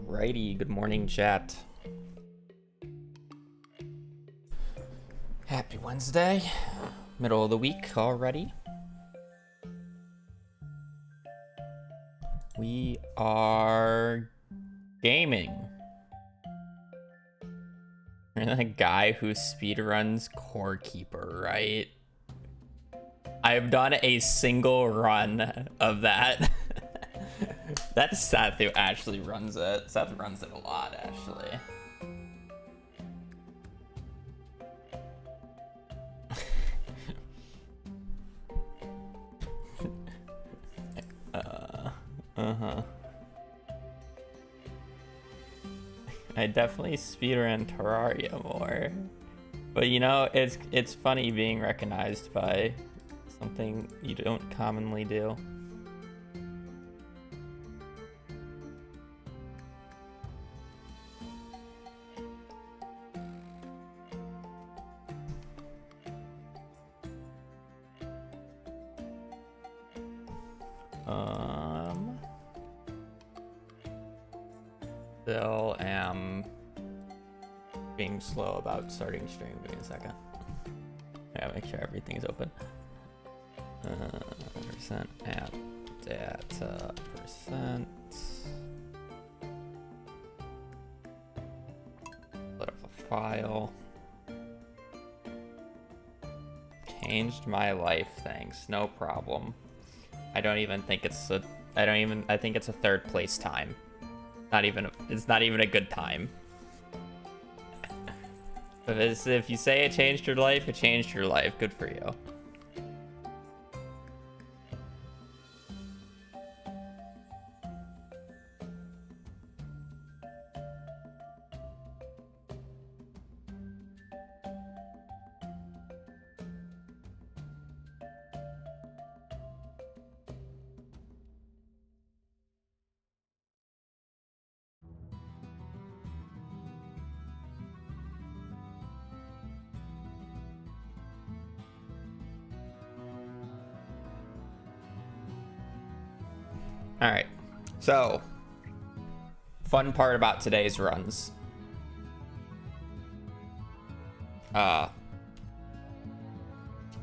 Alrighty, good morning, chat. Happy Wednesday, middle of the week already. We are gaming. You're the guy who speedruns Core Keeper, right? I've done a single run of that. That's Seth who actually runs it. Seth runs it a lot, actually. I definitely speedrun Terraria more. But you know, it's funny being recognized by something you don't commonly do. Still am being slow about starting stream. Give me a second. Yeah, make sure everything's open. Percent app data percent. Put up a file. Changed my life, thanks. No problem. I don't even think it's a. I think it's a third place time. It's not even a good time. If you say it changed your life, it changed your life. Good for you. All right, so fun part about today's runs. Okay,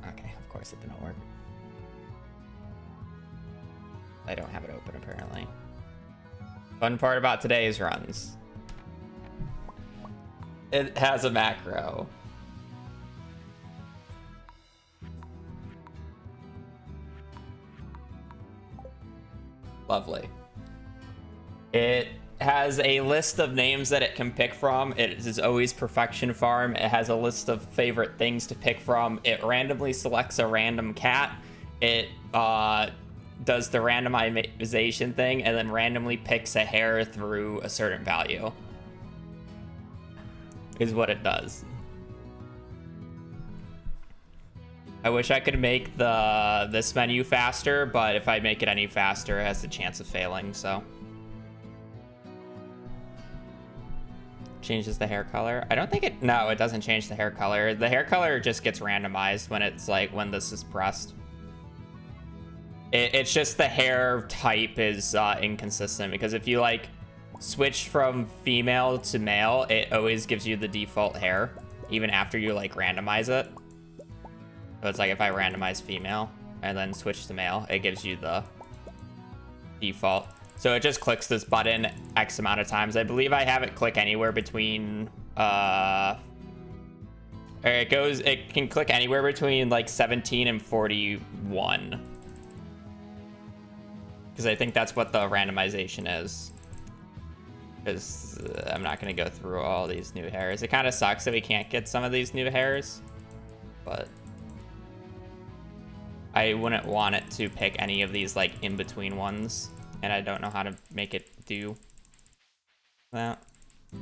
of course it didn't work. I don't have it open apparently. Fun part about today's runs. It has a macro. Lovely. It has a list of names that it can pick from. It is always Perfection Farm. It has a list of favorite things to pick from. It randomly selects a random cat. It does the randomization thing and then randomly picks a hair through a certain value. Is what it does. I wish I could make this menu faster, but if I make it any faster, it has the chance of failing, so. Changes the hair color. I don't think it, no, it doesn't change the hair color. The hair color just gets randomized when it's like, when this is pressed. It's just the hair type is inconsistent, because if you like switch from female to male, it always gives you the default hair, even after you like randomize it. So it's like if I randomize female and then switch to male, it gives you the default. So it just clicks this button X amount of times. I believe I have it click anywhere between, it can click anywhere between like 17 and 41. Because I think that's what the randomization is. Because I'm not going to go through all these new hairs. It kind of sucks that we can't get some of these new hairs, but I wouldn't want it to pick any of these like in between ones, and I don't know how to make it do that. So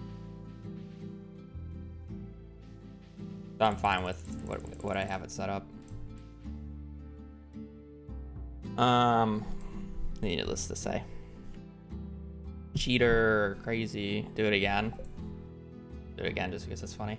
I'm fine with what I have it set up. Needless to say. Cheater, crazy. Do it again. Do it again just because it's funny.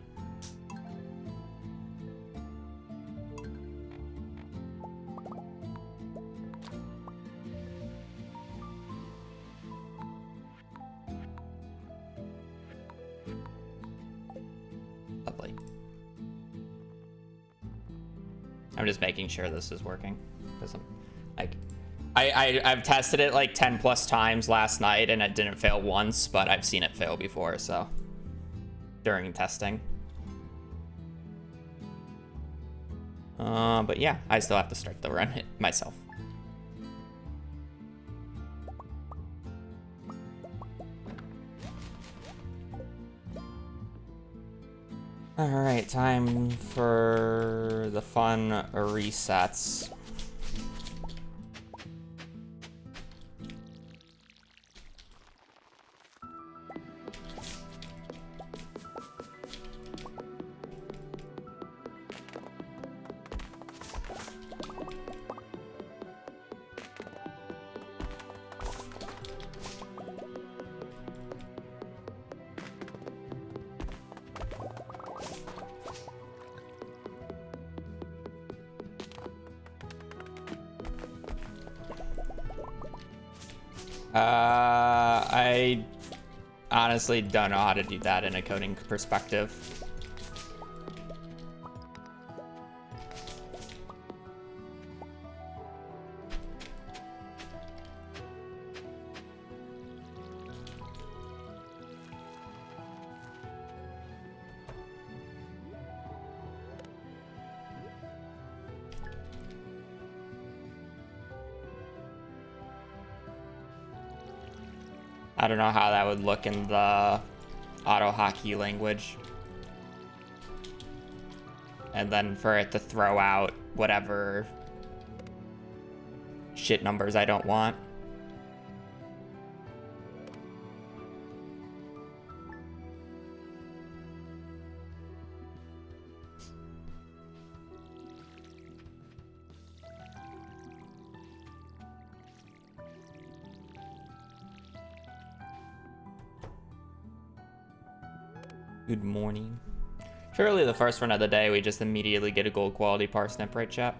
I'm just making sure this is working. Because I've tested it like 10 plus times last night and it didn't fail once, but I've seen it fail before, so during testing. But yeah, I still have to start the run myself. All right, time for the fun resets. I honestly don't know how to do that in a coding perspective. I don't know how that would look in the auto hotkey language. And then for it to throw out whatever shit numbers I don't want. Good morning. Surely the first run of the day, we just immediately get a gold quality parsnip, right, chat?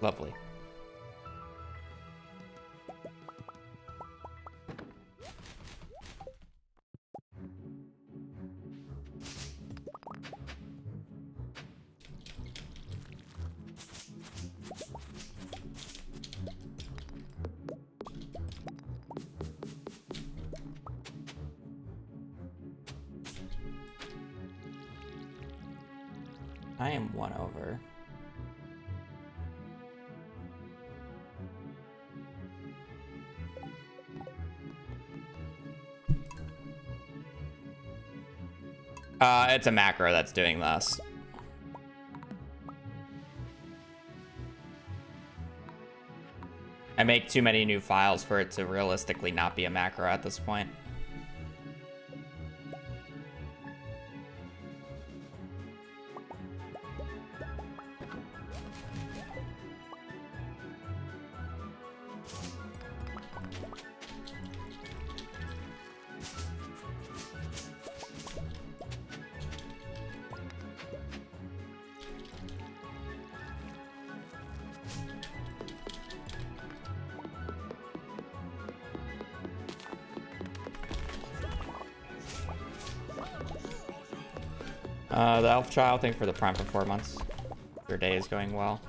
Lovely. I am 1 over. It's a macro that's doing this. I make too many new files for it to realistically not be a macro at this point. The elf child thing for the prime performance. Your day is going well.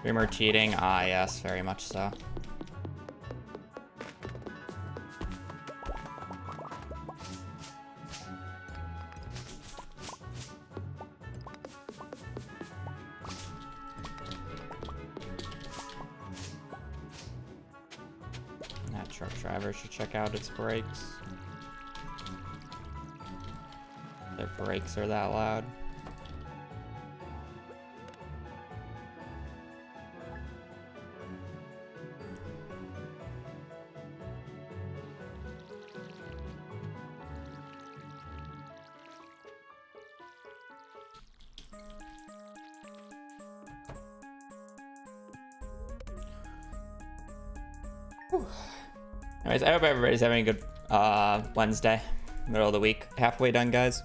Dreamer cheating? Ah, yes, very much so. That truck driver should check out its brakes. Their brakes are that loud. Anyways, I hope everybody's having a good Wednesday, middle of the week. Halfway done, guys.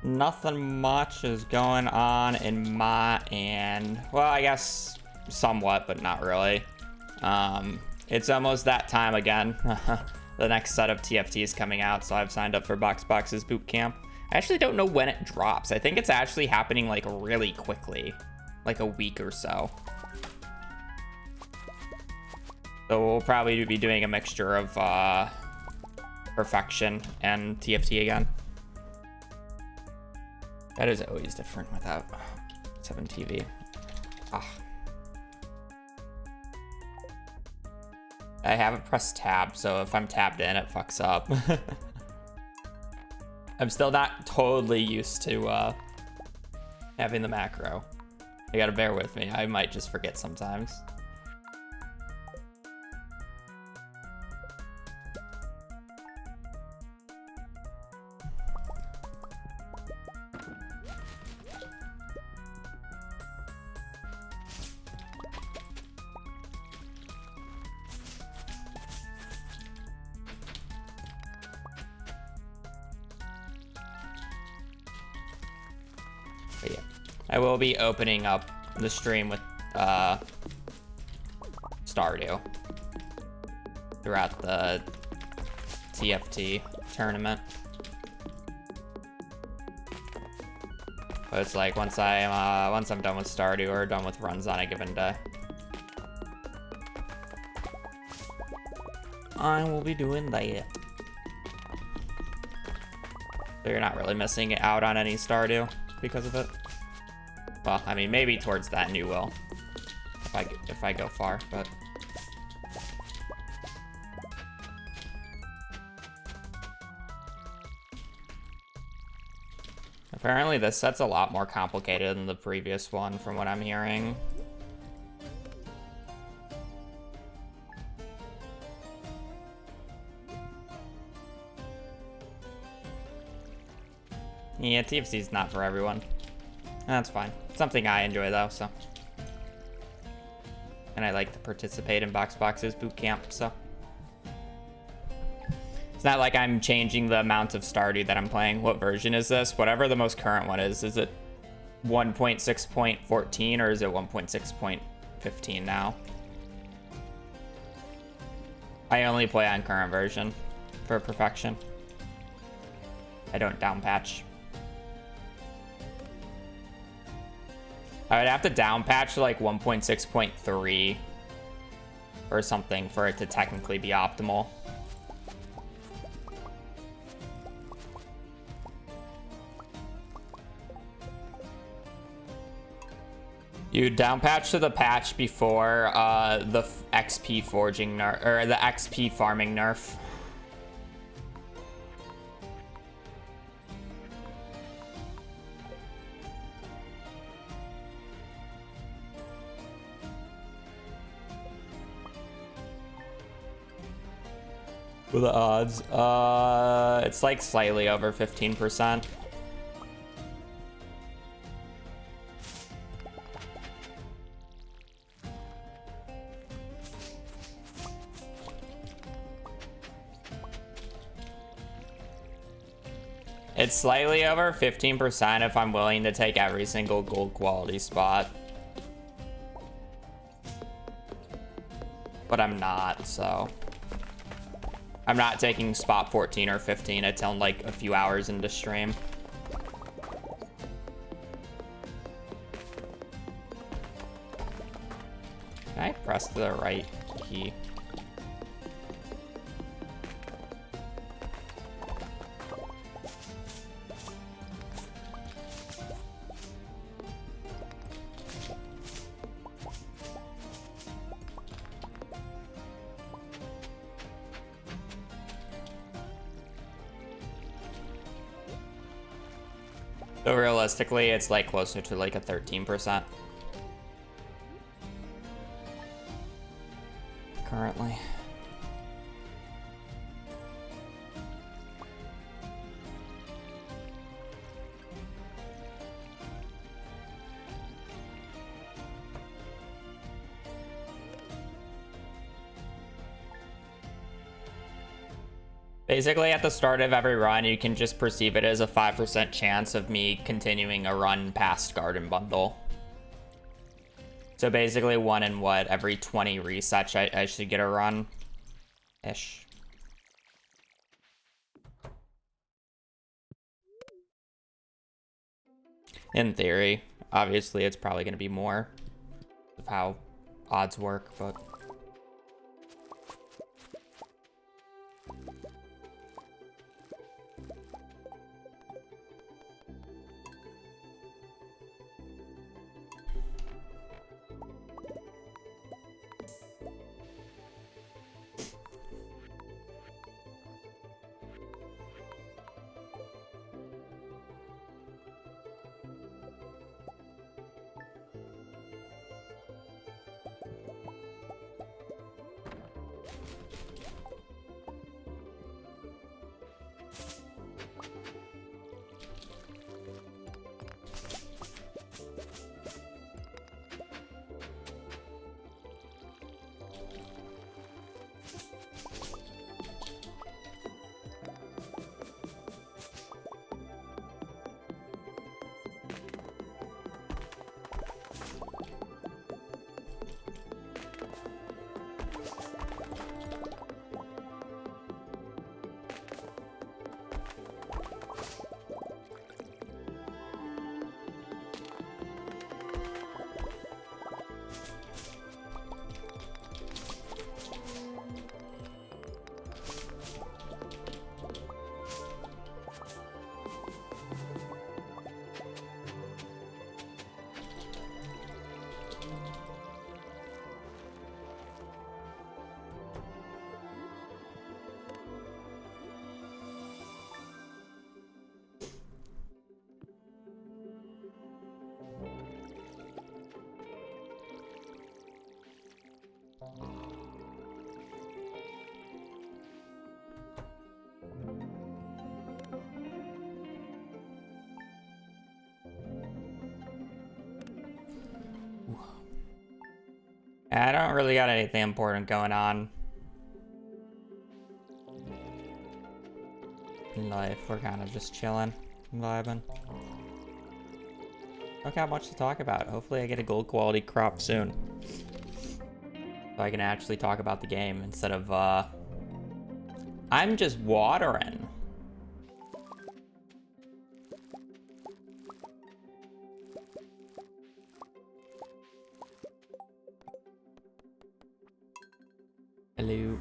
Nothing much is going on in my end. Well, I guess somewhat, but not really. It's almost that time again. The next set of TFTs coming out, so I've signed up for Box's boot camp. I actually don't know when it drops. I think it's actually happening like really quickly, like a week or so. So we'll probably be doing a mixture of Perfection and TFT again. That is always different without 7TV. Ah. I haven't pressed tab, so if I'm tabbed in, it fucks up. I'm still not totally used to having the macro. You gotta bear with me. I might just forget sometimes. But yeah, I will be opening up the stream with Stardew throughout the TFT tournament. But it's like once I'm done with Stardew or done with runs on a given day, I will be doing that. So you're not really missing out on any Stardew because of it. Well, I mean, maybe towards the end you will, if I go far, but. Apparently this set's a lot more complicated than the previous one from what I'm hearing. Yeah, TFC's not for everyone. That's fine. It's something I enjoy though, so. And I like to participate in Box's boot camp, so. It's not like I'm changing the amount of Stardew that I'm playing. What version is this? Whatever the most current one is it 1.6.14 or is it 1.6.15 now? I only play on current version for Perfection. I don't down patch. I would have to down patch to like 1.6.3 or something for it to technically be optimal. You down patch to the patch before the XP forging nerf, or the XP farming nerf. What are the odds? It's like slightly over 15%. It's slightly over 15% if I'm willing to take every single gold quality spot. But I'm not, so. I'm not taking spot 14 or 15 until like a few hours into stream. Can I press the right key? So realistically, it's like closer to like a 13% currently. Basically, at the start of every run, you can just perceive it as a 5% chance of me continuing a run past Garden Bundle. So basically, one in what? Every 20 resets, I should get a run-ish. In theory. Obviously, it's probably going to be more of how odds work, but... I don't really got anything important going on in life. We're kind of just chilling, vibing. Don't got much to talk about. Hopefully I get a gold quality crop soon, so I can actually talk about the game instead of I'm just watering. Hello.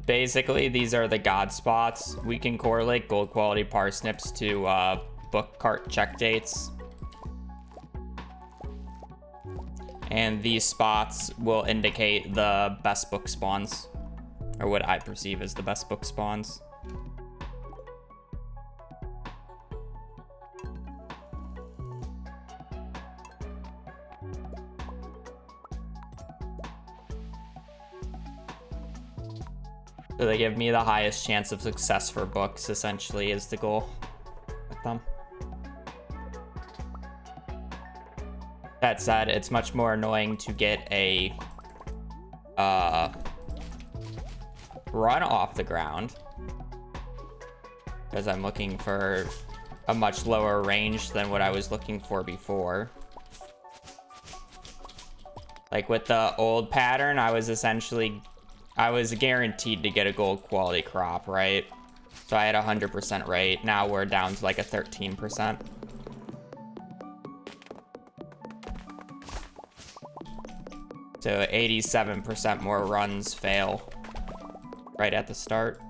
Basically, these are the god spots. We can correlate gold quality parsnips to book cart check dates. And these spots will indicate the best book spawns, or what I perceive as the best book spawns. So they give me the highest chance of success for books, essentially, is the goal with them. That said, it's much more annoying to get a run off the ground, because I'm looking for a much lower range than what I was looking for before. Like with the old pattern, I was guaranteed to get a gold quality crop, right? So I had 100% rate. Now we're down to like a 13%. So 87% more runs fail right at the start.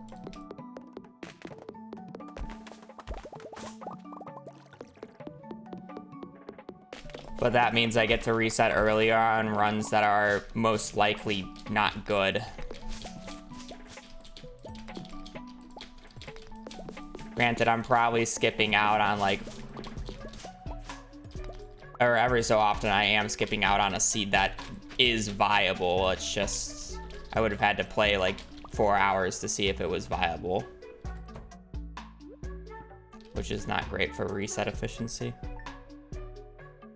But that means I get to reset earlier on runs that are most likely not good. Granted, I'm probably skipping out on like, or every so often I am skipping out on a seed that is viable. It's just, I would have had to play like 4 hours to see if it was viable, which is not great for reset efficiency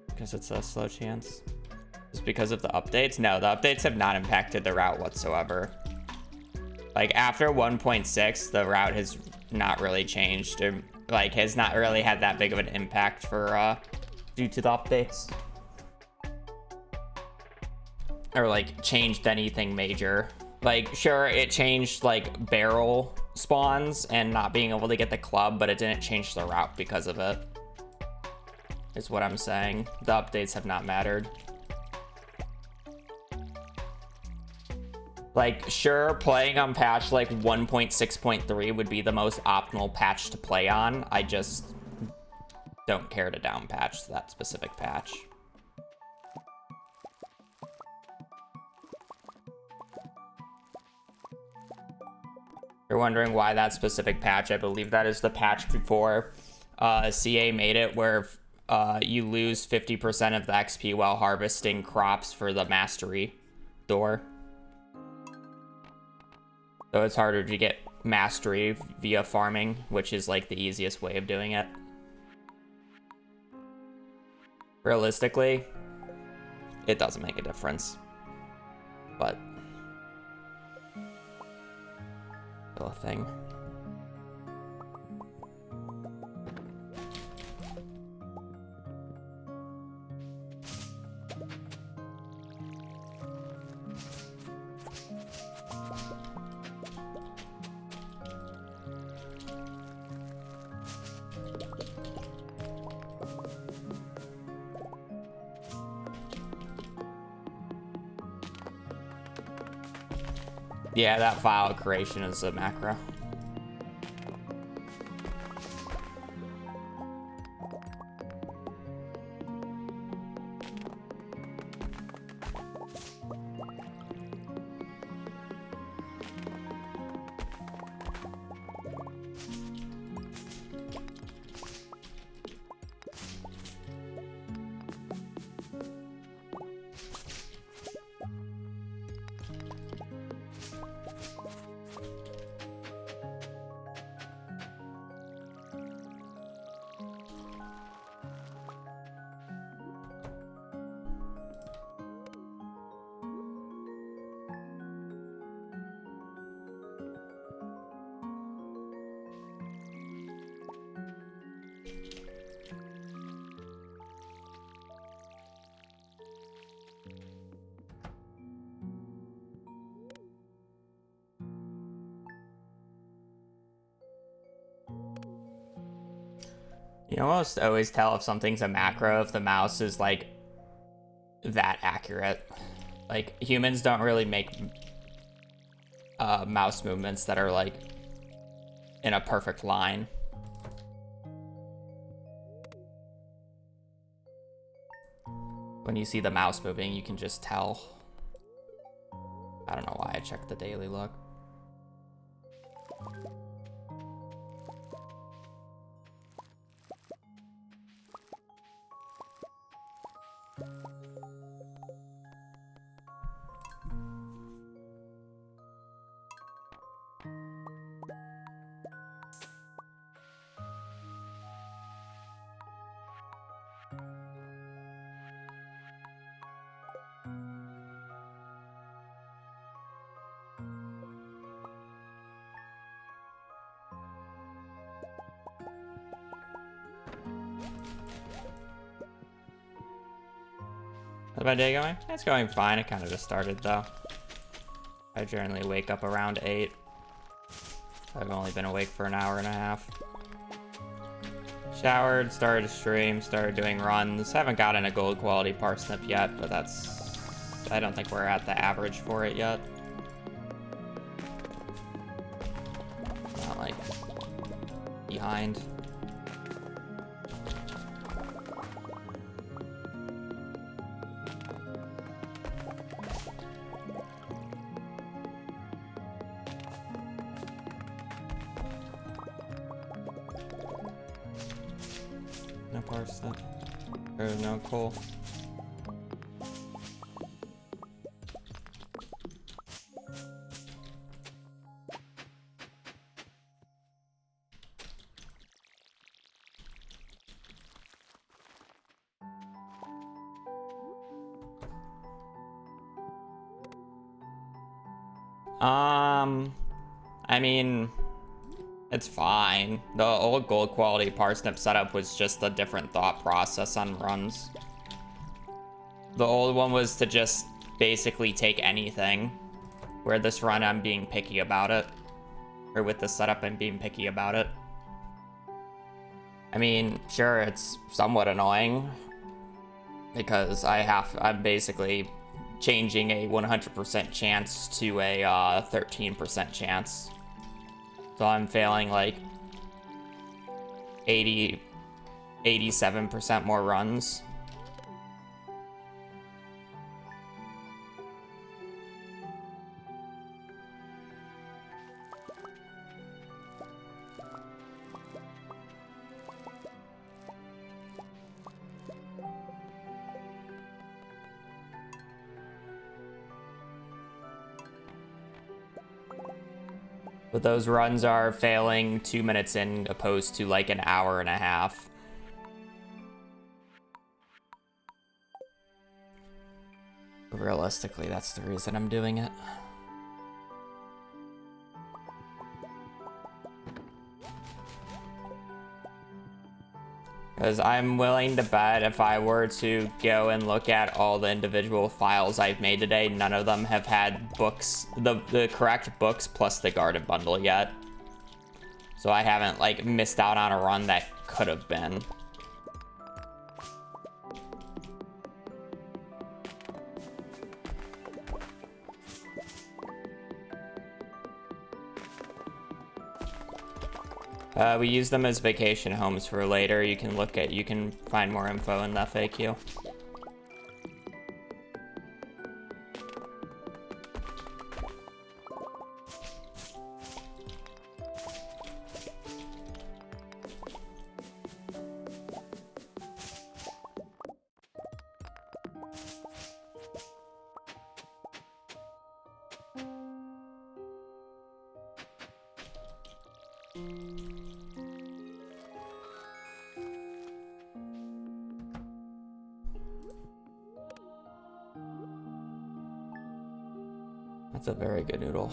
because it's a slow chance. Just because of the updates? No, the updates have not impacted the route whatsoever. Like after 1.6, the route has not really changed, or like has not really had that big of an impact for due to the updates, or like changed anything major. Like sure, it changed like barrel spawns and not being able to get the club, but it didn't change the route because of it, is what I'm saying. The updates have not mattered. Like, sure, playing on patch like 1.6.3 would be the most optimal patch to play on. I just don't care to down patch that specific patch. You're wondering why that specific patch? I believe that is the patch before CA made it, where you lose 50% of the XP while harvesting crops for the mastery door. So it's harder to get mastery via farming, which is like the easiest way of doing it. Realistically, it doesn't make a difference, but still a thing. Yeah, that file creation is a macro. You almost always tell if something's a macro if the mouse is like that accurate. Like humans don't really make mouse movements that are like in a perfect line. When you see the mouse moving, you can just tell. I don't know why I checked the daily look. How's my day going? It's going fine. It kind of just started though. I generally wake up around 8. I've only been awake for an hour and a half. Showered, started to stream, started doing runs. Haven't gotten a gold quality parsnip yet, but I don't think we're at the average for it yet. Not like behind. No parsnip. Or no coal. I mean, it's fine. The old gold quality parsnip setup was just a different thought process on runs. The old one was to just basically take anything, where this run I'm being picky about it. Or with this setup I'm being picky about it. I mean, sure, it's somewhat annoying, because I'm basically changing a 100% chance to a 13% chance. So I'm failing like 87% more runs. But those runs are failing 2 minutes in opposed to like an hour and a half. Realistically, that's the reason I'm doing it. Because I'm willing to bet if I were to go and look at all the individual files I've made today, none of them have had books, the correct books plus the guarded bundle yet. So I haven't like missed out on a run that could have been. We use them as vacation homes for later. You can find more info in the FAQ. That's a very good noodle.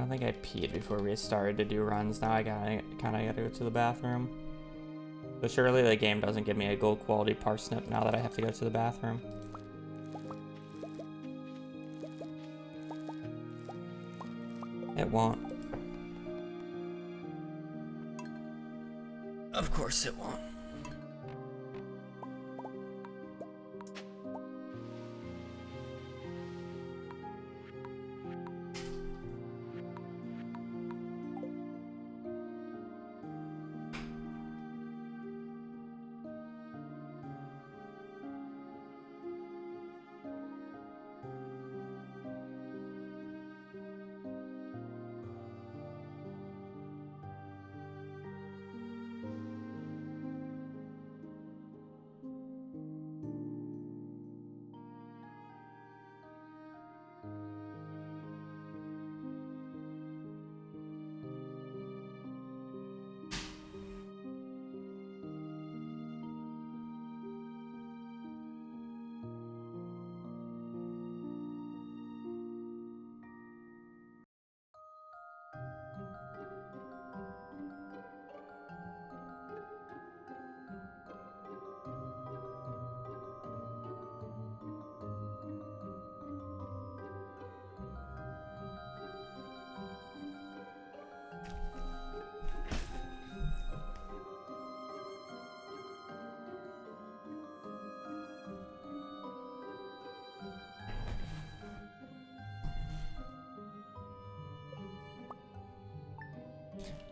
don't think I peed before we started to do runs. Now I kind of gotta go to the bathroom. But surely the game doesn't give me a gold quality parsnip now that I have to go to the bathroom. It won't. Of course it won't.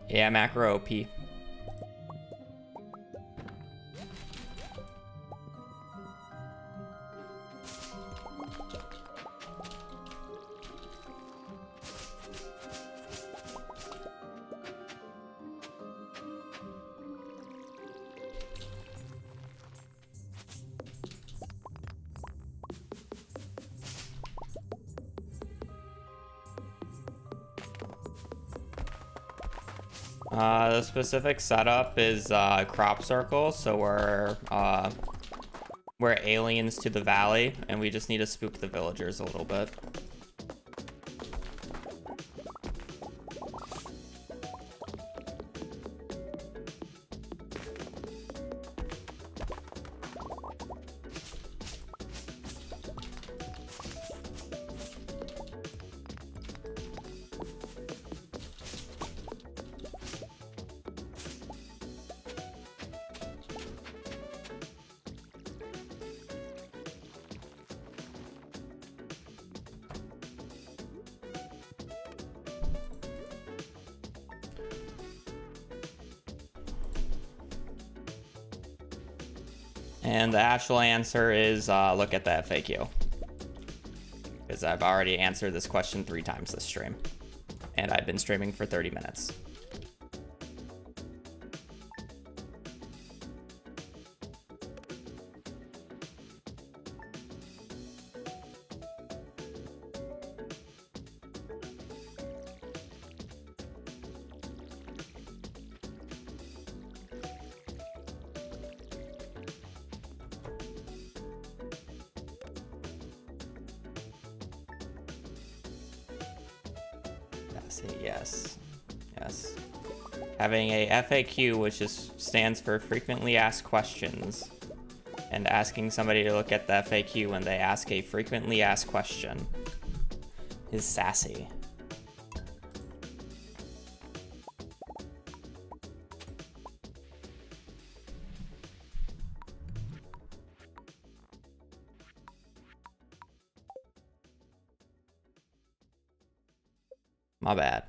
Yeah, macro OP. The specific setup is crop circle, so we're aliens to the valley, and we just need to spook the villagers a little bit. And the actual answer is look at the FAQ. Because I've already answered this question 3 times this stream. And I've been streaming for 30 minutes. Yes. Yes. Having a FAQ, which stands for frequently asked questions, and asking somebody to look at the FAQ when they ask a frequently asked question is sassy. My bad.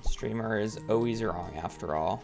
Streamer is always wrong after all.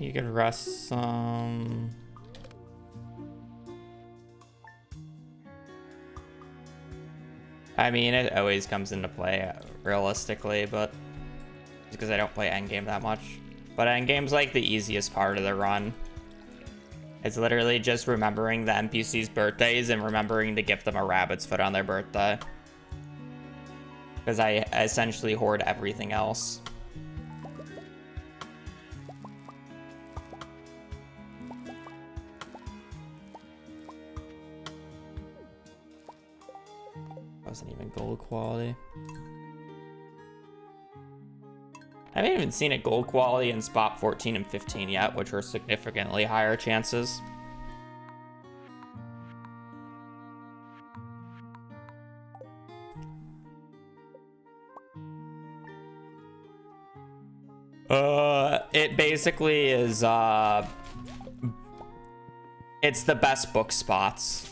You could rest some. I mean, it always comes into play realistically, but because I don't play endgame that much. But endgame's like the easiest part of the run. It's literally just remembering the NPC's birthdays and remembering to gift them a rabbit's foot on their birthday. Because I essentially hoard everything else. Wasn't even gold quality. I haven't even seen a gold quality in spot 14 and 15 yet, which are significantly higher chances. It basically is, it's the best book spots.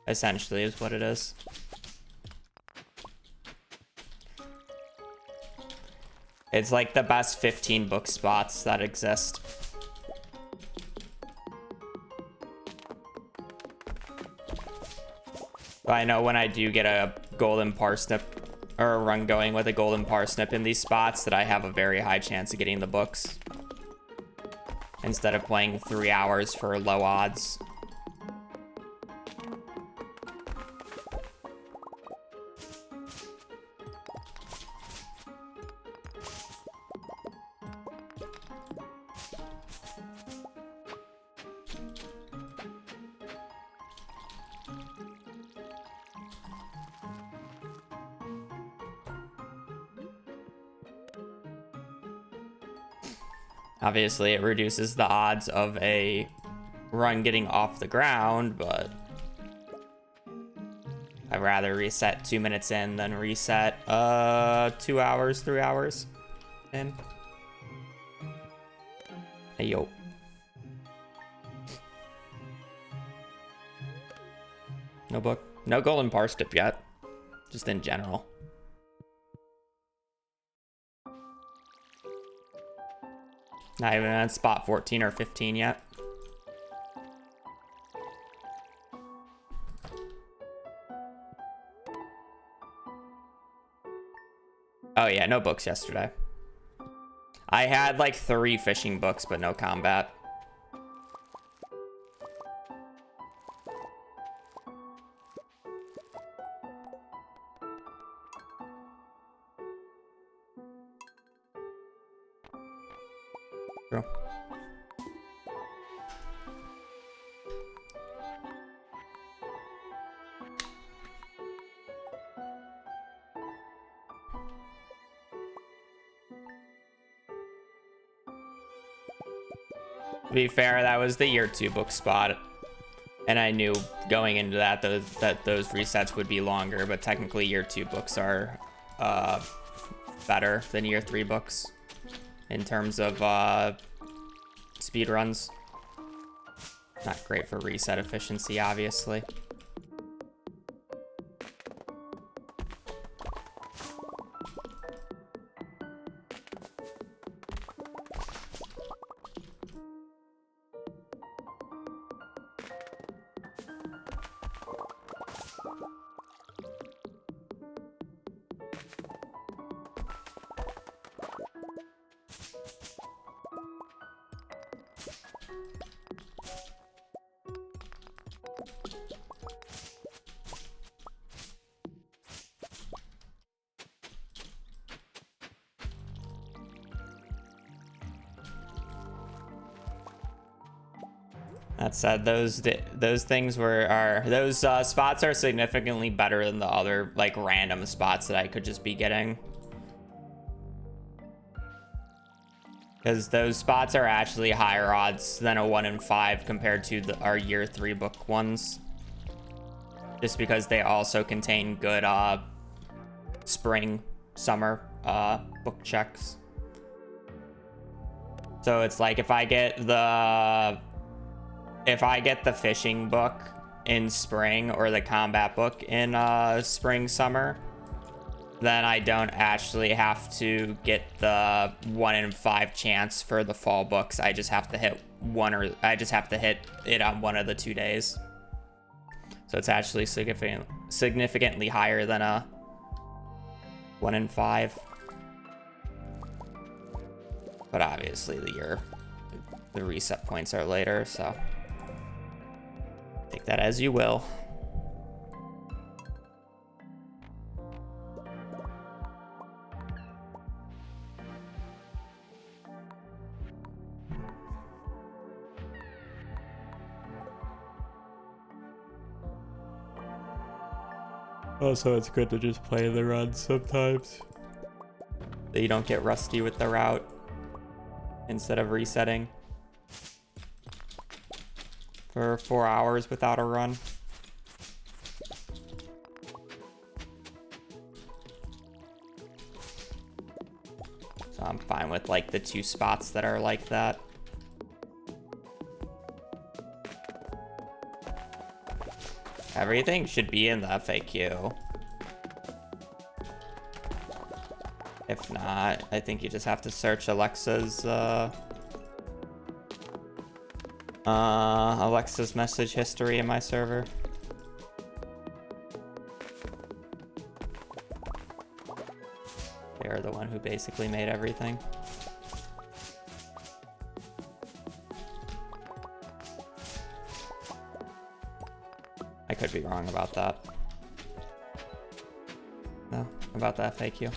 Essentially is what it is. It's like the best 15 book spots that exist. But I know when I do get a golden parsnip or a run going with a golden parsnip in these spots that I have a very high chance of getting the books. Instead of playing 3 hours for low odds. Obviously, it reduces the odds of a run getting off the ground, but I'd rather reset 2 minutes in than reset 2 hours, 3 hours in. Hey, yo. No book. No golden parsnip yet. Just in general. Not even on spot 14 or 15 yet. Oh yeah, no books yesterday. I had like 3 fishing books, but no combat. True. To be fair, that was the year 2 book spot. And I knew going into that those resets would be longer, but technically year 2 books are better than year 3 books in terms of speed runs. Not great for reset efficiency, obviously. That said, those things those spots are significantly better than the other like random spots that I could just be getting. Because those spots are actually higher odds than a 1 in 5 compared to our year 3 book ones. Just because they also contain good spring, summer book checks. So it's like if I get the fishing book in spring or the combat book in spring, summer, then I don't actually have to get the 1 in 5 chance for the fall books. I just have to hit I just have to hit it on one of the 2 days. So it's actually significantly higher than a 1 in 5. But obviously the reset points are later, so take that as you will. Also, it's good to just play the run sometimes, so you don't get rusty with the route instead of resetting for 4 hours without a run. So I'm fine with like the 2 spots that are like that. Everything should be in the FAQ. If not, I think you just have to search Alexa's message history in my server. They're the one who basically made everything. I could be wrong about that. No, about the FAQ.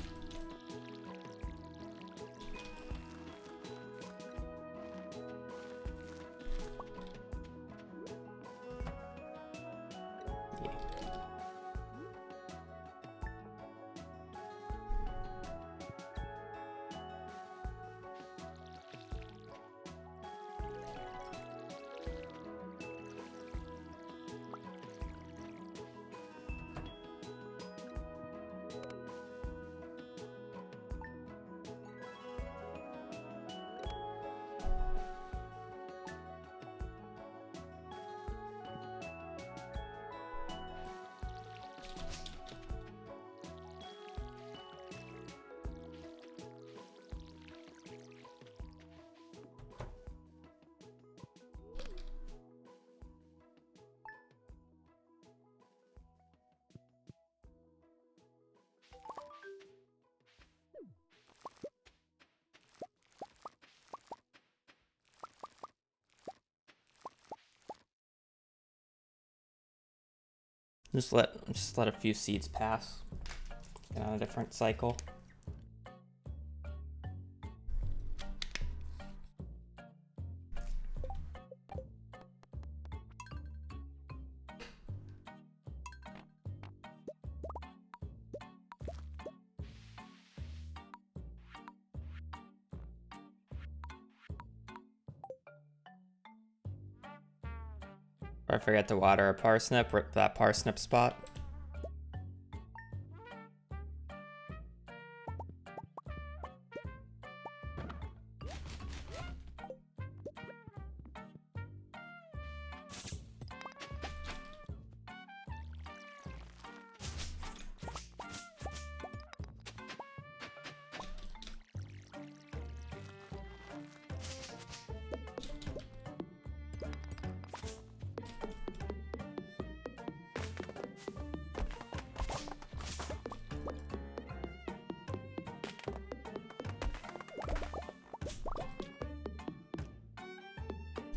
Just let a few seeds pass. Get on a different cycle. Or I forget to water a parsnip, rip that parsnip spot.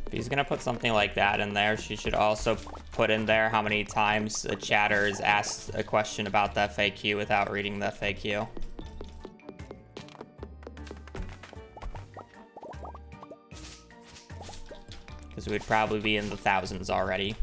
If he's gonna put something like that in there, she should also put in there how many times a chatter is asked a question about the FAQ without reading the FAQ. Because we'd probably be in the thousands already.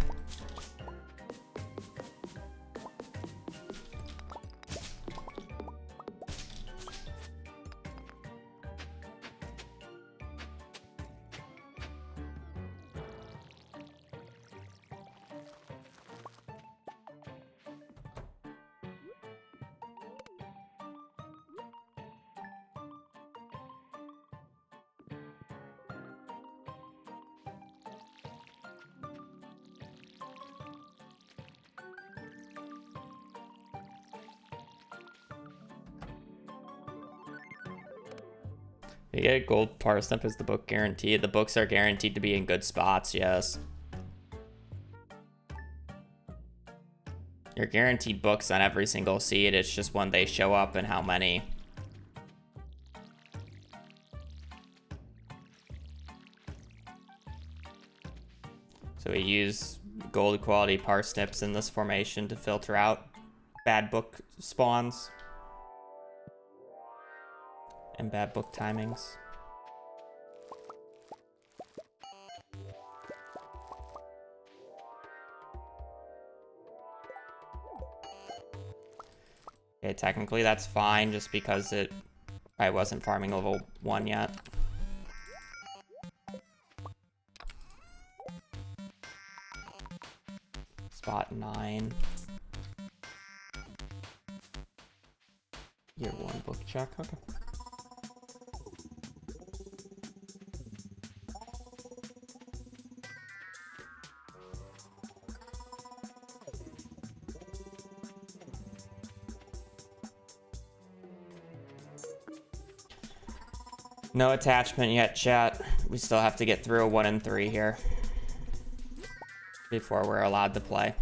You get gold parsnip, is the book guaranteed? The books are guaranteed to be in good spots, yes. You're guaranteed books on every single seed, it's just when they show up and how many. So we use gold quality parsnips in this formation to filter out bad book spawns and bad book timings. Okay, technically that's fine just because I wasn't farming level 1 yet. Spot 9. Year 1 book check, okay. No attachment yet, chat. We still have to get through a 1 and 3 here before we're allowed to play.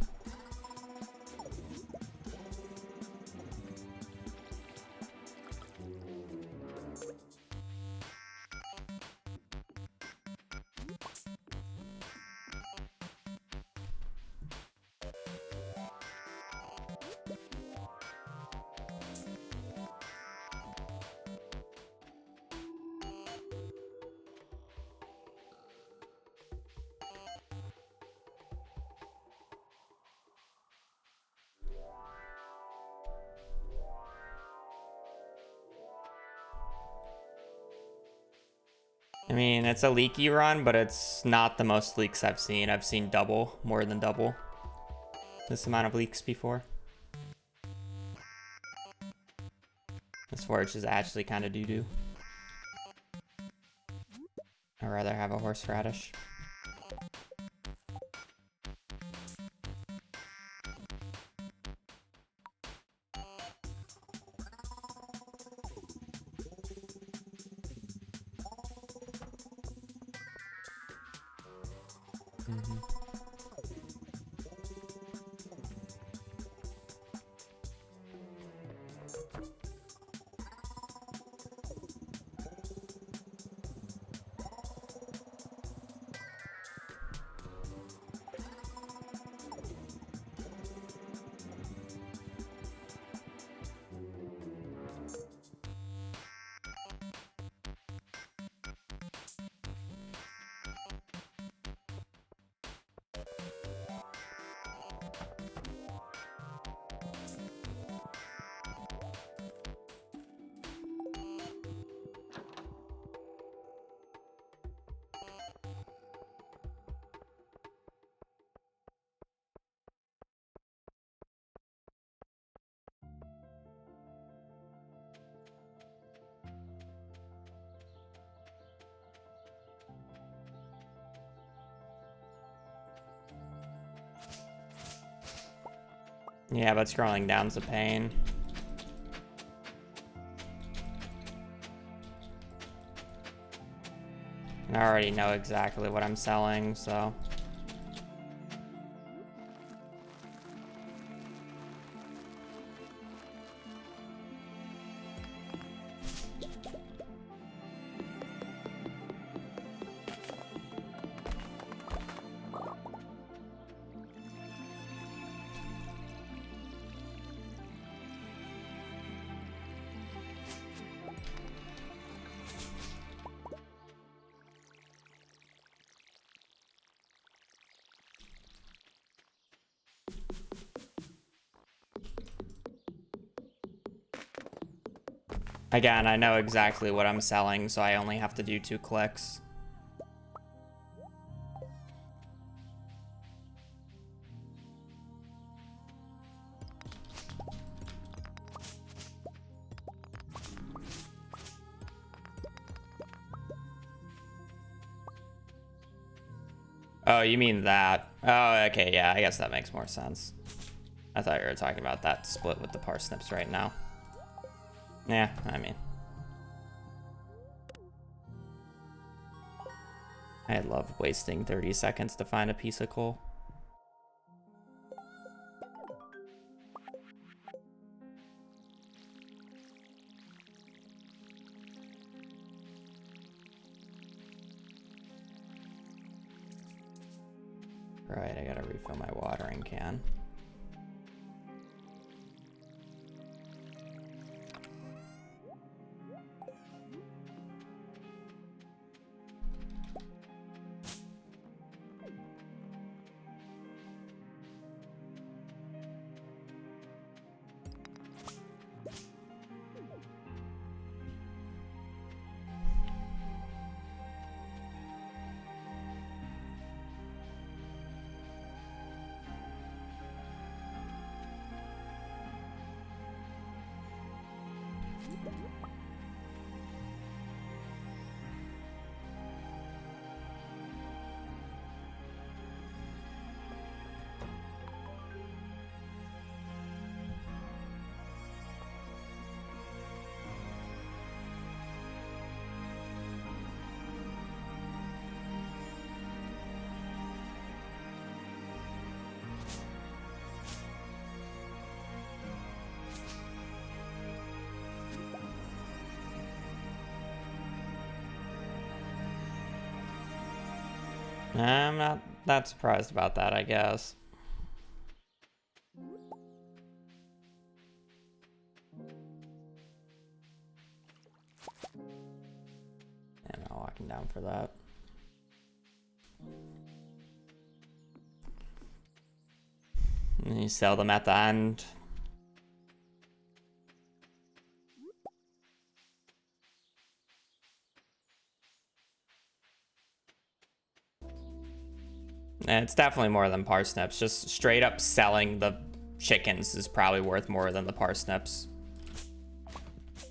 I mean, it's a leaky run, but it's not the most leaks I've seen. I've seen more than double this amount of leaks before. This forage is actually kind of doo-doo. I'd rather have a horseradish. Yeah, but scrolling down's a pain. And I already know exactly what I'm selling, so... Again, I know exactly what I'm selling, so I only have to do 2 clicks. Oh, you mean that? Oh, okay, yeah, I guess that makes more sense. I thought you were talking about that split with the parsnips right now. Yeah, I mean. I love wasting 30 seconds to find a piece of coal. Right, I gotta refill my watering can. I'm not that surprised about that, I guess. I'm not walking down for that. And you sell them at the end. And it's definitely more than parsnips. Just straight up selling the chickens is probably worth more than the parsnips.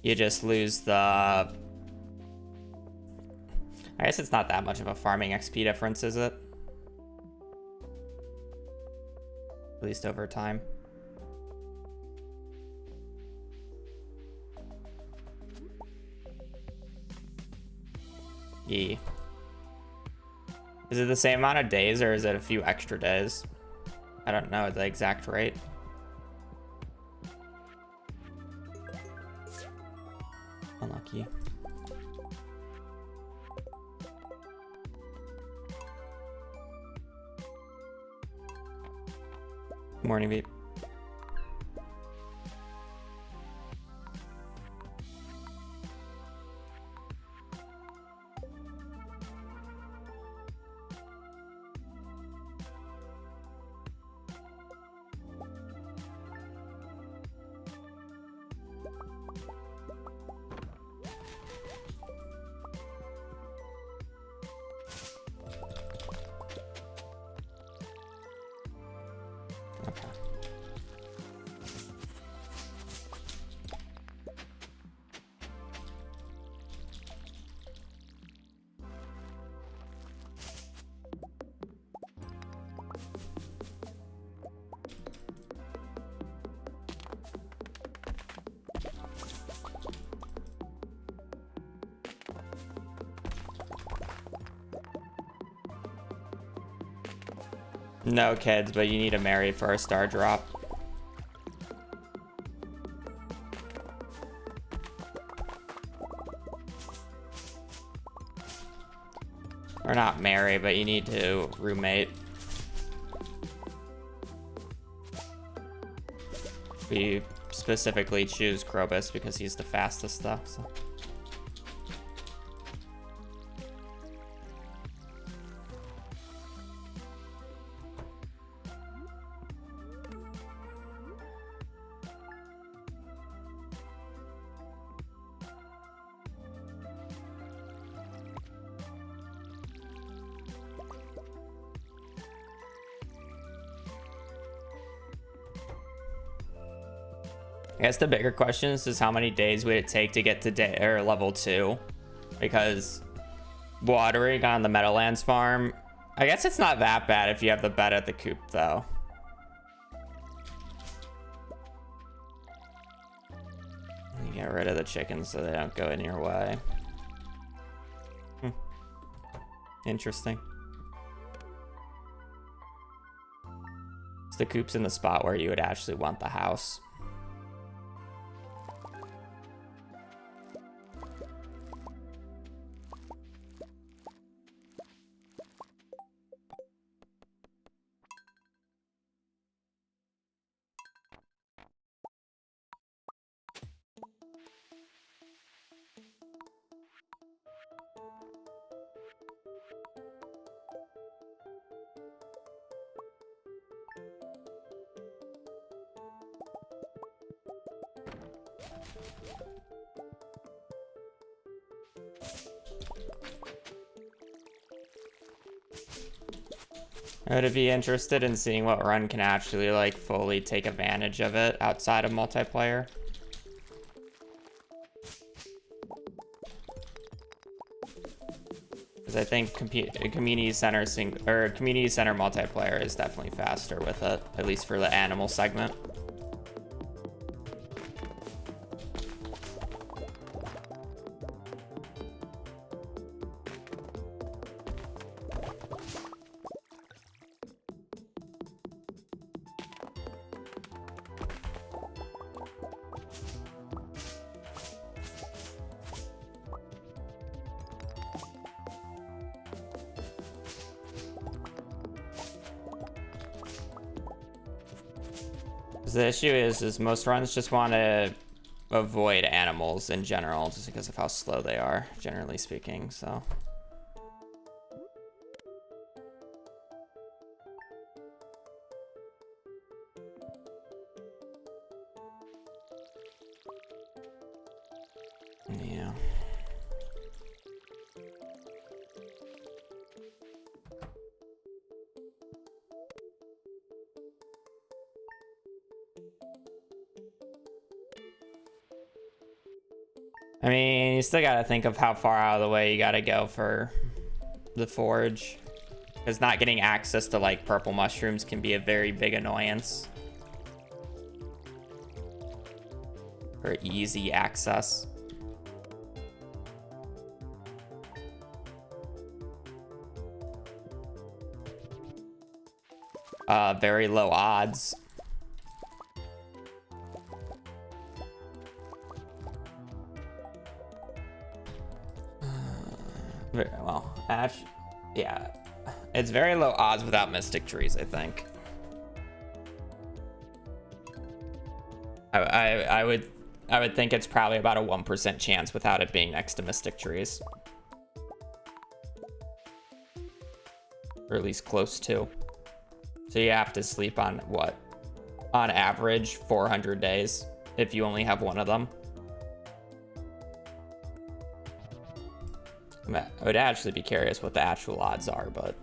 You just lose the... I guess it's not that much of a farming XP difference, is it? At least over time. Yeah. Is it the same amount of days or is it a few extra days? I don't know the exact rate. Unlucky. Morning, Veep. No kids, but you need to marry for a star drop. Or not marry, but you need to roommate. We specifically choose Krobus because he's the fastest stuff. So. I guess the bigger question is how many days would it take to get to level 2? Because watering on the Meadowlands farm, I guess it's not that bad if you have the bed at the coop, though. You get rid of the chickens so they don't go in your way. Interesting. The coop's in the spot where you would actually want the house. I would be interested in seeing what run can actually like fully take advantage of it outside of multiplayer. Because I think community center multiplayer is definitely faster with it, at least for the animal segment. The issue is most runs just want to avoid animals in general, just because of how slow they are, generally speaking, so. Yeah. I mean, you still gotta think of how far out of the way you gotta go for the forge. Because not getting access to, like, purple mushrooms can be a very big annoyance. For easy access. Very low odds. Well, yeah, it's very low odds without mystic trees, I think. I would think it's probably about a 1% chance without it being next to mystic trees, or at least close to. So you have to sleep on what, on average 400 days if you only have one of them. I would actually be curious what the actual odds are, but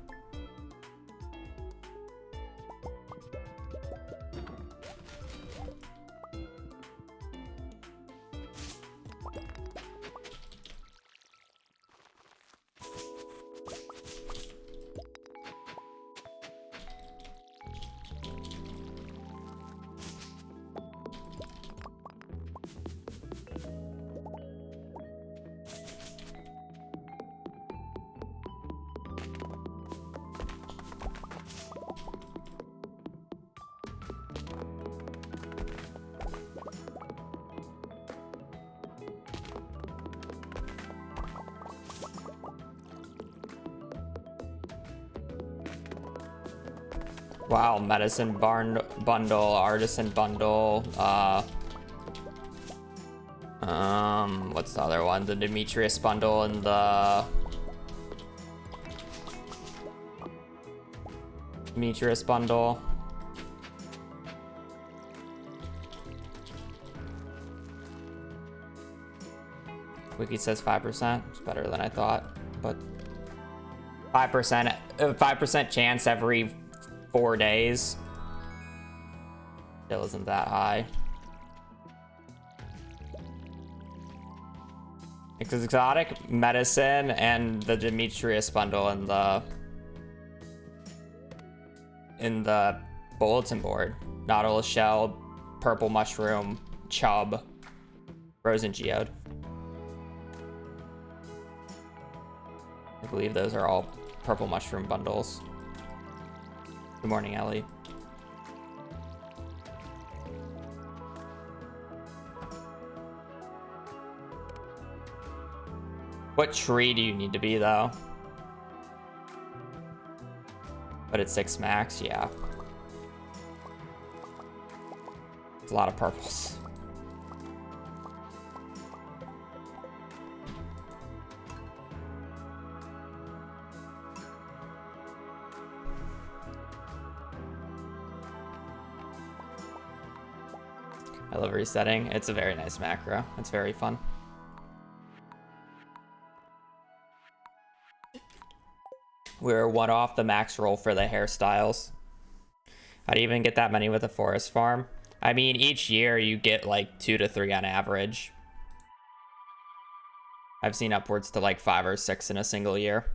wow, medicine barn bundle, artisan bundle, what's the other one? The Demetrius bundle and the Demetrius bundle. Wiki says 5%. It's better than I thought, but 5% chance every 4 days still isn't that high. Exotic medicine and the Demetrius bundle in the bulletin board. Nautilus shell, purple mushroom, chub, frozen geode. I believe those are all purple mushroom bundles. Good morning, Ellie. What tree do you need to be, though? But it's 6 max, yeah. It's a lot of purples. I love resetting. It's a very nice macro. It's very fun. We're one off the max roll for the hairstyles. How do you even get that many with a forest farm? I mean, each year you get like 2 to 3 on average. I've seen upwards to like 5 or 6 in a single year.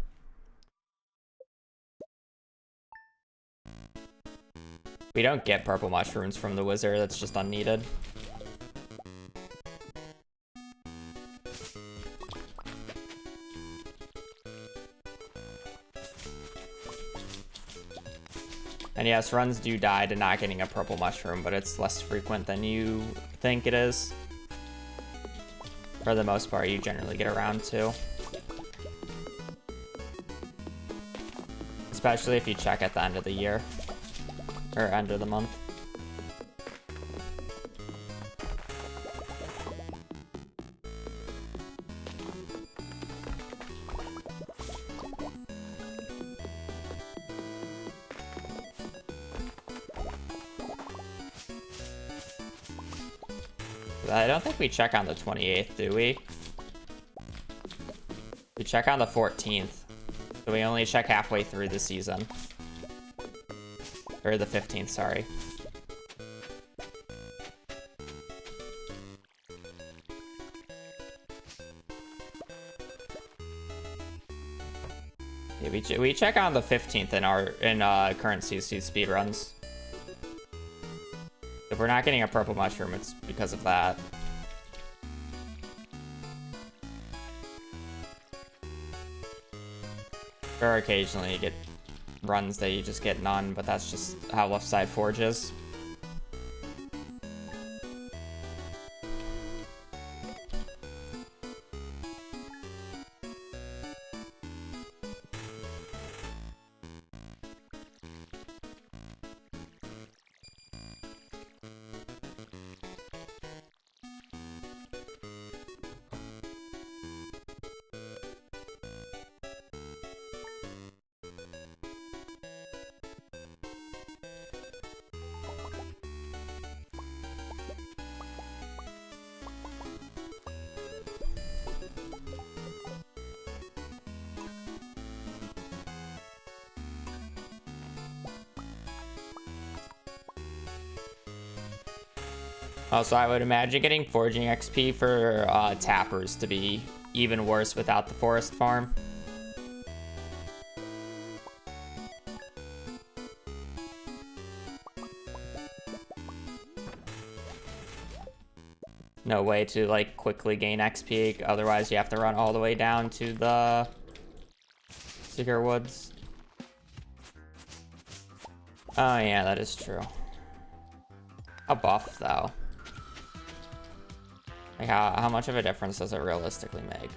We don't get purple mushrooms from the wizard. That's just unneeded. And yes, runs do die to not getting a purple mushroom, but it's less frequent than you think it is. For the most part, you generally get around to. Especially if you check at the end of the year. Or end of the month. I don't think we check on the 28th, do we? We check on the 14th. So we only check halfway through the season. Or the 15th, sorry. Yeah, we check on the 15th in our current CC speedruns. If we're not getting a purple mushroom, it's because of that. Or occasionally you get runs that you just get none, but that's just how left side forge is. Also, I would imagine getting forging XP for tappers to be even worse without the forest farm. No way to like quickly gain XP, otherwise you have to run all the way down to the Secret Woods. Oh yeah, that is true. A buff though. Like how much of a difference does it realistically make?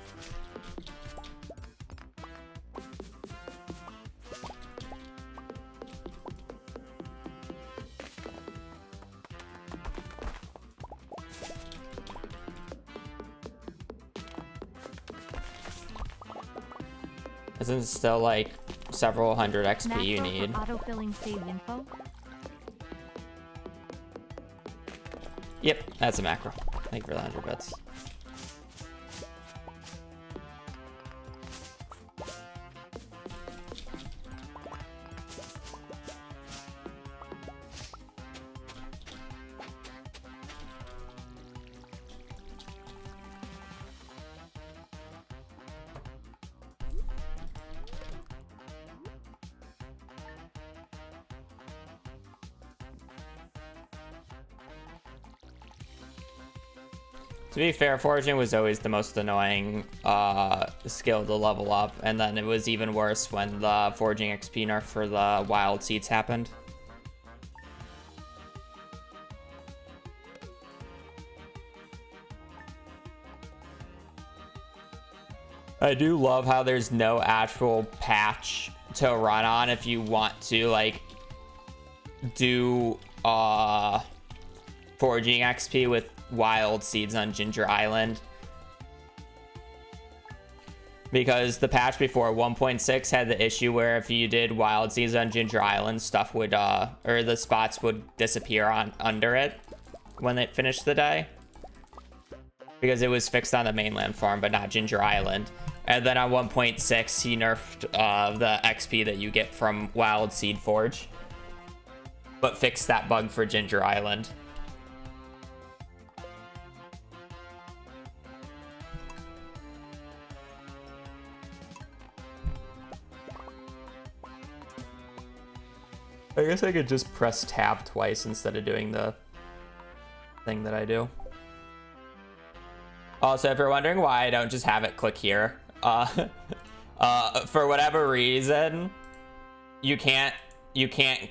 Isn't it still like several hundred XP you need? Autofilling save info. Yep, that's a macro. Thank you for the 100 bits. To be fair, foraging was always the most annoying skill to level up, and then it was even worse when the foraging XP nerf for the wild seeds happened. I do love how there's no actual patch to run on if you want to like do foraging XP with wild seeds on Ginger Island, because the patch before 1.6 had the issue where if you did wild seeds on Ginger Island, stuff would or the spots would disappear on under it when it finished the day, because it was fixed on the mainland farm but not Ginger Island. And then on 1.6 he nerfed the XP that you get from wild seed forge, but fixed that bug for Ginger Island. I guess I could just press tab twice instead of doing the thing that I do. Also, if you're wondering why I don't just have it click here, for whatever reason, you can't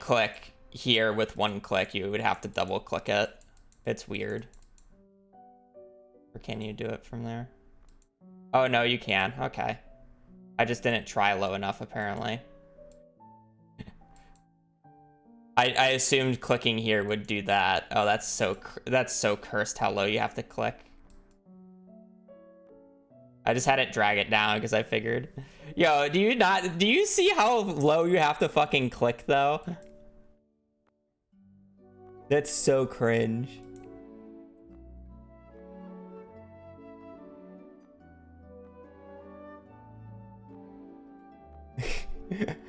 click here with one click. You would have to double click it. It's weird. Or can you do it from there? Oh no, you can. Okay. I just didn't try low enough apparently. I assumed clicking here would do that. Oh, that's so cursed how low you have to click. I just had it drag it down because I figured. Yo, do you see how low you have to fucking click though? That's so cringe.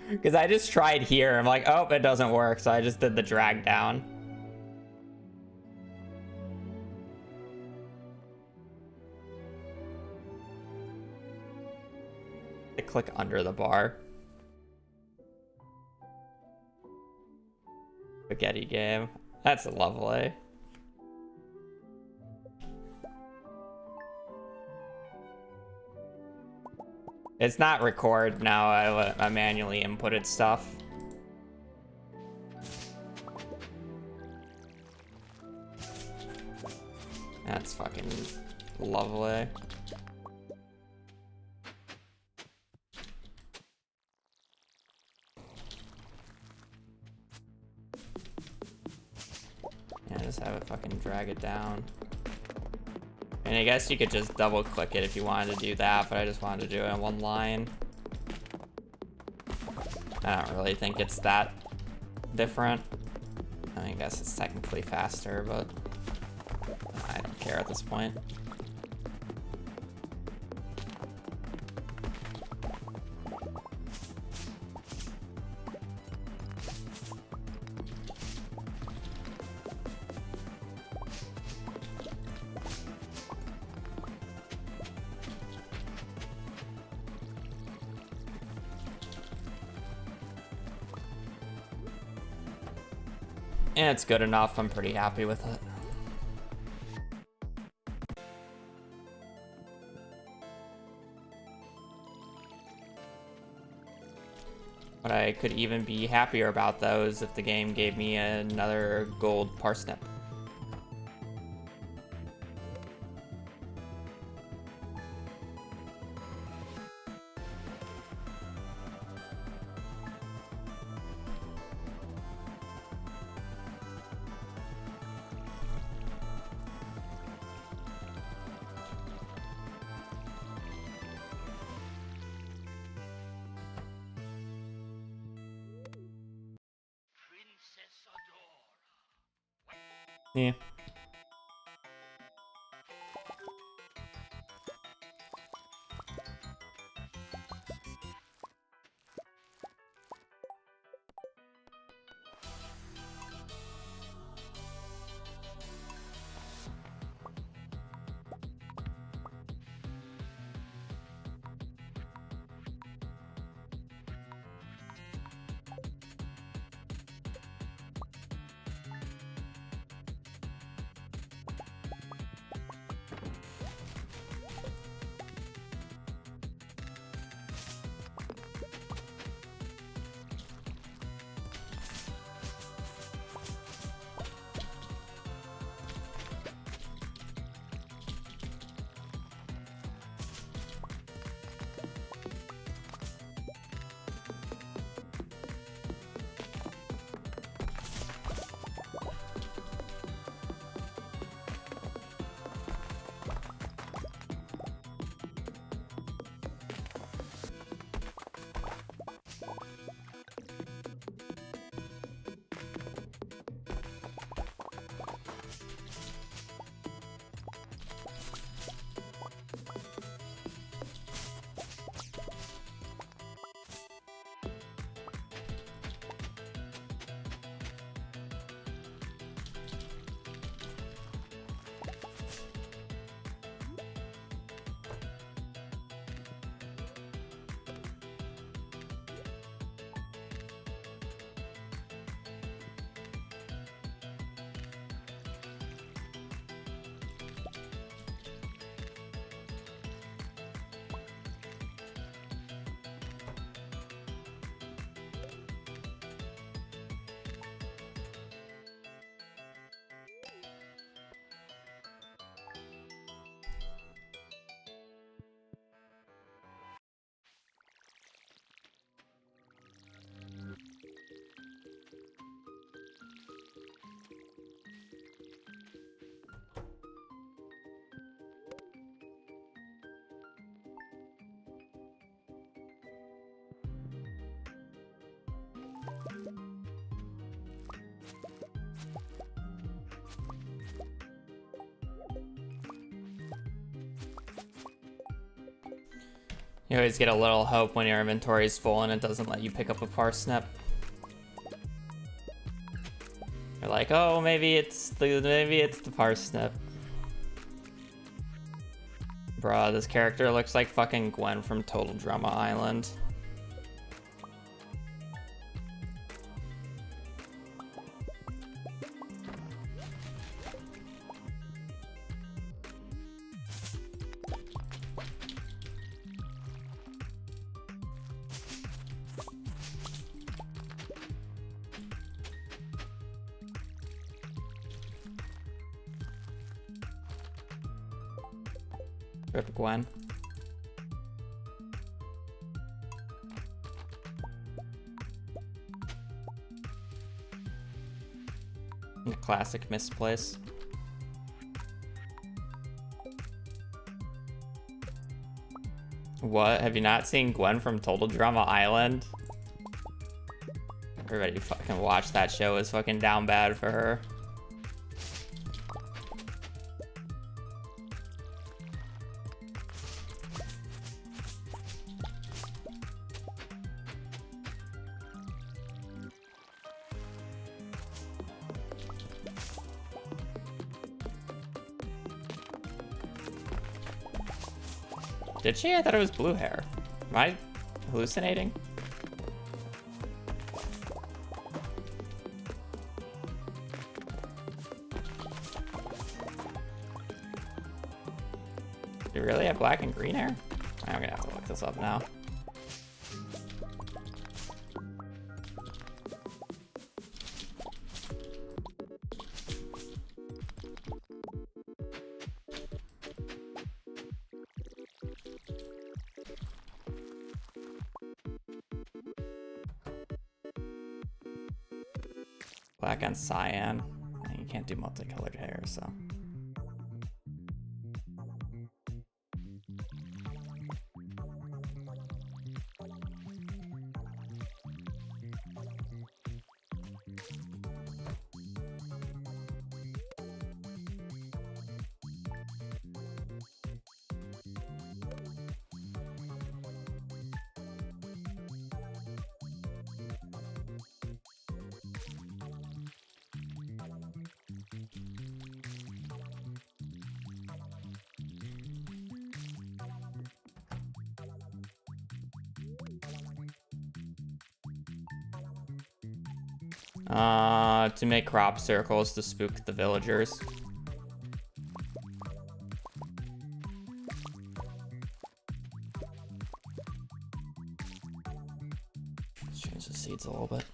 Because I just tried here. I'm like, oh, it doesn't work. So I just did the drag down. I click under the bar. Spaghetti game. That's lovely. It's not record now. I manually inputted stuff. That's fucking lovely. Yeah, just have it fucking drag it down. And I guess you could just double click it if you wanted to do that, but I just wanted to do it in one line. I don't really think it's that different. I guess it's technically faster, but I don't care at this point. And it's good enough. I'm pretty happy with it. But I could even be happier about those if the game gave me another gold parsnip. Yeah. You always get a little hope when your inventory is full and it doesn't let you pick up a parsnip. You're like, oh, maybe it's the parsnip. Bruh, this character looks like fucking Gwen from Total Drama Island. Rip Gwen. The classic misplace. What? Have you not seen Gwen from Total Drama Island? Everybody fucking watch that show. Is fucking down bad for her. Did she? I thought it was blue hair. Am I hallucinating? Do you really have black and green hair? I'm gonna have to look this up now. Black and cyan. And you can't do multicolored hair, so. To make crop circles to spook the villagers. Let's change the seeds a little bit.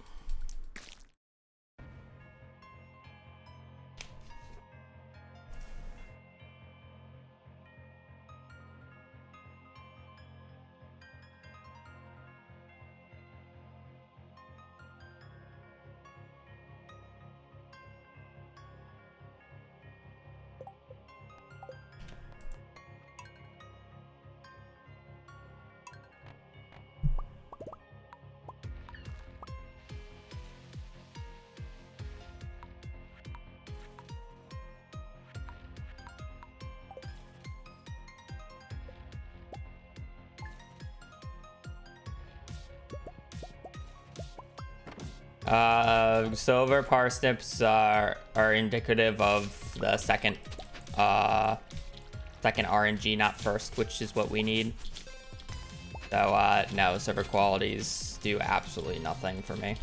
Silver parsnips are indicative of the second RNG, not first, which is what we need. So no, silver qualities do absolutely nothing for me.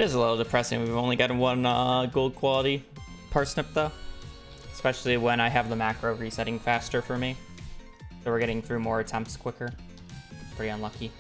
It is a little depressing. We've only gotten one gold quality parsnip though. Especially when I have the macro resetting faster for me. So we're getting through more attempts quicker. Pretty unlucky.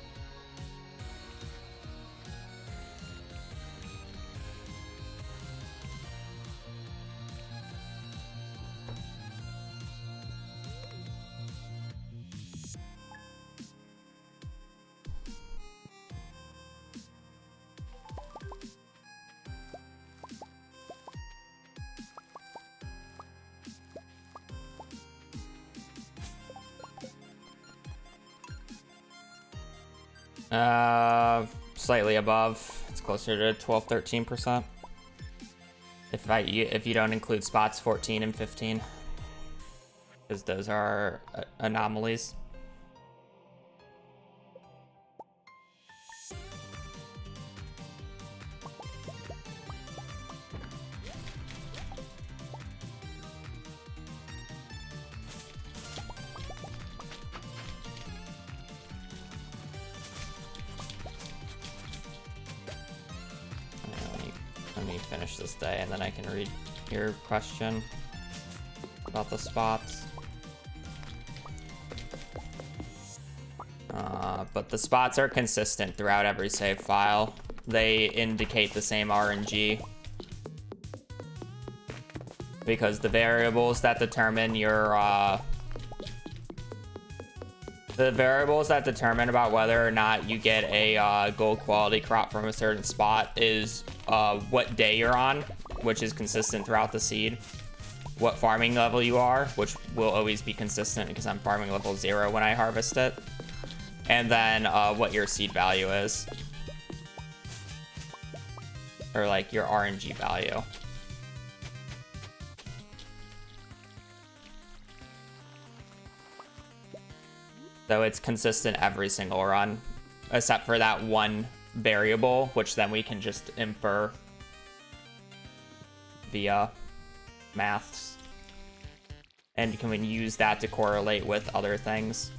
Slightly above. It's closer to 12-13%. If you don't include spots 14 and 15, because those are anomalies. Let me finish this day and then I can read your question about the spots. But the spots are consistent throughout every save file. They indicate the same RNG. Because the variables that determine your about whether or not you get a gold quality crop from a certain spot is what day you're on, which is consistent throughout the seed. What farming level you are, which will always be consistent because I'm farming level 0 when I harvest it. And then what your seed value is. Or like your RNG value. So it's consistent every single run, except for that one variable, which then we can just infer via maths. And you can use that to correlate with other things.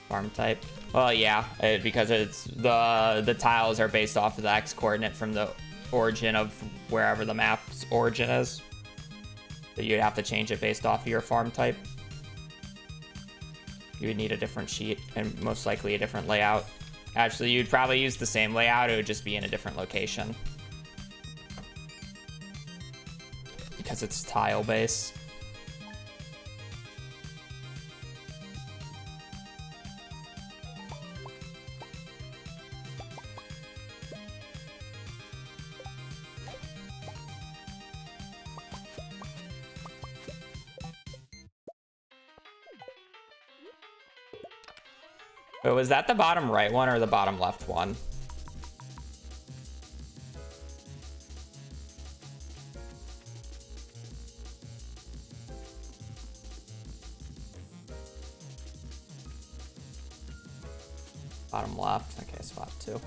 Farm type. Well, yeah, because it's the tiles are based off of the X coordinate from the origin of wherever the map's origin is. So you'd have to change it based off of your farm type. You would need a different sheet and most likely a different layout. Actually, you'd probably use the same layout, it would just be in a different location. Because it's tile based. But was that the bottom right one or the bottom left one? Bottom left. Okay, spot 2.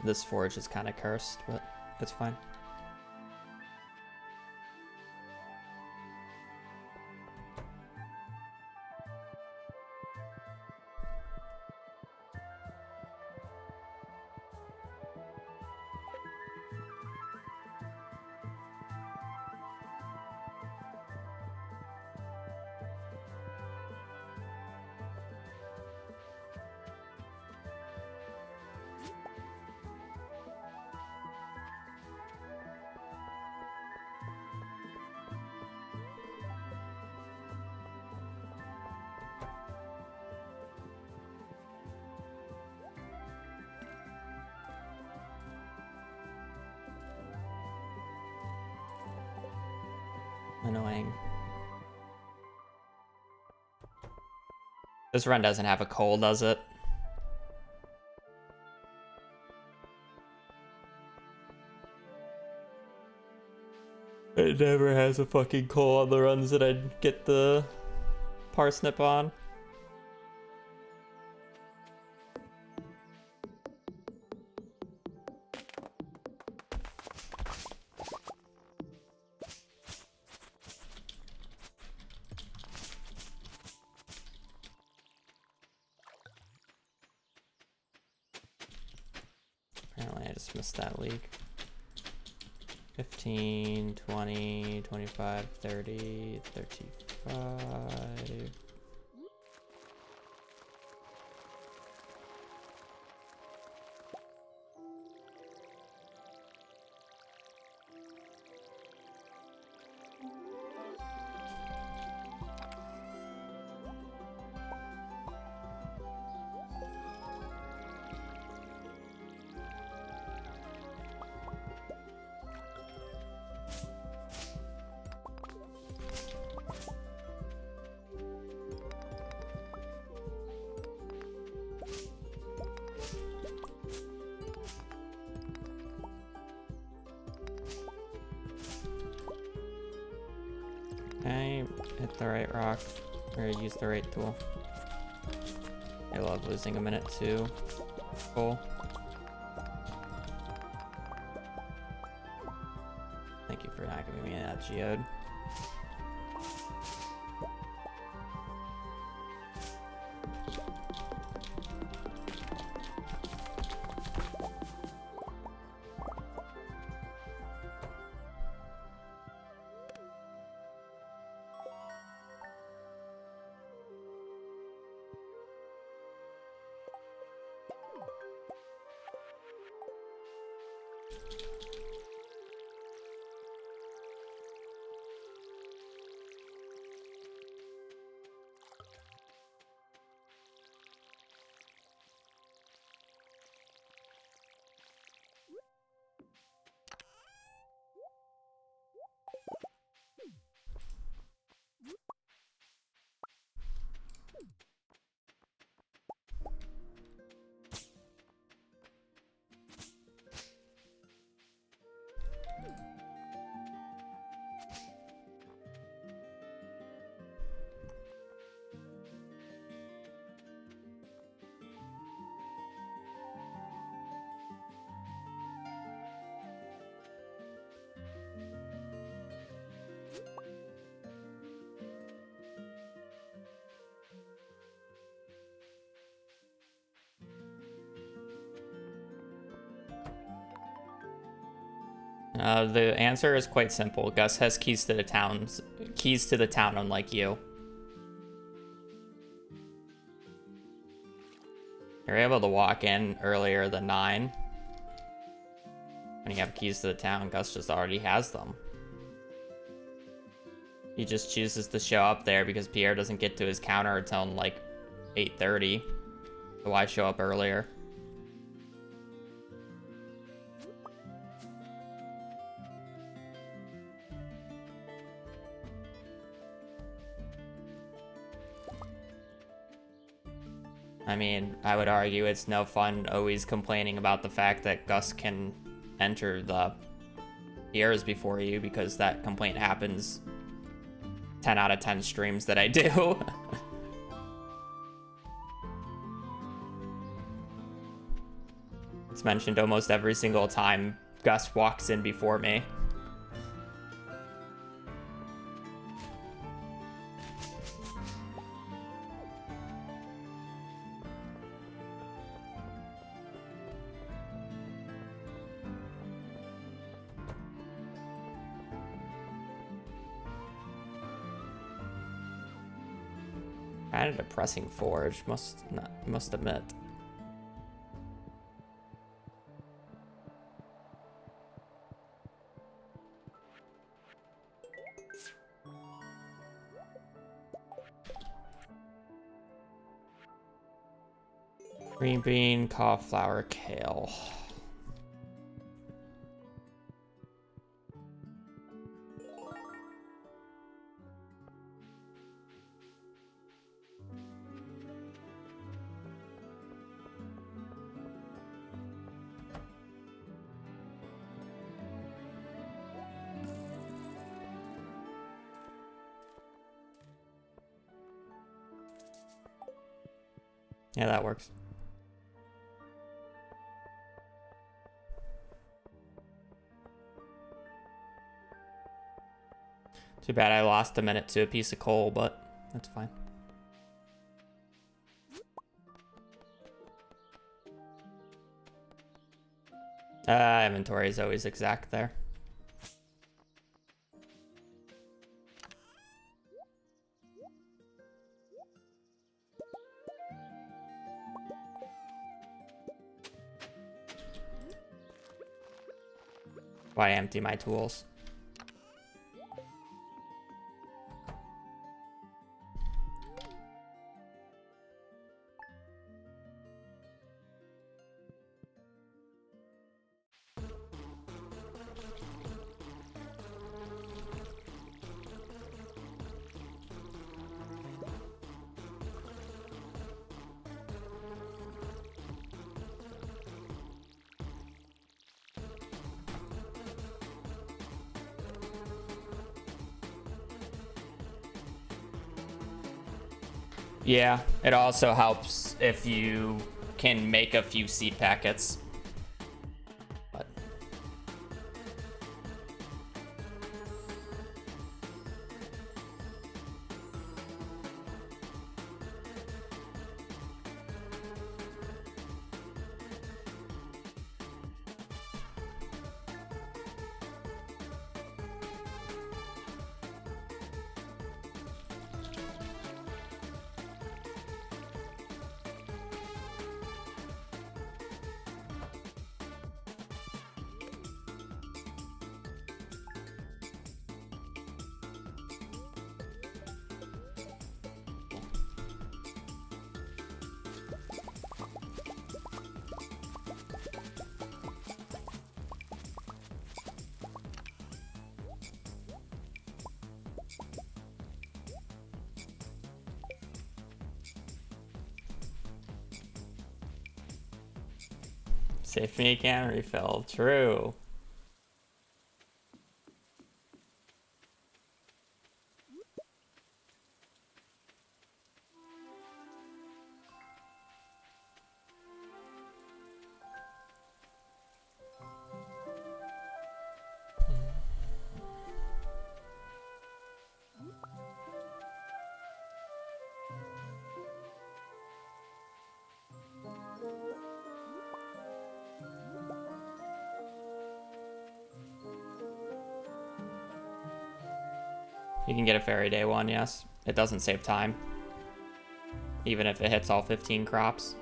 This forge is kind of cursed, but it's fine. Annoying. This run doesn't have a coal, does it? It never has a fucking coal on the runs that I get the parsnip on. Apparently I just missed that leak. 15, 20, 25, 30, 35. I hit the right rock, or use the right tool. I love losing a minute too. Cool. Thank you for not giving me that geode. The answer is quite simple. Gus has keys to the town, unlike you. You're able to walk in earlier than 9. When you have keys to the town, Gus just already has them. He just chooses to show up there because Pierre doesn't get to his counter until like 8:30. So why show up earlier? I mean, I would argue it's no fun always complaining about the fact that Gus can enter the Pierres before you, because that complaint happens 10 out of 10 streams that I do. It's mentioned almost every single time Gus walks in before me. Kind of depressing forge, must admit. Green bean, cauliflower, kale. Yeah, that works. Too bad I lost a minute to a piece of coal, but that's fine. Inventory is always exact there. Why empty my tools? Yeah, it also helps if you can make a few seed packets. But save me can refill. True. You can get a fairy day one, yes. It doesn't save time, even if it hits all 15 crops.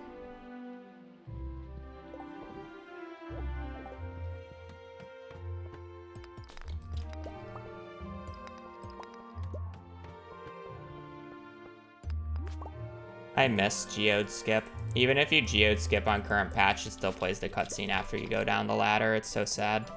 I miss geode skip. Even if you geode skip on current patch, it still plays the cutscene after you go down the ladder. It's so sad.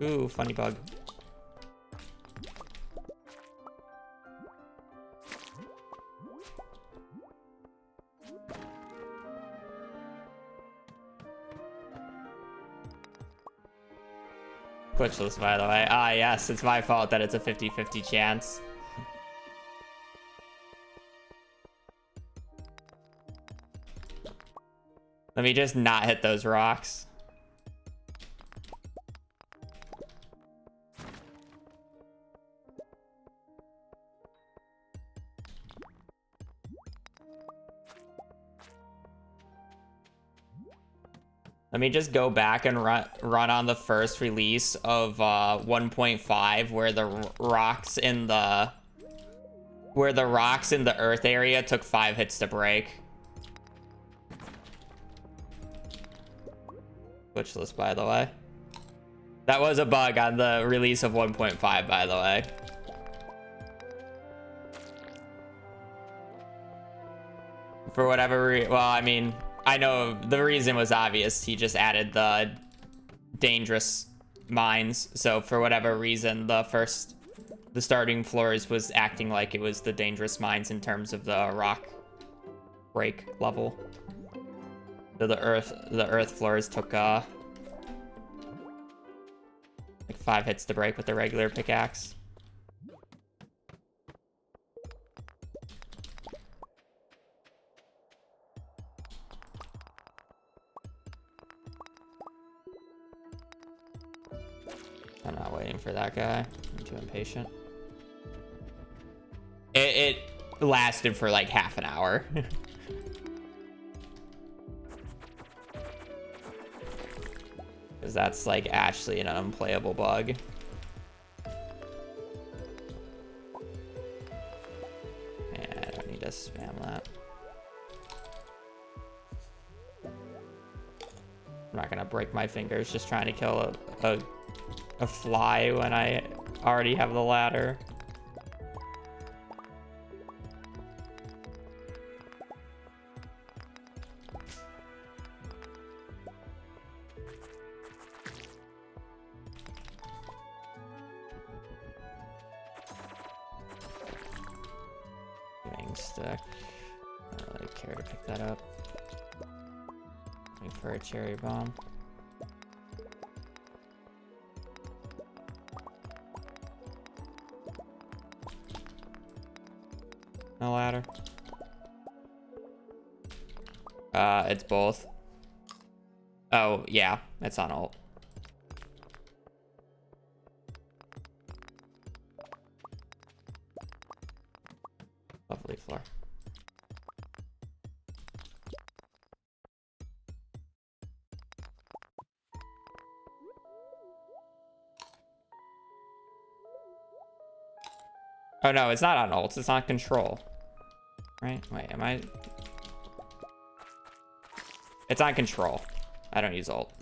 Ooh, funny bug. Glitchless, by the way. Ah, yes, it's my fault that it's a 50-50 chance. Let me just not hit those rocks. Let me just go back and run on the first release of 1.5 where the rocks in the earth area took 5 hits to break. Glitchless, by the way. That was a bug on the release of 1.5, by the way. For whatever well, I mean, I know the reason was obvious. He just added the dangerous mines. So for whatever reason, the starting floors was acting like it was the dangerous mines in terms of the rock break level. So the earth floors took like 5 hits to break with the regular pickaxe. I'm not waiting for that guy. I'm too impatient. It lasted for like half an hour. Because that's like actually an unplayable bug. Yeah, I don't need to spam that. I'm not gonna break my fingers just trying to kill a fly when I already have the ladder. Wing stick. I don't really care to pick that up. Wait for a cherry bomb. No ladder. It's both. Oh, yeah, it's on ult. Lovely floor. Oh no, it's not on ult, it's on control. Right? Wait, am I? It's on control. I don't use ult.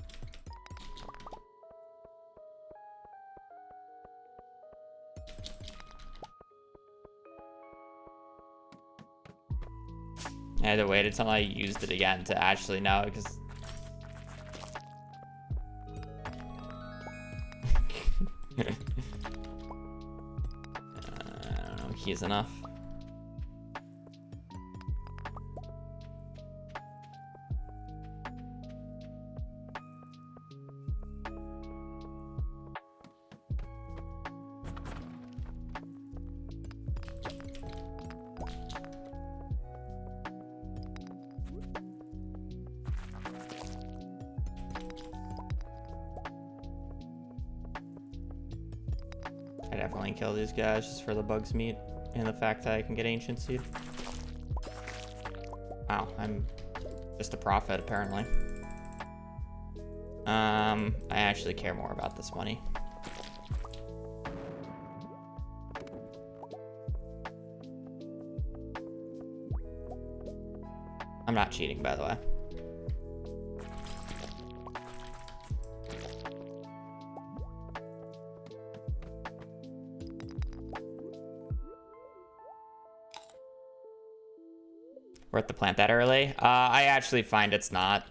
I had to wait until I used it again to actually know, because I don't know, keys enough. I definitely kill these guys just for the bug's meat and the fact that I can get ancient seed. Wow, I'm just a prophet apparently. I actually care more about this money. I'm not cheating, by the way. Worth to plant that early? I actually find it's not.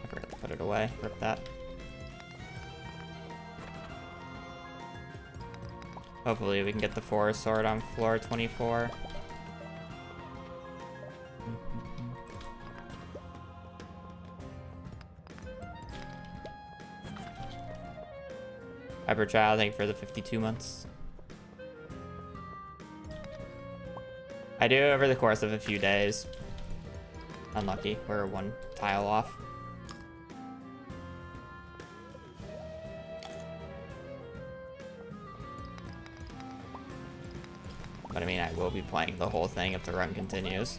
I forgot to put it away. Rip that. Hopefully we can get the forest sword on floor 24. Hyperchild, thank you for the 52 months. I do over the course of a few days. Unlucky, we're one tile off. But I mean, I will be playing the whole thing if the run continues.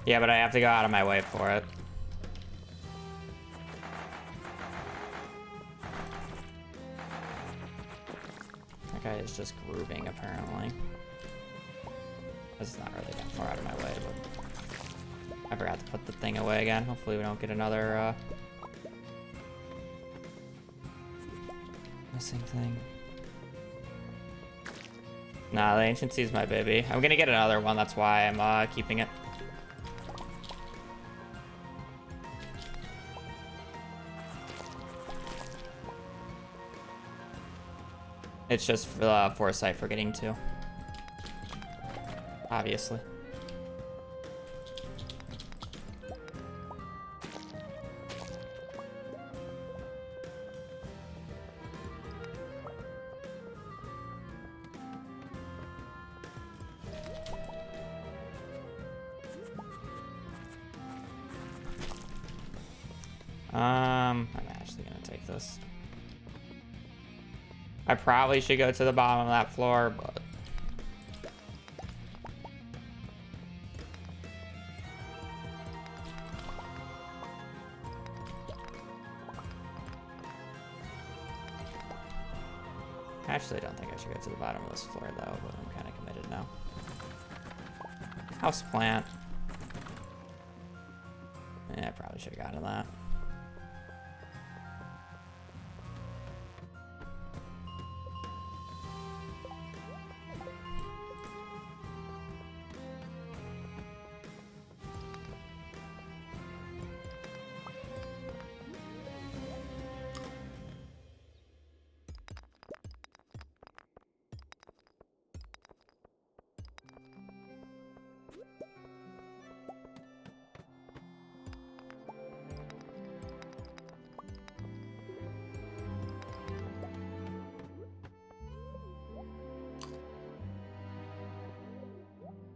Yeah, but I have to go out of my way for it. That guy is just grooving, apparently. This is not really that far out of my way, but I forgot to put the thing away again. Hopefully we don't get another missing thing. Nah, the Ancient Sea's my baby. I'm gonna get another one, that's why I'm keeping it. It's just foresight for getting two. Obviously. I'm actually gonna take this. I probably should go to the bottom of that floor, but I actually don't think I should go to the bottom of this floor though, but I'm kind of committed now. House plant. Yeah, I probably should have gotten that.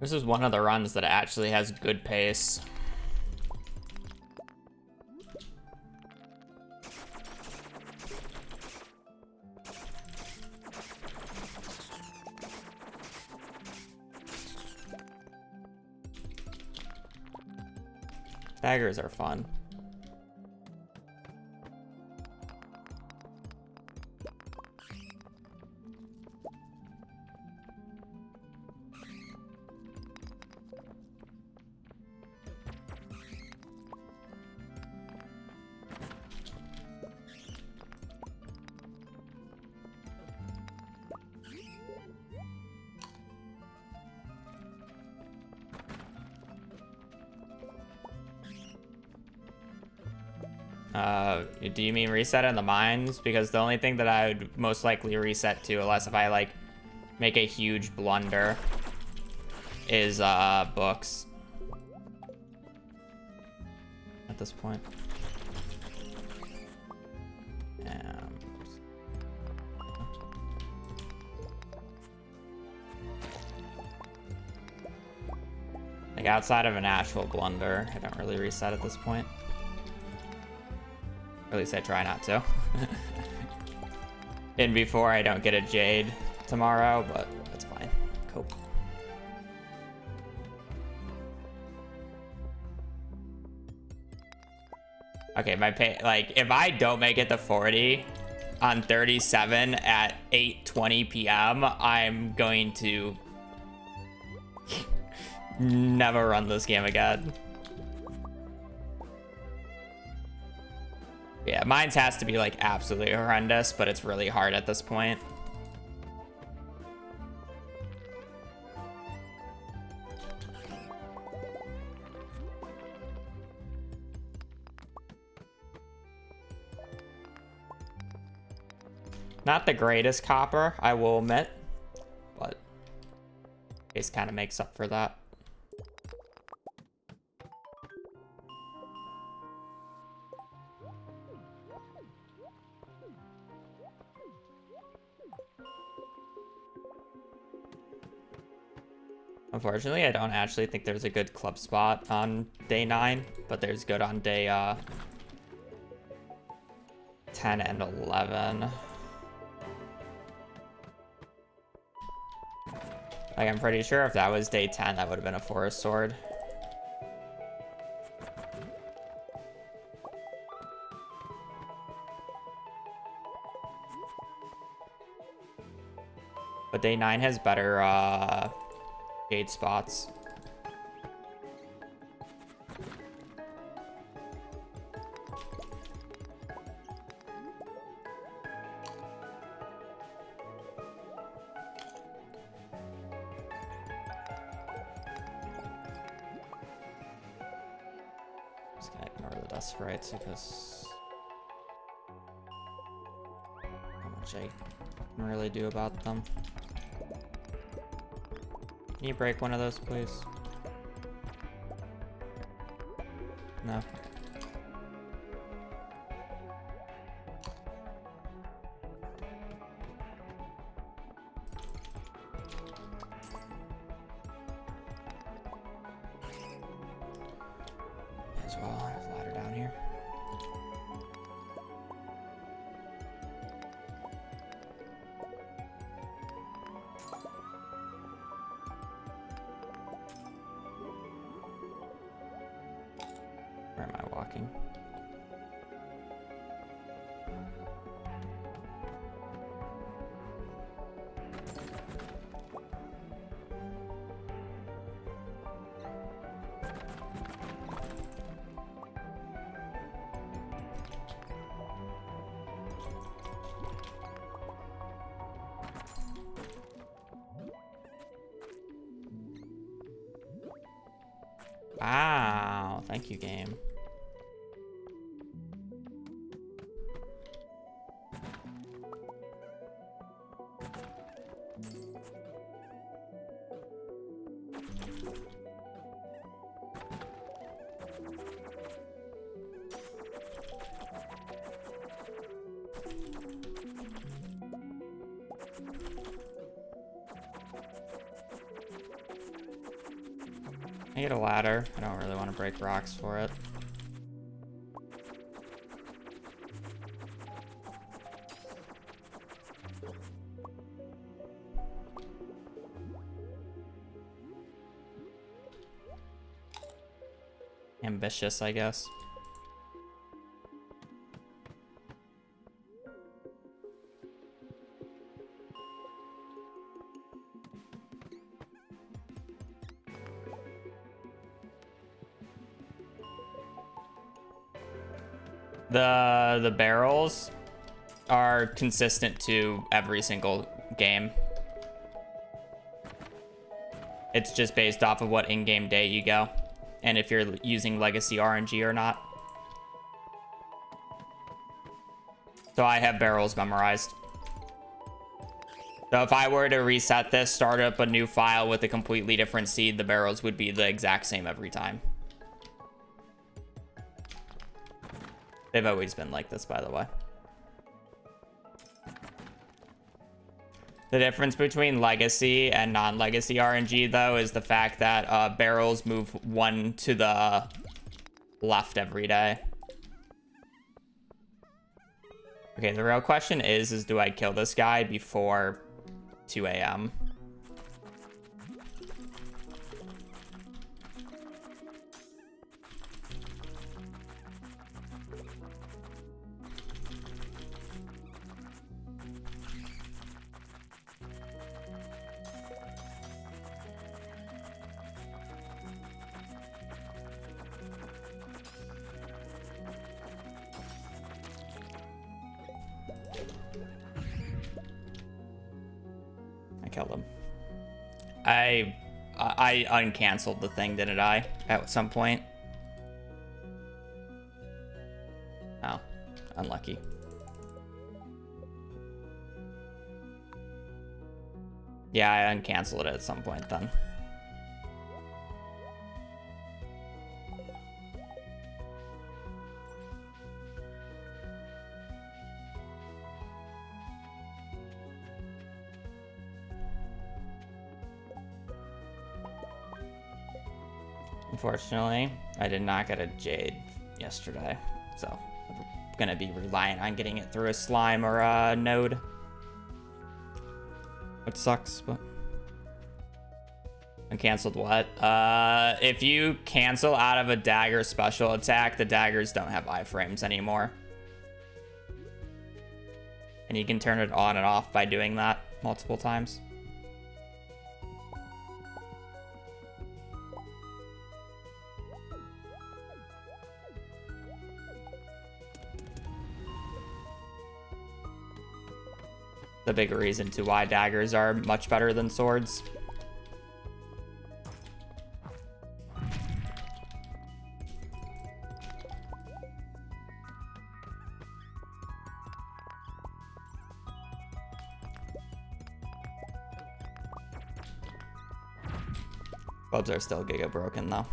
This is one of the runs that actually has good pace. Daggers are fun. Do you mean reset in the mines? Because the only thing that I would most likely reset to, unless if I like make a huge blunder, is books. At this point. Like outside of an actual blunder, I don't really reset at this point. Or at least I try not to. And before I don't get a Jade tomorrow, but that's fine. Cool. Okay, my pay, like, if I don't make it to 40 on 37 at 8:20 p.m., I'm going to never run this game again. Yeah, mine's has to be like absolutely horrendous, but it's really hard at this point. Not the greatest copper, I will admit, but space kind of makes up for that. Unfortunately, I don't actually think there's a good club spot on day 9, but there's good on day 10 and 11. Like, I'm pretty sure if that was day 10, that would have been a forest sword. But day 9 has better jade spots. Just gonna ignore the dust sprites because how much I can really do about them. Can you break one of those, please? No. May as well. There's a ladder down here. Where am I walking? Wow, thank you, game. I get a ladder. I don't really want to break rocks for it. Ambitious, I guess. The barrels are consistent to every single game. It's just based off of what in-game day you go, and if you're using legacy RNG or not. So I have barrels memorized. So if I were to reset this, start up a new file with a completely different seed, the barrels would be the exact same every time. They've always been like this, by the way. The difference between legacy and non-legacy RNG, though, is the fact that barrels move one to the left every day. Okay, the real question is do I kill this guy before 2 a.m.? Killed him. I uncanceled the thing, didn't I? At some point. Oh, unlucky. Yeah, I uncanceled it at some point then. Unfortunately, I did not get a jade yesterday, so I'm gonna be relying on getting it through a slime or a node. Which sucks, but... I canceled what? If you cancel out of a dagger special attack, the daggers don't have iframes anymore. And you can turn it on and off by doing that multiple times. The big reason to why daggers are much better than swords. Clubs are still giga broken though.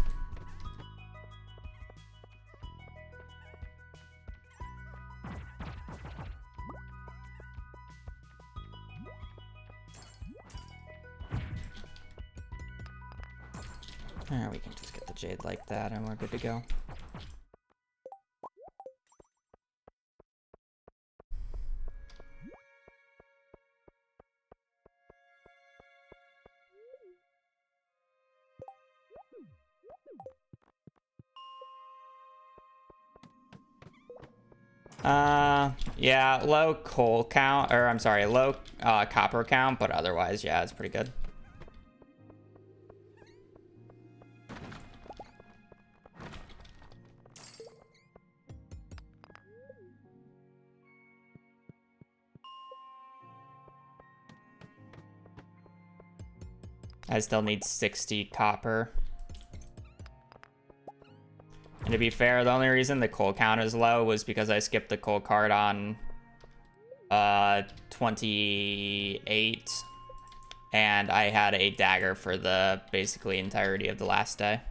There, we can just get the jade like that and we're good to go. Yeah, low coal count, or I'm sorry, low copper count, but otherwise, yeah, it's pretty good. I still need 60 copper. And to be fair, the only reason the coal count is low was because I skipped the coal card on 28, and I had a dagger for the basically entirety of the last day.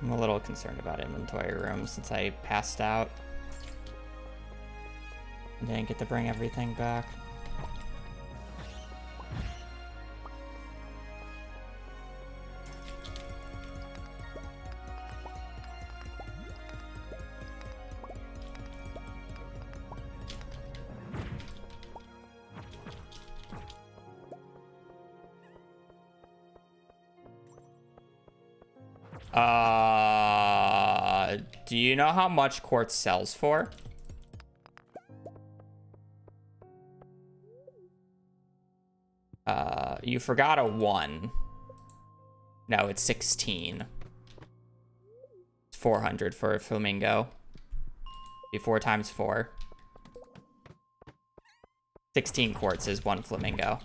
I'm a little concerned about inventory room since I passed out and didn't get to bring everything back. Do you know how much quartz sells for? You forgot a 1. No, it's 16. It's 400 for a flamingo. Be 4 times 4. 16 quartz is 1 flamingo.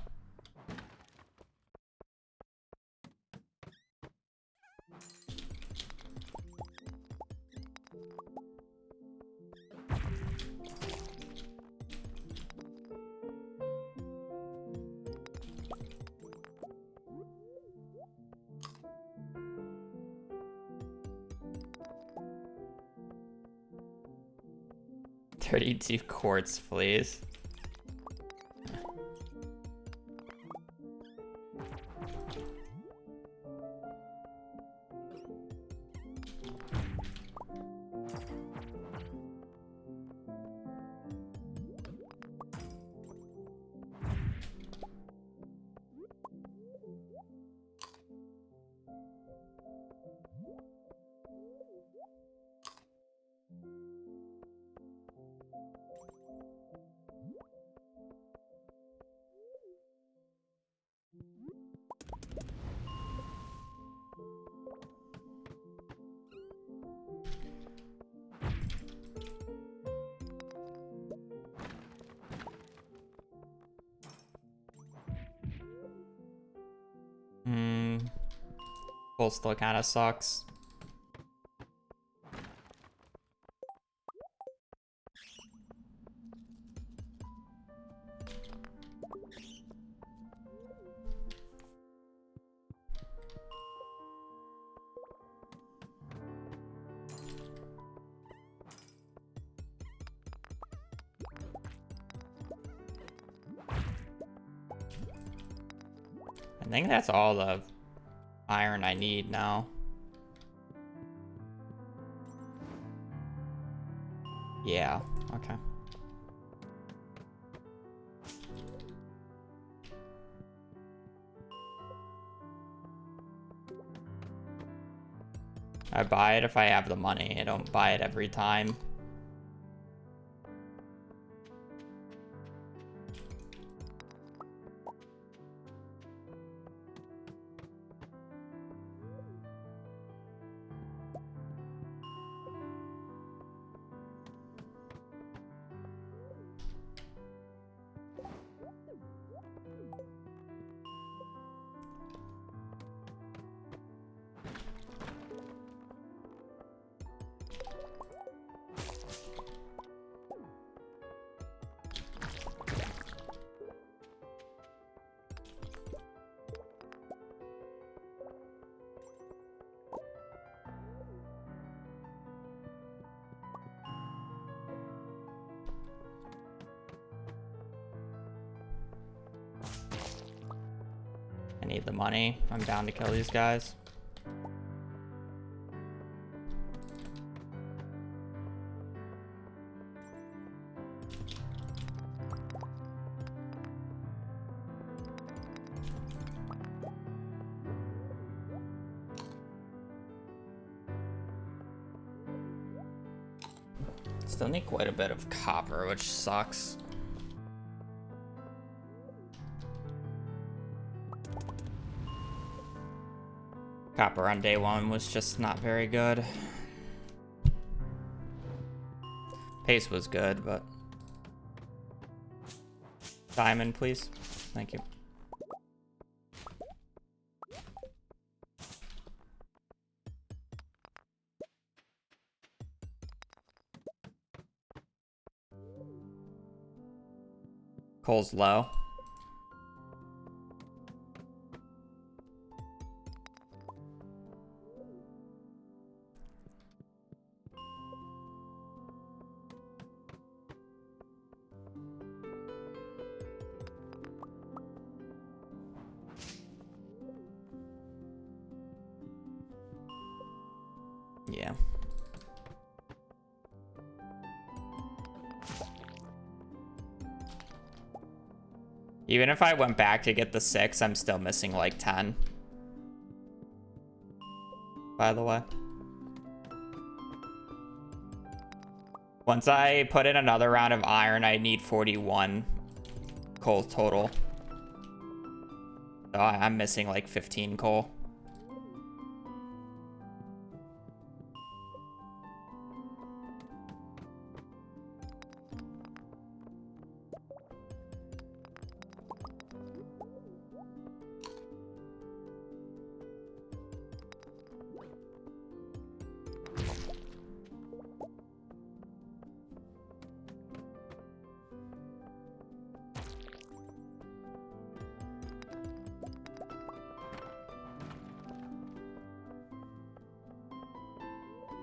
$32 quartz, please. Coal still kind of sucks. I think that's all the iron I need now. Yeah, okay. I buy it if I have the money. I don't buy it every time. I need the money. I'm down to kill these guys. Still need quite a bit of copper, which sucks. Copper on day one was just not very good. Pace was good, but... Diamond, please. Thank you. Coal's low. Yeah. Even if I went back to get the 6, I'm still missing like 10. By the way. Once I put in another round of iron, I need 41 coal total. So I'm missing like 15 coal.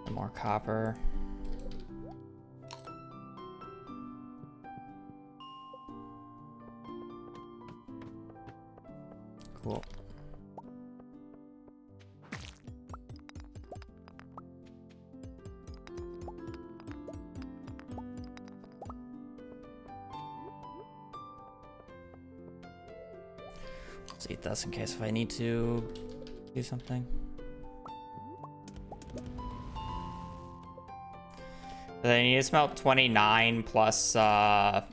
More copper. Cool. Let's eat this in case if I need to do something. So I need to smelt 29 plus 9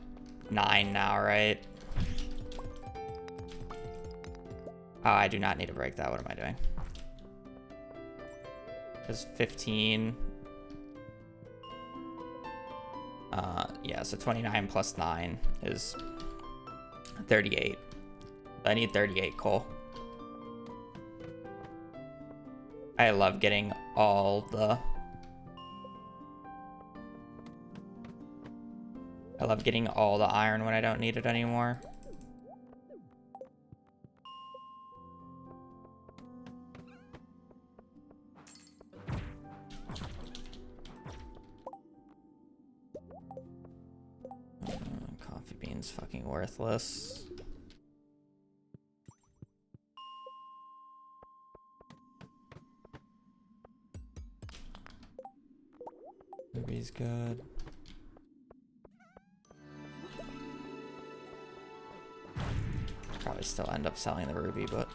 now, right? Oh, I do not need to break that. What am I doing? It's 15. Yeah, so 29 plus 9 is 38. I need 38 coal. I love getting all the... I love getting all the iron when I don't need it anymore. Coffee beans fucking worthless. Ruby's good. Probably still end up selling the ruby, but...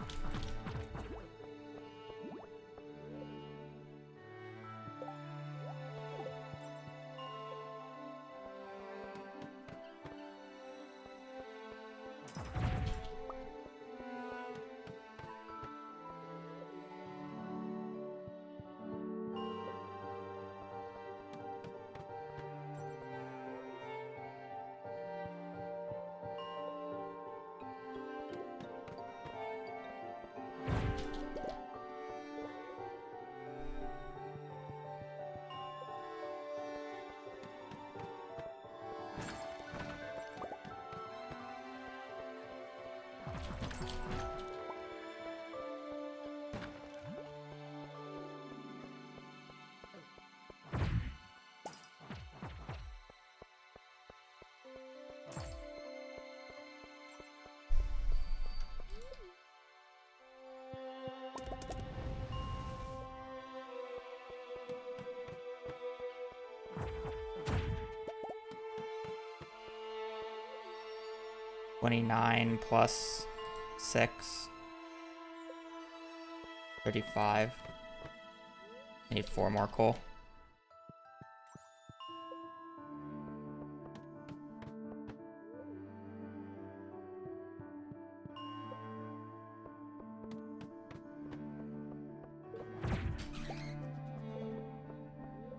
$29 plus 6. 35. Need 4 more coal.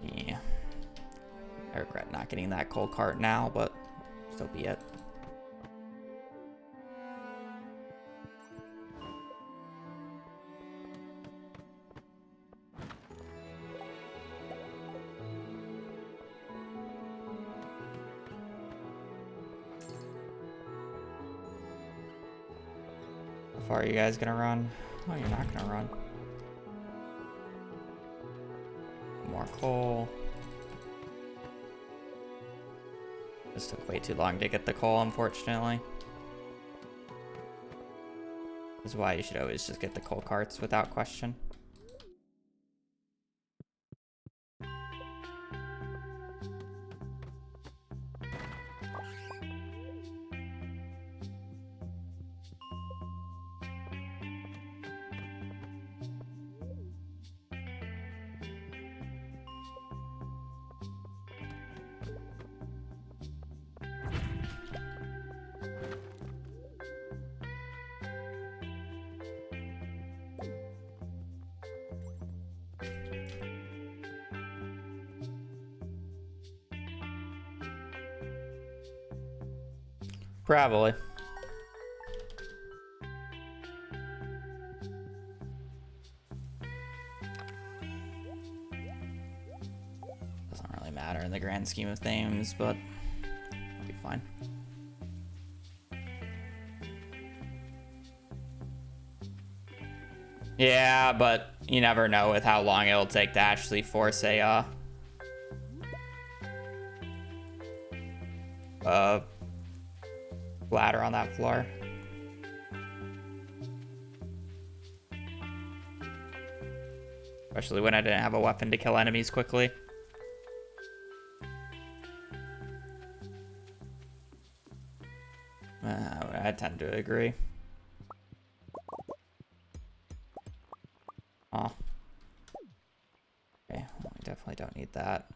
Yeah. I regret not getting that coal cart now, but so be it. How far are you guys gonna run? Oh, you're not gonna run. More coal. This took way too long to get the coal, unfortunately. This is why you should always just get the coal carts without question. Probably. Doesn't really matter in the grand scheme of things, but it'll be fine. Yeah, but you never know with how long it'll take to actually force a ladder on that floor. Especially when I didn't have a weapon to kill enemies quickly. I tend to agree. Oh. Okay, well, I definitely don't need that.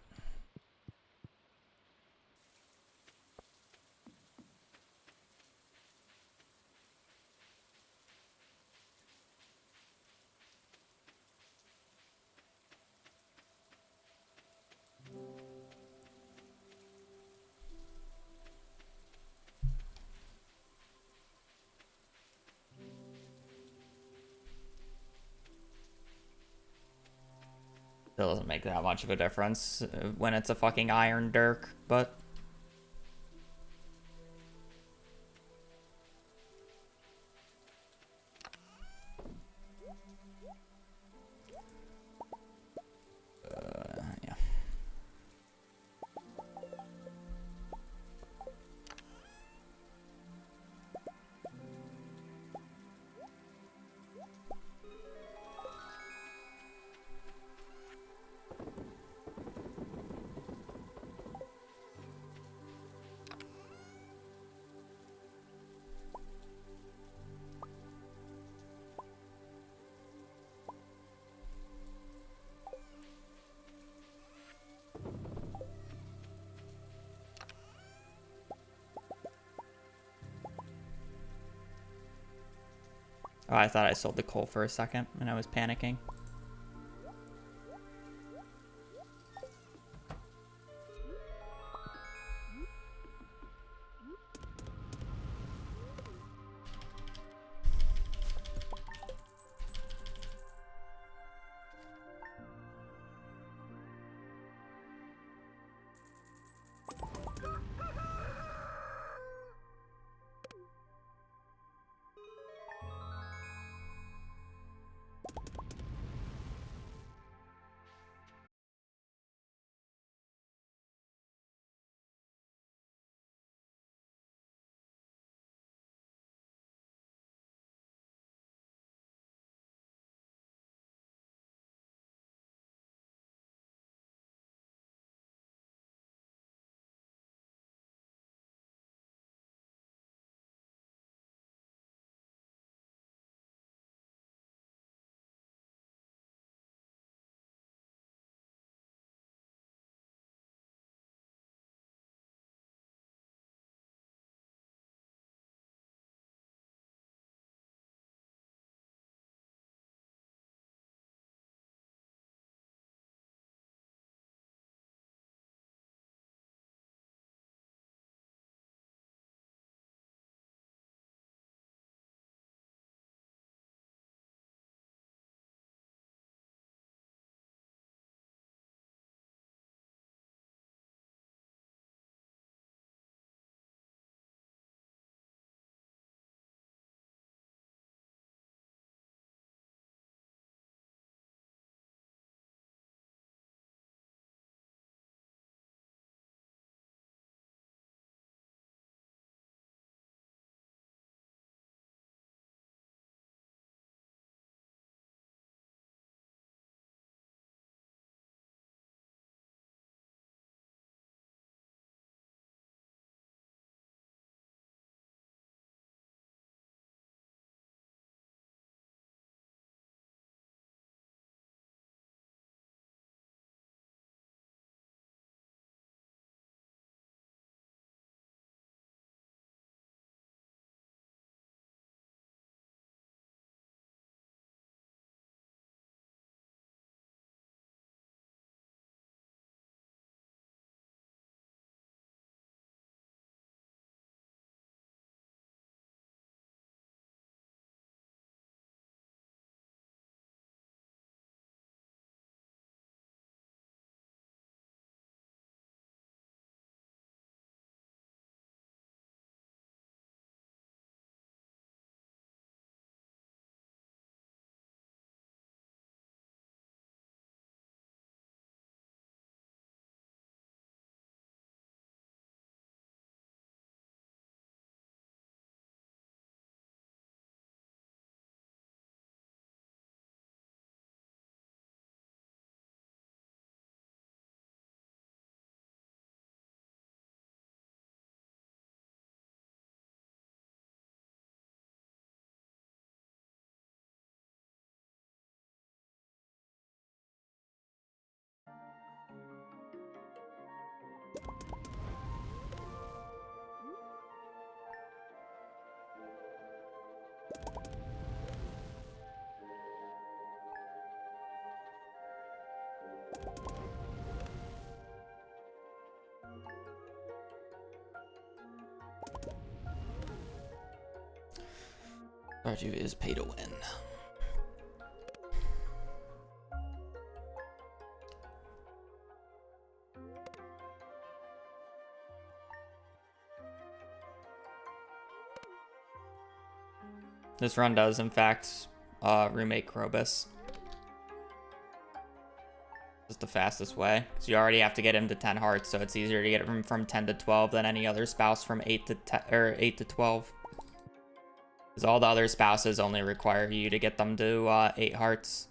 Still doesn't make that much of a difference when it's a fucking iron dirk, but... yeah. Oh, I thought I sold the coal for a second and I was panicking. Stardew is pay to win. This run does, in fact, remake Krobus. Just the fastest way, because you already have to get him to 10 hearts, so it's easier to get him from 10 to 12 than any other spouse from 8 to 10 or 8 to 12. Because all the other spouses only require you to get them to 8 hearts.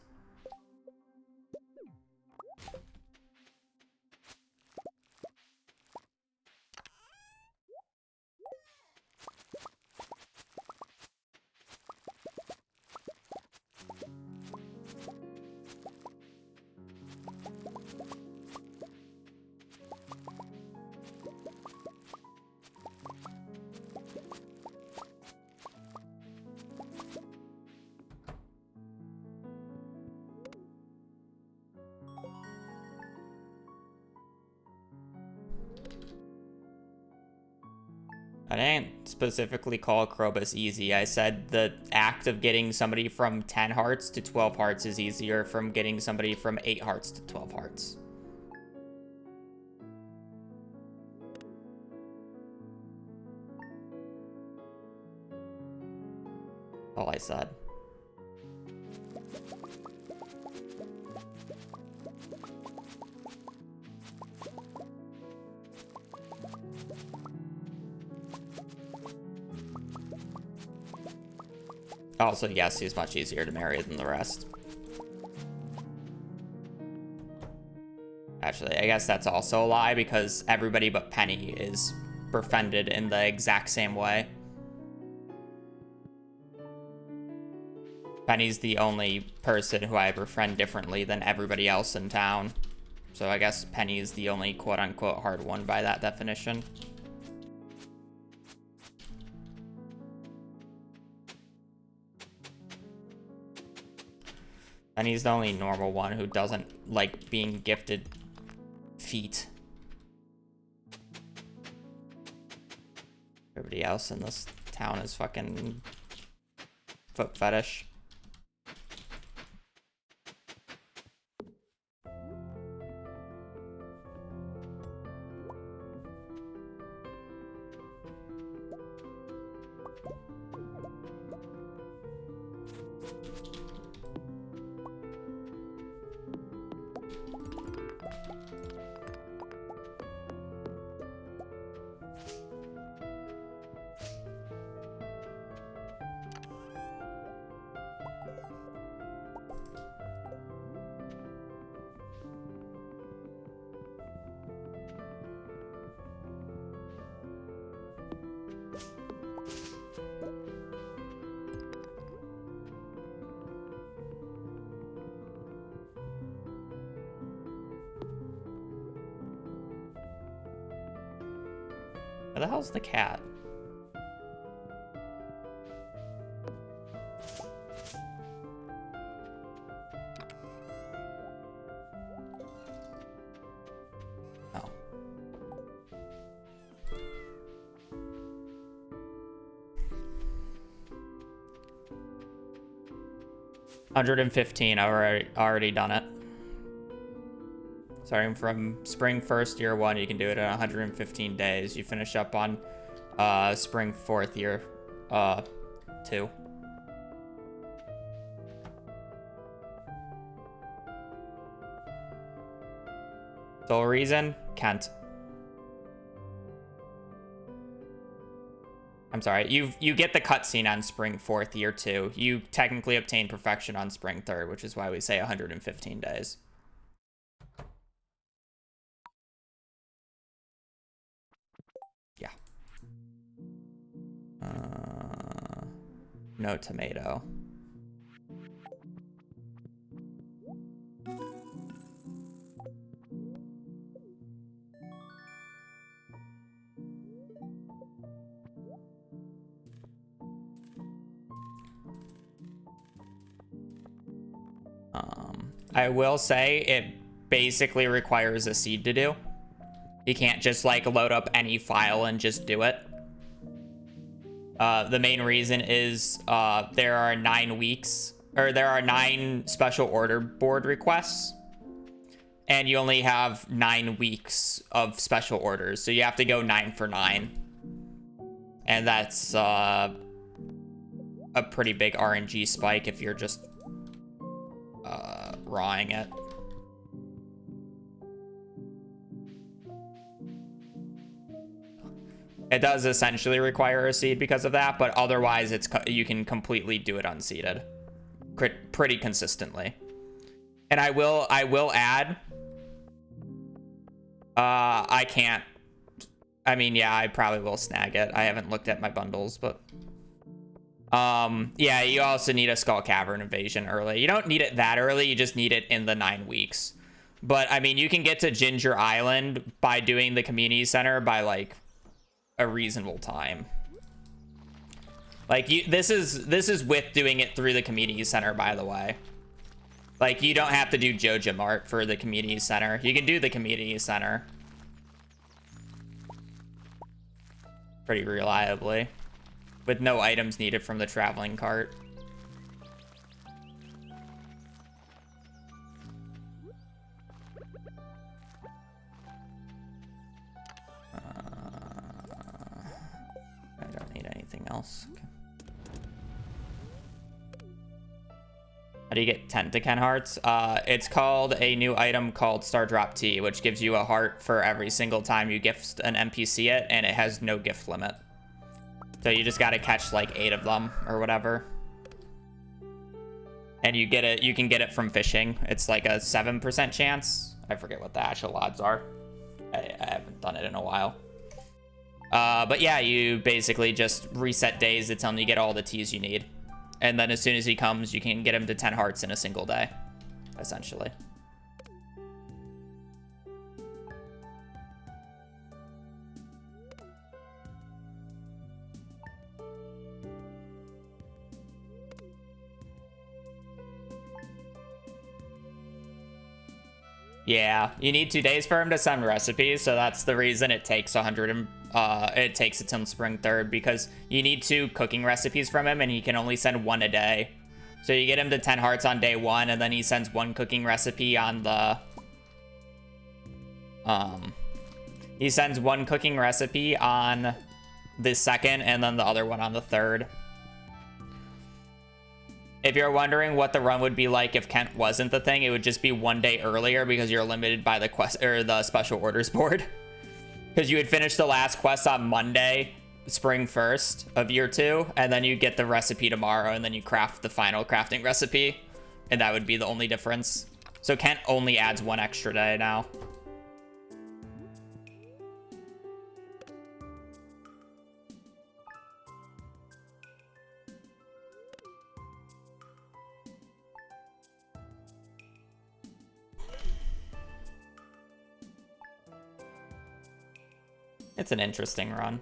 I didn't specifically call Krobus easy. I said the act of getting somebody from 10 hearts to 12 hearts is easier from getting somebody from 8 hearts to 12 hearts. All I said. Also, yes, he's much easier to marry than the rest. Actually, I guess that's also a lie, because everybody but Penny is befriended in the exact same way. Penny's the only person who I befriend differently than everybody else in town. So I guess Penny is the only quote-unquote hard one by that definition. And he's the only normal one who doesn't like being gifted feet. Everybody else in this town is fucking foot fetish. Where the hell's the cat? Oh. $115, I've already done it. Starting from spring 1st, year 1, you can do it in 115 days. You finish up on spring 4th, year 2. Sole reason? Kent. I'm sorry, you get the cutscene on spring 4th, year 2. You technically obtain perfection on spring 3rd, which is why we say 115 days. Yeah. No tomato. I will say it basically requires a seed to do. You can't just like load up any file and just do it. The main reason is there are 9 weeks, or there are 9 special order board requests, and you only have 9 weeks of special orders, so you have to go 9 for 9, and that's a pretty big RNG spike if you're just rawing it. It does essentially require a seed because of that, but otherwise you can completely do it unseeded pretty consistently. And I will add, I can't, I mean, yeah, I probably will snag it. I haven't looked at my bundles, but yeah, you also need a Skull Cavern invasion early. You don't need it that early, you just need it in the 9 weeks. But I mean, you can get to Ginger Island by doing the community center by like a reasonable time. Like this is with doing it through the community center, by the way. Like you don't have to do Joja Mart for the community center. You can do the community center pretty reliably with no items needed from the traveling cart. I don't need anything else. Okay. How do you get 10 to 10 hearts? It's called a new item called Star Drop Tea, which gives you a heart for every single time you gift an NPC it, and it has no gift limit. So you just gotta catch like 8 of them or whatever. And you get it, you can get it from fishing. It's like a 7% chance. I forget what the actual odds are. I haven't done it in a while. But yeah, you basically just reset days until you get all the teas you need. And then as soon as he comes, you can get him to 10 hearts in a single day, essentially. Yeah, you need 2 days for him to send recipes, so that's the reason it takes it takes it till spring 3rd, because you need 2 cooking recipes from him and he can only send 1 a day. So you get him to 10 hearts on day 1, and then he sends 1 cooking recipe on the he sends 1 cooking recipe on the 2nd and then the other one on the 3rd. If you're wondering what the run would be like if Kent wasn't the thing, it would just be 1 day earlier because you're limited by the quest or the special orders board. Because you would finish the last quest on Monday, spring 1st of year 2, and then you get the recipe tomorrow, and then you craft the final crafting recipe, and that would be the only difference. So Kent only adds 1 extra day now. It's an interesting run.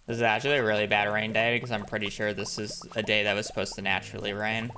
This is actually a really bad rain day because I'm pretty sure this is a day that was supposed to naturally rain.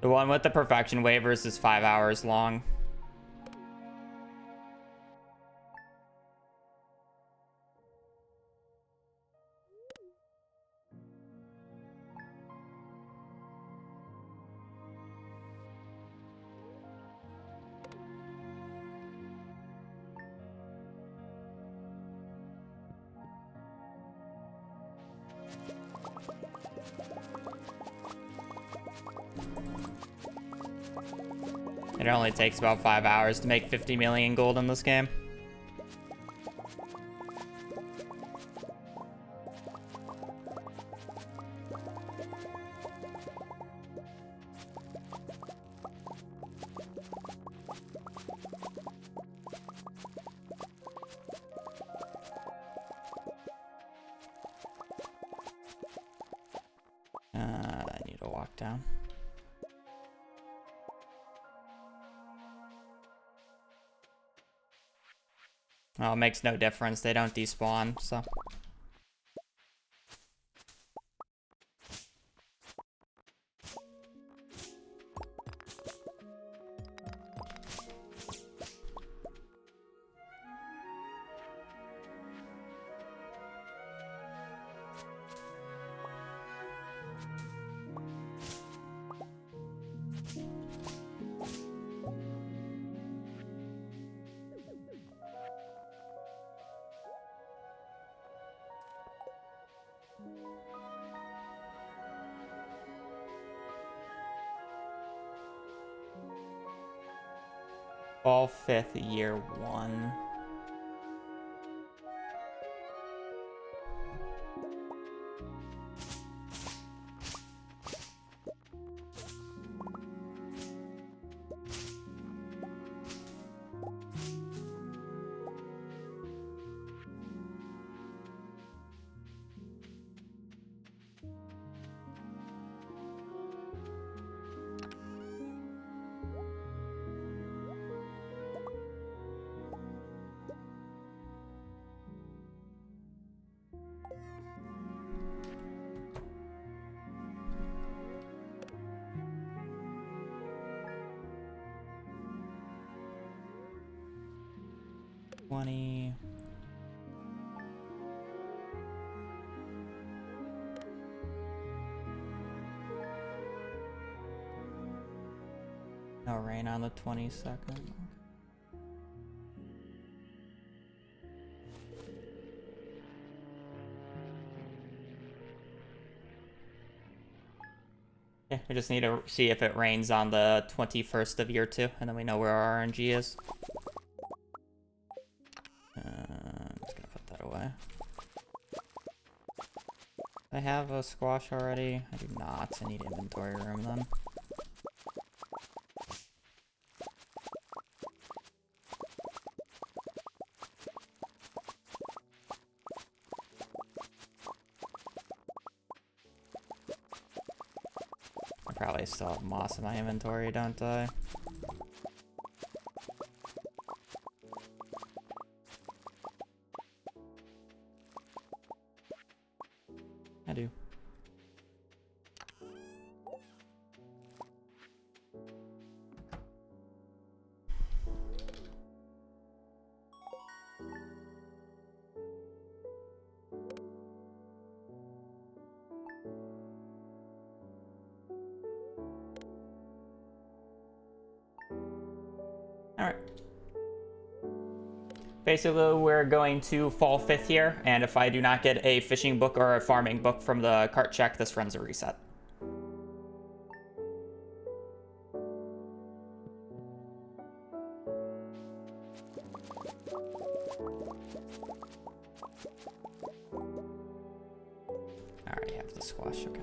The one with the perfection waivers is 5 hours long. It only takes about 5 hours to make 50 million gold in this game. I need to walk down. Oh, it makes no difference. They don't despawn, so. Fall 5th, year 1. No rain on the 22nd. Yeah, we just need to see if it rains on the 21st of year 2, and then we know where our RNG is. I'm just gonna put that away. I have a squash already. I do not. I need inventory room then. I probably still have moss in my inventory, don't I? I do. Alright. Basically, we're going to fall 5th here, and if I do not get a fishing book or a farming book from the cart check, this runs a reset. I already have the squash, okay.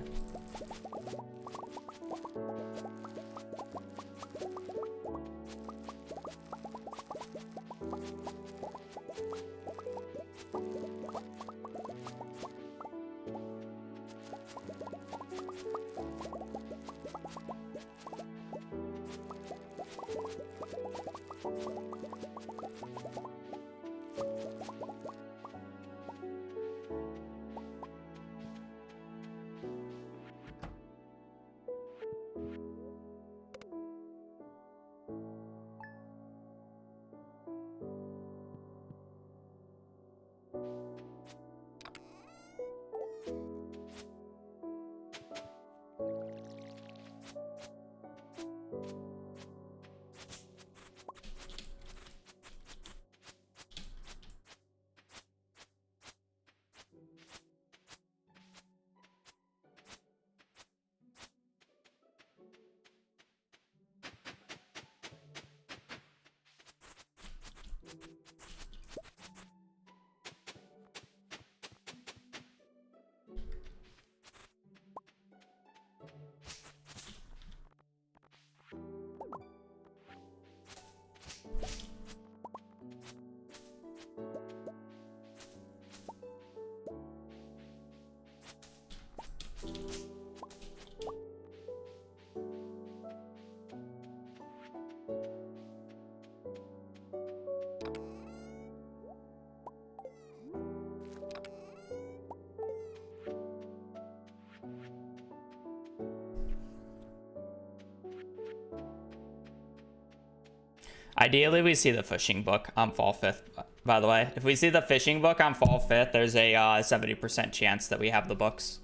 Ideally, we see the fishing book on fall 5th, by the way. If we see the fishing book on fall 5th, there's a 70% chance that we have the books.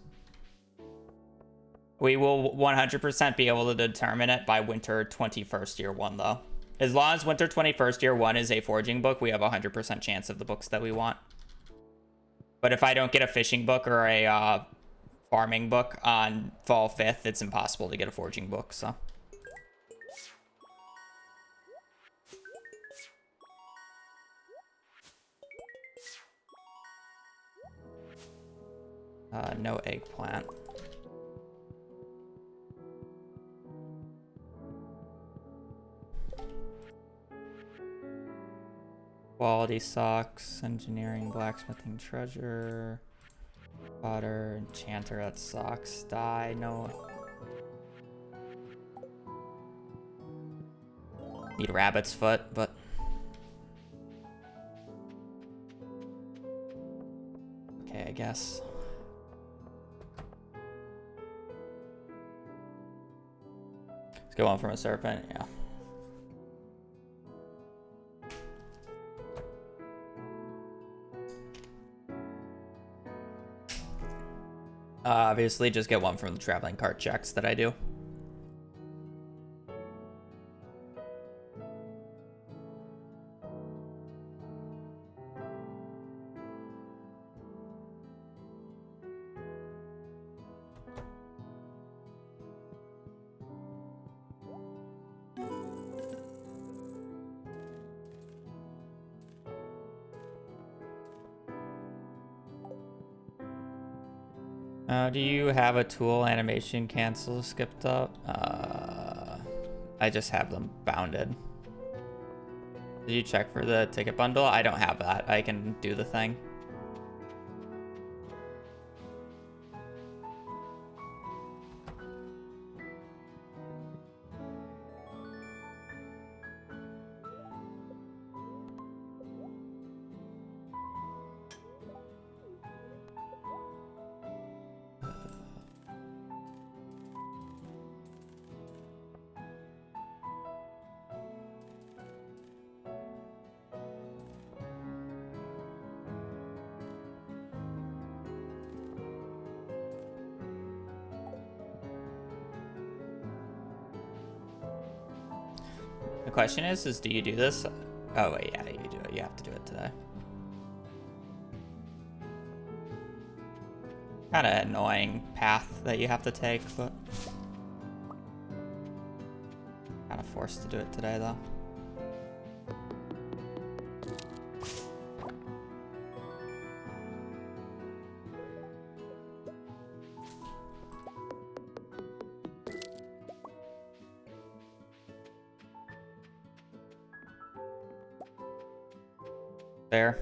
We will 100% be able to determine it by winter 21st year 1, though. As long as winter 21st year 1 is a foraging book, we have a 100% chance of the books that we want. But if I don't get a fishing book or a farming book on fall 5th, it's impossible to get a foraging book, so. No eggplant. Quality socks, engineering, blacksmithing, treasure, butter, enchanter, that socks, dye, no. Need rabbit's foot, but. Okay, I guess. Let's go on from a serpent, yeah. Obviously, just get one from the traveling cart checks that I do. Do you have a tool animation cancel skipped up? I just have them bounded. Did you check for the ticket bundle? I don't have that. I can do the thing. The question is do you do this? Oh wait, yeah, you do it. You have to do it today. Kind of annoying path that you have to take, but kind of forced to do it today though. There.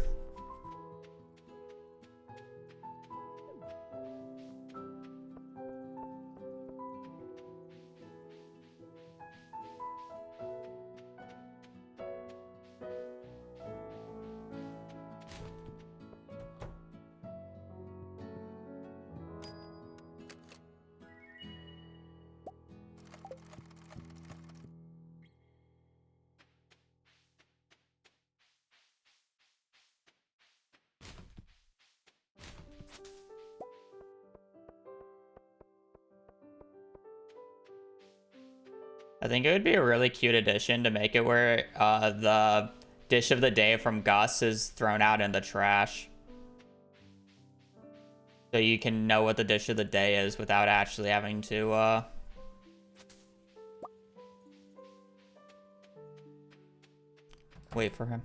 I think it would be a really cute addition to make it where the dish of the day from Gus is thrown out in the trash. So you can know what the dish of the day is without actually having to wait for him.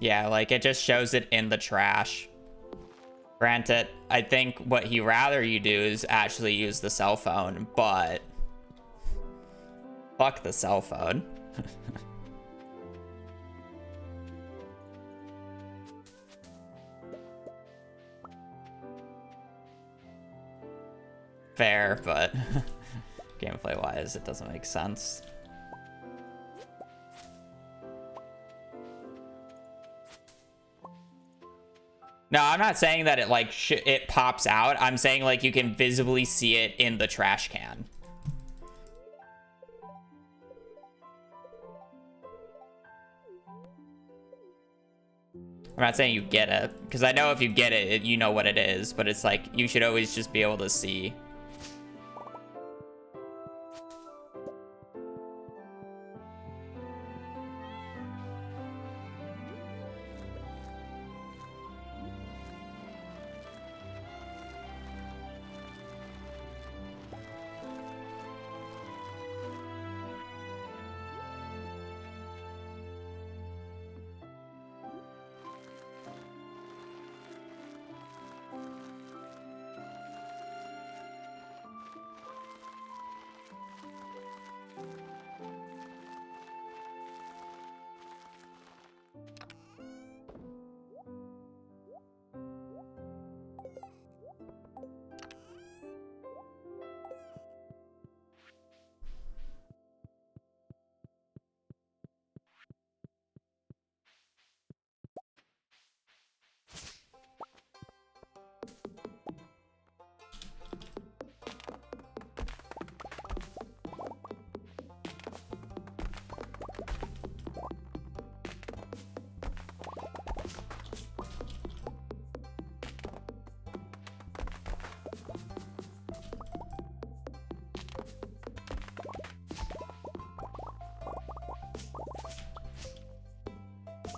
Yeah, like, it just shows it in the trash. Granted, I think what he'd rather you do is actually use the cell phone, but fuck the cell phone. Fair, but Gameplay-wise, it doesn't make sense. No, I'm not saying that it like it pops out. I'm saying like you can visibly see it in the trash can. I'm not saying you get it, because I know if you get it, you know what it is, but it's like you should always just be able to see.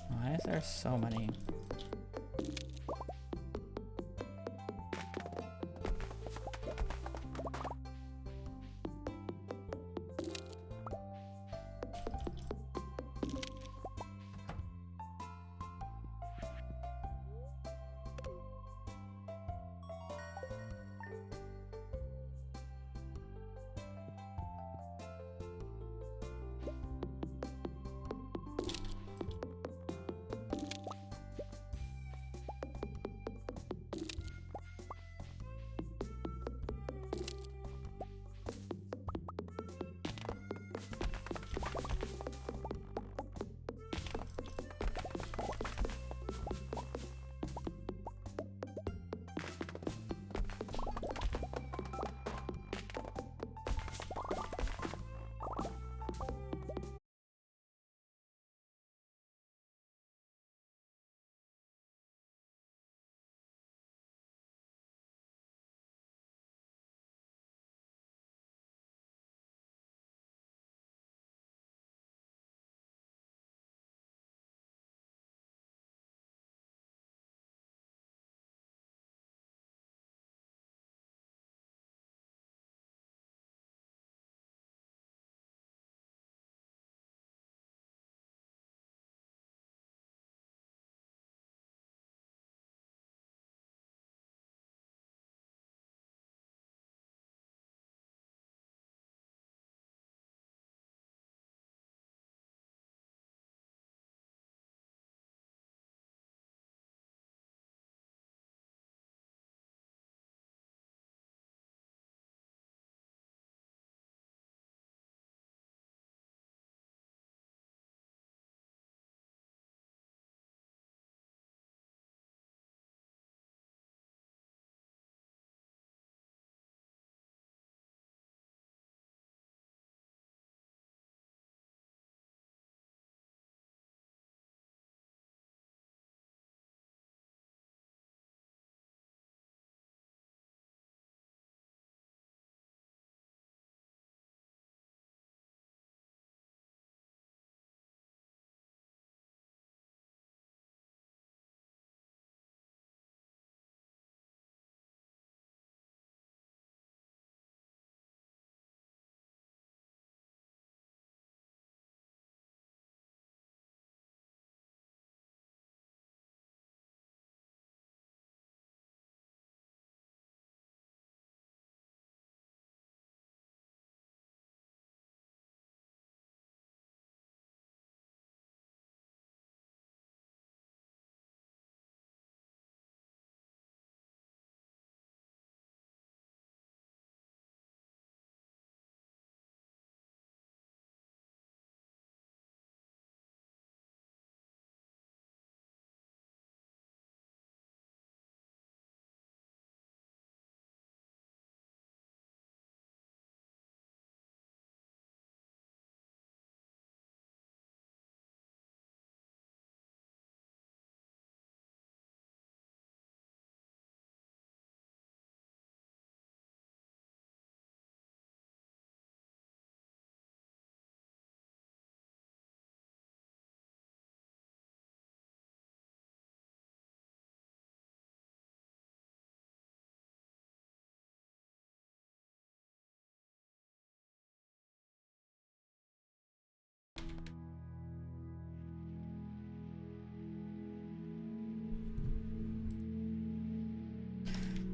Why is there so many?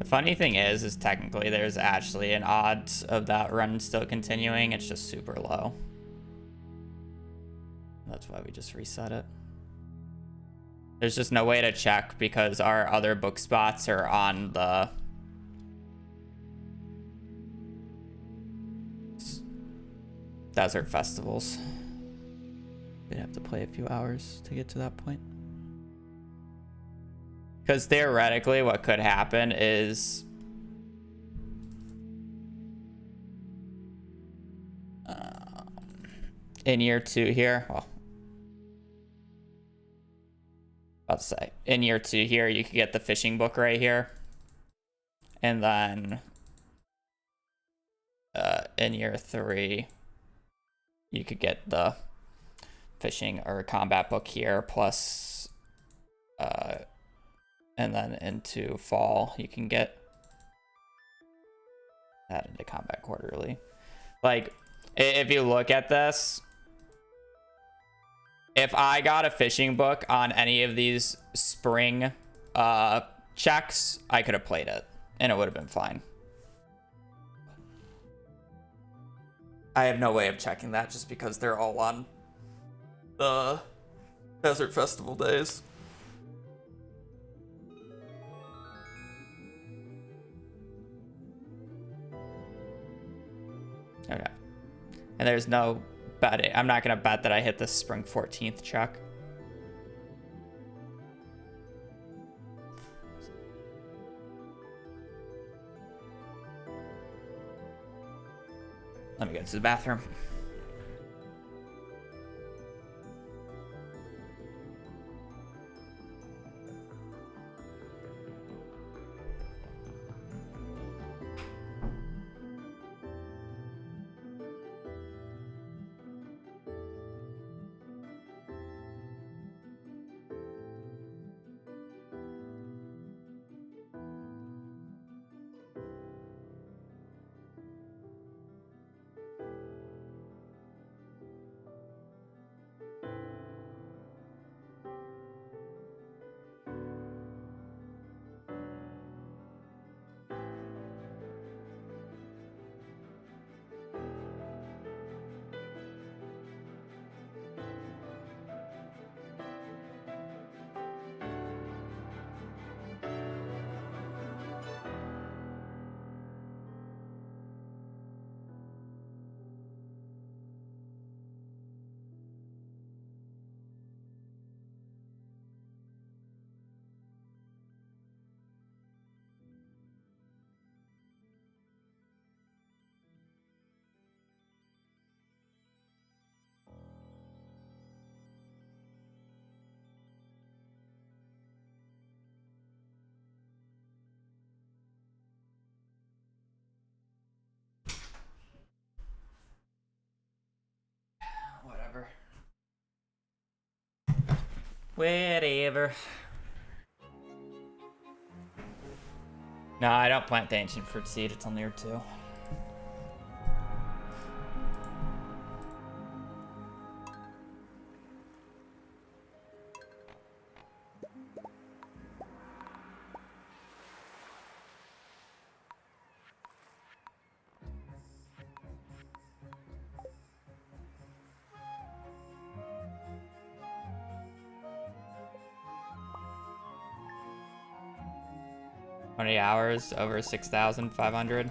The funny thing is technically there's actually an odds of that run still continuing. It's just super low. That's why we just reset it. There's just no way to check because our other book spots are on the desert festivals. We'd have to play a few hours to get to that point. Because theoretically what could happen is in year 2 here, well, about to say, in year 2 here, you could get the fishing book right here. And then in year 3, you could get the fishing or combat book here, plus and then into fall, you can get that into combat quarterly. Like, if you look at this, if I got a fishing book on any of these spring checks, I could have played it, and it would have been fine. I have no way of checking that just because they're all on the Desert Festival days. Okay. And there's no betting. I'm not going to bet that I hit the spring 14th check. Let me go to the bathroom. Whatever. No, I don't plant the ancient fruit seed. It's only year 2. How many hours? Over 6,500.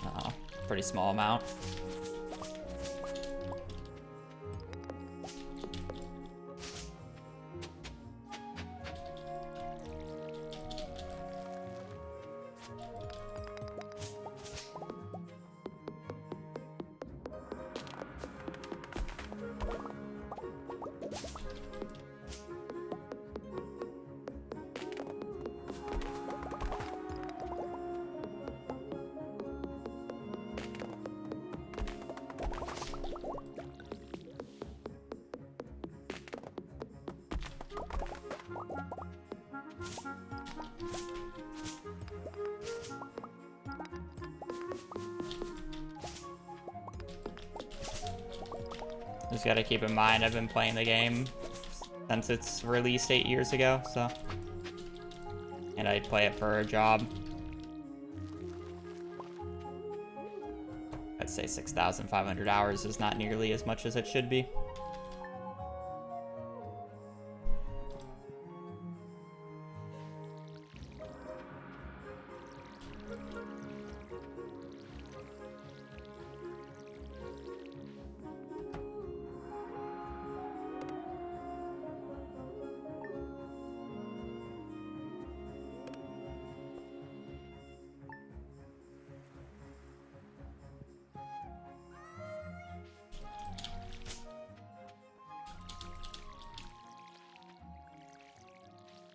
Oh, pretty small amount. Just gotta keep in mind I've been playing the game since it's released 8 years ago, so. And I play it for a job. I'd say 6,500 hours is not nearly as much as it should be.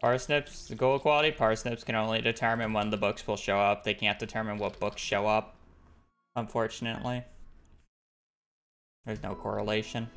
Parsnips, the gold quality parsnips can only determine when the books will show up. They can't determine what books show up, unfortunately. There's no correlation.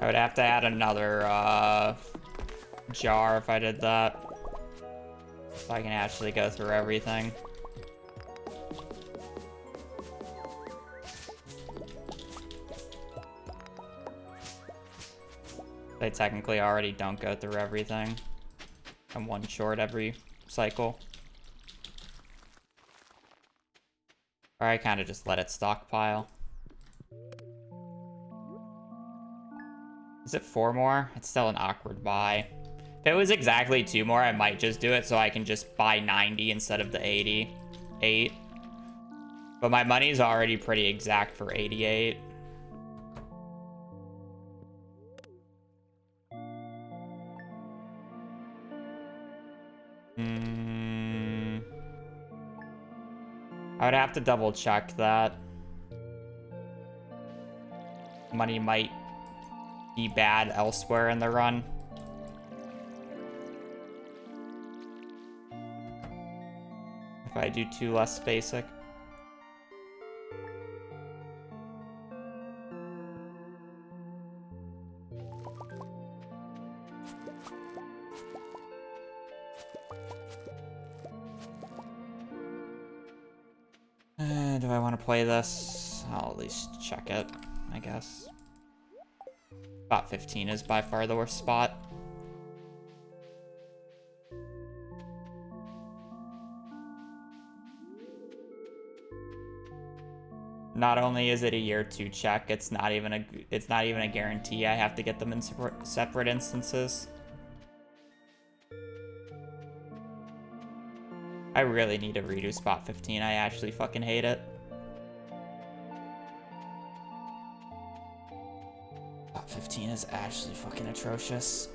I would have to add another jar if I did that. So I can actually go through everything. They technically already don't go through everything. I'm one short every cycle. Or I kind of just let it stockpile. Is it 4 more? It's still an awkward buy. If it was exactly 2 more, I might just do it so I can just buy 90 instead of the 88. But my money's already pretty exact for 88. I would have to double check that. Money might be bad elsewhere in the run. If I do 2 less basic. Do I want to play this? I'll at least check it, I guess. Spot 15 is by far the worst spot. Not only is it a year 2 check, it's not even a guarantee. I have to get them in separate instances. I really need to redo spot 15. I actually fucking hate it. Spot 15 is actually fucking atrocious.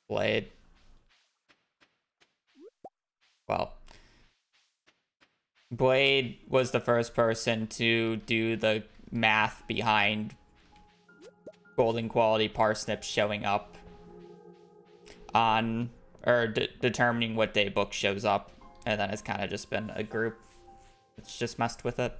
Blade. Well, Blade was the first person to do the math behind golden quality parsnips showing up on, or determining what day book shows up, and then it's kind of just been a group that's just messed with it.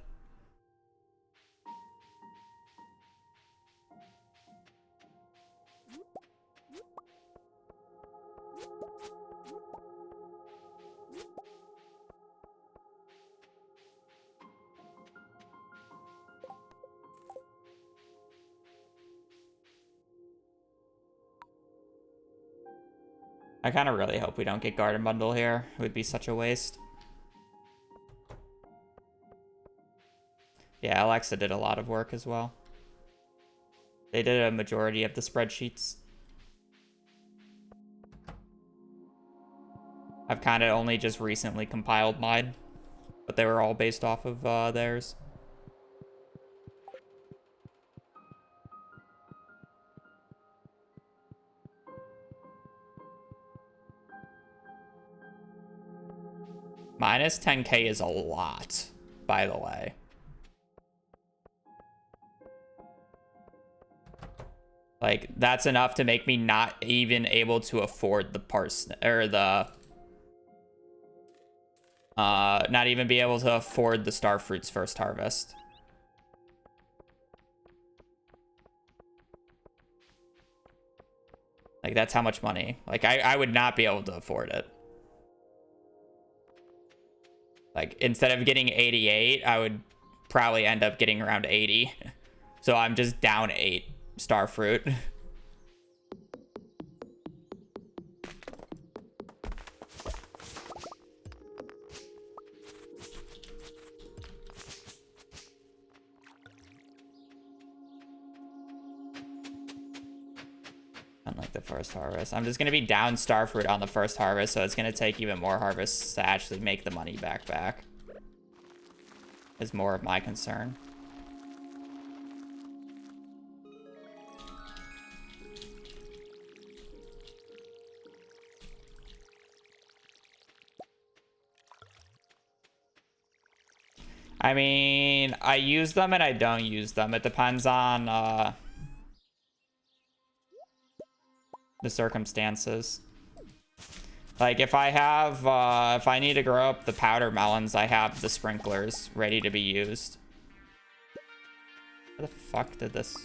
I kind of really hope we don't get Garden Bundle here. It would be such a waste. Yeah, Alexa did a lot of work as well. They did a majority of the spreadsheets. I've kind of only just recently compiled mine, but they were all based off of theirs. Minus 10K is a lot, by the way. Like, that's enough to make me not even able to afford the parsnip, or the... not even be able to afford the Starfruit's first harvest. Like, that's how much money. Like, I would not be able to afford it. Like, instead of getting 88, I would probably end up getting around 80. So I'm just down 8 Starfruit. Unlike the first harvest. I'm just going to be down Starfruit on the first harvest, so it's going to take even more harvests to actually make the money back. Is more of my concern. I mean, I use them and I don't use them. It depends on the circumstances. Like, if I have, if I need to grow up the powder melons, I have the sprinklers ready to be used. Where the fuck did this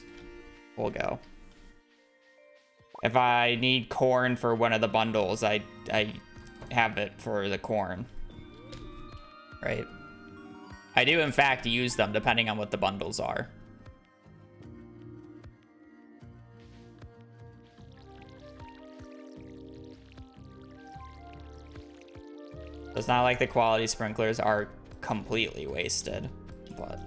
hole go? If I need corn for one of the bundles, I have it for the corn. Right? I do, in fact, use them depending on what the bundles are. It's not like the quality sprinklers are completely wasted, but...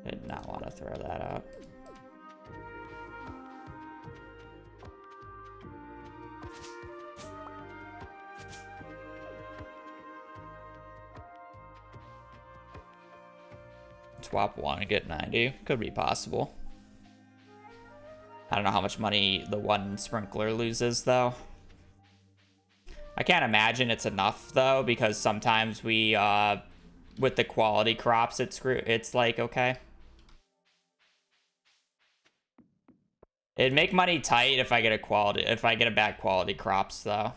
Did not want to throw that out. Swap one and get 90. Could be possible. I don't know how much money the one sprinkler loses, though. I can't imagine it's enough, though, because sometimes we, with the quality crops, it's like, okay. It'd make money tight if I get a bad quality crops, though.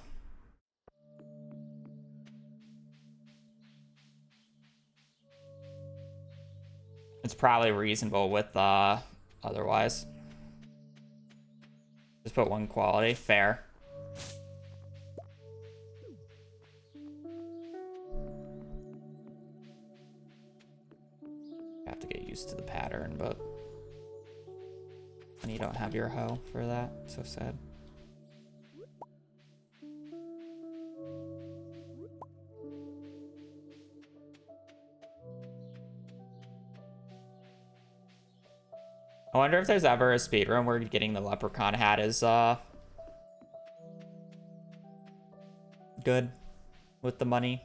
It's probably reasonable with otherwise. Just put one quality. Fair. I have to get used to the pattern, but... And you don't have your hoe for that. So sad. I wonder if there's ever a speedrun where getting the leprechaun hat is good with the money.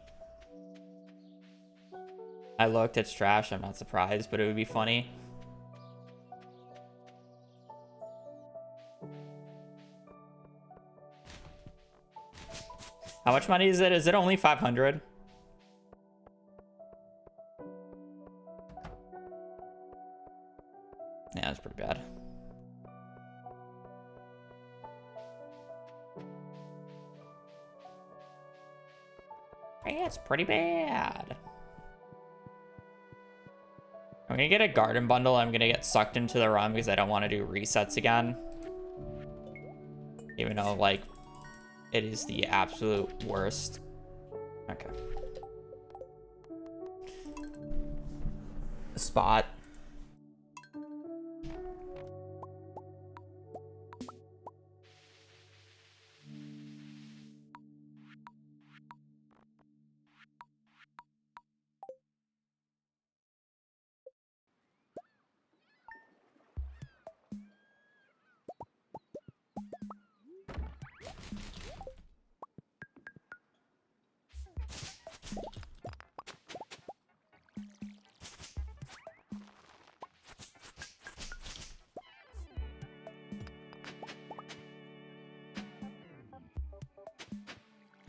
I looked, it's trash, I'm not surprised, but it would be funny. How much money is it? Is it only 500? Yeah, that's pretty bad. Yeah, it's pretty bad. gonna get a garden bundle. I'm gonna get sucked into the run because I don't want to do resets again. Even though, like, it is the absolute worst. Okay. Spot.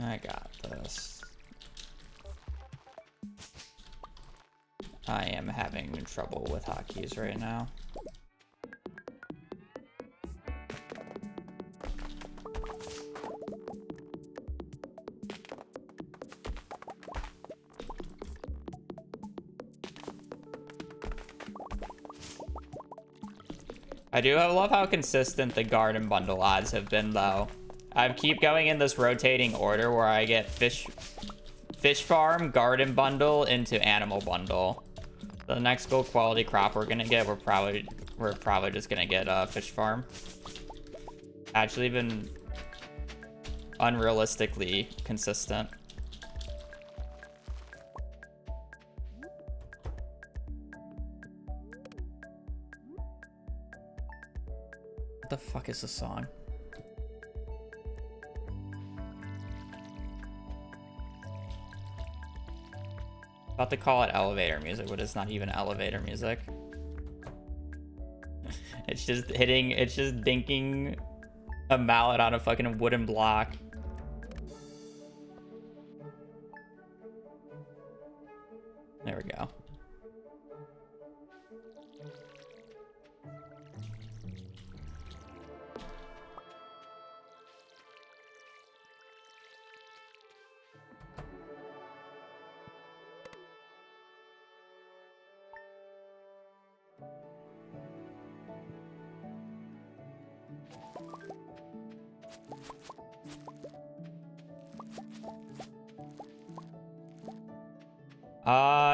I got this. I am having trouble with hotkeys right now. I do love how consistent the garden bundle odds have been, though. I keep going in this rotating order where I get fish farm, garden bundle into animal bundle. The next gold quality crop we're gonna get, we're probably just gonna get fish farm. Actually, been unrealistically consistent. What the fuck is this song? About to call it elevator music, but it's not even elevator music. It's just dinking a mallet on a fucking wooden block. There we go.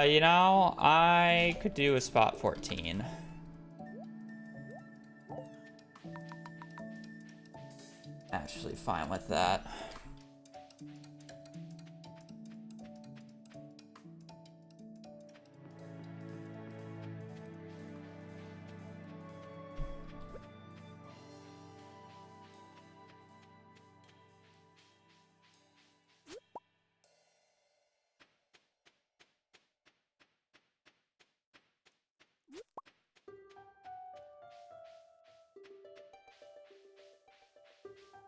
You know, I could do a spot 14. Actually fine with that.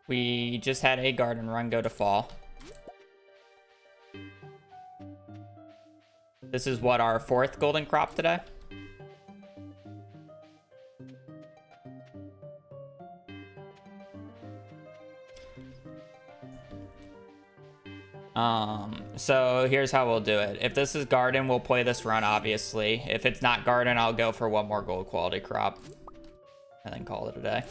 We just had a garden run go to fall. This is what, our 4th golden crop today? So here's how we'll do it. If this is garden, we'll play this run, obviously. If it's not garden, I'll go for one more gold quality crop and then call it a day.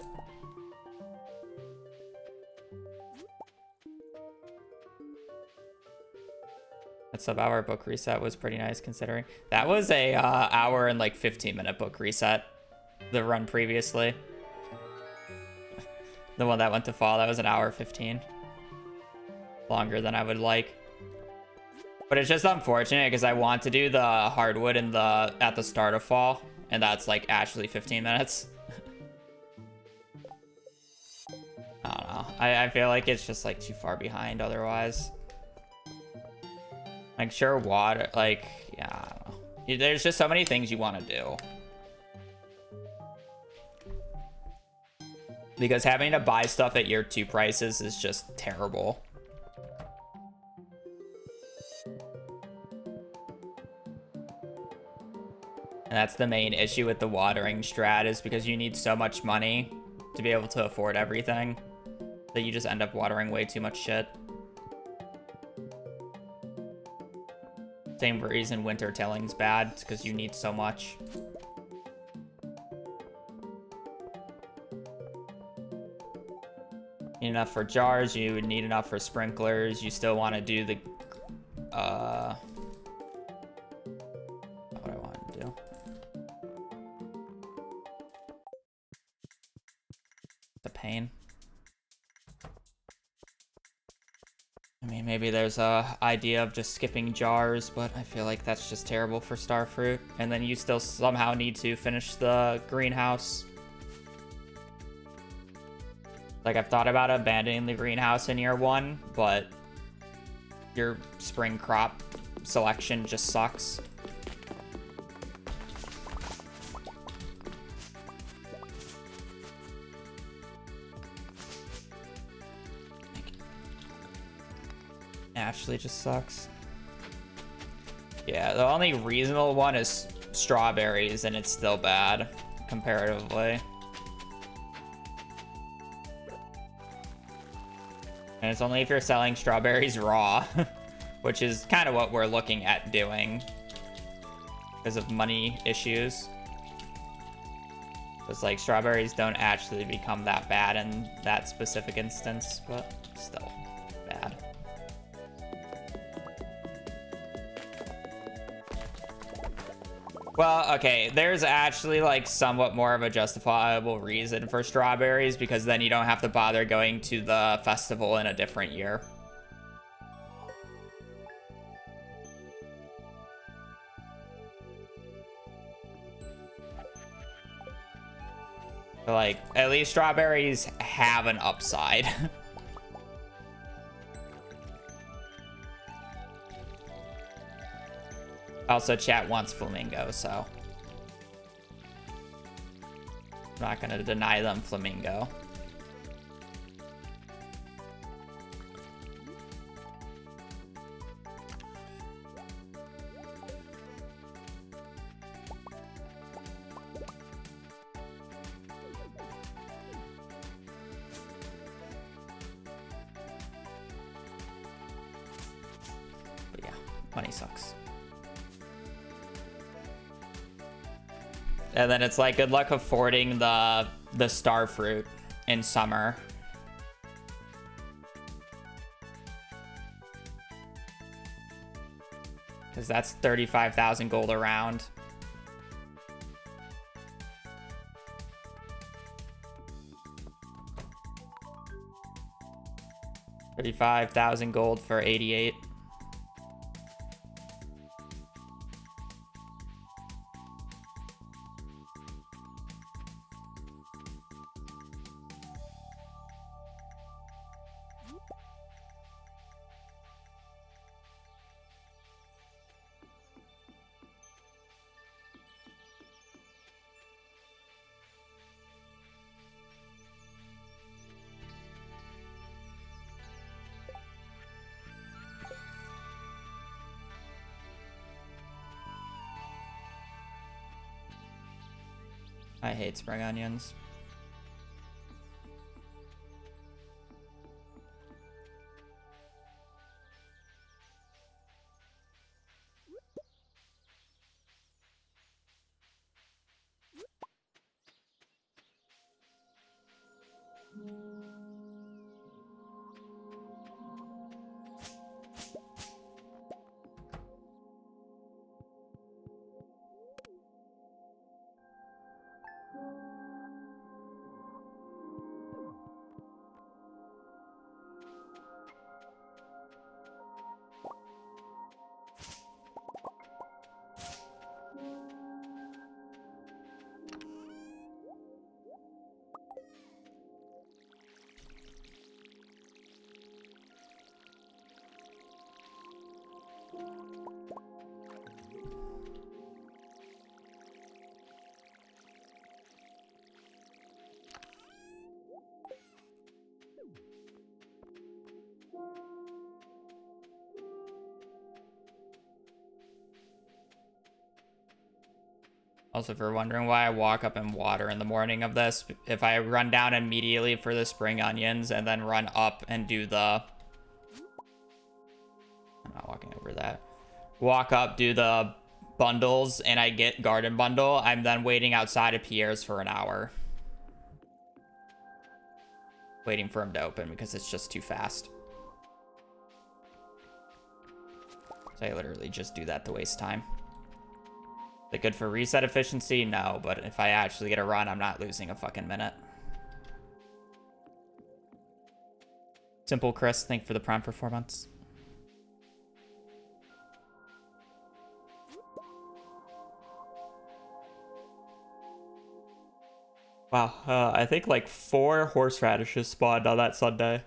That sub-hour book reset was pretty nice, considering that was a hour and like 15-minute book reset. The run previously, the one that went to fall, that was an hour 15, longer than I would like. But it's just unfortunate because I want to do the hardwood at the start of fall, and that's like actually 15 minutes. I don't know. I feel like it's just like too far behind otherwise. Like, sure, water, like, yeah, I don't know. There's just so many things you want to do. Because having to buy stuff at year 2 prices is just terrible. And that's the main issue with the watering strat, is because you need so much money to be able to afford everything that you just end up watering way too much shit. Same reason winter tilling's bad. It's because you need so much. Need enough for jars. You would need enough for sprinklers. You still want to do the... what I want to do. The pain. I mean, maybe there's a idea of just skipping jars, but I feel like that's just terrible for starfruit. And then you still somehow need to finish the greenhouse. Like, I've thought about abandoning the greenhouse in year 1, but your spring crop selection just sucks. Actually just sucks. Yeah, the only reasonable one is strawberries, and it's still bad comparatively. And it's only if you're selling strawberries raw, which is kind of what we're looking at doing because of money issues. It's like strawberries don't actually become that bad in that specific instance, but still bad. Well, okay, there's actually like somewhat more of a justifiable reason for strawberries, because then you don't have to bother going to the festival in a different year. So, like, at least strawberries have an upside. Also, chat wants flamingo, so I'm not gonna deny them flamingo. But yeah, money sucks. And then it's like, good luck affording the starfruit in summer. Because that's 35,000 gold a round. $35,000 gold for 88. I hate spring onions. Also, if you're wondering why I walk up and water in the morning of this, if I run down immediately for the spring onions and then run up and do the... I'm not walking over that. walk up, do the bundles, and I get garden bundle, I'm then waiting outside of Pierre's for an hour. Waiting for him to open because it's just too fast. So I literally just do that to waste time. Is it good for reset efficiency? No, but if I actually get a run, I'm not losing a fucking minute. Simple Chris, thank you for the Prime for 4 months. Wow, I think like 4 horseradishes spawned on that Sunday.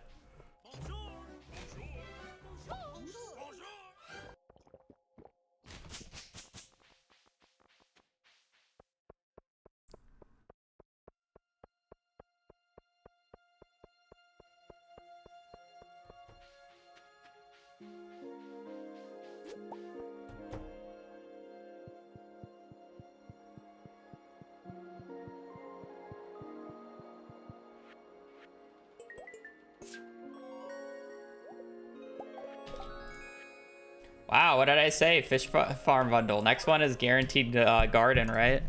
Wow, what did I say? Fish farm bundle. Next one is guaranteed garden, right?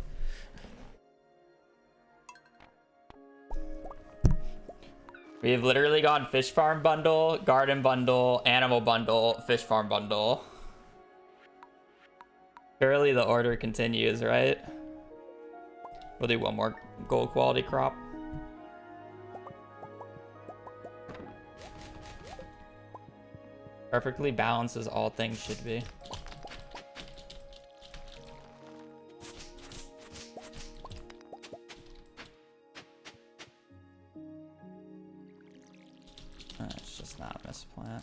We've literally gone fish farm bundle, garden bundle, animal bundle, fish farm bundle. Surely the order continues, right? We'll do one more gold quality crop. Perfectly balanced as all things should be. It's just not a misplant.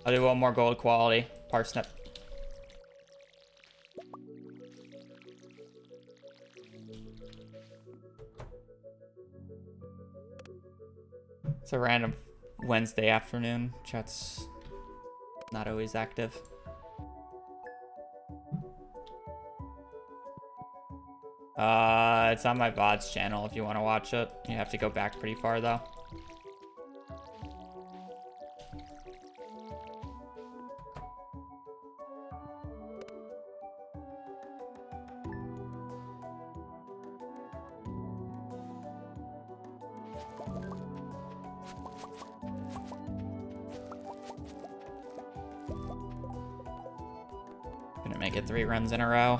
I'll do one more gold quality. Parsnip. It's a random Wednesday afternoon. Chat's not always active. It's on my VODs channel if you want to watch it. You have to go back pretty far though. Gonna make it 3 runs in a row.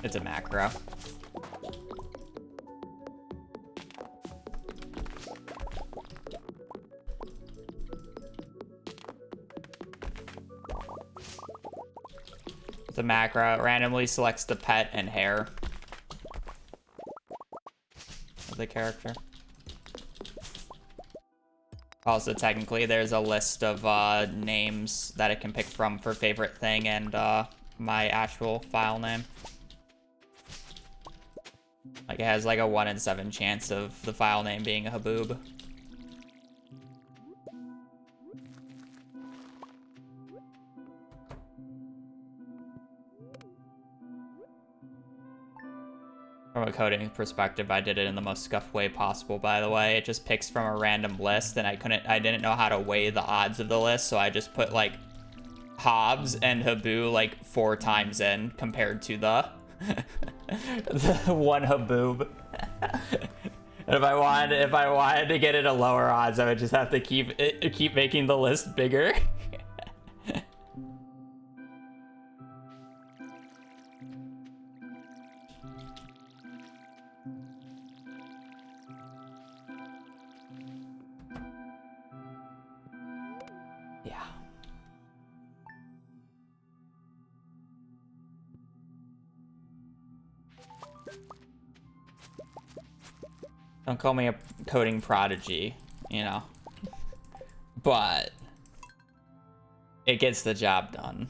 It's a macro. It's a macro. It randomly selects the pet and hair of the character. Also, technically, there's a list of names that it can pick from for favorite thing and my actual file name. Like, it has like a 1 in 7 chance of the file name being a Haboob. coding perspective, I did it in the most scuffed way possible, by the way. It just picks from a random list, and I didn't know how to weigh the odds of the list, so I just put like Hobbs and Haboo like 4 times in compared to the the one Haboob. And if I wanted to get it a lower odds, I would just have to keep making the list bigger. Yeah. Don't call me a coding prodigy, you know. But it gets the job done.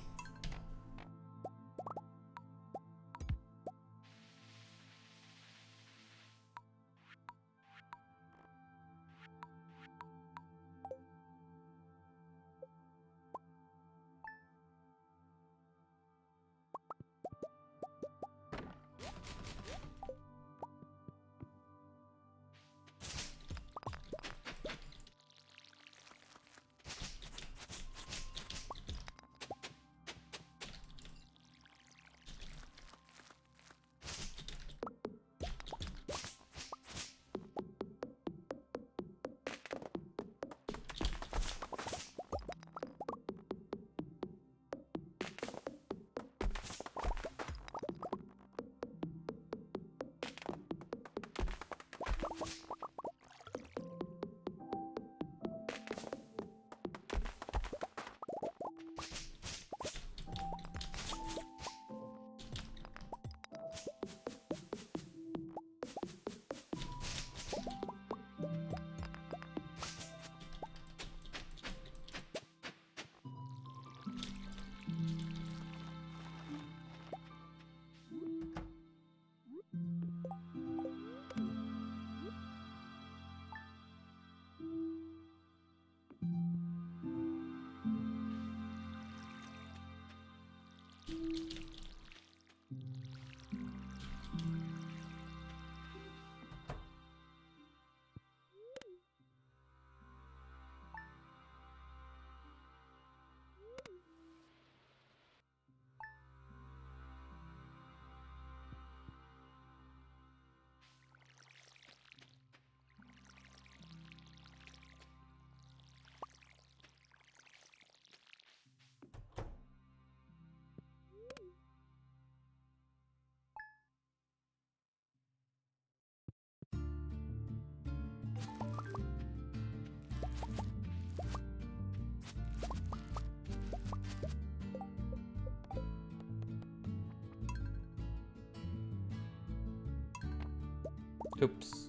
Oops.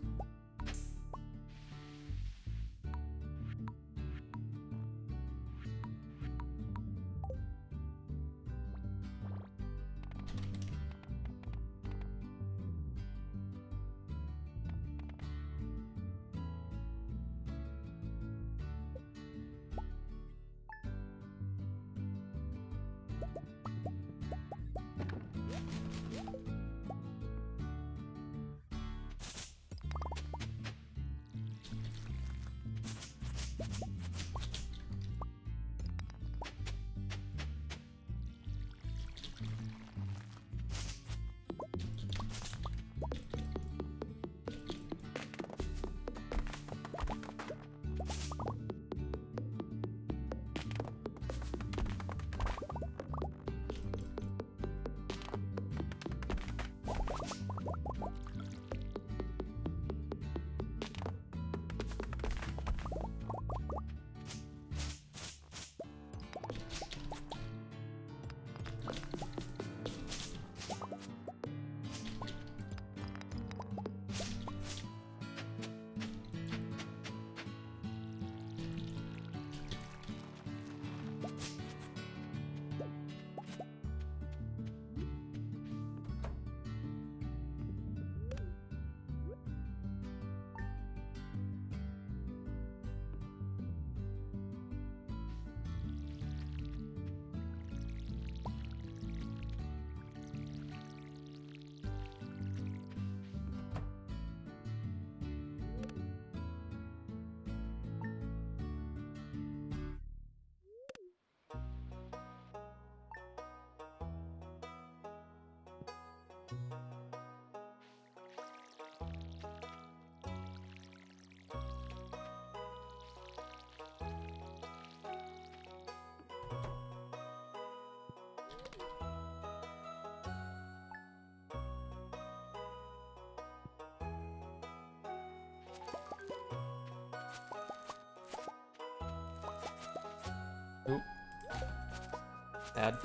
bad.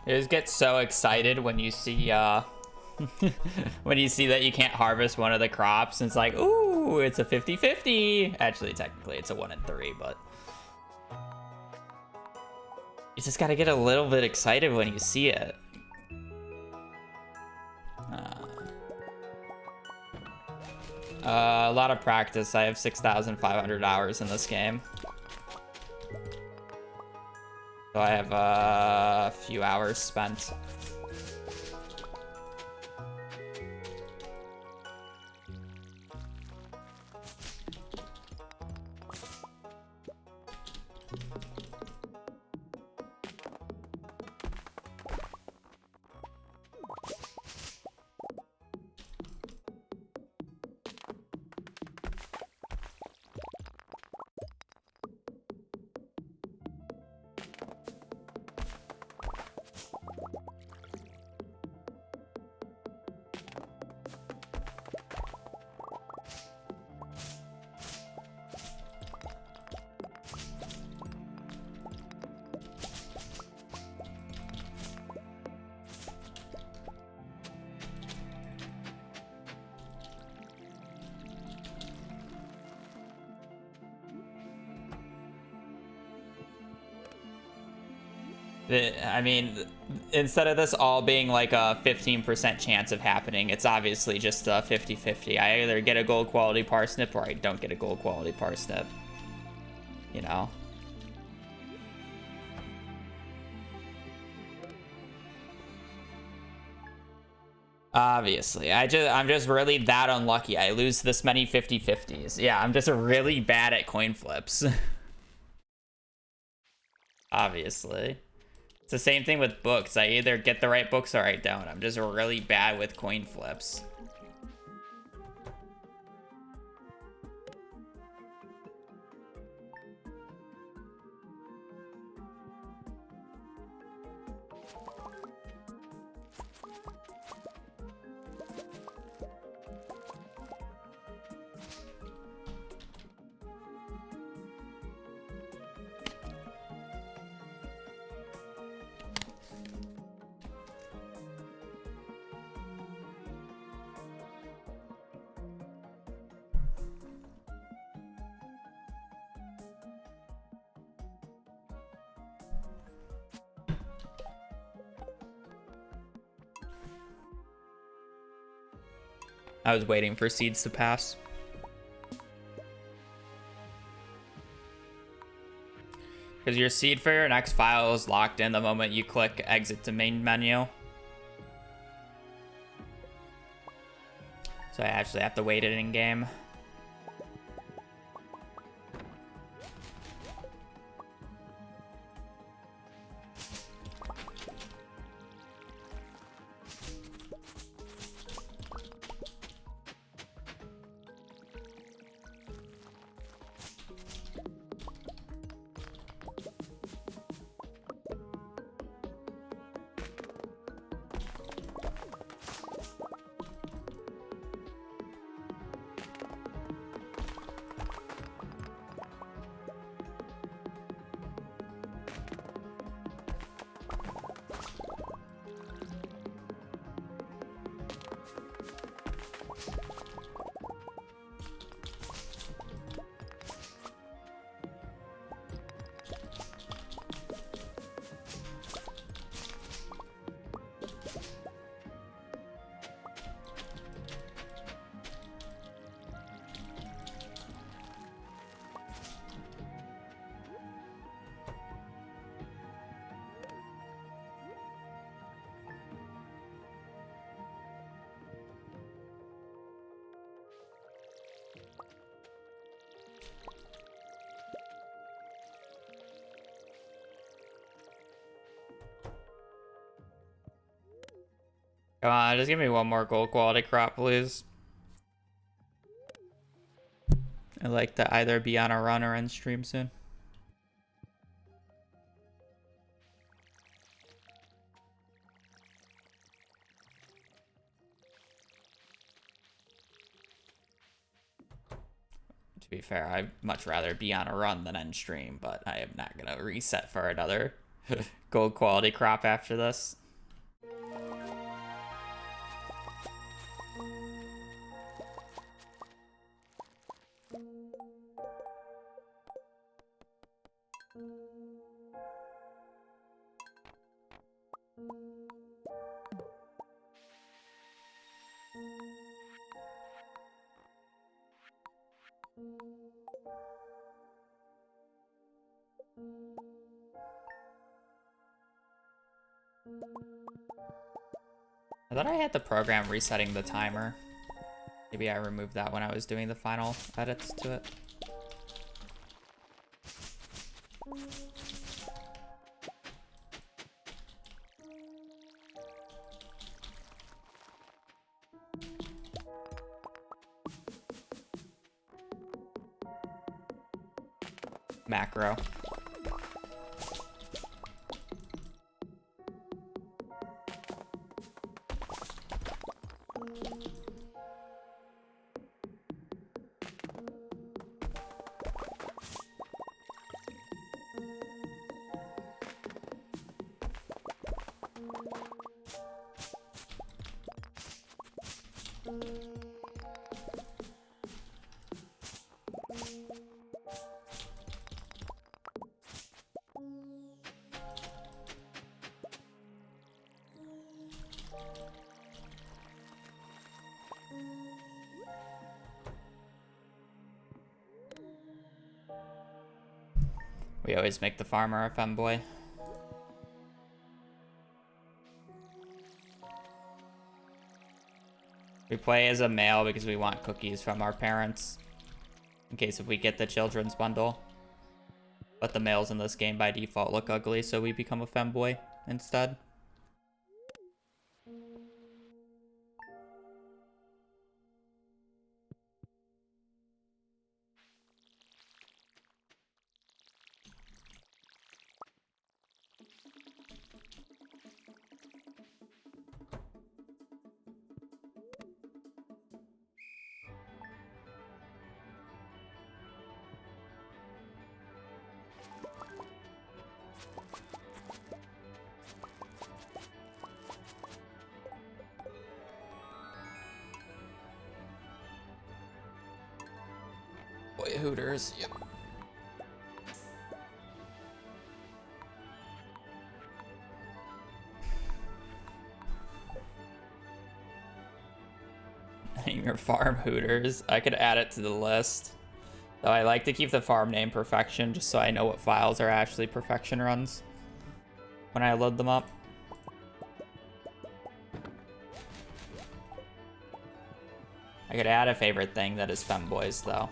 You just get so excited when you see when you see that you can't harvest one of the crops, and it's like, ooh, it's a 50-50. Actually, technically, it's a 1 in 3, but you just gotta get a little bit excited when you see it. A lot of practice. I have 6,500 hours in this game. So I have a few hours spent. I mean, instead of this all being like a 15% chance of happening, it's obviously just a 50-50. I either get a gold quality parsnip or I don't get a gold quality parsnip. You know? Obviously. I'm just really that unlucky. I lose this many 50-50s. Yeah, I'm just really bad at coin flips. Obviously. It's the same thing with books. I either get the right books or I don't. I'm just really bad with coin flips. I was waiting for seeds to pass. Because your seed for your next file is locked in the moment you click exit to main menu. So I actually have to wait it in game. Come on, just give me one more gold quality crop, please. I'd like to either be on a run or end stream soon. To be fair, I'd much rather be on a run than end stream, but I am not gonna reset for another gold quality crop after this. I thought I had the program resetting the timer. Maybe I removed that when I was doing the final edits to it. Macro. We always make the farmer a femboy. We play as a male because we want cookies from our parents. In case if we get the children's bundle. But the males in this game by default look ugly, so we become a femboy instead. Boy Hooters, yep. Name your farm Hooters. I could add it to the list. Though I like to keep the farm name Perfection just so I know what files are actually Perfection runs when I load them up. I could add a favorite thing that is femboys though.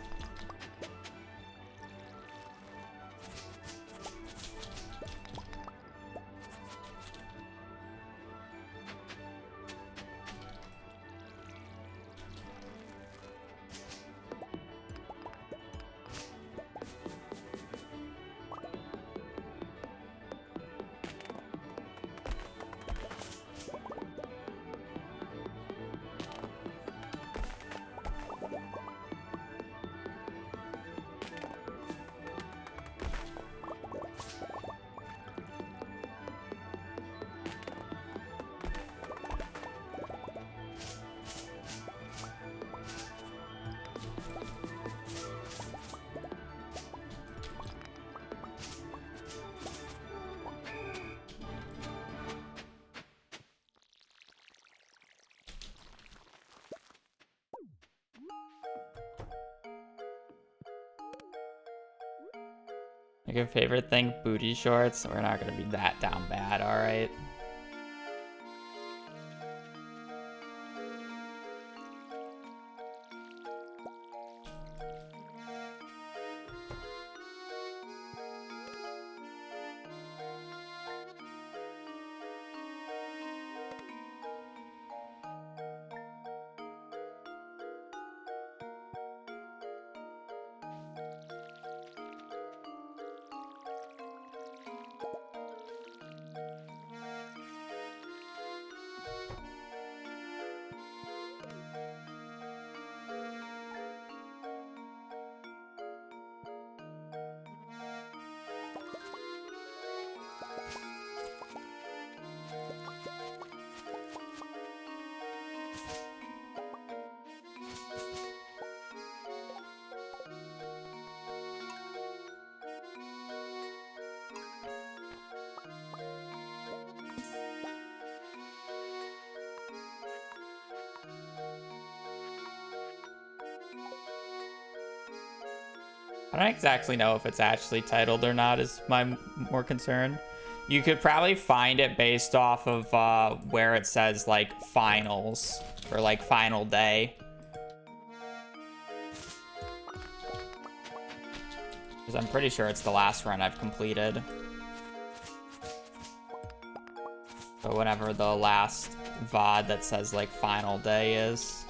Like your favorite thing, booty shorts? We're not gonna be that down bad, alright? I don't exactly know if it's actually titled or not is my more concern. You could probably find it based off of where it says like finals or like final day. Because I'm pretty sure it's the last run I've completed. But whenever the last VOD that says like final day is,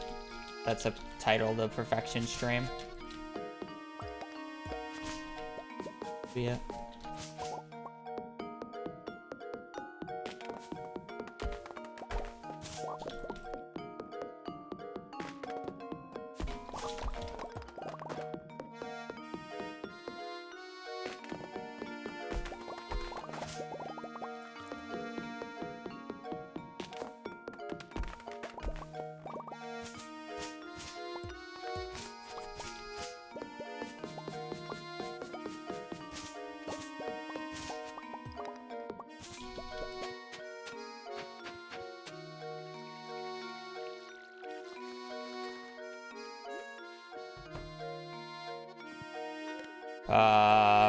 that's a title the perfection stream. Be it.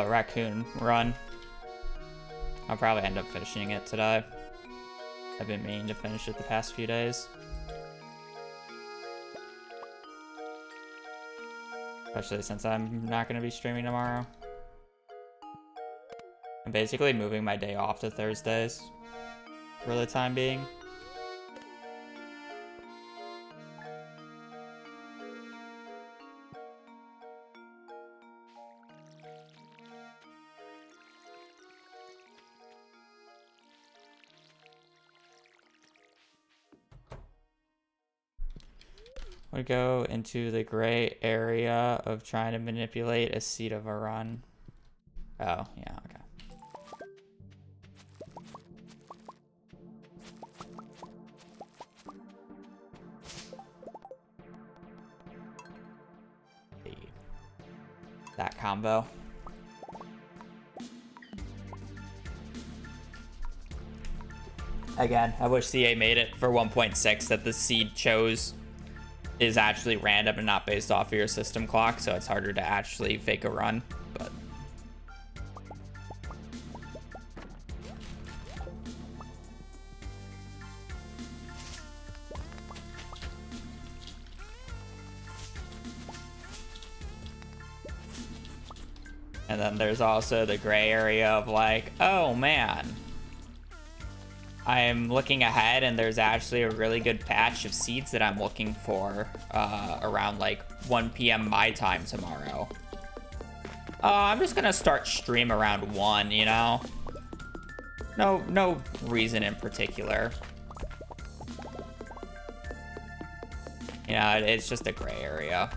Raccoon run. I'll probably end up finishing it today. I've been meaning to finish it the past few days. Especially since I'm not going to be streaming tomorrow. I'm basically moving my day off to Thursdays for the time being. We go into the gray area of trying to manipulate a seat of a run. Oh, yeah, okay. That combo. Again, I wish CA made it for 1.6 that the seed chose is actually random and not based off of your system clock, so it's harder to actually fake a run, but and then there's also the gray area of like, oh man, I'm looking ahead and there's actually a really good patch of seeds that I'm looking for around like 1 p.m. my time tomorrow. I'm just gonna start stream around 1, you know? No reason in particular. You know, it's just a gray area.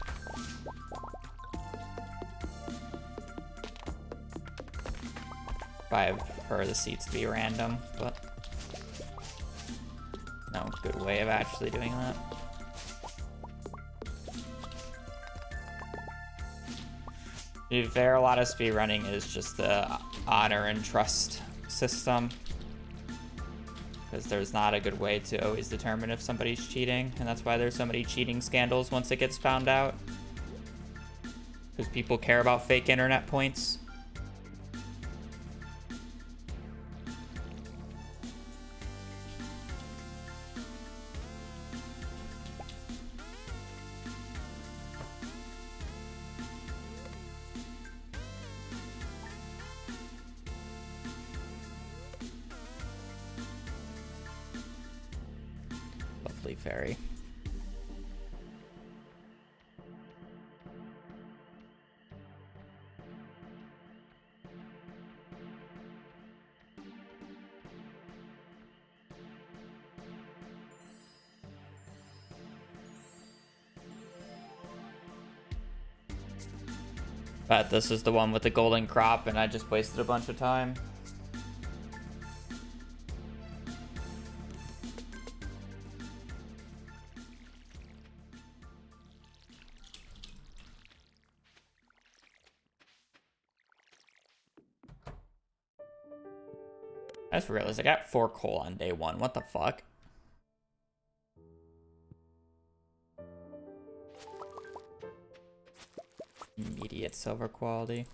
I prefer the seeds to be random, but no good way of actually doing that. To be fair, a lot of speedrunning is just the honor and trust system, because there's not a good way to always determine if somebody's cheating, and that's why there's so many cheating scandals once it gets found out, because people care about fake internet points. Fairy. But this is the one with the golden crop, and I just wasted a bunch of time. I just realized I got 4 coal on day 1. What the fuck? Immediate silver quality.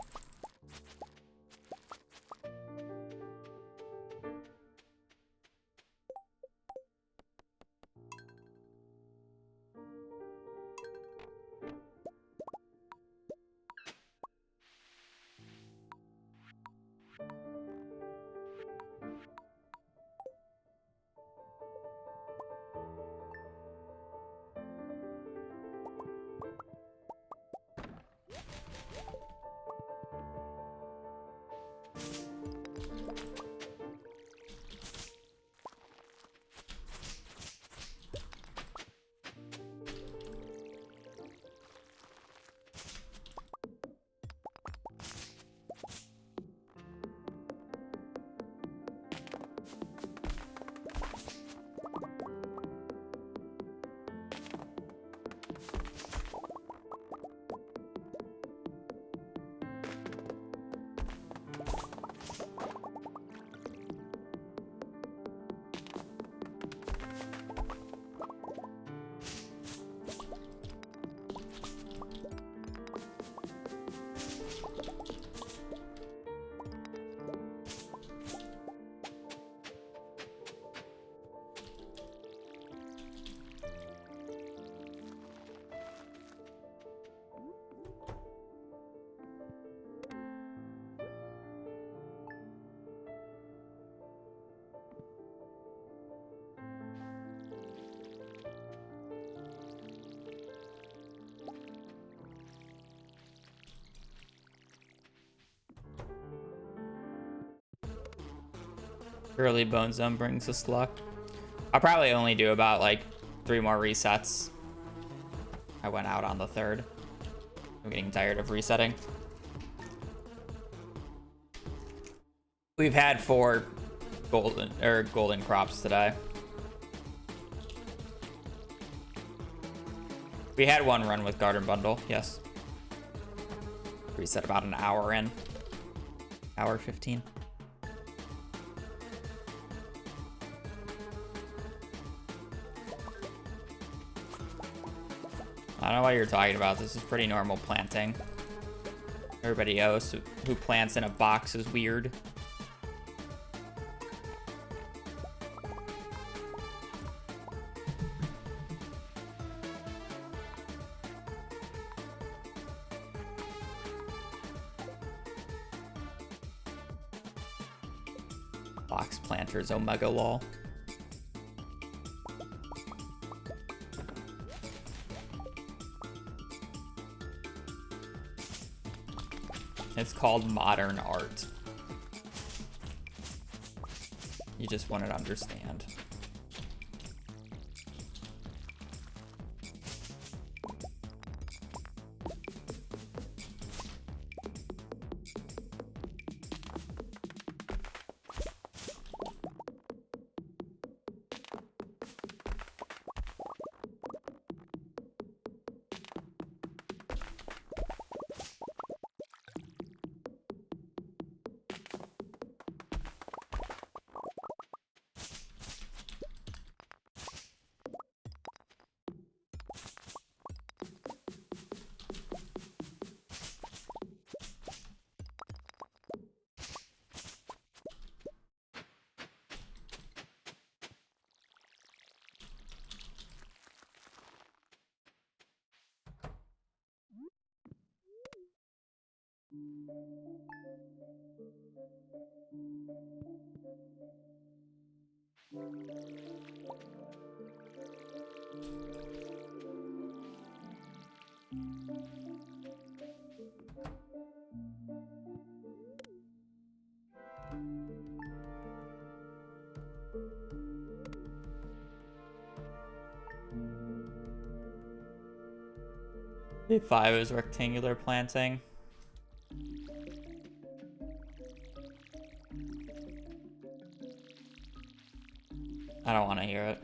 Early Bone Zone brings us luck. I'll probably only do about like 3 more resets. I went out on the 3rd. I'm getting tired of resetting. We've had 4 golden crops today. We had 1 run with Garden Bundle, yes. Reset about an hour in. Hour 15. I don't know what you're talking about. This is pretty normal planting. Everybody else who plants in a box is weird. Box planters, omega lol. It's called modern art. You just want to understand. Day 5 is rectangular planting. I don't want to hear it.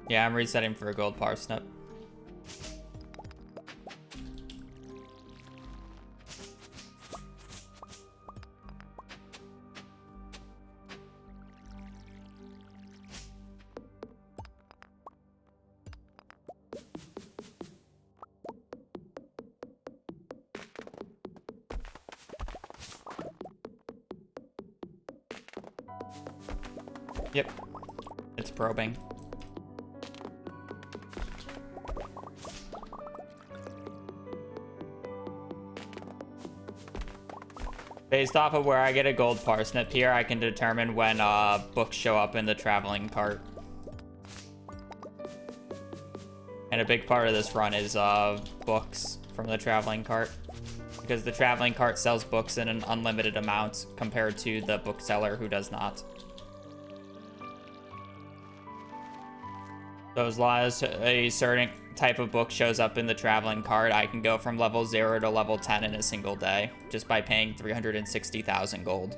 Yeah, I'm resetting for a gold parsnip. Yep, it's probing. Based off of where I get a gold parsnip here, I can determine when books show up in the traveling cart. And a big part of this run is books from the traveling cart, because the traveling cart sells books in an unlimited amount compared to the bookseller who does not. So as long as a certain type of book shows up in the traveling cart, I can go from level 0 to level 10 in a single day, just by paying 360,000 gold.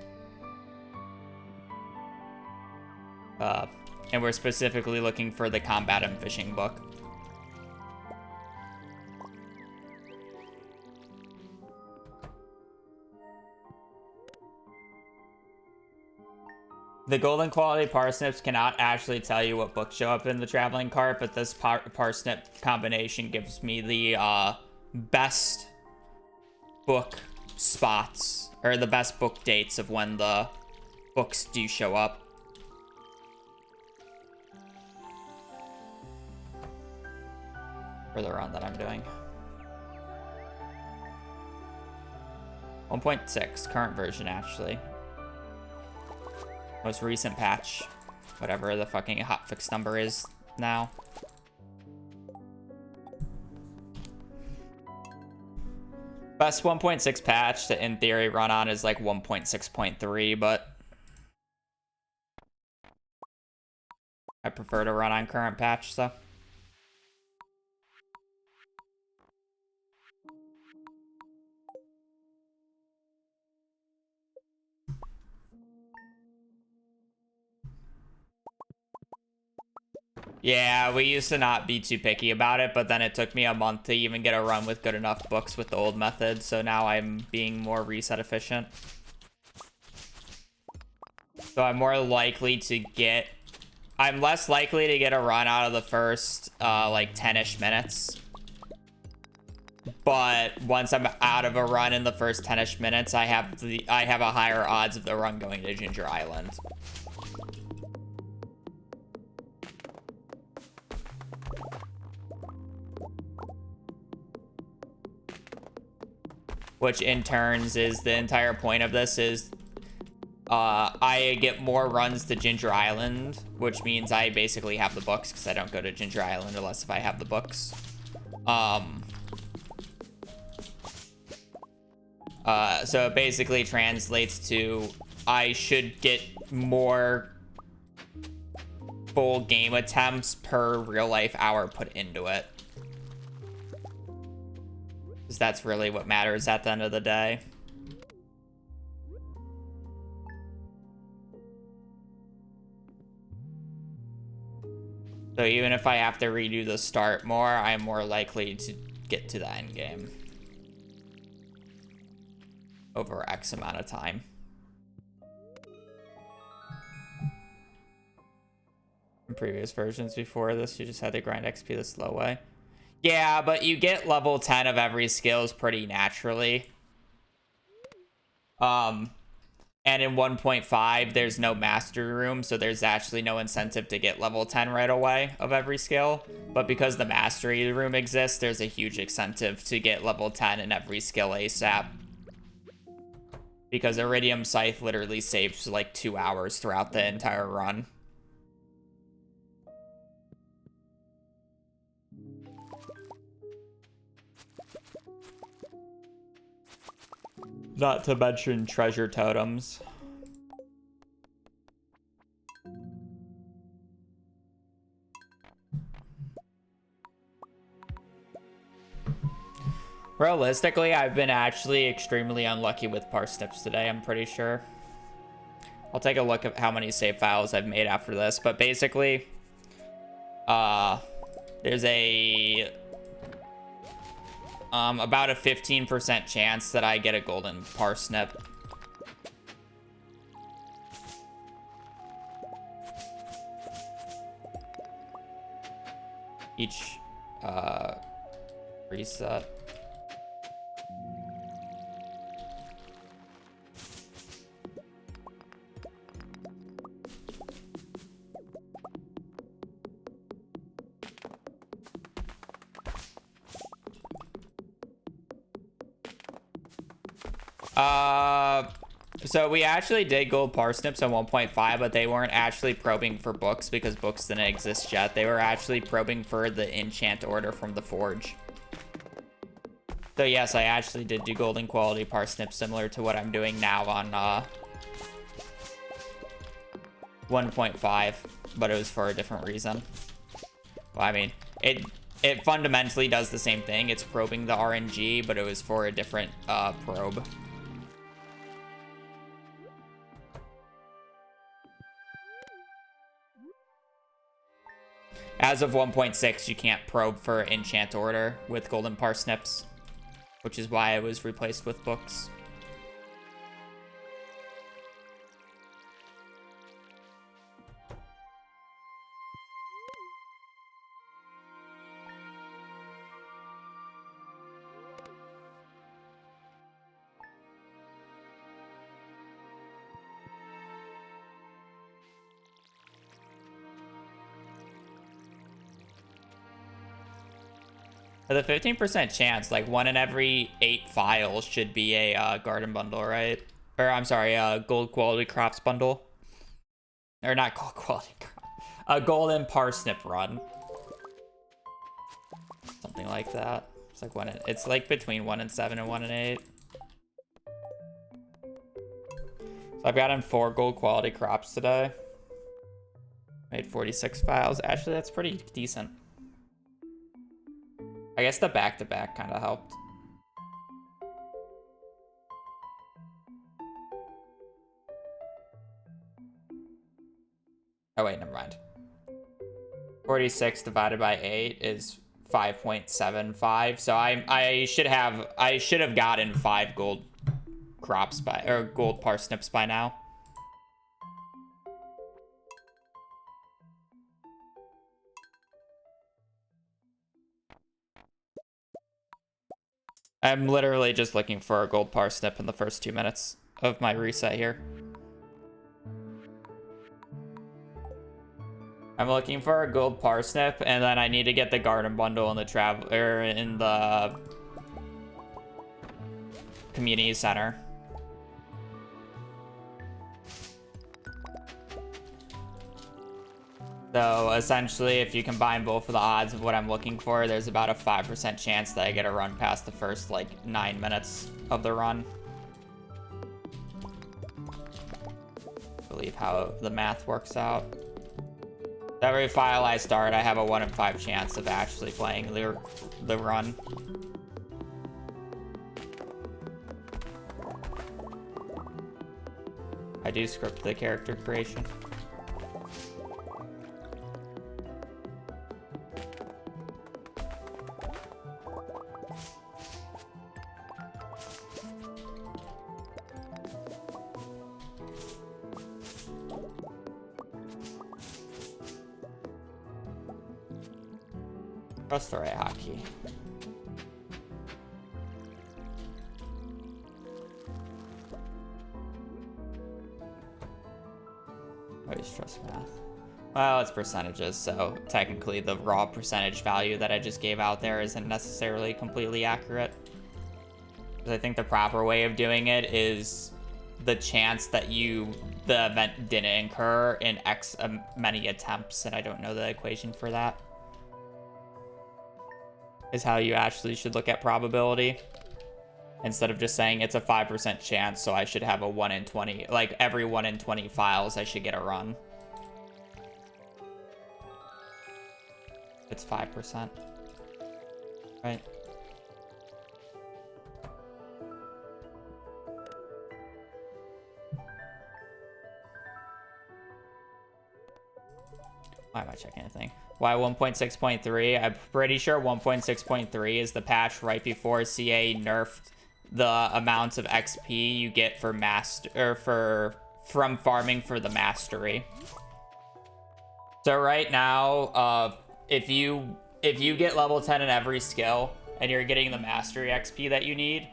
And we're specifically looking for the combat and fishing book. The golden quality parsnips cannot actually tell you what books show up in the traveling cart, but this parsnip combination gives me the best book spots, or the best book dates of when the books do show up. For the run that I'm doing. 1.6, current version actually. Most recent patch, whatever the fucking hotfix number is now. Best 1.6 patch to in theory run on is like 1.6.3, but I prefer to run on current patch, so. Yeah, we used to not be too picky about it, but then it took me a month to even get a run with good enough books with the old method, so now I'm being more reset efficient. So I'm more likely to get... I'm less likely to get a run out of the first, like, 10-ish minutes. But once I'm out of a run in the first 10-ish minutes, I have a higher odds of the run going to Ginger Island. Which in turns is the entire point of this is I get more runs to Ginger Island, which means I basically have the books because I don't go to Ginger Island unless if I have the books. So it basically translates to I should get more full game attempts per real life hour put into it. Because that's really what matters at the end of the day. So even if I have to redo the start more, I'm more likely to get to the end game over X amount of time. In previous versions before this, you just had to grind XP the slow way. Yeah, but you get level 10 of every skills pretty naturally. And in 1.5, there's no mastery room, so there's actually no incentive to get level 10 right away of every skill. But because the mastery room exists, there's a huge incentive to get level 10 in every skill ASAP. Because Iridium Scythe literally saves like 2 hours throughout the entire run. Not to mention treasure totems. Realistically, I've been actually extremely unlucky with parsnips today, I'm pretty sure. I'll take a look at how many save files I've made after this, but basically, there's a about a 15% chance that I get a golden parsnip. Each reset. So we actually did gold parsnips on 1.5, but they weren't actually probing for books because books didn't exist yet. They were actually probing for the enchant order from the forge. So yes, I actually did do golden quality parsnips similar to what I'm doing now on 1.5, but it was for a different reason. Well, I mean, it fundamentally does the same thing. It's probing the RNG, but it was for a different probe. As of 1.6, you can't probe for enchant order with golden parsnips, which is why it was replaced with books. The 15% chance, like 1 in every 8 files should be a garden bundle, right? Or I'm sorry, a gold quality crops bundle. Or not gold quality crop. A golden parsnip run. Something like that. It's like it's like between 1 in 7 and 1 in 8. So I've gotten 4 gold quality crops today. Made 46 files. Actually, that's pretty decent. I guess the back-to-back kind of helped. Oh wait, never mind. 46 divided by 8 is 5.75. So I should have gotten 5 gold crops or gold parsnips by now. I'm literally just looking for a gold parsnip in the first 2 minutes of my reset here. I'm looking for a gold parsnip, and then I need to get the garden bundle in the in the community center. So essentially, if you combine both of the odds of what I'm looking for, there's about a 5% chance that I get a run past the first like 9 minutes of the run. I believe how the math works out. Every file I start, I have a 1 in 5 chance of actually playing the run. I do script the character creation. Press the right hotkey. Always trust math. Well, it's percentages, so technically the raw percentage value that I just gave out there isn't necessarily completely accurate. I think the proper way of doing it is the chance that the event didn't incur in X many attempts, and I don't know the equation for that. Is how you actually should look at probability. Instead of just saying it's a 5% chance, so I should have a 1 in 20. Like, every 1 in 20 files, I should get a run. It's 5%. Right? Why am I checking anything? Why 1.6.3? I'm pretty sure 1.6.3 is the patch right before CA nerfed the amounts of XP you get for from farming for the mastery. So right now, if you get level 10 in every skill and you're getting the mastery XP that you need,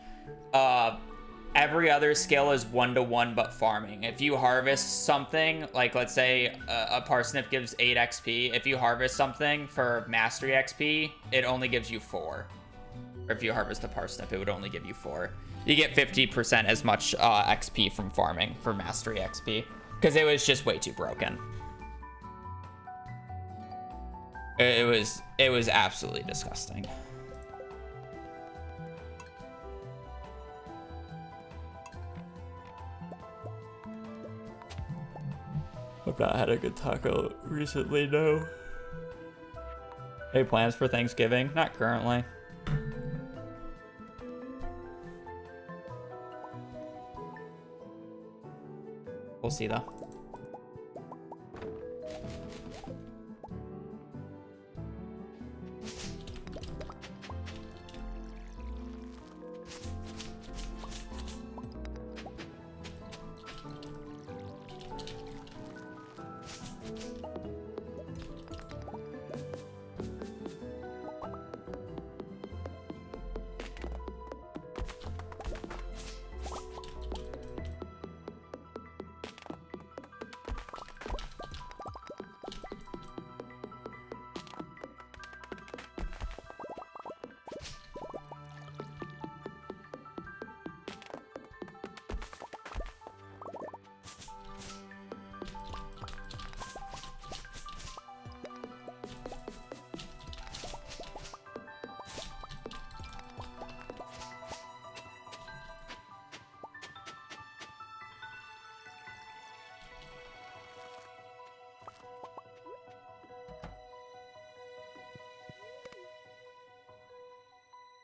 every other skill is 1-to-1 but farming. If you harvest something, like let's say a parsnip gives 8 XP, if you harvest something for mastery XP, it only gives you 4. Or if you harvest a parsnip, it would only give you 4. You get 50% as much XP from farming for mastery XP, because it was just way too broken. It was absolutely disgusting. I've not had a good taco recently, no. Any plans for Thanksgiving? Not currently. We'll see though.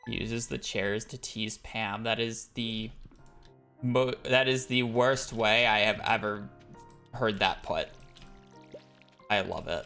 Uses the chairs to tease Pam. That is the worst way I have ever heard that put. I love it.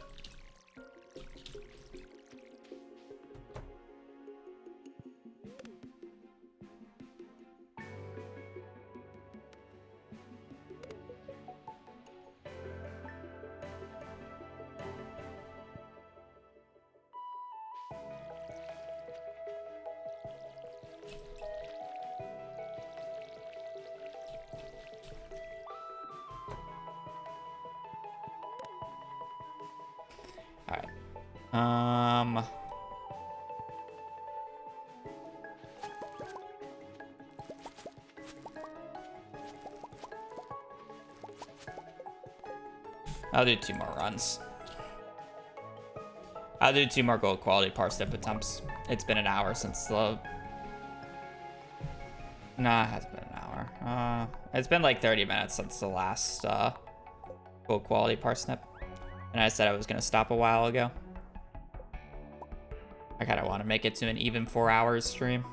I'll do 2 more runs. I'll do 2 more gold quality parsnip attempts. It's been an hour since the... Nah, it hasn't been an hour. It's been like 30 minutes since the last gold quality parsnip. And I said I was gonna stop a while ago. I kinda wanna make it to an even 4 hours stream.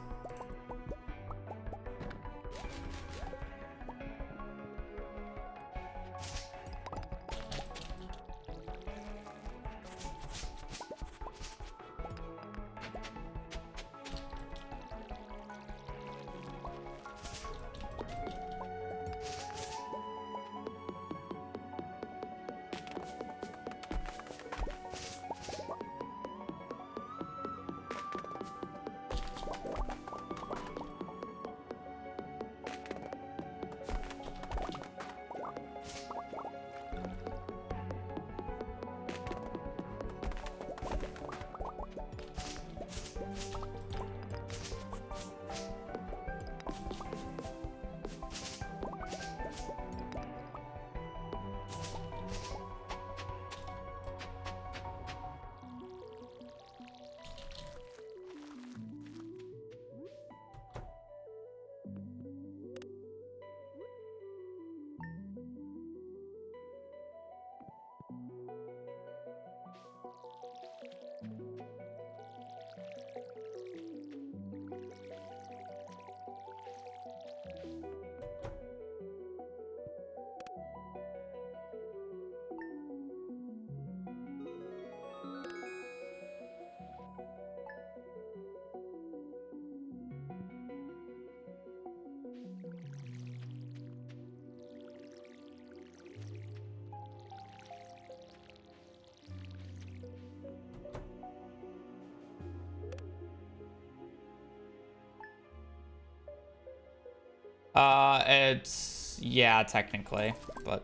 It's, yeah, technically, but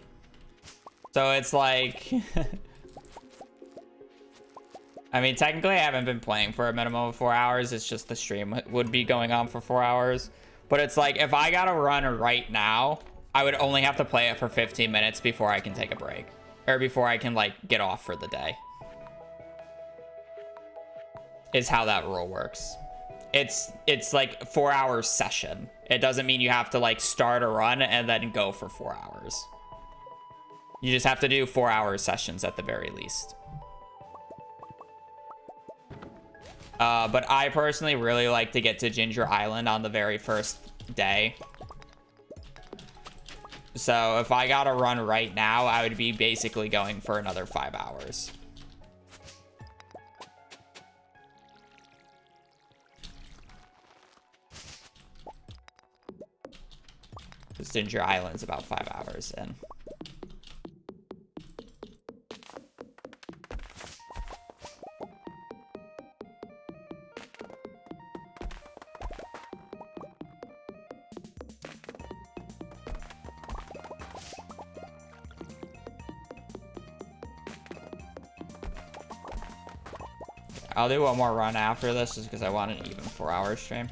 so it's like I mean, technically I haven't been playing for a minimum of 4 hours. It's just the stream would be going on for 4 hours. But it's like, if I gotta run right now, I would only have to play it for 15 minutes before I can take a break. Or before I can, like, get off for the day. Is how that rule works. It's like 4 hours session. It doesn't mean you have to, like, start a run and then go for 4 hours. You just have to do 4 hour sessions at the very least. But I personally really like to get to Ginger Island on the very first day. So if I gotta run right now, I would be basically going for another 5 hours. Because Ginger Island's about 5 hours in. I'll do one more run after this just because I want an even 4 hour stream.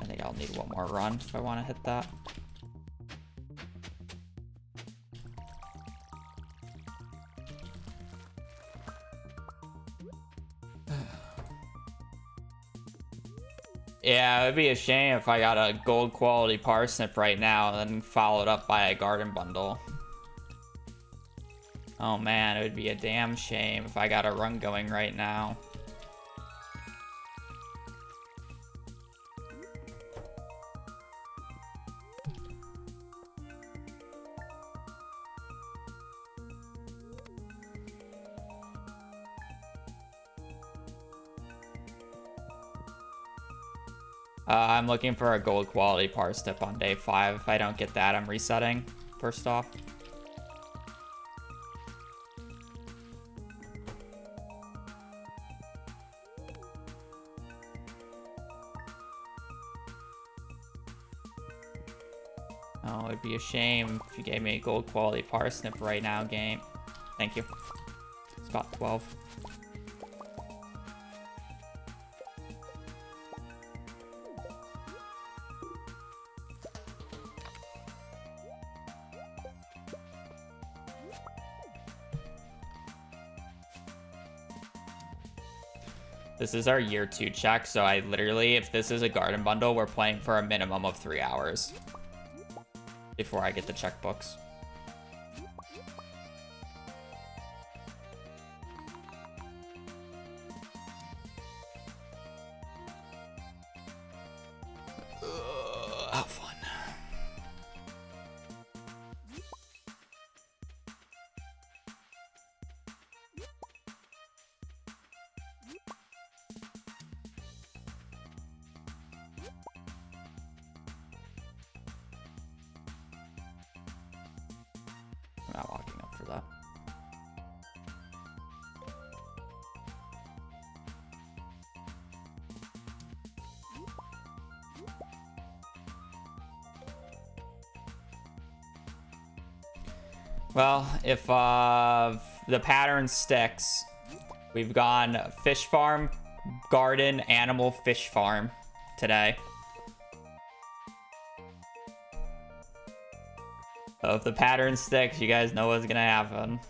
I think I'll need one more run if I want to hit that. Yeah, it would be a shame if I got a gold quality parsnip right now and then followed up by a garden bundle. Oh man, it would be a damn shame if I got a run going right now. I'm looking for a gold quality parsnip on day 5. If I don't get that, I'm resetting, first off. Oh, it'd be a shame if you gave me a gold quality parsnip right now, game. Thank you. Spot 12. This is our year 2 check, so I literally, if this is a garden bundle, we're playing for a minimum of 3 hours before I get the checkbooks. How fun. I'm not walking up for that. Well, if the pattern sticks, we've gone fish farm, garden, animal, fish farm today. So if the pattern sticks, you guys know what's gonna happen.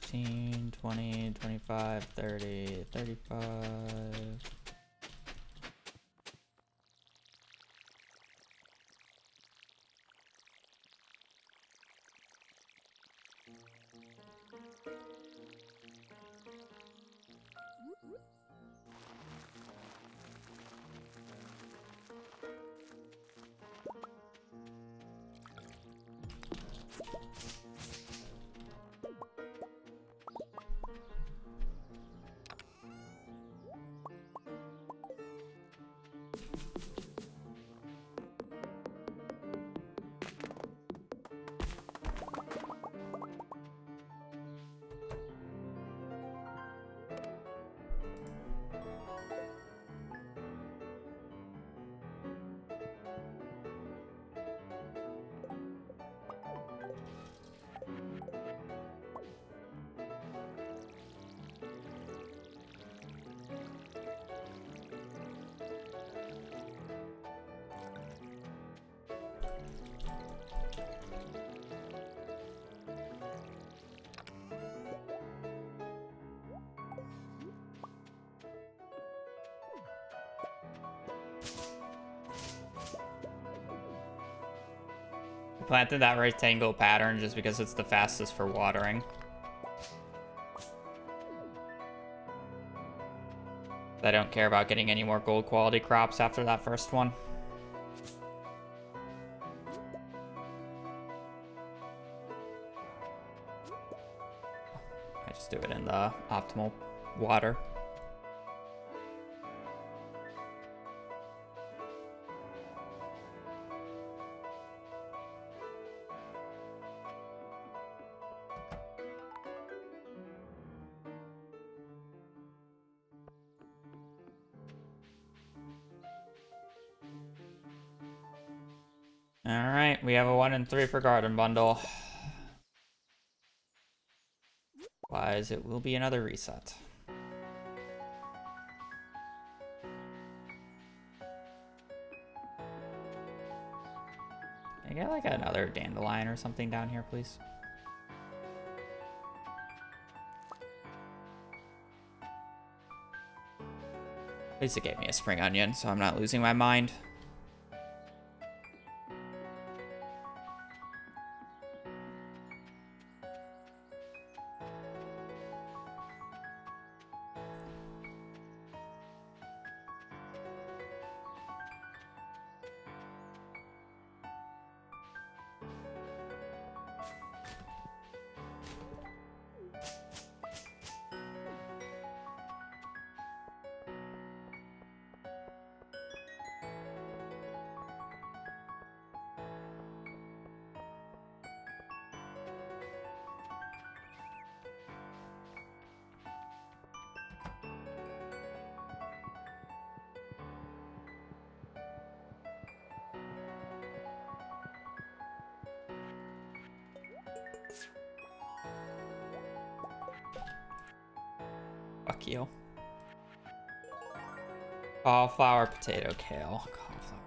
15, 20, 25, 30, 35. Planted that rectangle pattern just because it's the fastest for watering. I don't care about getting any more gold quality crops after that first one. I just do it in the optimal water. Alright, we have a 1 and 3 for garden bundle. Otherwise, it will be another reset. Can I get like another dandelion or something down here, please? At least it gave me a spring onion, so I'm not losing my mind. Fuck you. Cauliflower, potato, kale. Cauliflower.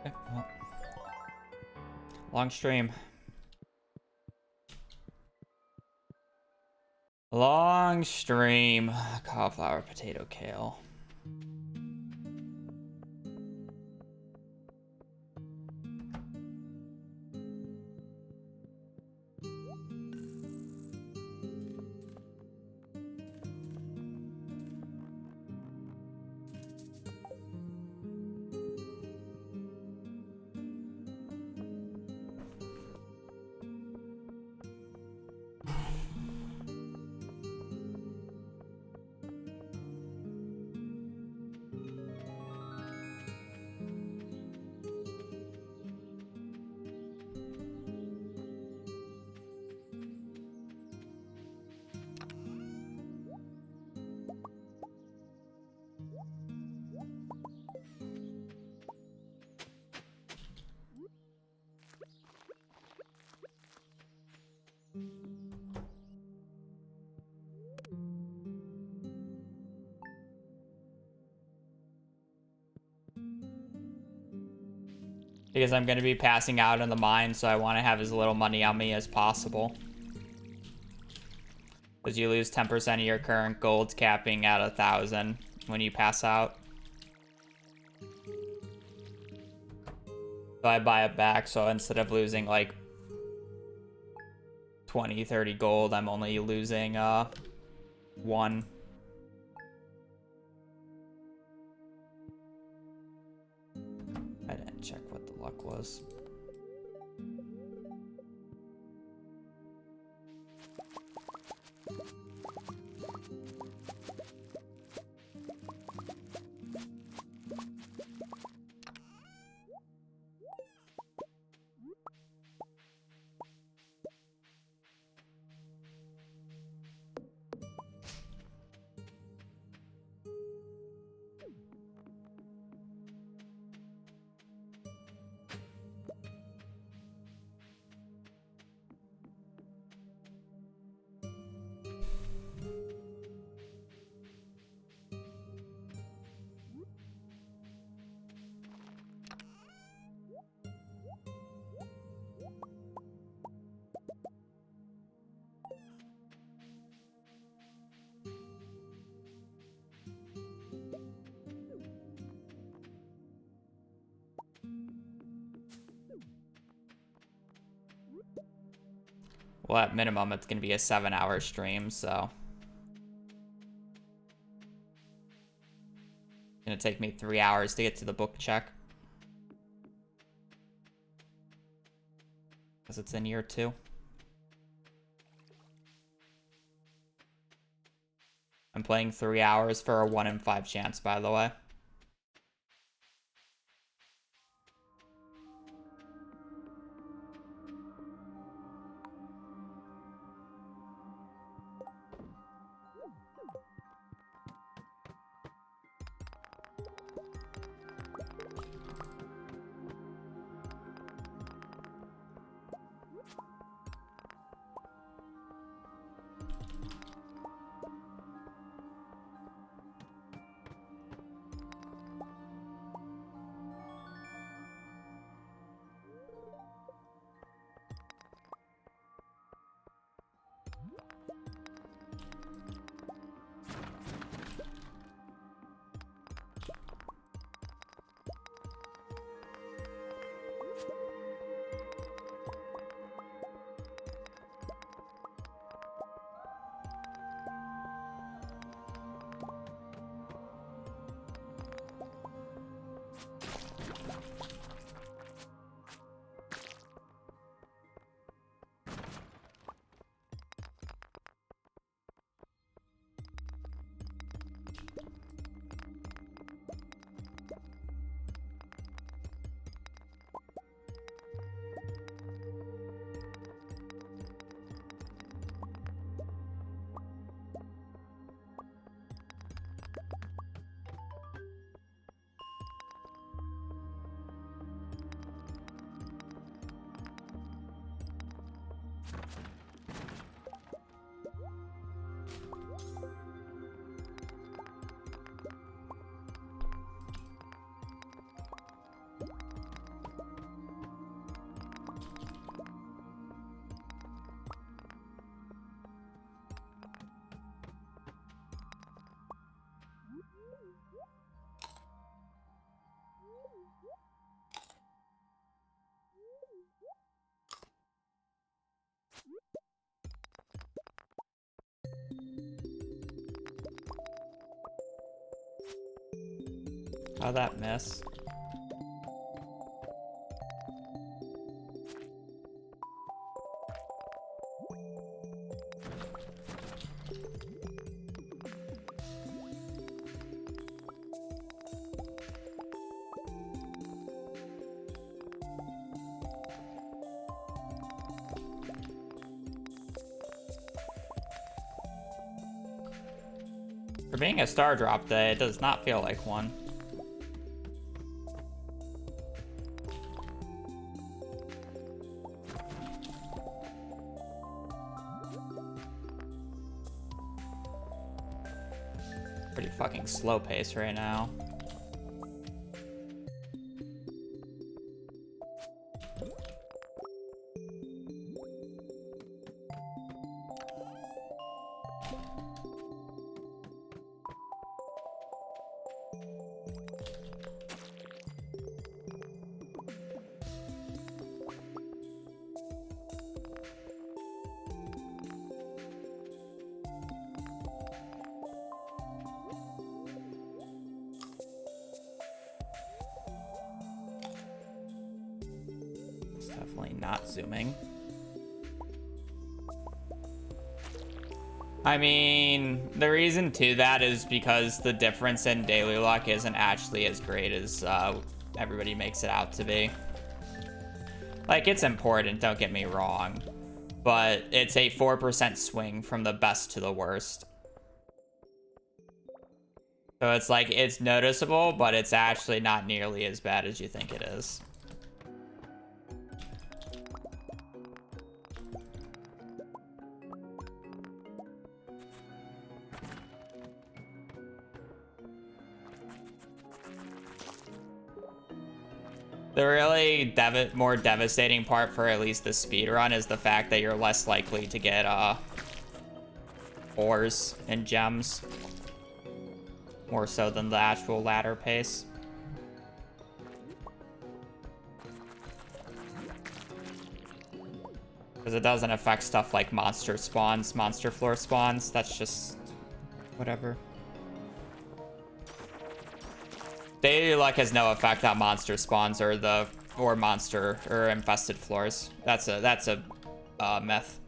Okay, well. Long stream. Long stream. Cauliflower, potato, kale. Because I'm going to be passing out in the mine, so I want to have as little money on me as possible. Because you lose 10% of your current gold, capping at 1,000 when you pass out. So I buy it back, so instead of losing like 20, 30 gold, I'm only losing 1. I didn't check what the luck was. Well, at minimum, it's going to be a 7-hour stream, so... It's going to take me 3 hours to get to the book check. Because it's in year 2. I'm playing 3 hours for a 1 in 5 chance, by the way. How'd that miss? For being a star drop day, it does not feel like one. Pretty fucking slow pace right now. Definitely not zooming. I mean, the reason to that is because the difference in daily luck isn't actually as great as everybody makes it out to be. Like, it's important, don't get me wrong, but it's a 4% swing from the best to the worst. So it's like, it's noticeable, but it's actually not nearly as bad as you think it is. The really more devastating part for at least the speedrun is the fact that you're less likely to get ores and gems. More so than the actual ladder pace. Because it doesn't affect stuff like monster spawns, monster floor spawns. That's just whatever. Daily luck has no effect on monster spawns or monster or infested floors. That's a myth.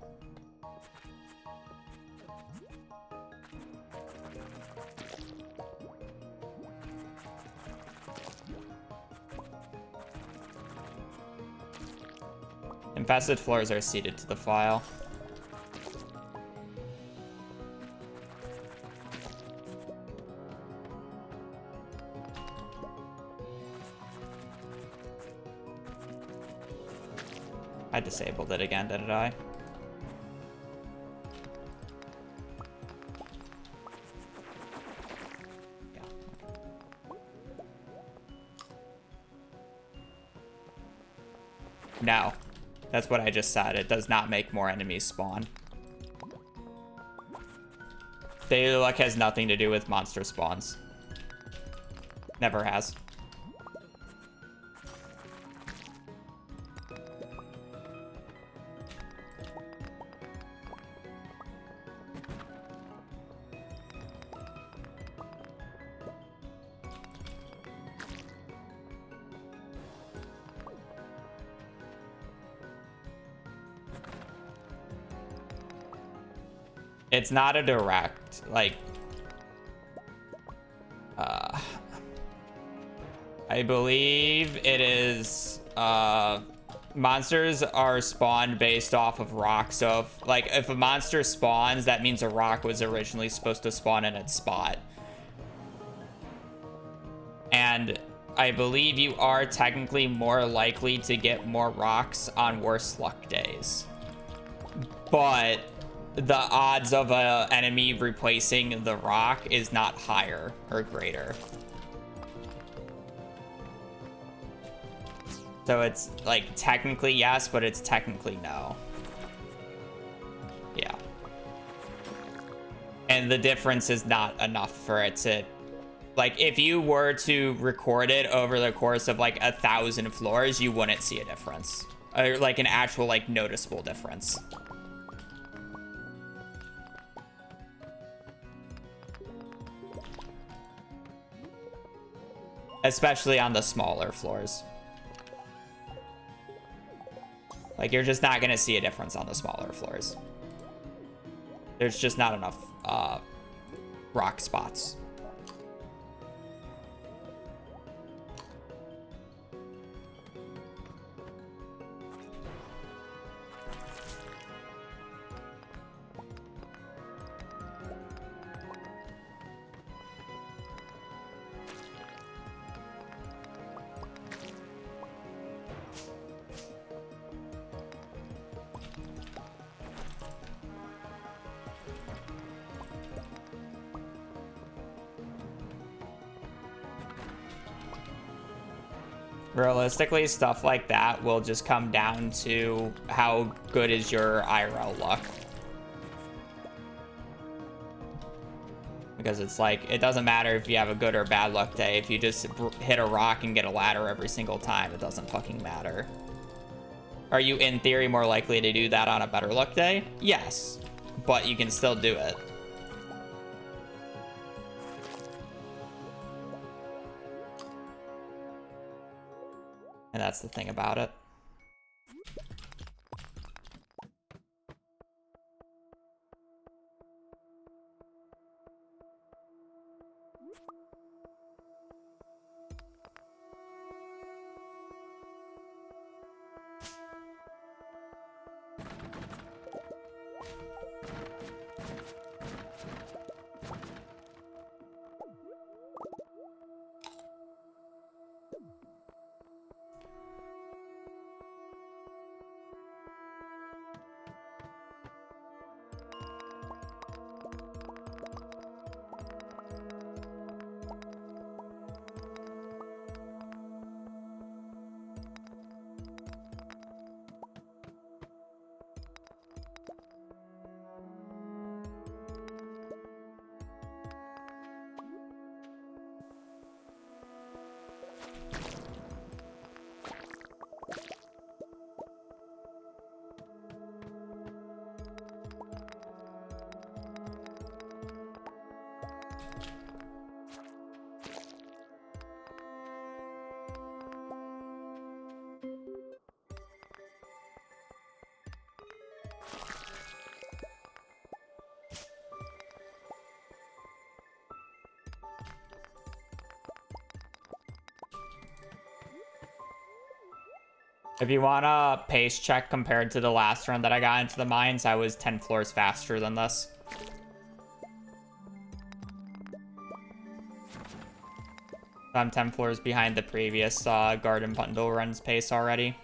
Infested floors are seeded to the file. I disabled it again, didn't I? Yeah. No. That's what I just said. It does not make more enemies spawn. Daily luck has nothing to do with monster spawns. Never has. It's not a direct, like, I believe it is, monsters are spawned based off of rock. So if a monster spawns, that means a rock was originally supposed to spawn in its spot. And I believe you are technically more likely to get more rocks on worse luck days. But the odds of an enemy replacing the rock is not higher or greater. So it's like technically yes, but it's technically no. Yeah. And the difference is not enough for it to, like, if you were to record it over the course of like 1,000 floors, you wouldn't see a difference. Or like an actual like noticeable difference. Especially on the smaller floors. Like, you're just not going to see a difference on the smaller floors. There's just not enough rock spots. Realistically, stuff like that will just come down to how good is your IRL luck. Because it's like, it doesn't matter if you have a good or bad luck day. If you just hit a rock and get a ladder every single time, it doesn't fucking matter. Are you, in theory, more likely to do that on a better luck day? Yes, but you can still do it. And that's the thing about it. If you want a pace check compared to the last run that I got into the mines, I was 10 floors faster than this. I'm 10 floors behind the previous Garden Bundle runs pace already.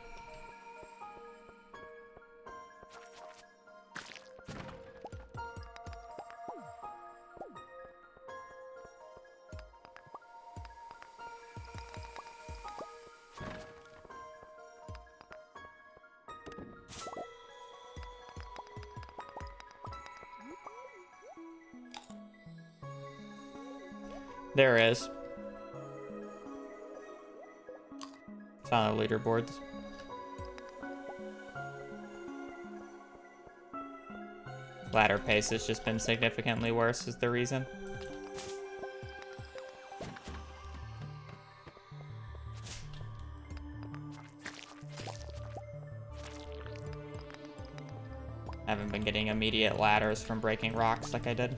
There is. It's on the leaderboards. Ladder pace has just been significantly worse is the reason. I haven't been getting immediate ladders from breaking rocks like I did.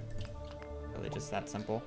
Really just that simple.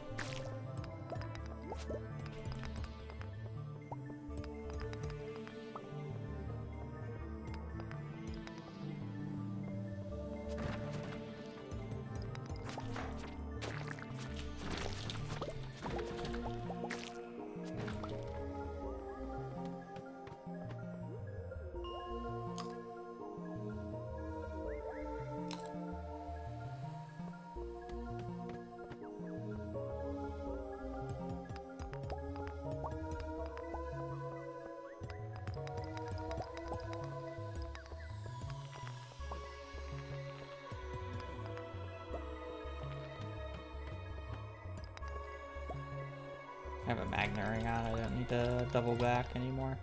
I have a magnet ring on, I don't need to double back anymore.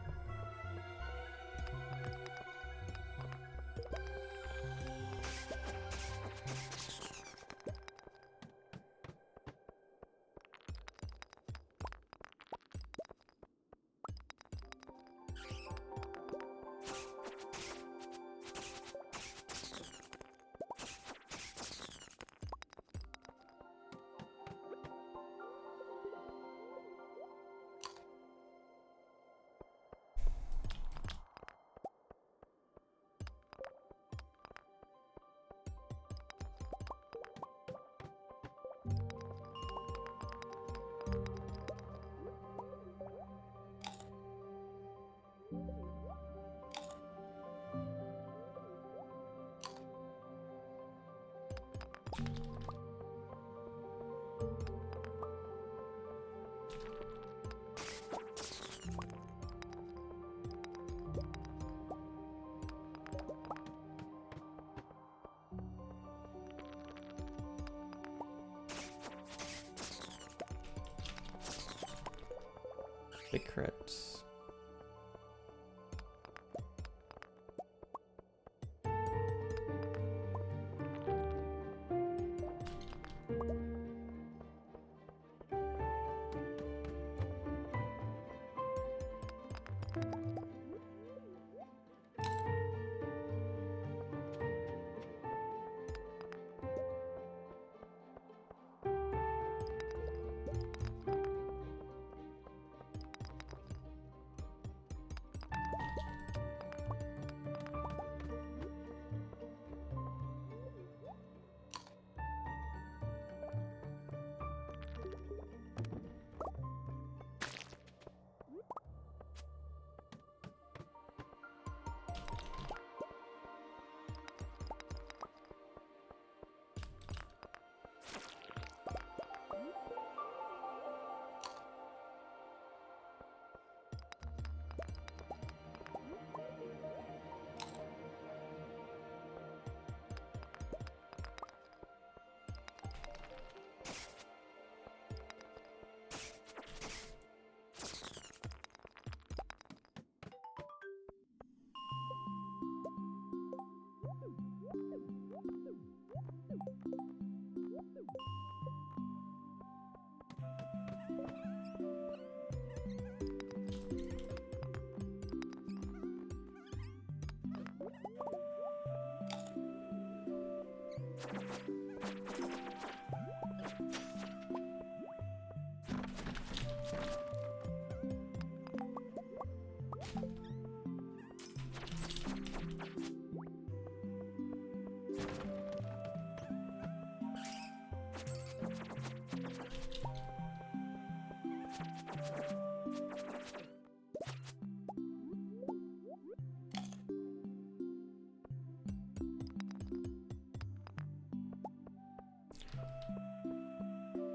Big crits.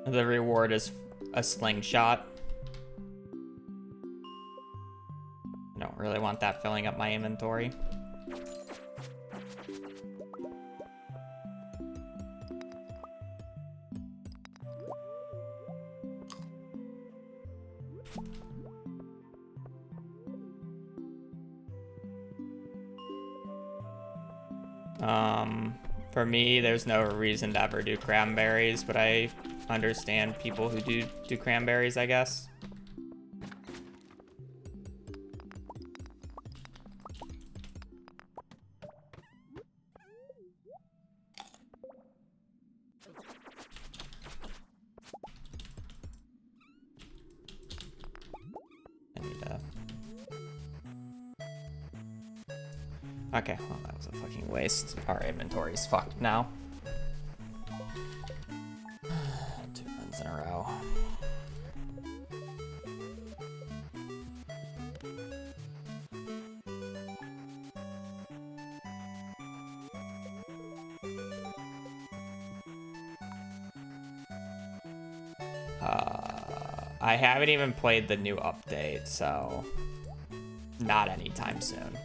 The reward is a slingshot. I don't really want that filling up my inventory. For me, there's no reason to ever do cranberries, but I understand people who do cranberries, I guess. I need to... Okay, well, that was a fucking waste. Our inventory's fucked now. 2 runs in a row. I haven't even played the new update, so not anytime soon.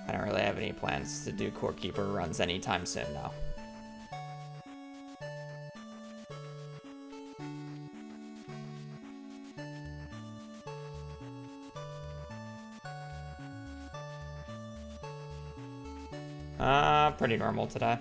I don't really have any plans to do Core Keeper runs anytime soon, though. Pretty normal today.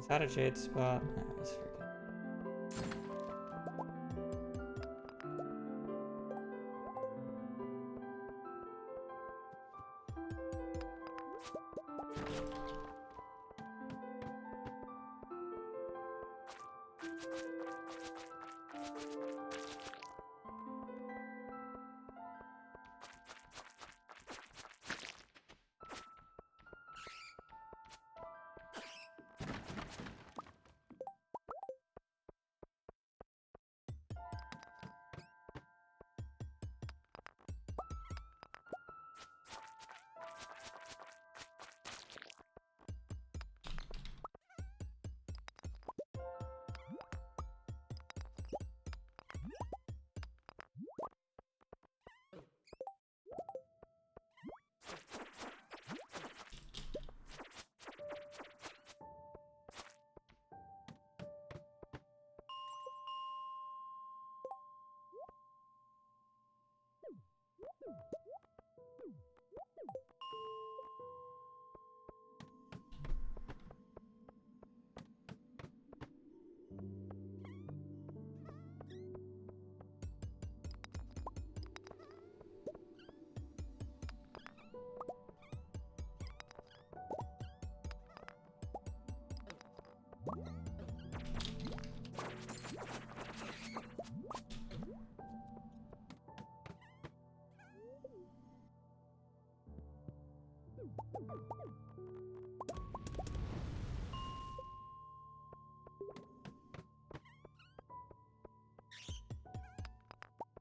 Is that a jade spot? No, let's forget.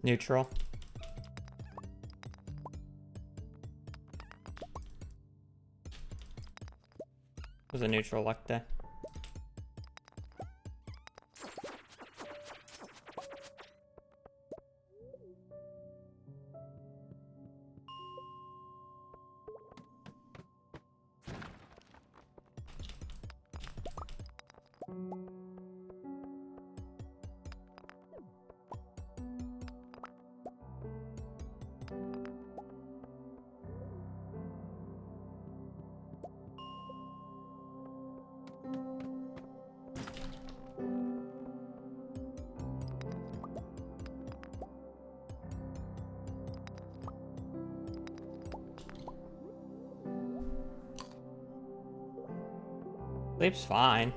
Neutral. It was a neutral luck day. Sleep's fine.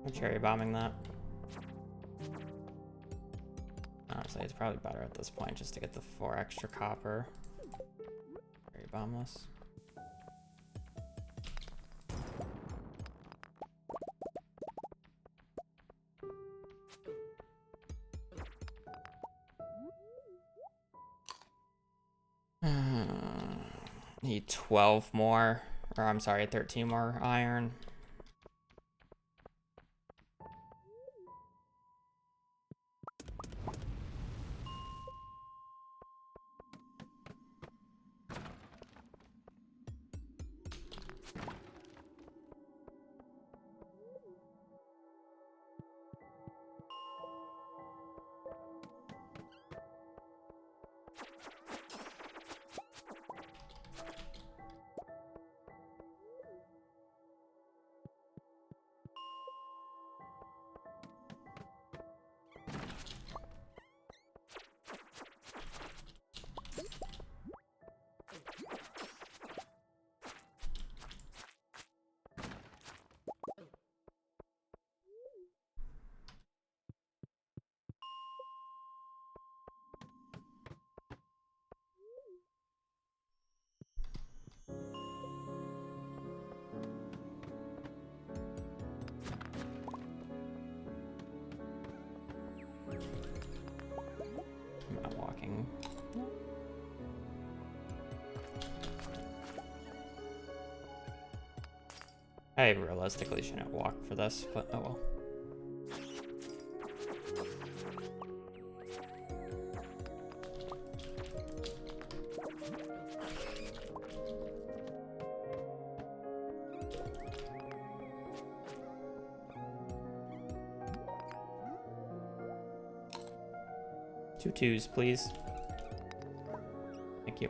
I'm cherry bombing that. Honestly, it's probably better at this point just to get the 4 extra copper. Cherry bomb this. Need 12 more, or I'm sorry, 13 more iron. I'm not walking. I realistically shouldn't walk for this, but oh well. Two twos, please. Thank you.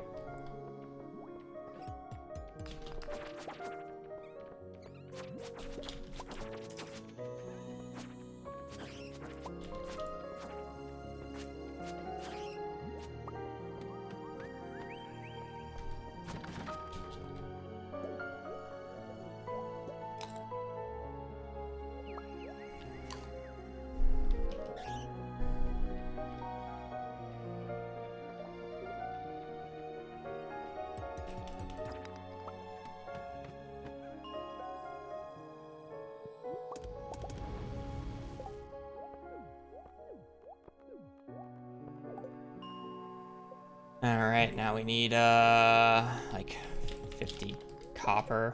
All right, now we need like 50 copper.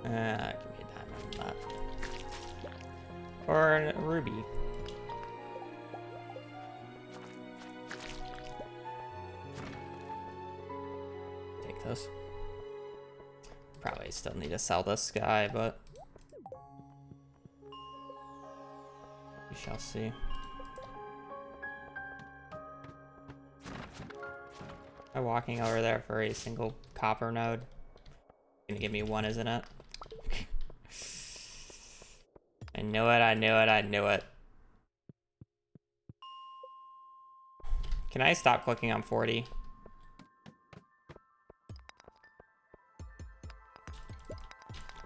Give me a diamond on that. Or a ruby. Take this. Probably still need to sell this guy, but we shall see. I'm walking over there for a single copper node. Gonna give me one, isn't it? I knew it, I knew it, I knew it. Can I stop clicking on 40?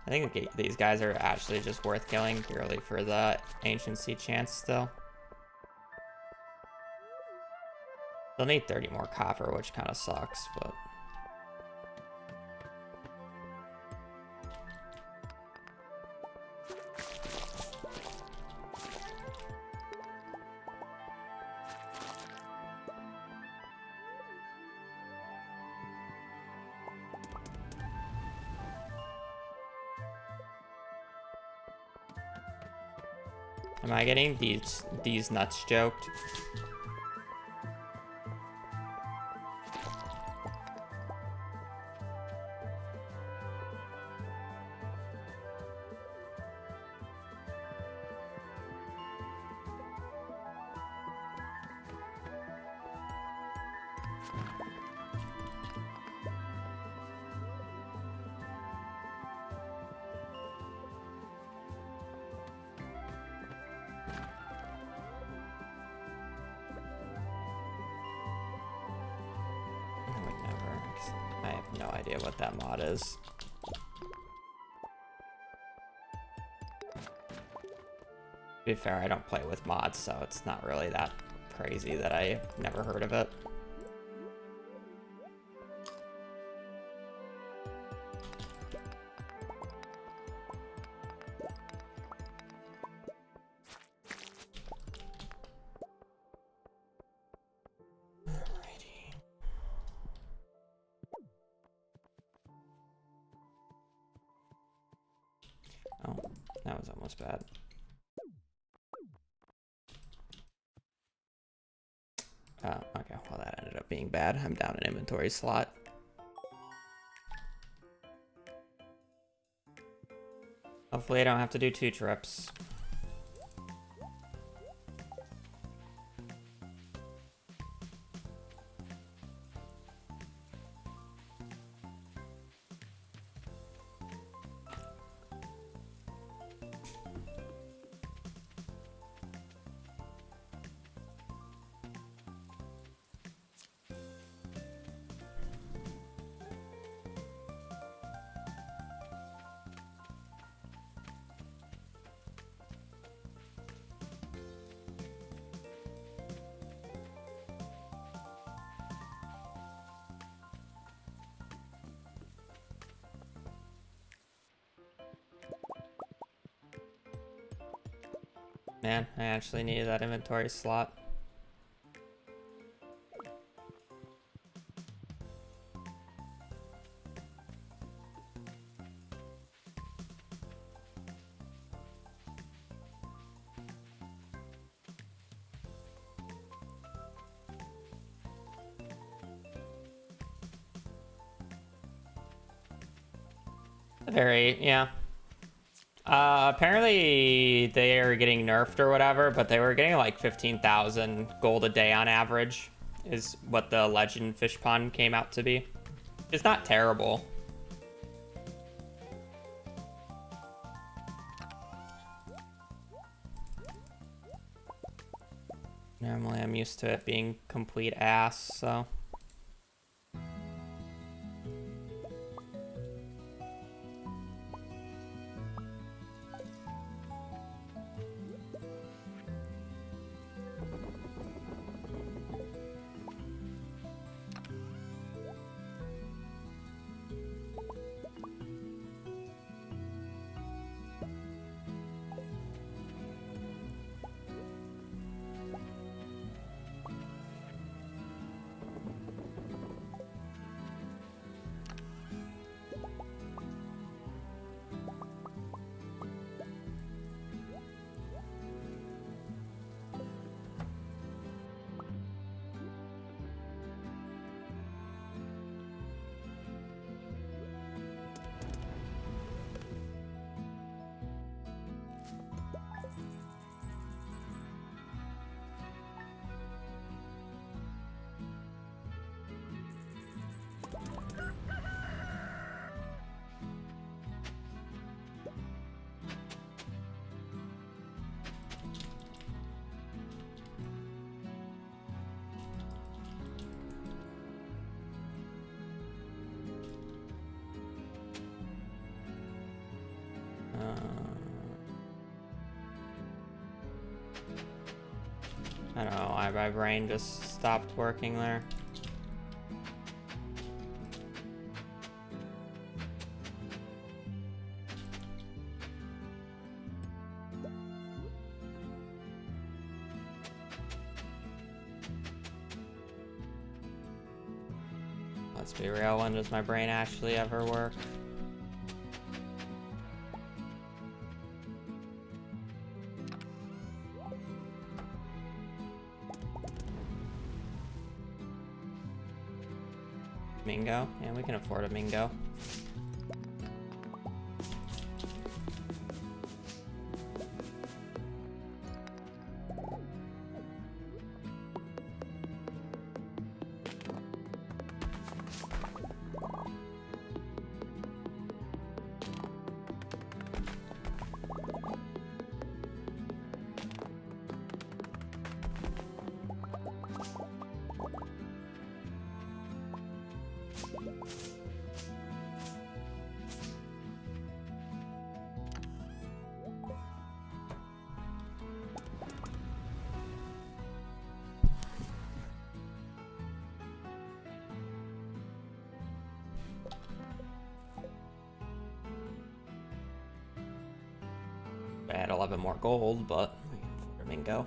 I think these guys are actually just worth killing purely for the anciency chance still. They'll need 30 more copper, which kind of sucks, but... Am I getting these nuts joked? I have no idea what that mod is. To be fair, I don't play with mods, so it's not really that crazy that I've never heard of it. Oh, that was almost bad. Okay, well that ended up being bad. I'm down an inventory slot. Hopefully I don't have to do 2 trips. Man, I actually needed that inventory slot. Yeah. Apparently they are getting nerfed or whatever, but they were getting like 15,000 gold a day on average, is what the legend fish pond came out to be. It's not terrible. Normally I'm used to it being complete ass, so... I don't know why my brain just stopped working there. Let's be real, when does my brain actually ever work? Mingo? Yeah, we can afford a Mingo. I had 11 more gold, but we can afford a Mingo.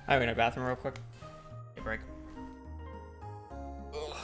I'm going to the bathroom real quick. Take a break. Ugh.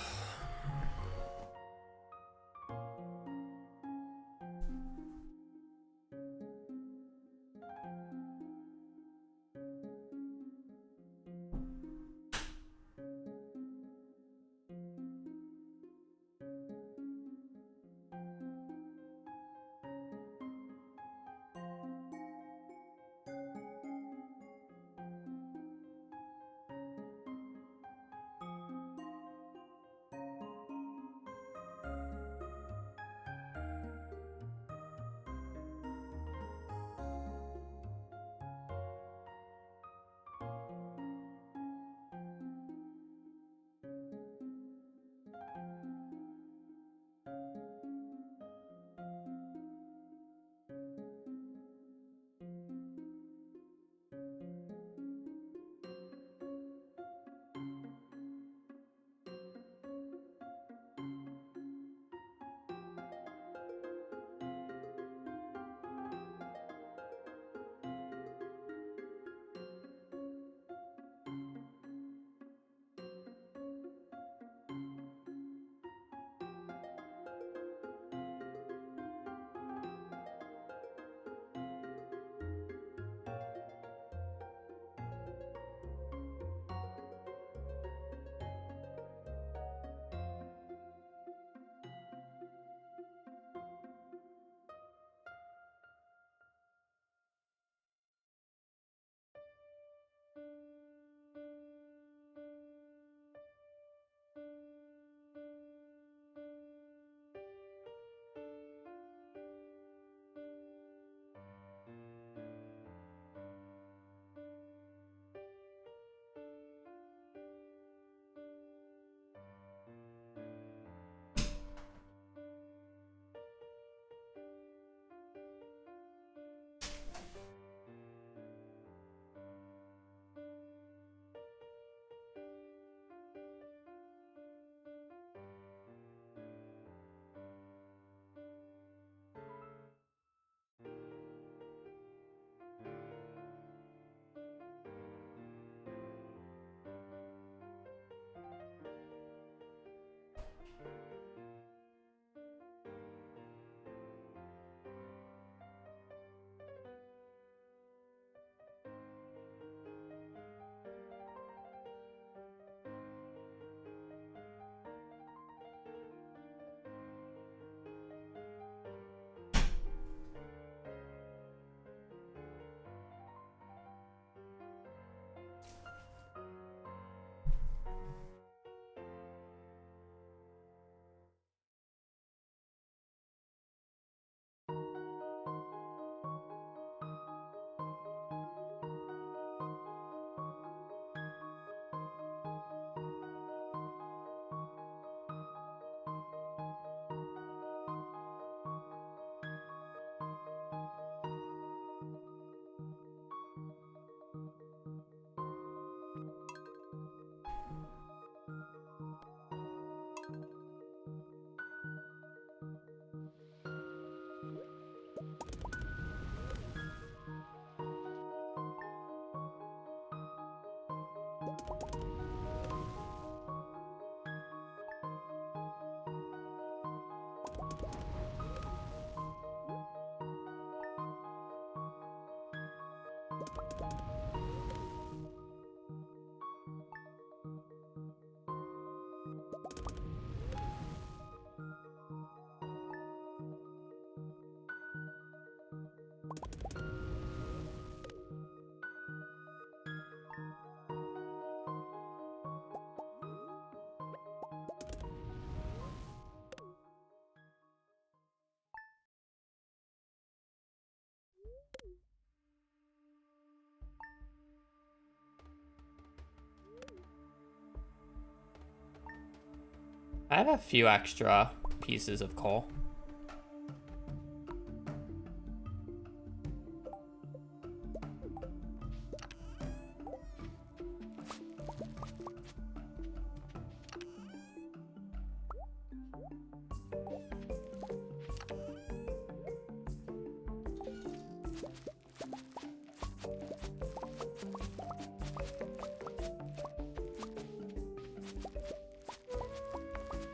I have a few extra pieces of coal.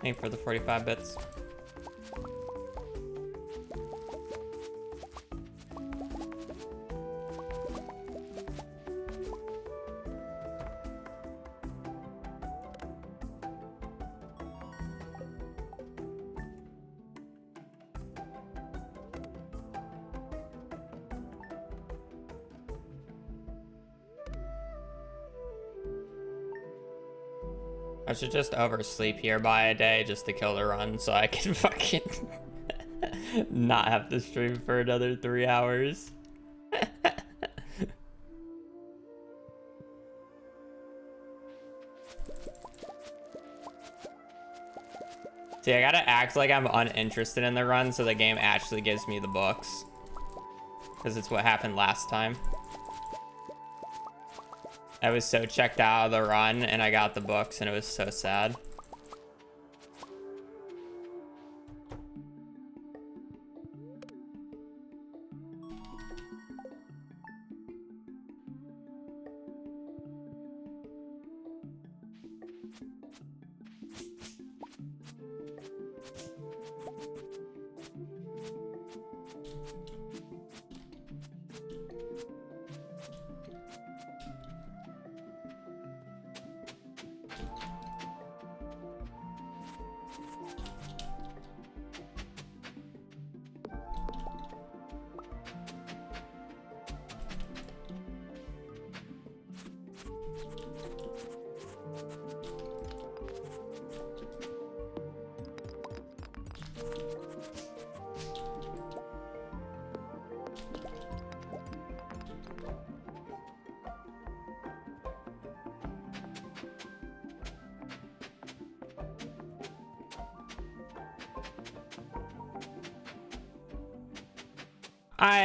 Thank you for the 45 bits. I should just oversleep here by a day just to kill the run so I can fucking not have to stream for another 3 hours. See, I gotta act like I'm uninterested in the run so the game actually gives me the books. Because it's what happened last time. I was so checked out of the run and I got the books and it was so sad.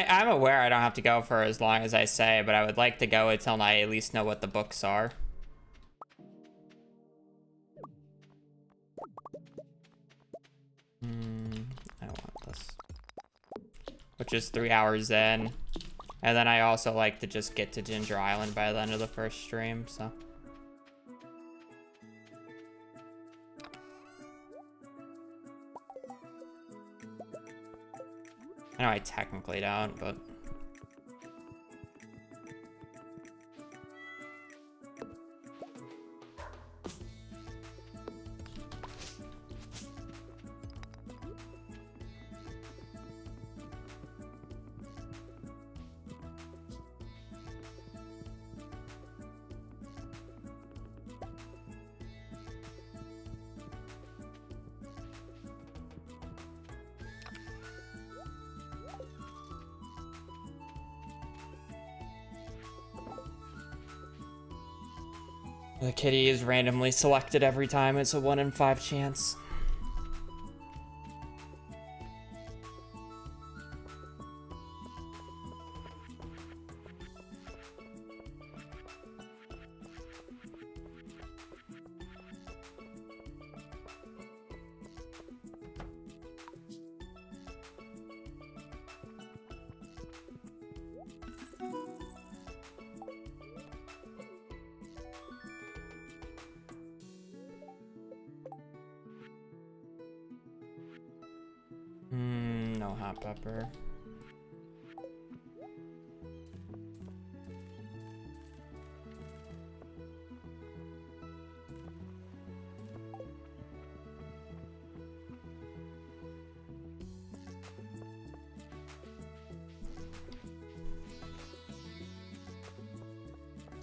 I'm aware I don't have to go for as long as I say, but I would like to go until I at least know what the books are. I want this. Which is 3 hours in. And then I also like to just get to Ginger Island by the end of the first stream, so. I know I technically don't, but... The kitty is randomly selected every time. It's a 1 in 5 chance. No hot pepper.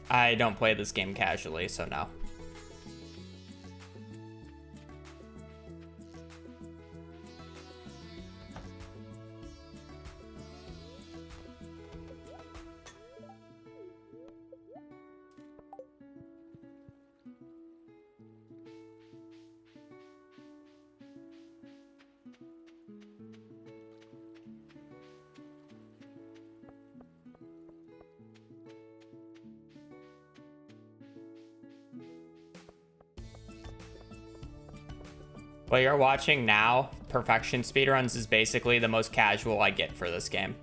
I don't play this game casually, so no. What you're watching now, Perfection Speedruns, is basically the most casual I get for this game.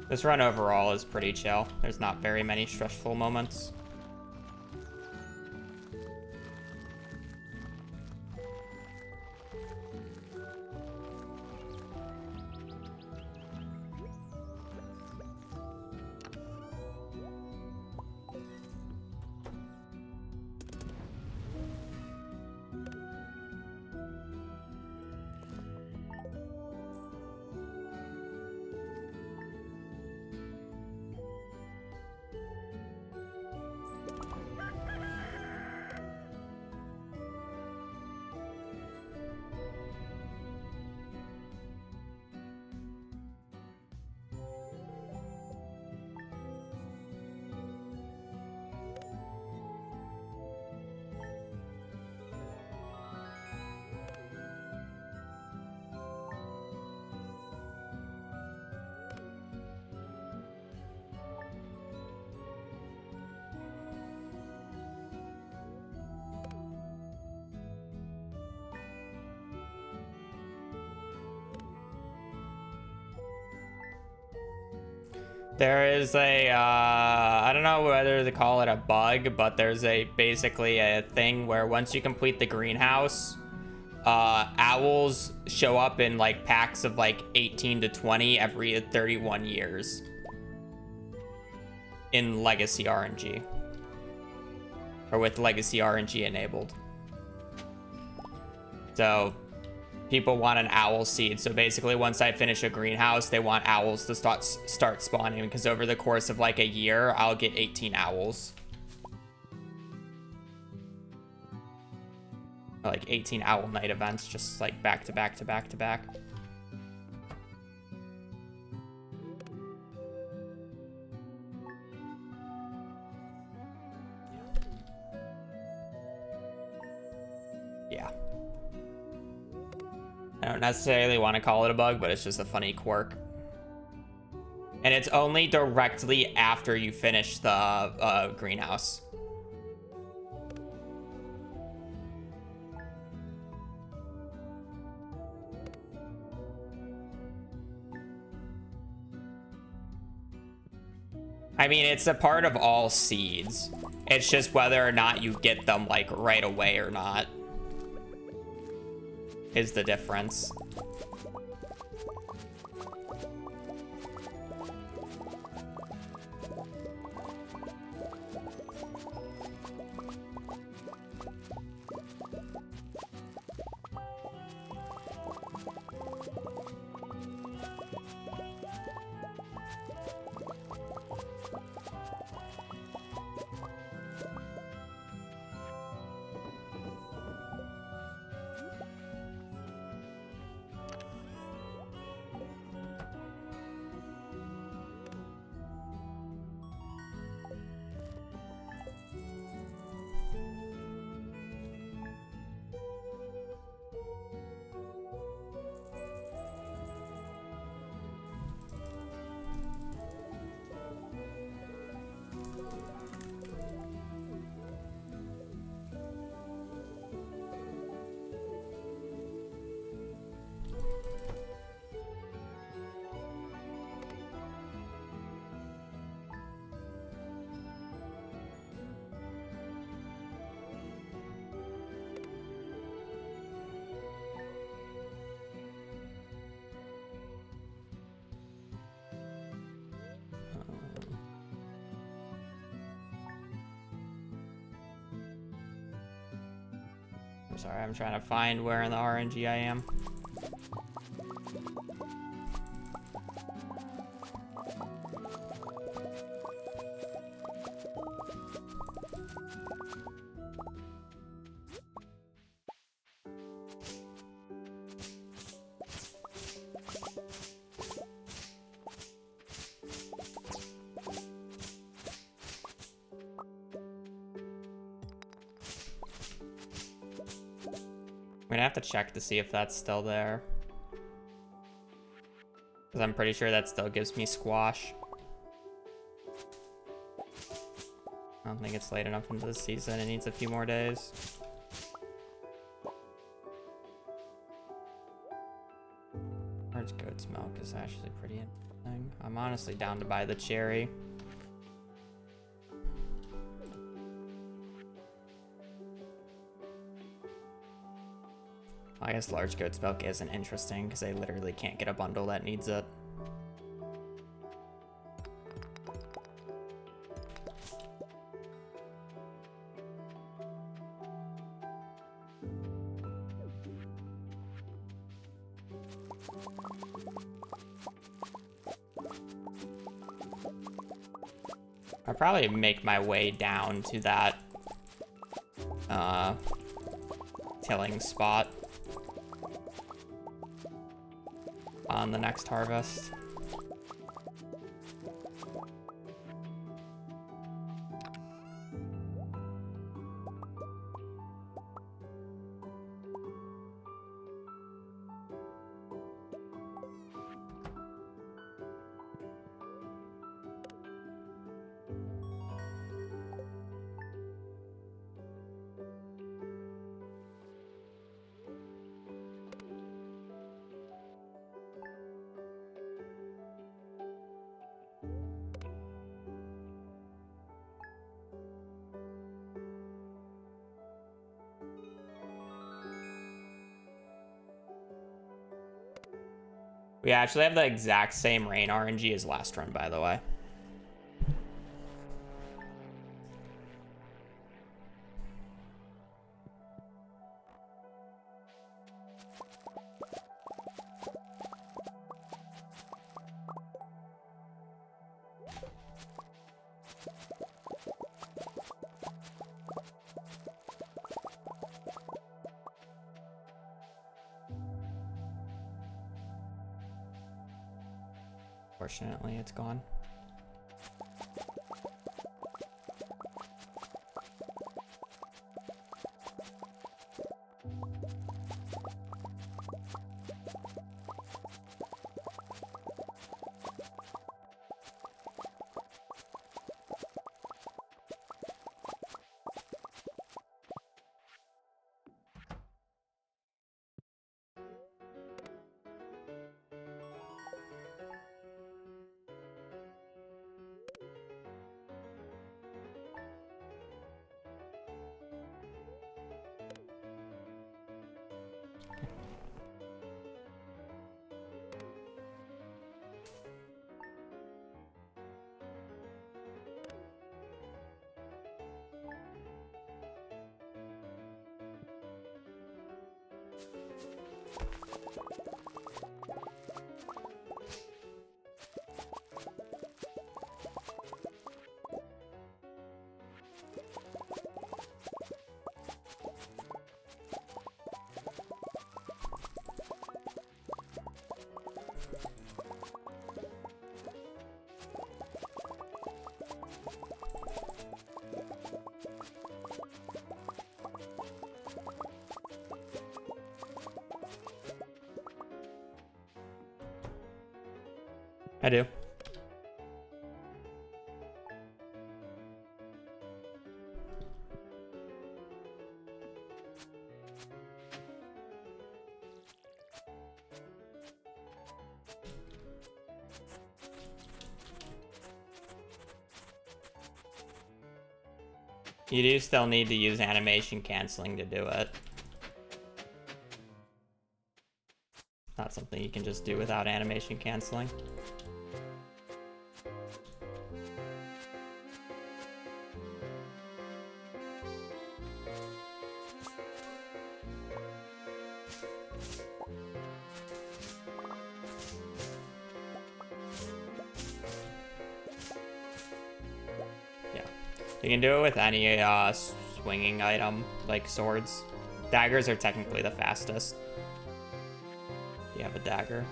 This run overall is pretty chill. There's not very many stressful moments. There is a, I don't know whether to call it a bug, but there's basically a thing where once you complete the greenhouse, owls show up in like packs of like 18 to 20 every 31 years in Legacy RNG, or with Legacy RNG enabled. So people want an owl seed. So basically once I finish a greenhouse, they want owls to start spawning, because over the course of like a year, I'll get 18 owls. Like 18 owl night events, just like back to back to back to back. Yeah. I don't necessarily want to call it a bug, but it's just a funny quirk. And it's only directly after you finish the greenhouse. I mean, it's a part of all seeds. It's just whether or not you get them like right away or not is the difference. sorry, I'm trying to find where in the RNG I am. I'm gonna have to check to see if that's still there. Because I'm pretty sure that still gives me squash. I don't think it's late enough into the season. It needs a few more days. Large goat's milk is actually pretty interesting. I'm honestly down to buy the cherry. I guess large goat's milk isn't interesting because I literally can't get a bundle that needs it. I'll probably make my way down to that tilling spot on the next harvest. We actually have the exact same rain RNG as last run, by the way. Fortunately, it's gone. I do. You do still need to use animation canceling to do it. Not something you can just do without animation canceling. You can do it with any swinging item, like swords. Daggers are technically the fastest. You have a dagger.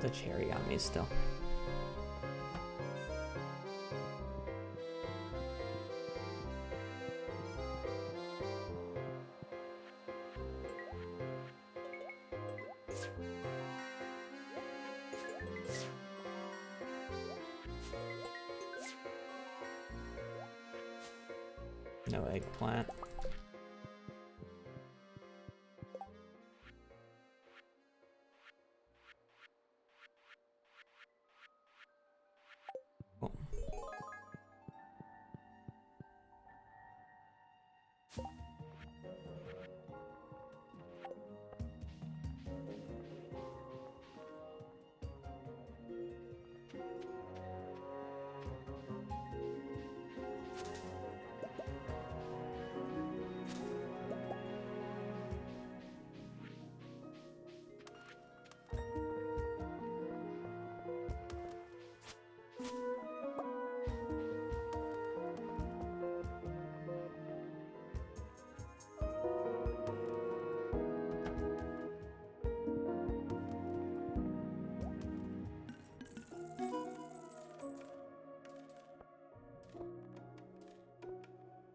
The cherry on me still. No eggplant. Cool.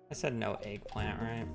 I said no eggplant, right?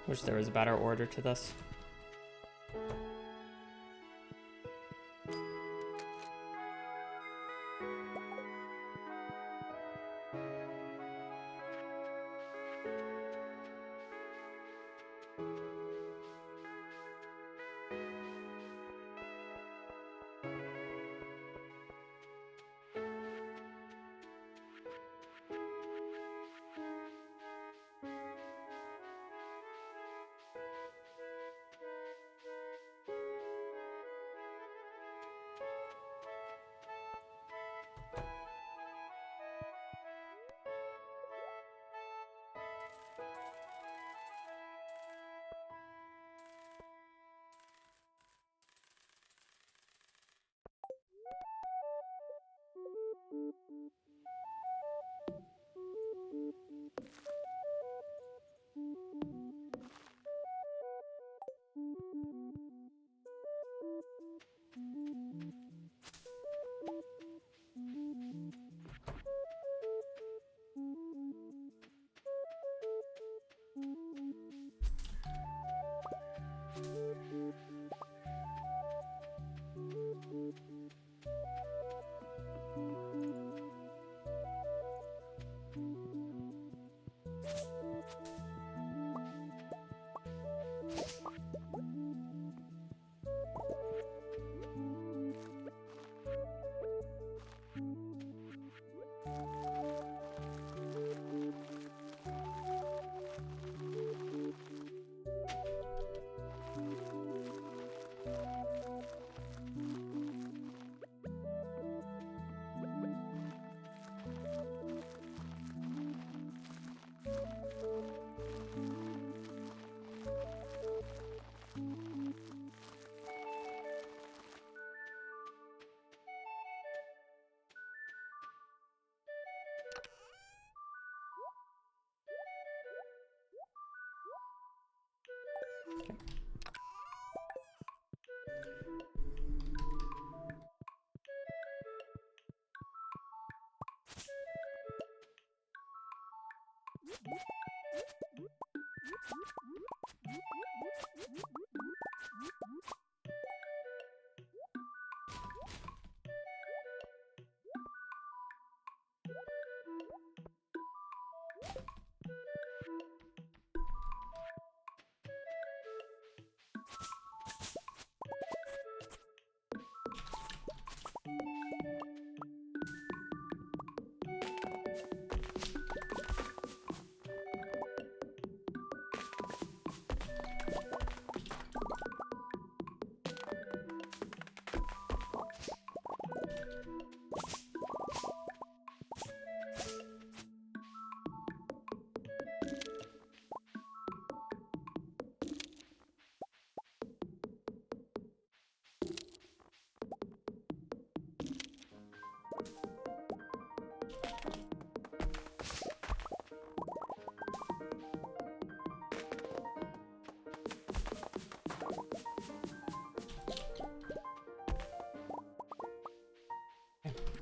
Wish there was a better order to this.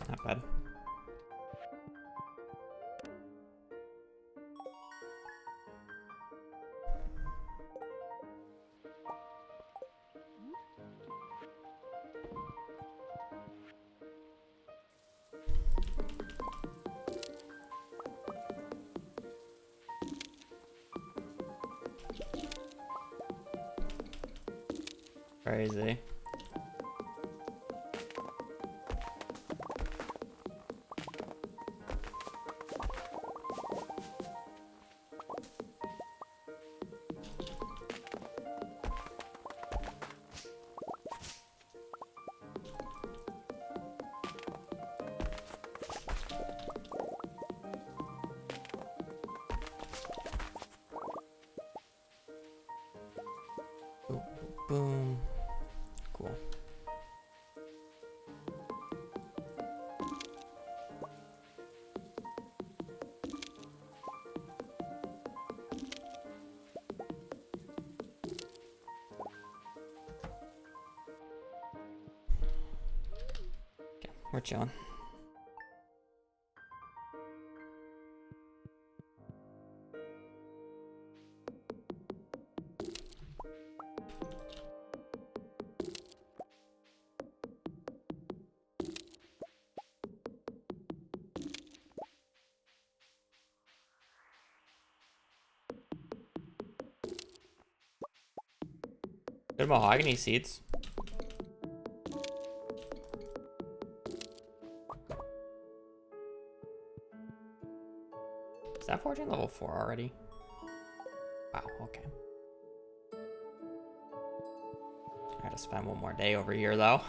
Not bad. Crazy. Boom, boom. Cool. Okay, we're chilling. Good mahogany seeds. Is that fortune level 4 already? Wow, okay. I gotta spend one more day over here though.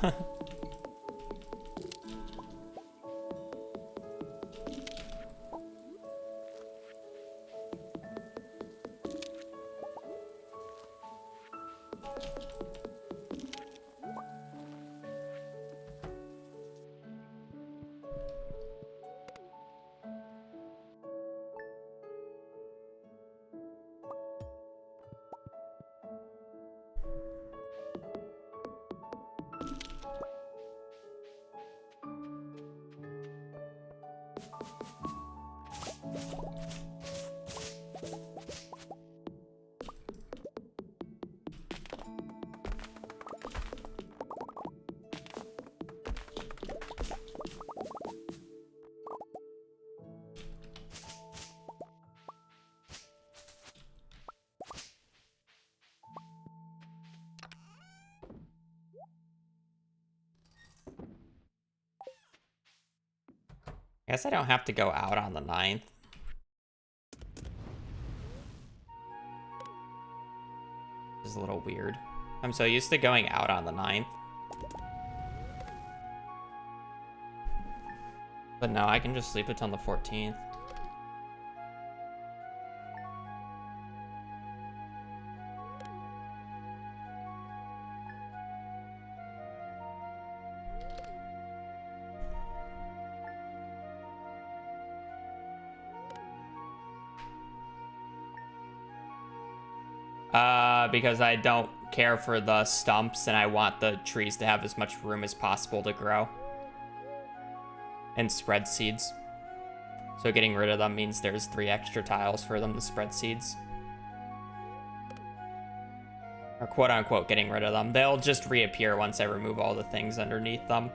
I guess I don't have to go out on the 9th. Which is a little weird. I'm so used to going out on the 9th. But no, I can just sleep until the 14th. Because I don't care for the stumps and I want the trees to have as much room as possible to grow and spread seeds. So getting rid of them means there's 3 extra tiles for them to spread seeds. Or quote unquote getting rid of them. They'll just reappear once I remove all the things underneath them.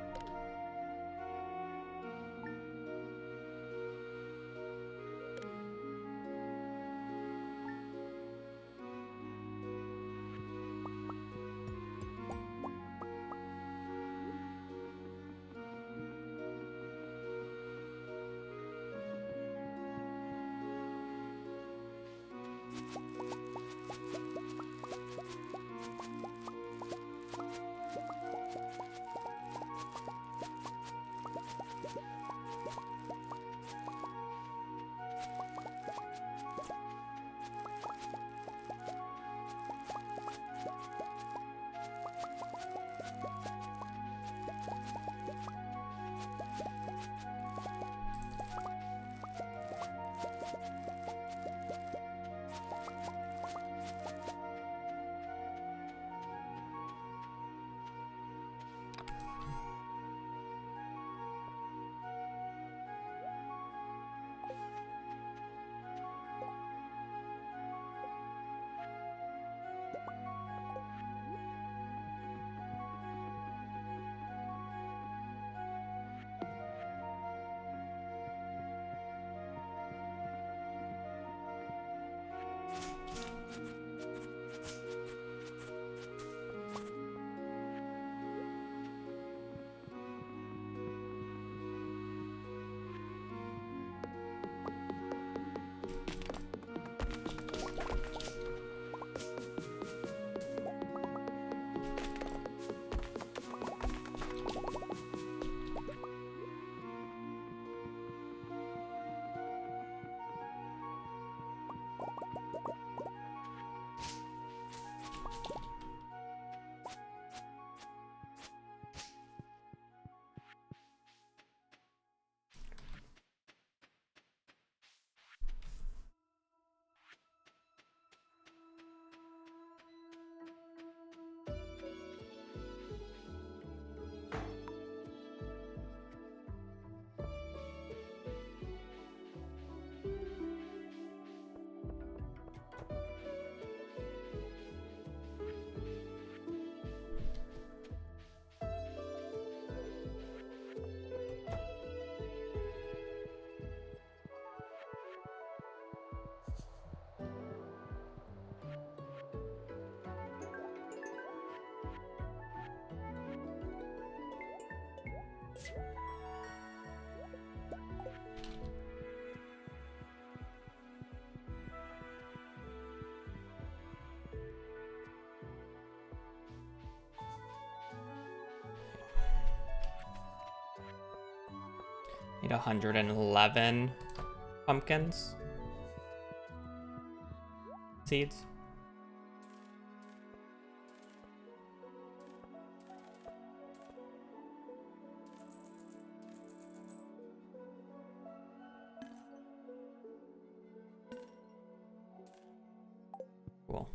Need 111 pumpkins. Seeds. Cool.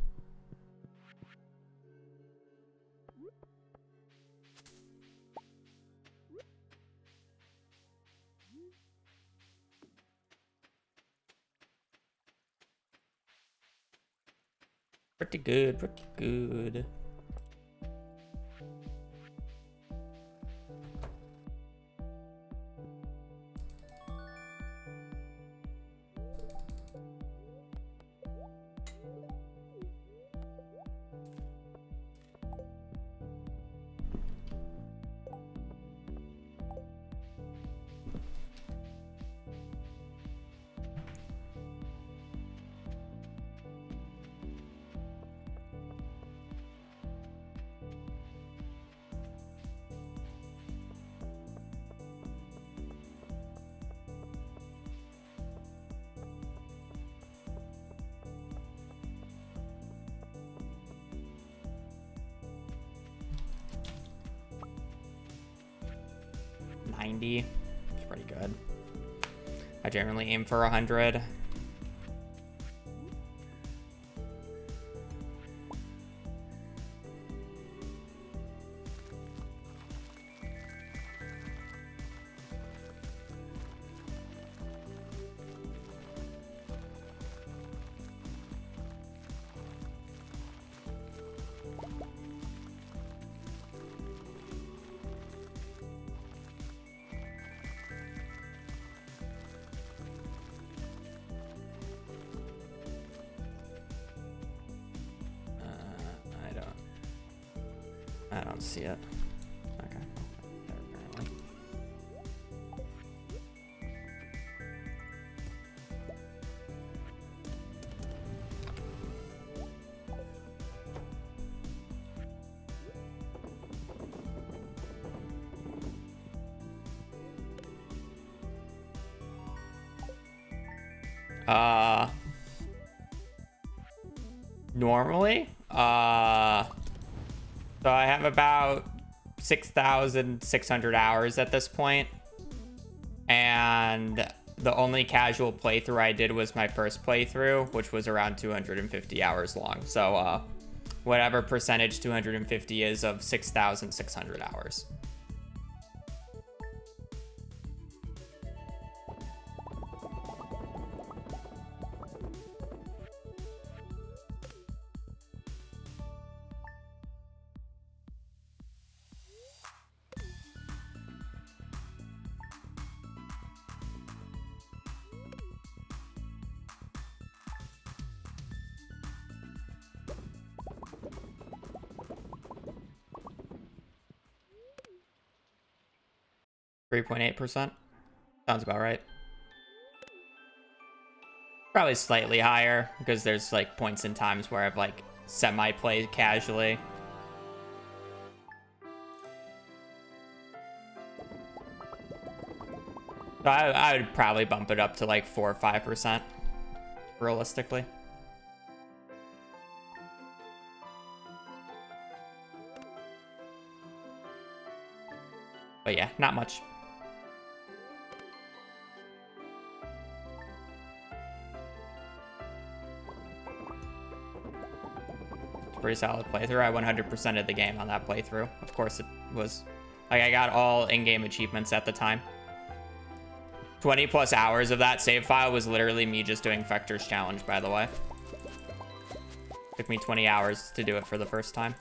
Pretty good, pretty good. It's pretty good. I generally aim for 100. I don't see it. Okay. Apparently. Normally, so I have about 6,600 hours at this point, and the only casual playthrough I did was my first playthrough, which was around 250 hours long. So whatever percentage 250 is of 6,600 hours. 3.8%. Sounds about right. Probably slightly higher because there's like points and times where I've like semi-played casually. So I would probably bump it up to like 4 or 5% realistically. But yeah, not much. Pretty solid playthrough. I 100%ed the game on that playthrough. Of course it was. Like, I got all in-game achievements at the time. 20 plus hours of that save file was literally me just doing Vector's Challenge, by the way. Took me 20 hours to do it for the first time.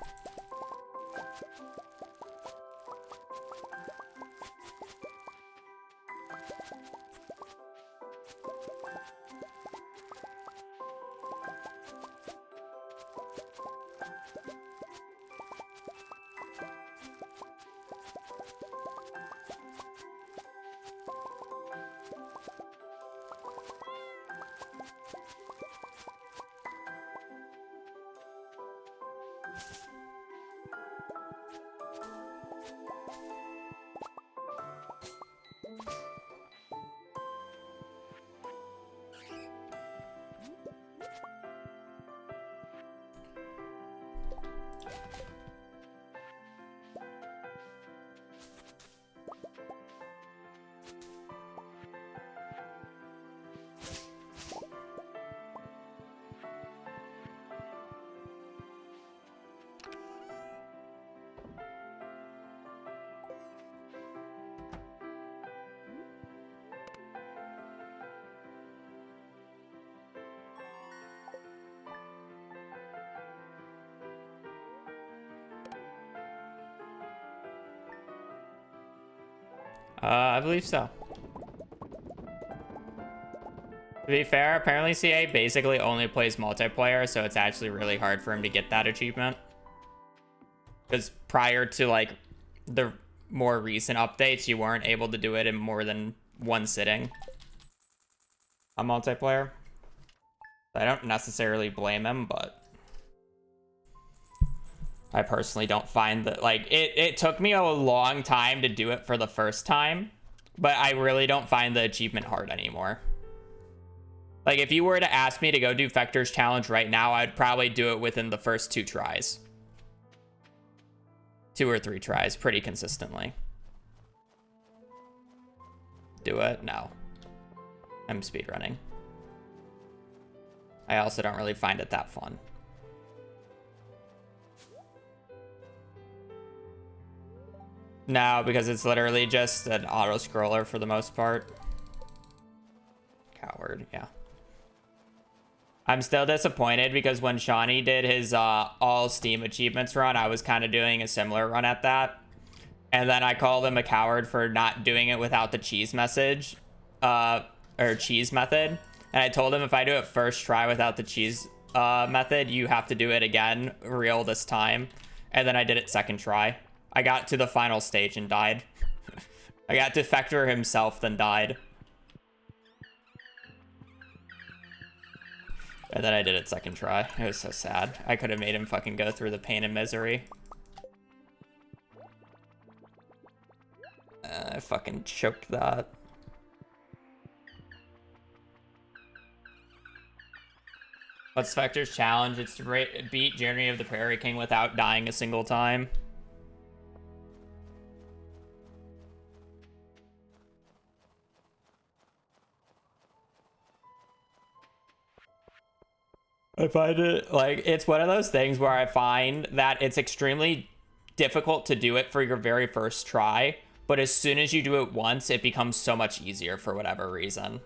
I believe so. To be fair, apparently CA basically only plays multiplayer, so it's actually really hard for him to get that achievement. Because prior to, like, the more recent updates, you weren't able to do it in more than one sitting on multiplayer. I don't necessarily blame him, but I personally don't find that, like, it took me a long time to do it for the first time, but I really don't find the achievement hard anymore. Like, if you were to ask me to go do Vector's Challenge right now, I'd probably do it within the first 2 tries. 2 or 3 tries, pretty consistently. Do it? No. I'm speedrunning. I also don't really find it that fun. No, because it's literally just an auto-scroller for the most part. Coward, yeah. I'm still disappointed because when Shawnee did his all Steam achievements run, I was kind of doing a similar run at that. And then I called him a coward for not doing it without the cheese message, or cheese method. And I told him if I do it first try without the cheese method, you have to do it again, real this time. And then I did it second try. I got to the final stage and died. I got Defector himself, then died. And then I did it second try. It was so sad. I could have made him fucking go through the pain and misery. I fucking choked that. What's Spectre's challenge? It's to beat Journey of the Prairie King without dying a single time. I find it, like, it's one of those things where I find that it's extremely difficult to do it for your very first try, but as soon as you do it once, it becomes so much easier for whatever reason.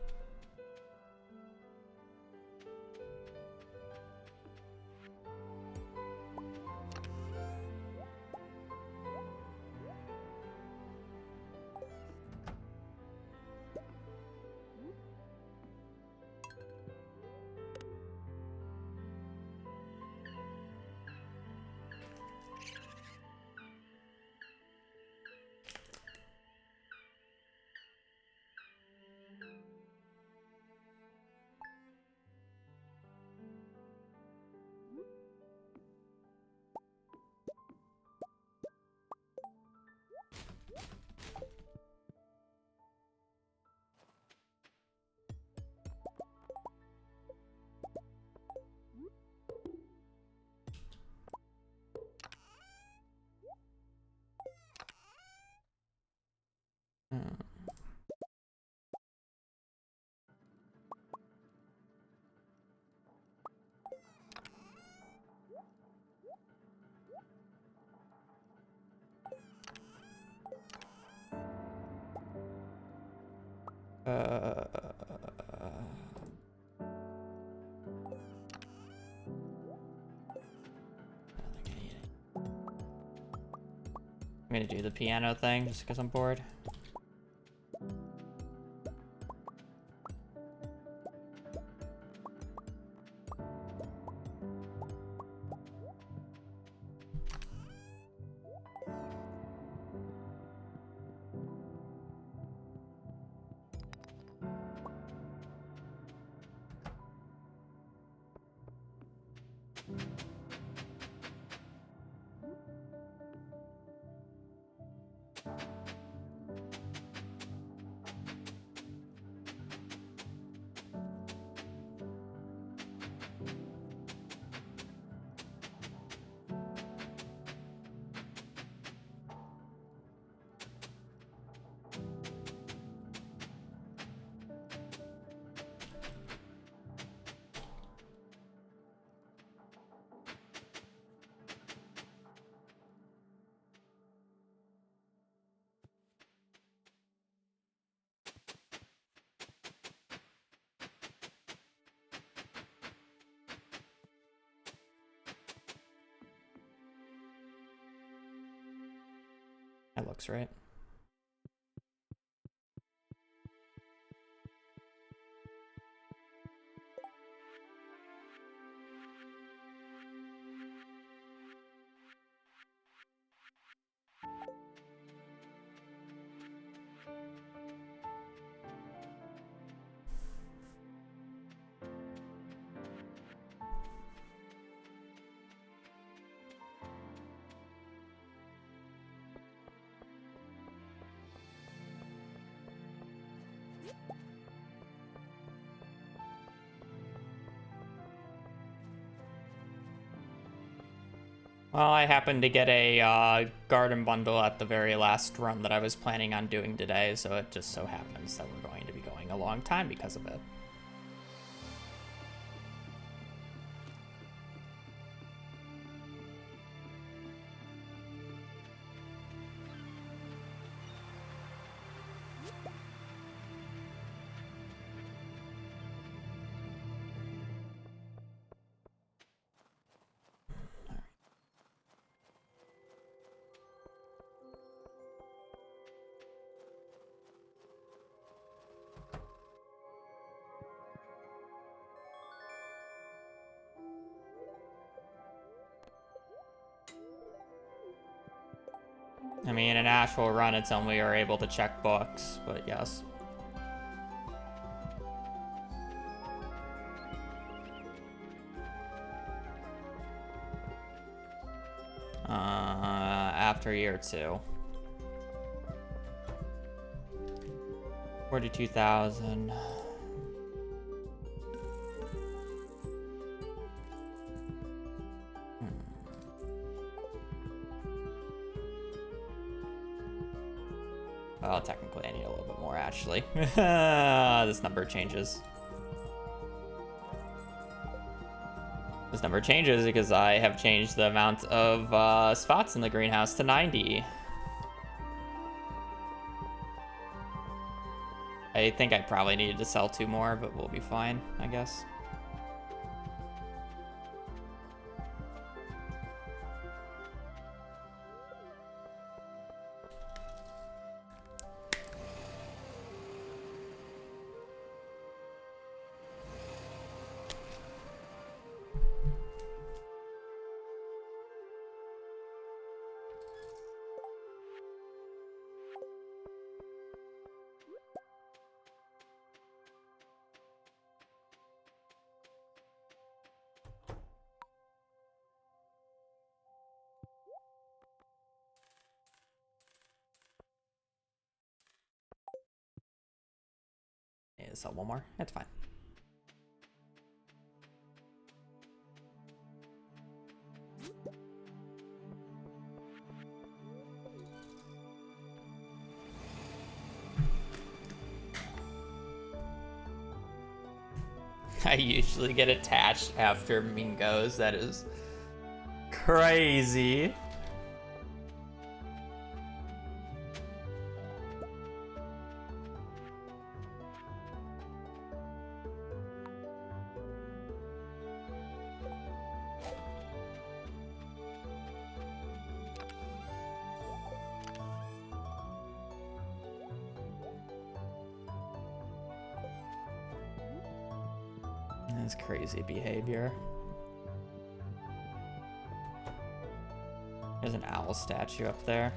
I'm gonna do the piano thing just because I'm bored. That looks right. Well, I happened to get a garden bundle at the very last run that I was planning on doing today, so it just so happens that we're going to be going a long time because of it. I mean, in actual run, it's when we are able to check books, but yes. After year 2. 42,000. Well, technically I need a little bit more, actually. This number changes. This number changes because I have changed the amount of spots in the greenhouse to 90. I think I probably needed to sell 2 more, but we'll be fine, I guess. Yeah, sell 1 more. That's fine. I usually get attached after Mingos. That is crazy. That's crazy behavior. There's an owl statue up there.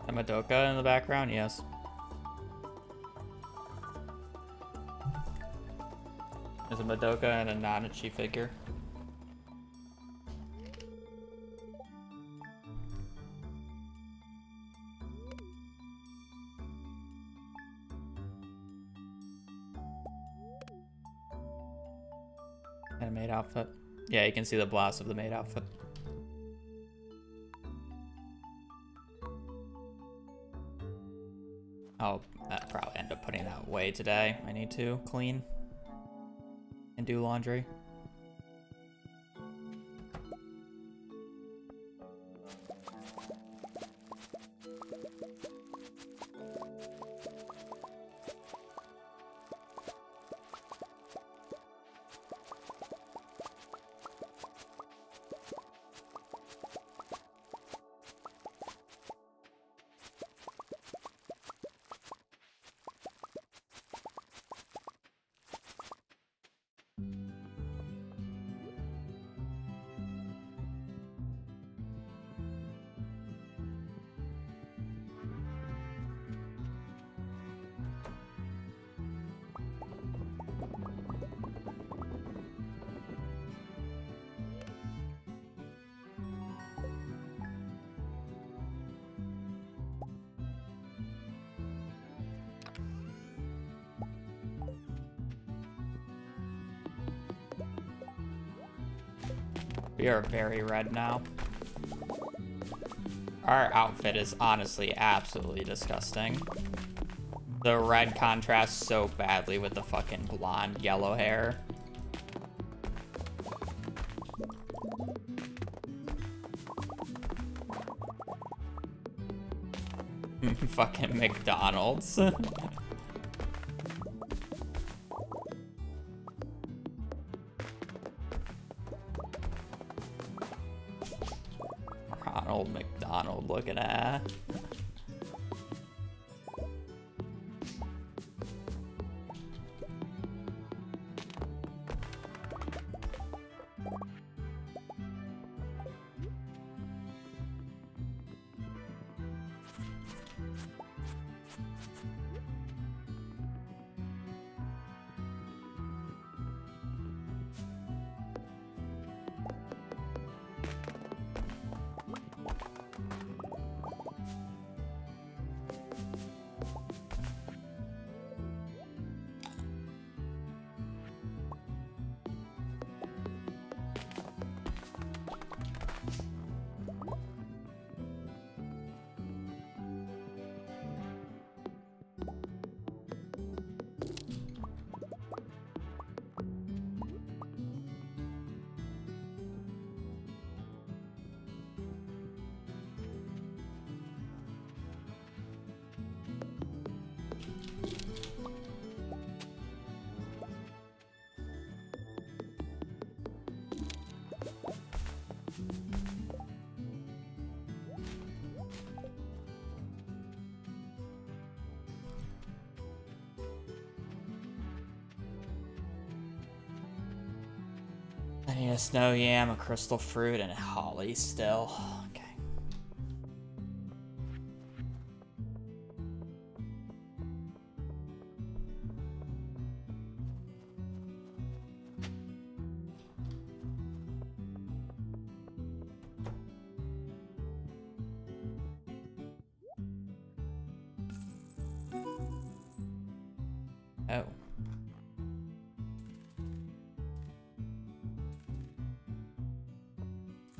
A Madoka in the background, yes. There's a Madoka and a Nanachi figure. And a maid outfit. Yeah, you can see the blouse of the maid outfit. I'll probably end up putting that away today. I need to clean and do laundry. We are very red now. Our outfit is honestly absolutely disgusting. The red contrasts so badly with the fucking blonde yellow hair. Fucking McDonald's. Ronald McDonald looking at. I need a snow yam, a crystal fruit, and a holly still. Okay. Oh.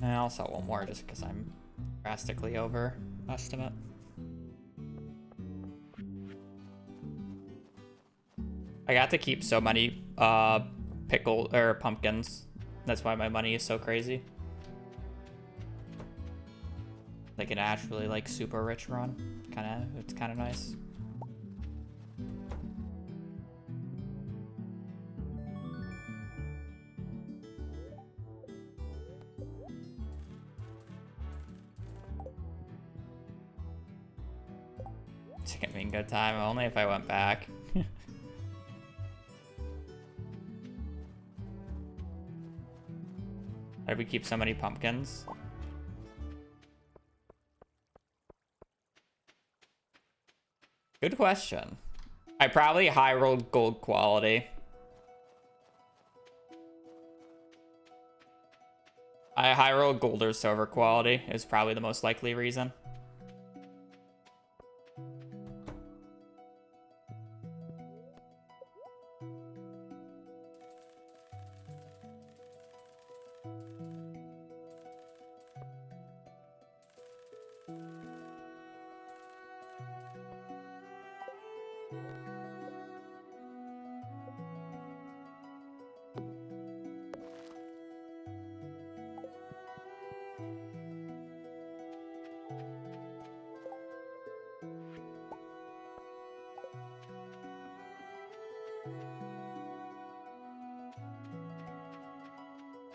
And I'll sell one more just because I'm drastically over estimate. I got to keep so many pickle or pumpkins. That's why my money is so crazy. Like an actually like super rich run. It's kinda nice. It's gonna be a good time, only if I went back. Why did we keep so many pumpkins? Good question. I probably high rolled gold quality. I high rolled gold or silver quality is probably the most likely reason.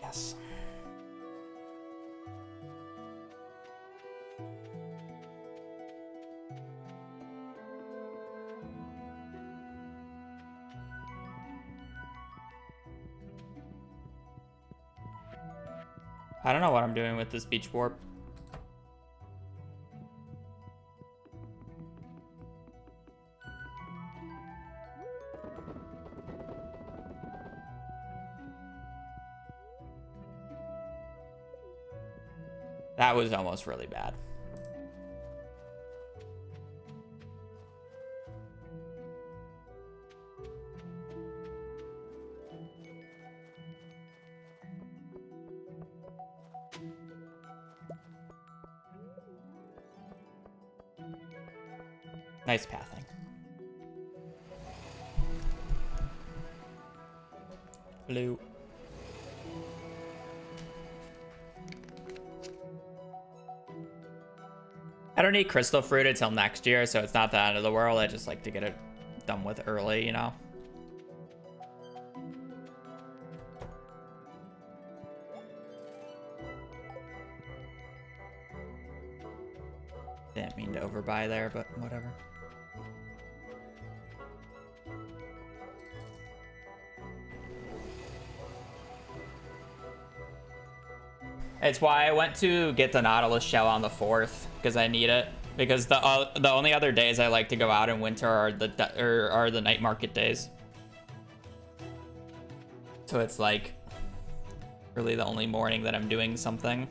Yes. I don't know what I'm doing with this beach warp. That was almost really bad. Nice pathing. Blue. I don't need crystal fruit until next year, so it's not the end of the world. I just like to get it done with early, you know? Didn't mean to overbuy there, but whatever. It's why I went to get the Nautilus shell on the 4th, because I need it. Because the only other days I like to go out in winter are the night market days. So it's like really the only morning that I'm doing something.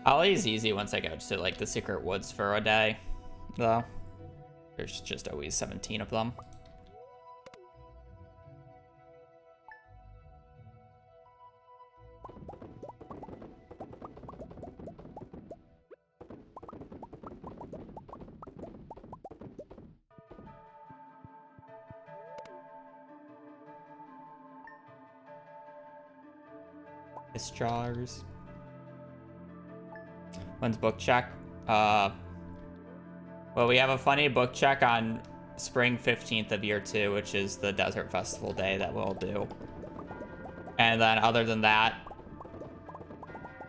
Ollie's easy once I go to like the secret woods for a day, though. There's just always 17 of them. It's jars. When's book check? Well, we have a funny book check on spring 15th of year 2, which is the Desert Festival day that we'll do. And then other than that,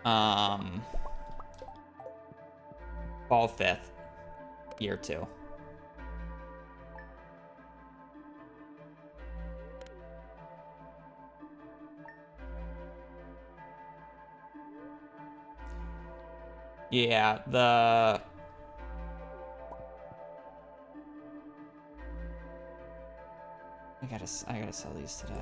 fall 5th, year 2. Yeah, I gotta sell these today.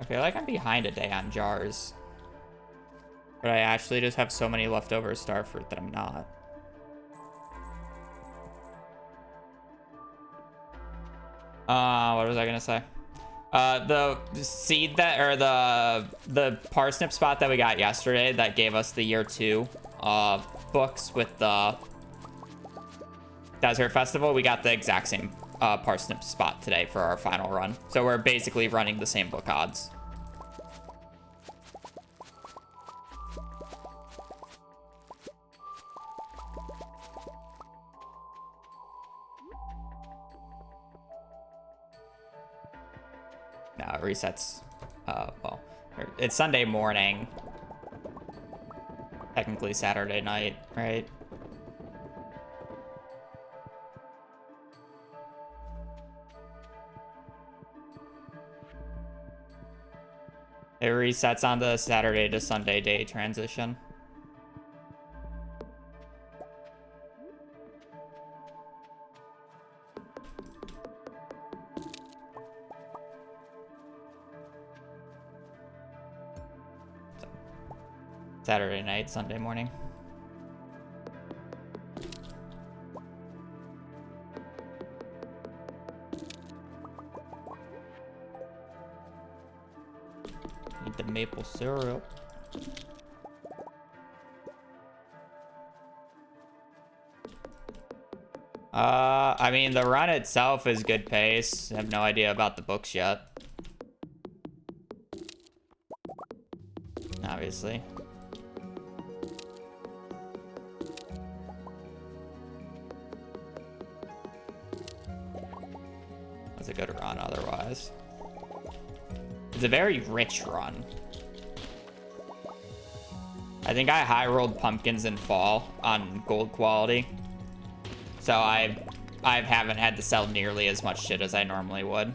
I feel like I'm behind a day on jars. But I actually just have so many leftover starfruit that I'm not. What was I gonna say? The seed that, or the parsnip spot that we got yesterday that gave us the year 2 books with the Desert Festival, we got the exact same parsnip spot today for our final run. So we're basically running the same book odds. No, it resets. Well, it's Sunday morning. Technically Saturday night, right? It resets on the Saturday to Sunday day transition. Saturday night, Sunday morning. Need the maple syrup. I mean, the run itself is good pace. I have no idea about the books yet. Obviously. That's a good run otherwise. It's a very rich run. I think I high rolled pumpkins in fall on gold quality. So I haven't had to sell nearly as much shit as I normally would.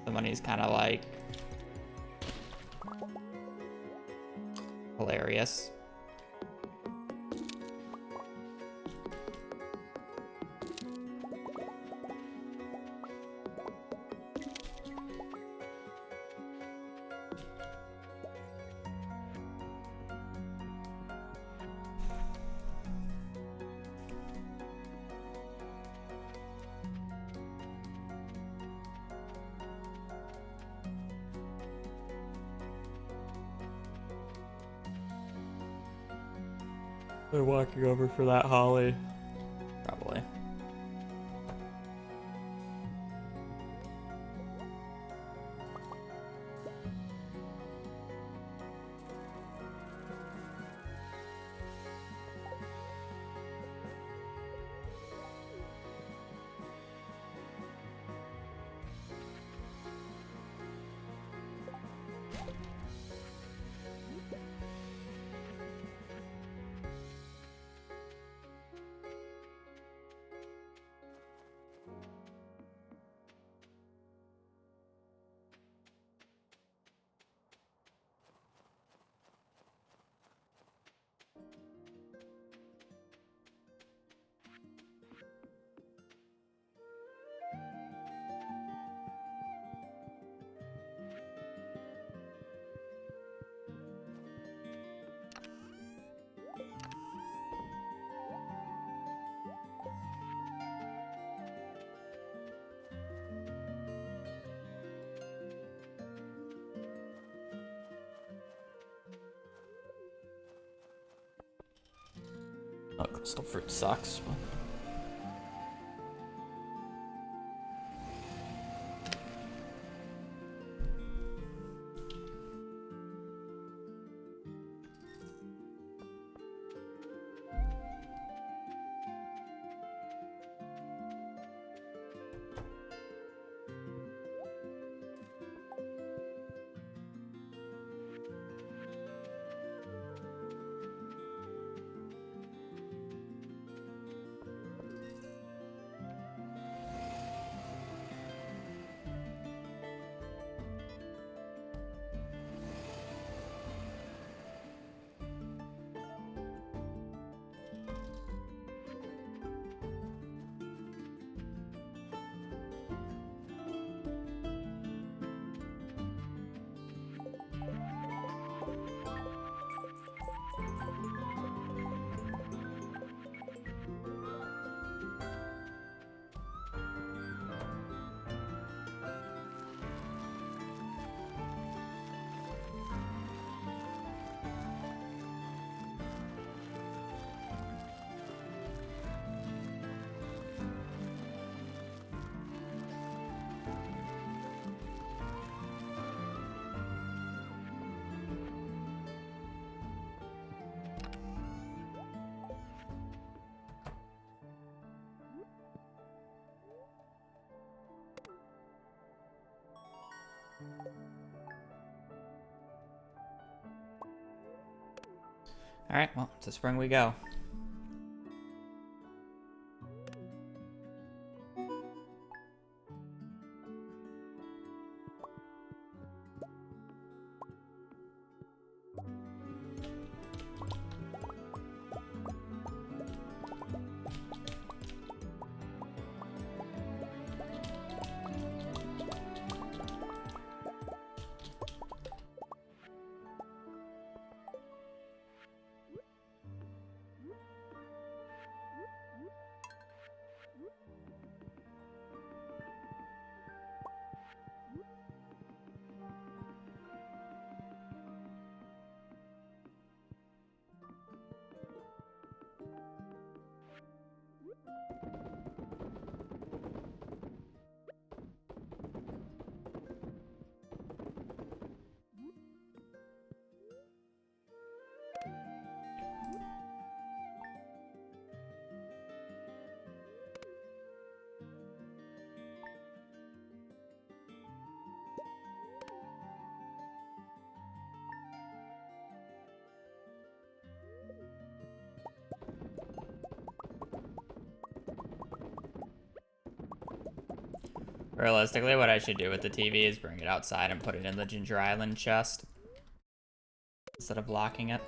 The money's kind of like hilarious. They're walking over for that holly. Probably. Oh, crystal fruit sucks. All right, well, to spring we go. Realistically, what I should do with the TV is bring it outside and put it in the Ginger Island chest instead of locking it.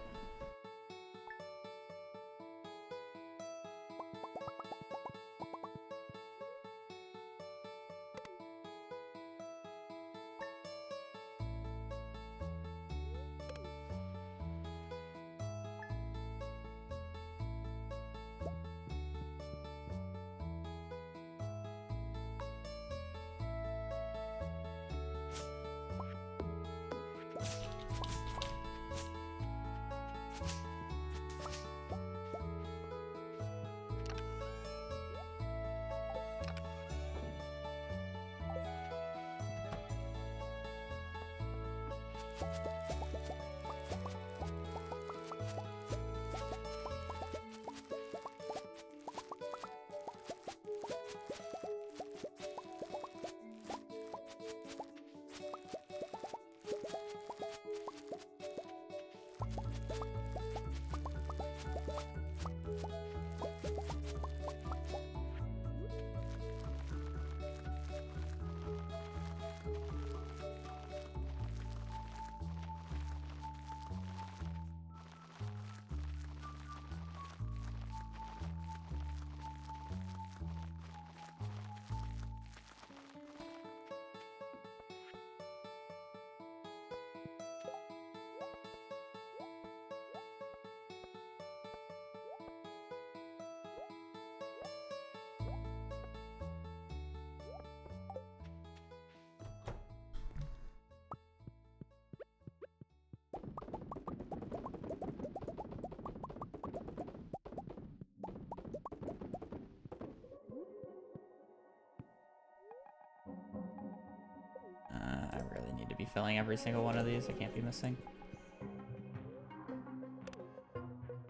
I really need to be filling every single one of these. I can't be missing.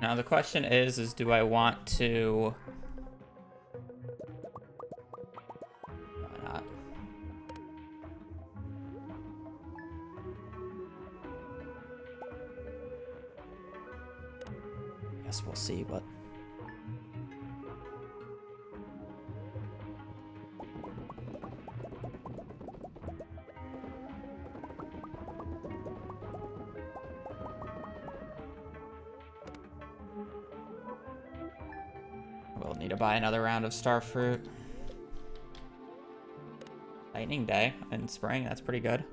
Now the question is do I want to... Why not? I guess we'll see, but... We'll need to buy another round of starfruit. Lightning Day in spring, that's pretty good.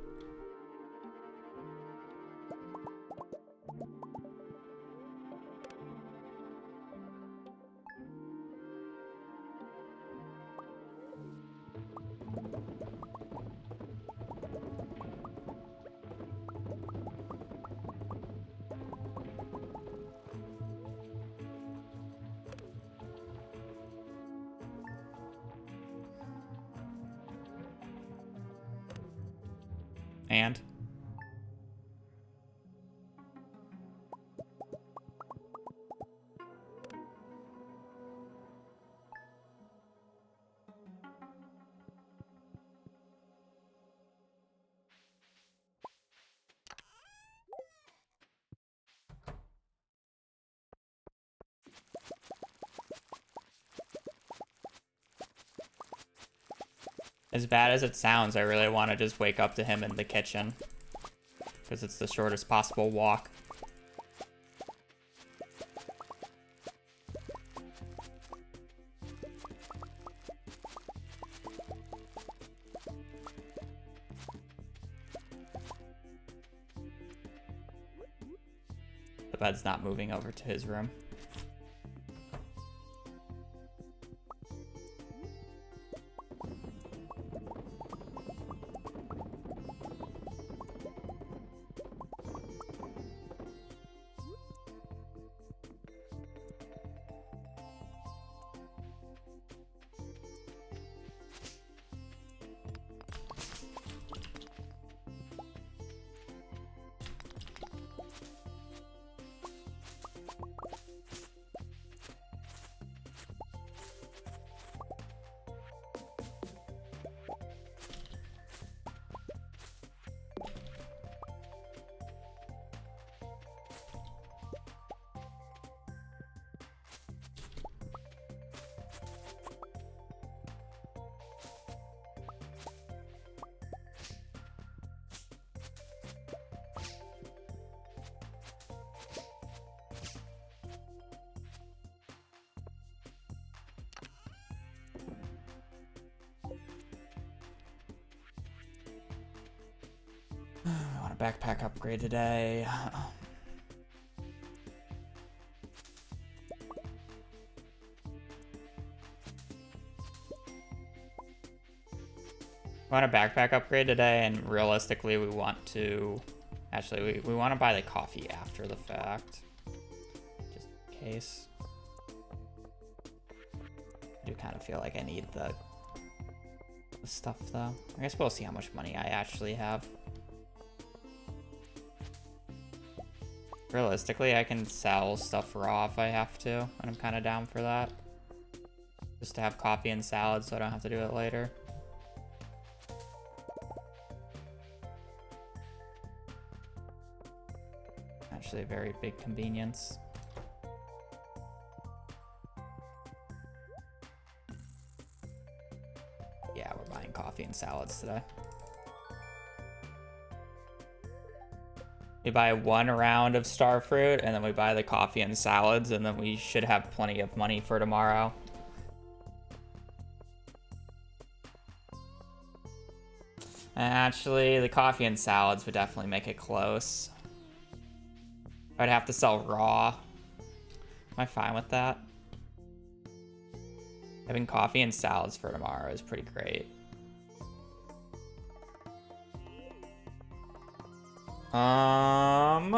And as bad as it sounds, I really want to just wake up to him in the kitchen. Because it's the shortest possible walk. The bed's not moving over to his room. want a backpack upgrade today. We want a backpack upgrade today, and realistically, we want to... Actually, we want to buy the coffee after the fact. Just in case. I do kind of feel like I need the stuff, though. I guess we'll see how much money I actually have. Realistically, I can sell stuff raw if I have to, and I'm kind of down for that. Just to have coffee and salad so I don't have to do it later. Actually a very big convenience. Yeah, we're buying coffee and salads today. We buy one round of starfruit, and then we buy the coffee and salads, and then we should have plenty of money for tomorrow. Actually, the coffee and salads would definitely make it close. I'd have to sell raw. Am I fine with that? Having coffee and salads for tomorrow is pretty great. I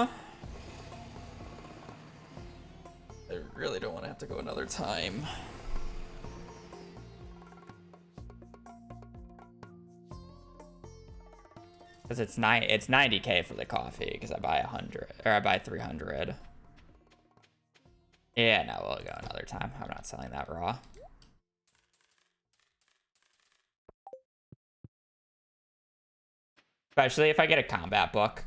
really don't want to have to go another time. Because it's 90K for the coffee, because I buy 100, or I buy 300. Yeah, no, we'll go another time. I'm not selling that raw. Especially if I get a combat book.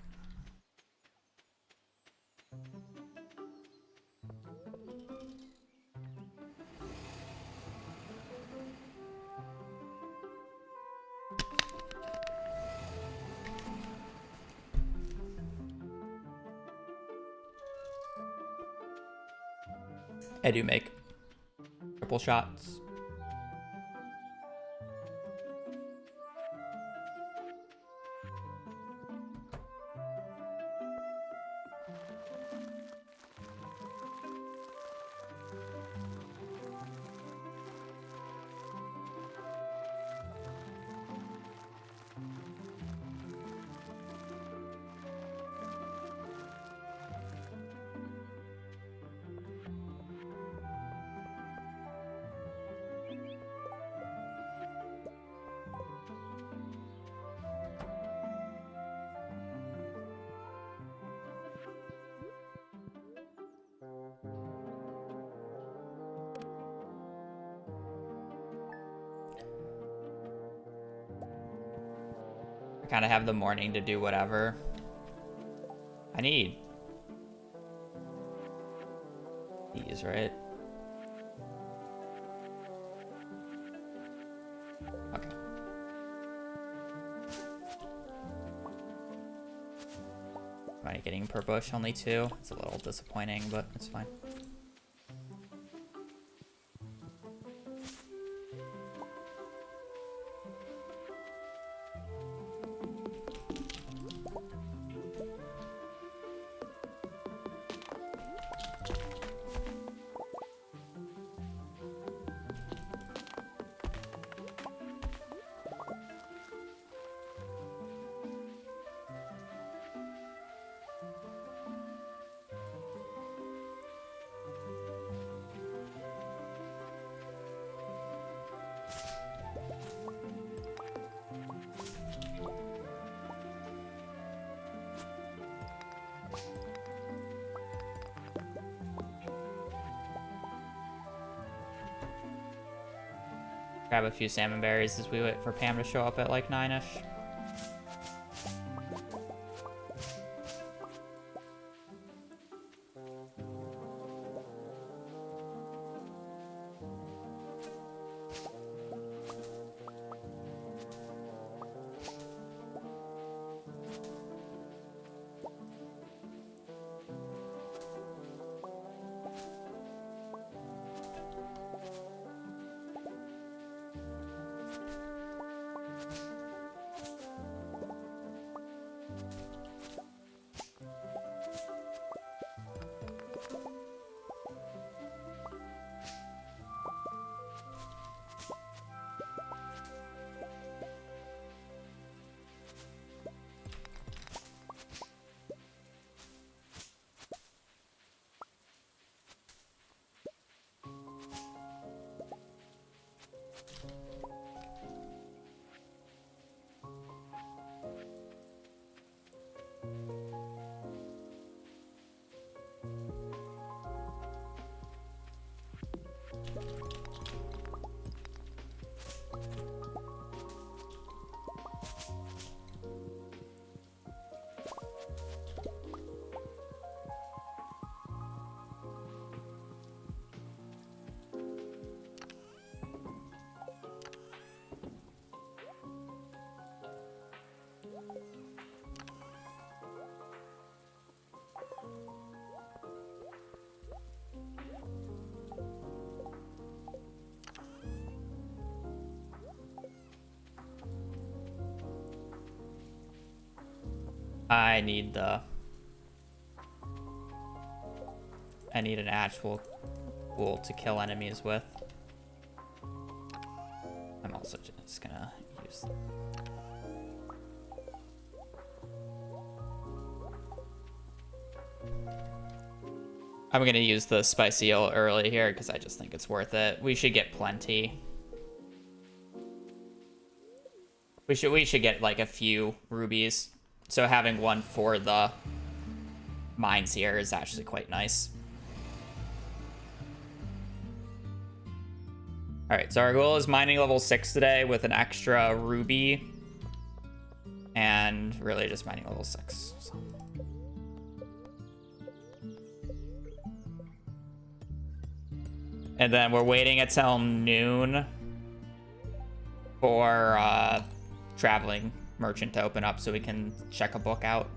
I do make triple shots. I kind of have the morning to do whatever I need. These, right? Okay. Am I getting per bush? Only 2. It's a little disappointing, but it's fine. Grab a few salmon berries as we wait for Pam to show up at like 9-ish. I need an actual tool to kill enemies with. I'm also just gonna use... I'm gonna use the spicy eel early here because I just think it's worth it. We should get plenty. We should get like a few rubies. So having one for the mines here is actually quite nice. All right, so our goal is mining level 6 today with an extra ruby. And really just mining level 6. So. And then we're waiting until noon for traveling merchant to open up so we can check a book out.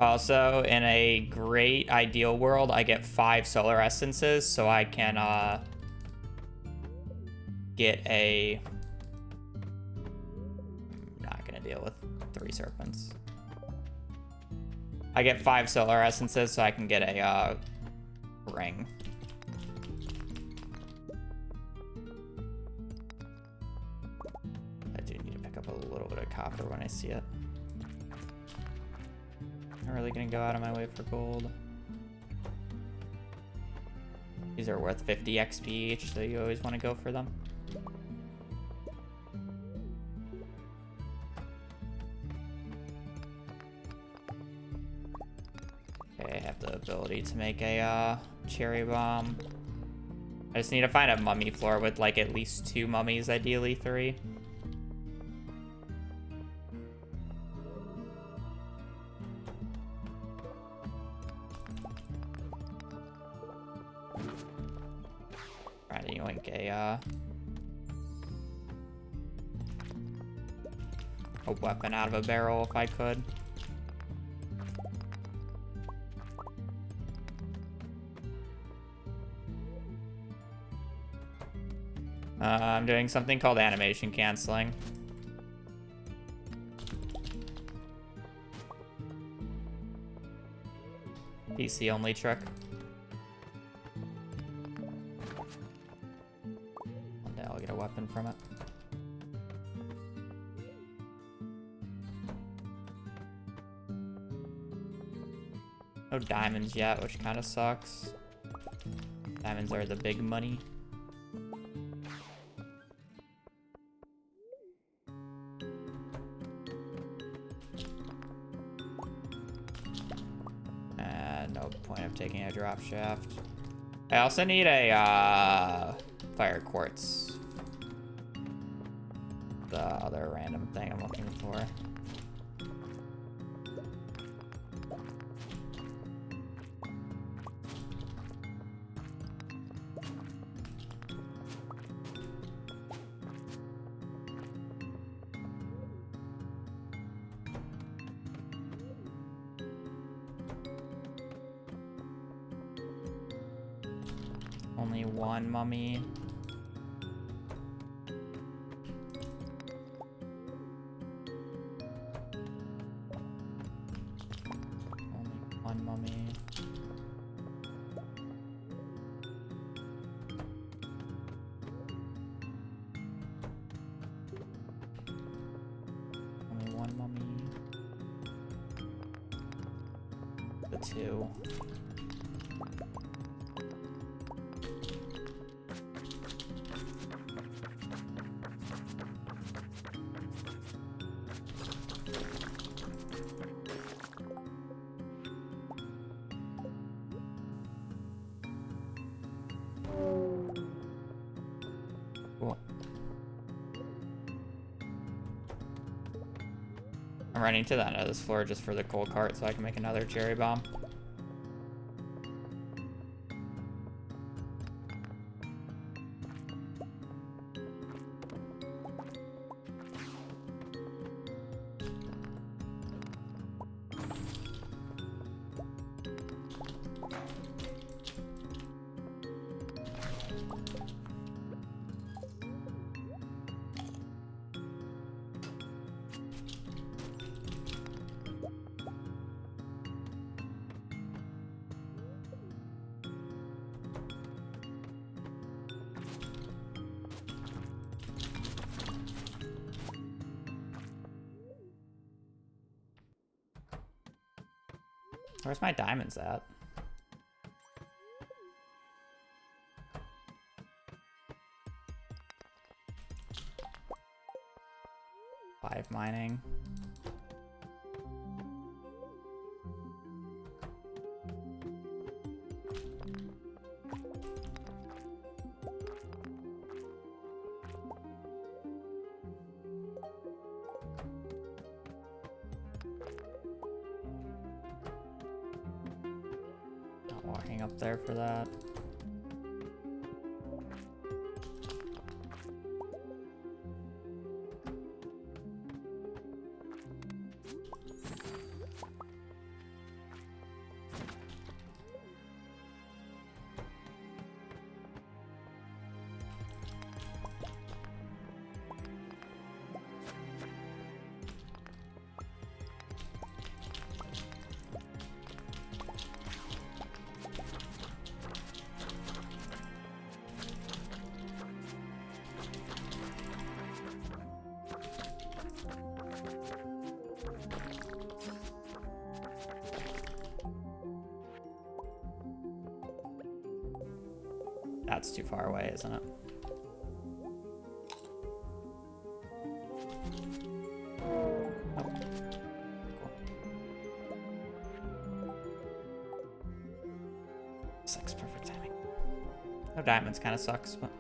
Also, in a great ideal world, I get 5 solar essences, so I can get a... Not gonna deal with 3 serpents. I get 5 solar essences, so I can get a ring. I do need to pick up a little bit of copper when I see it. I'm really gonna go out of my way for gold. These are worth 50 XP each, so you always want to go for them. Okay, I have the ability to make a cherry bomb. I just need to find a mummy floor with like at least 2 mummies, ideally 3. Trying to yoink a weapon out of a barrel if I could. I'm doing something called animation canceling. PC only trick. One day I'll get a weapon from it. No diamonds yet, which kind of sucks. Diamonds are the big money. No point of taking a drop shaft. I also need a fire quartz. The other random thing I'm looking for. Only one mummy. Only one mummy. Only one mummy. The 2. Cool. I'm running to the end of this floor just for the coal cart so I can make another cherry bomb. Where's my diamonds at? Five mining. Not walking up there for that. That's too far away, isn't it? Oh. Cool. Six, perfect timing. No diamonds kind of sucks, but...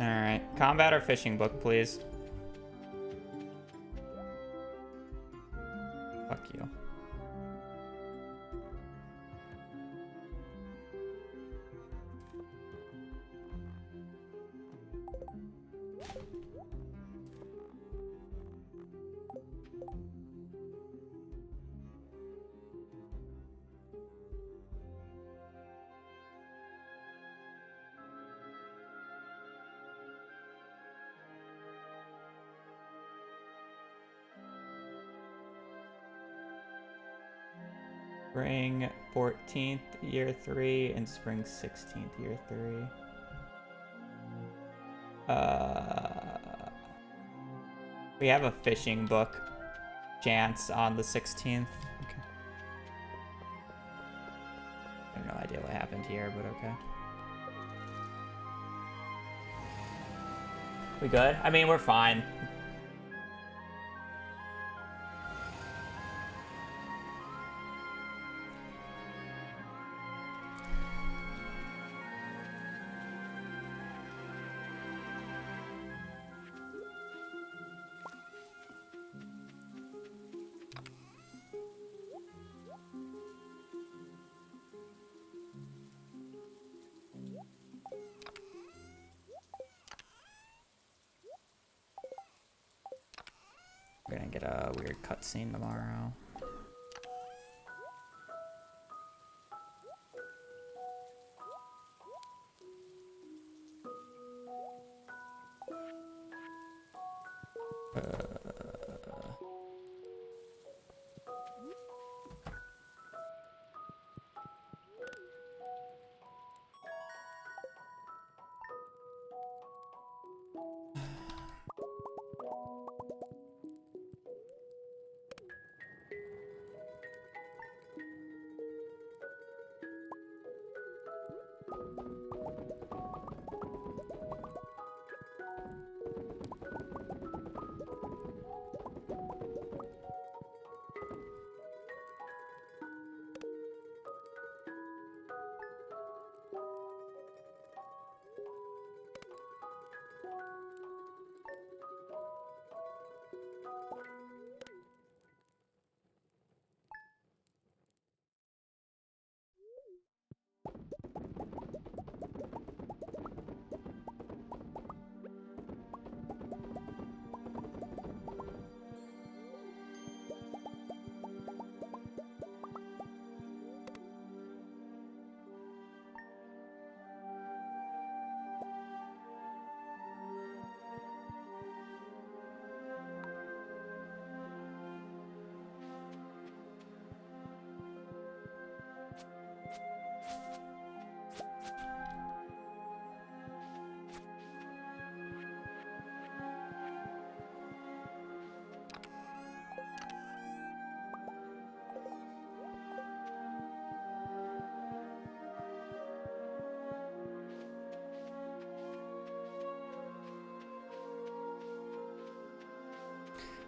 Alright, combat or fishing book, please. Fuck you. Spring 14th, year 3, and spring 16th, year 3. We have a fishing book chance on the 16th. Okay. I have no idea what happened here, but okay. We good? I mean, we're fine. We're gonna get a weird cutscene tomorrow.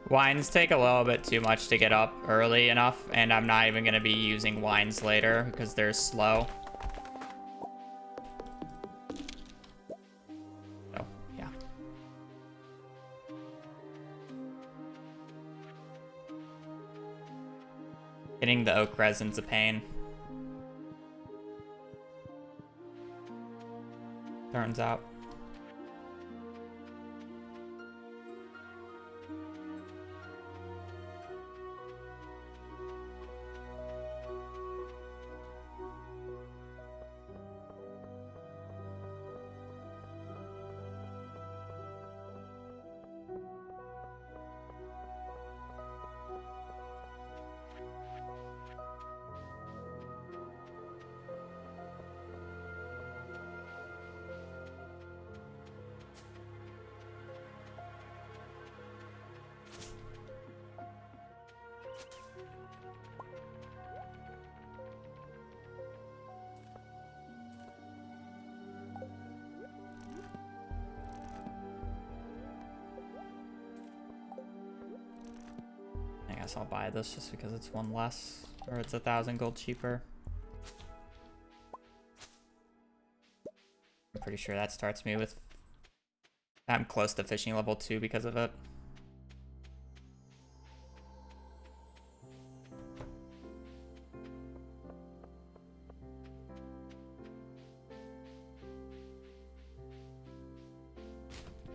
Wines take a little bit too much to get up early enough, and I'm not even going to be using wines later because they're slow. So, yeah. Getting the oak resin's a pain. Turns out. I guess I'll buy this just because it's one less, or it's 1,000 gold cheaper. I'm pretty sure that starts me with... I'm close to fishing level 2 because of it.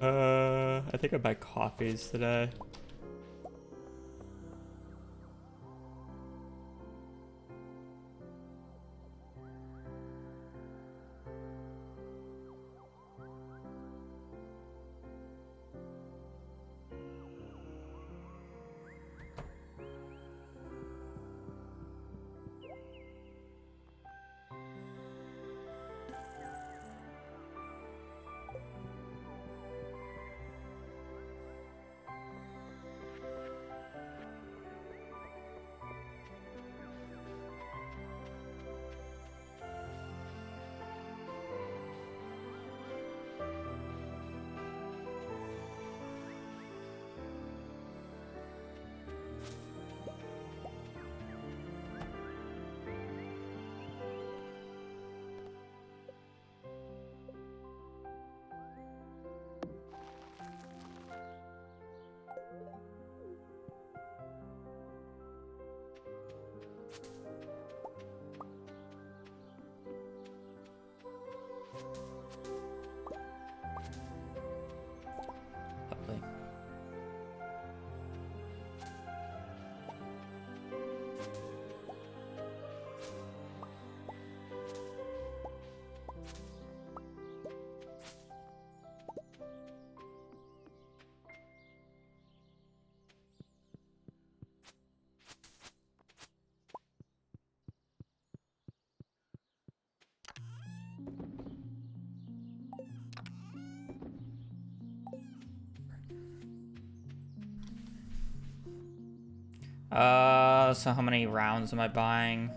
I think I buy coffees today. Lovely. So how many rounds am I buying?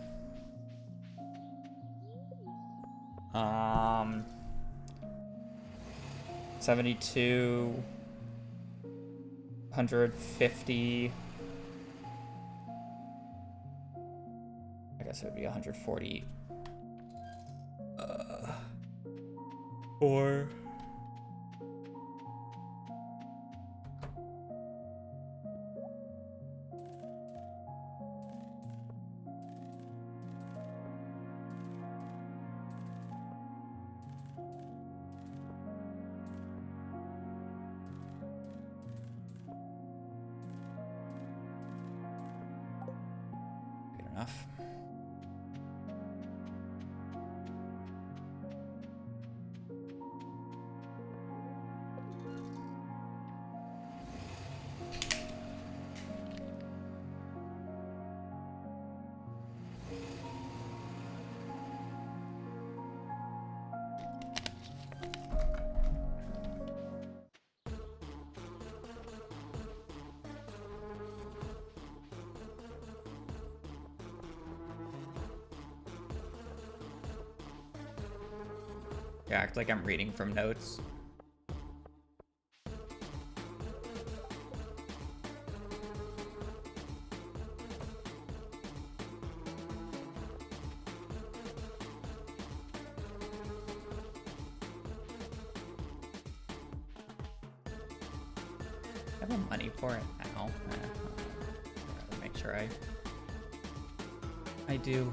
72, 150. I guess it would be 140. Or good enough. Yeah, act like I'm reading from notes. I have the money for it now. Make sure I do.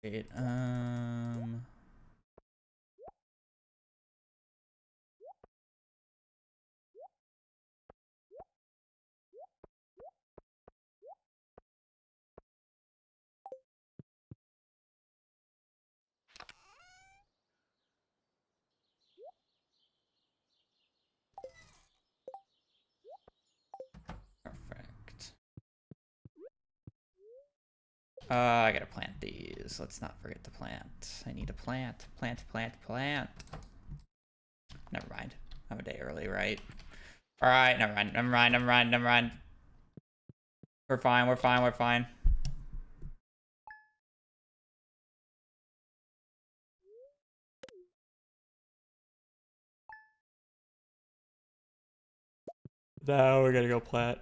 Wait, perfect. I gotta plant these. Let's not forget to plant. I need to plant. Plant. Never mind. I'm a day early, right? Alright, never mind. We're fine. Now we're gonna go plant.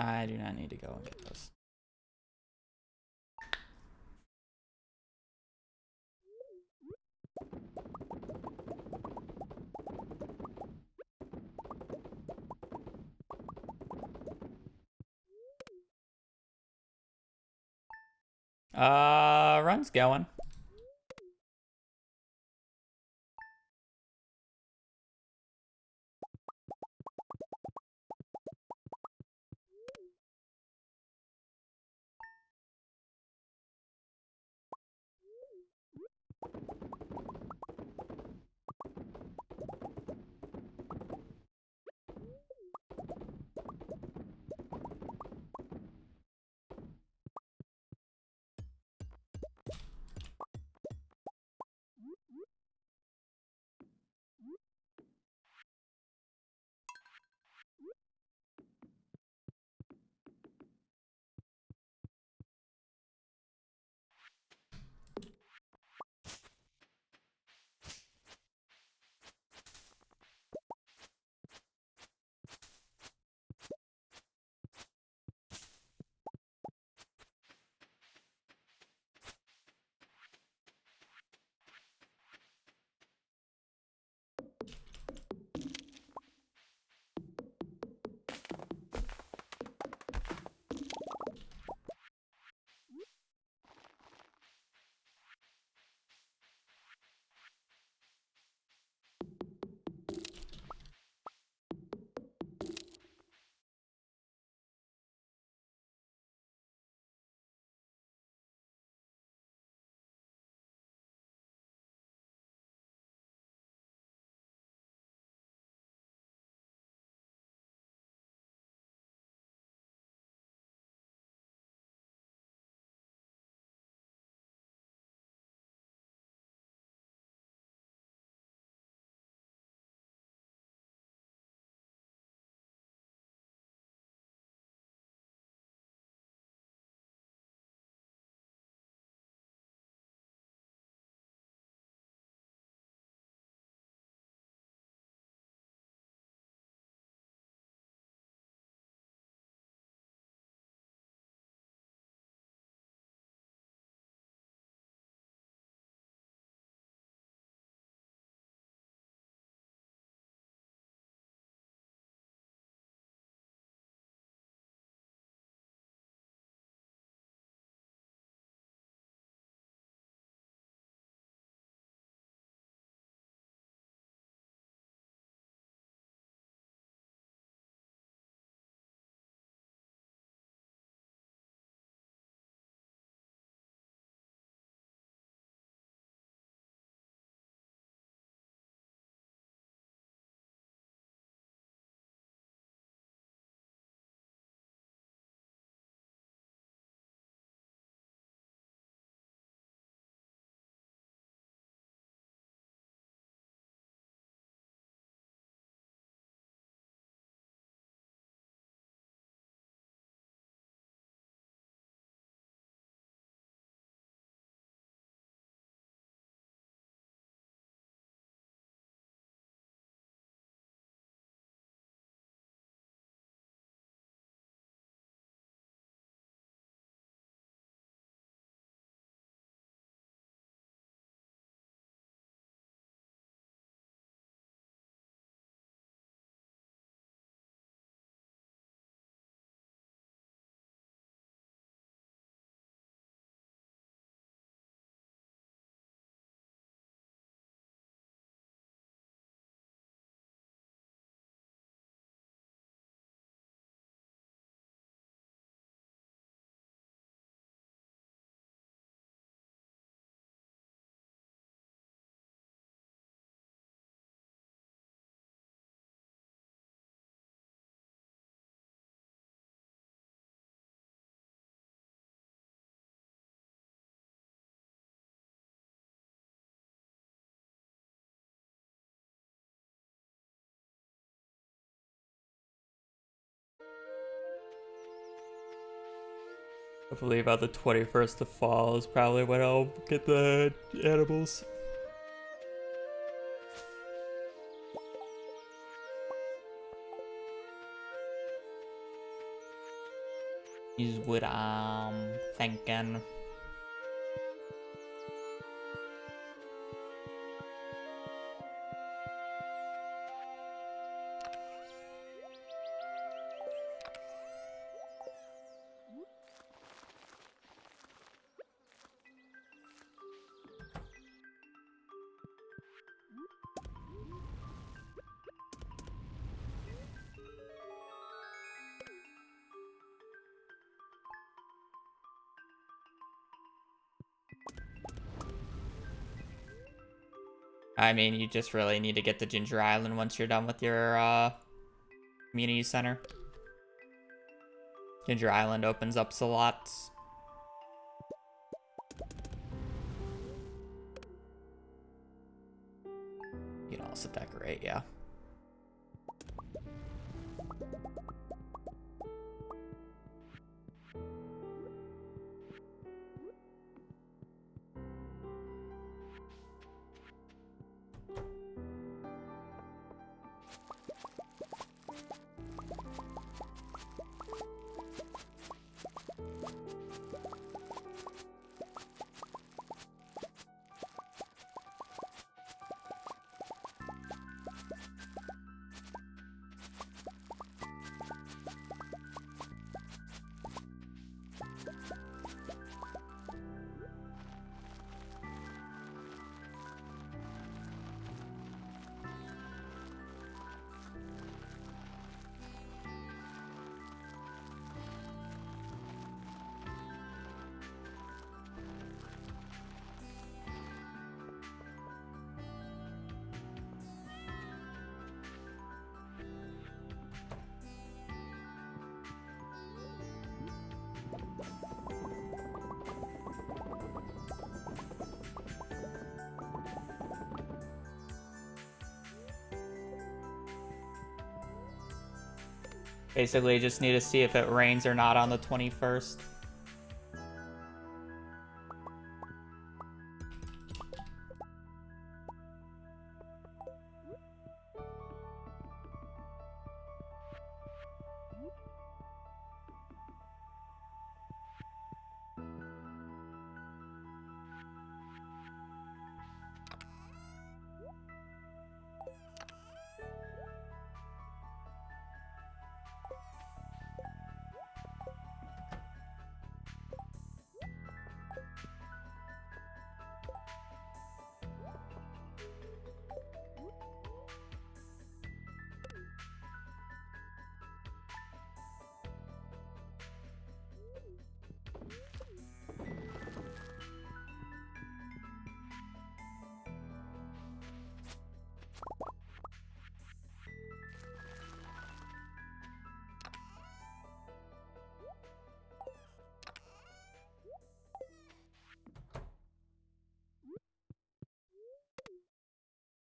I do not need to go and get this. Run's going. I believe about the 21st of fall is probably when I'll get the animals. Is what I'm thinking. I mean, you just really need to get to Ginger Island once you're done with your community center. Ginger Island opens up a lot. You can also decorate, yeah. Basically, just need to see if it rains or not on the 21st.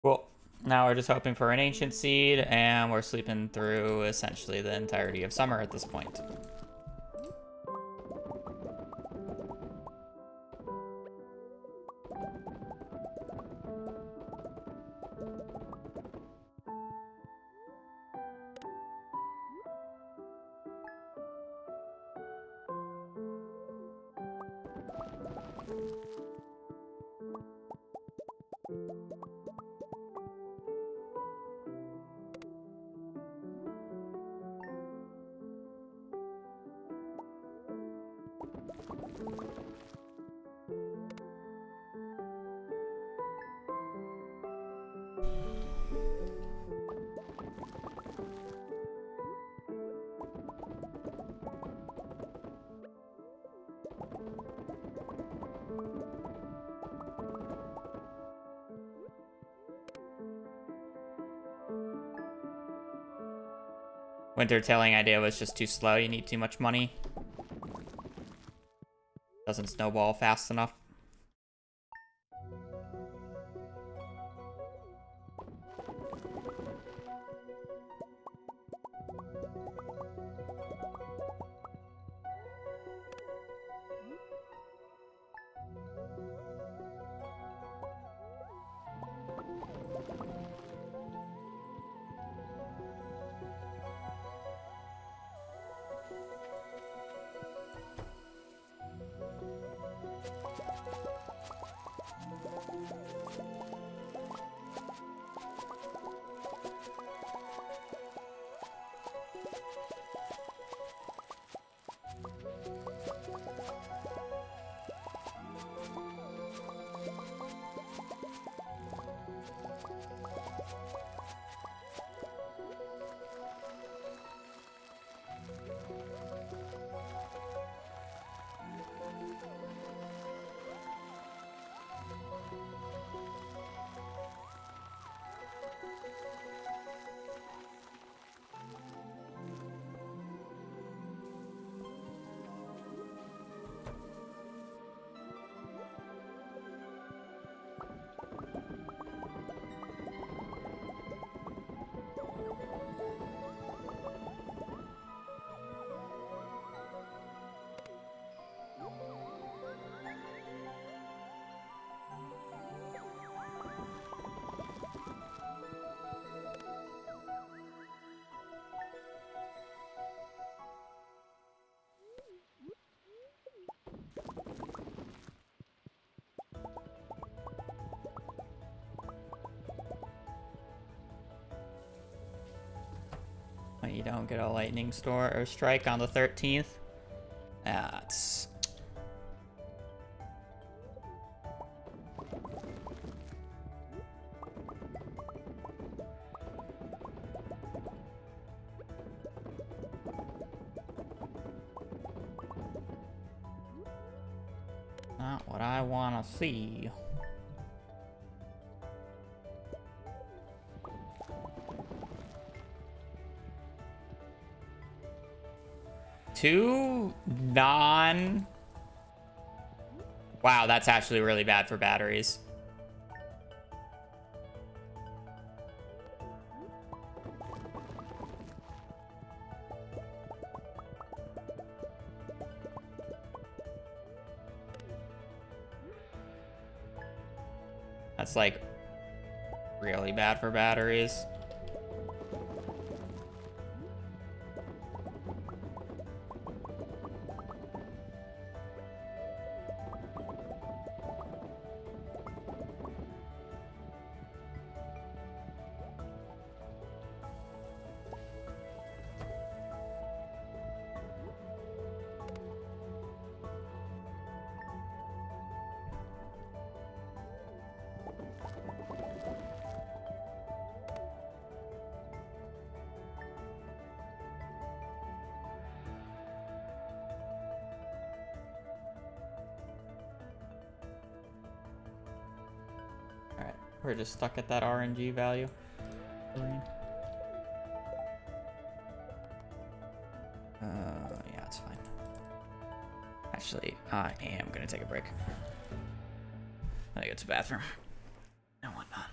Cool. Now we're just hoping for an ancient seed, and we're sleeping through essentially the entirety of summer at this point. Winter tailing idea was just too slow. You need too much money. Doesn't snowball fast enough. you don't get a lightning storm or strike on the 13th. That's... not what I want to see. Two non... Wow, that's actually really bad for batteries. That's like really bad for batteries. We're just stuck at that RNG value. Yeah, it's fine. Actually, I am gonna take a break. I gotta go to the bathroom and whatnot.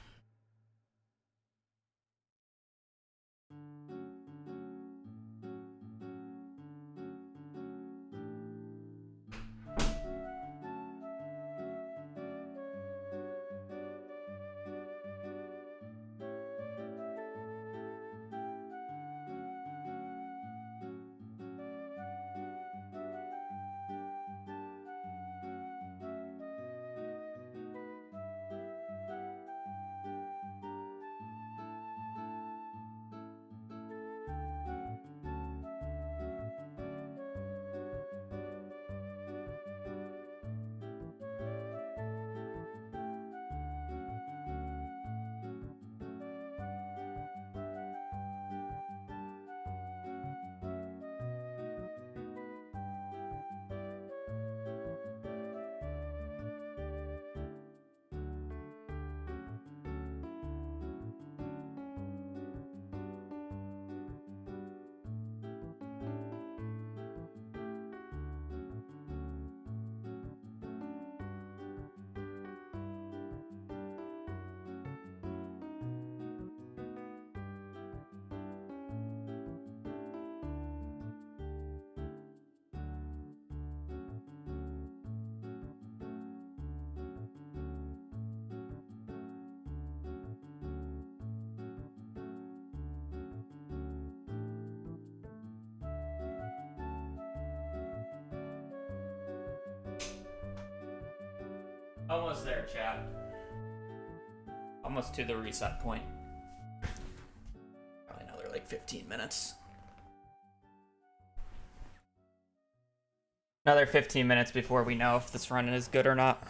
Almost there, chat. Almost to the reset point. Probably another like 15 minutes. Another 15 minutes before we know if this run is good or not.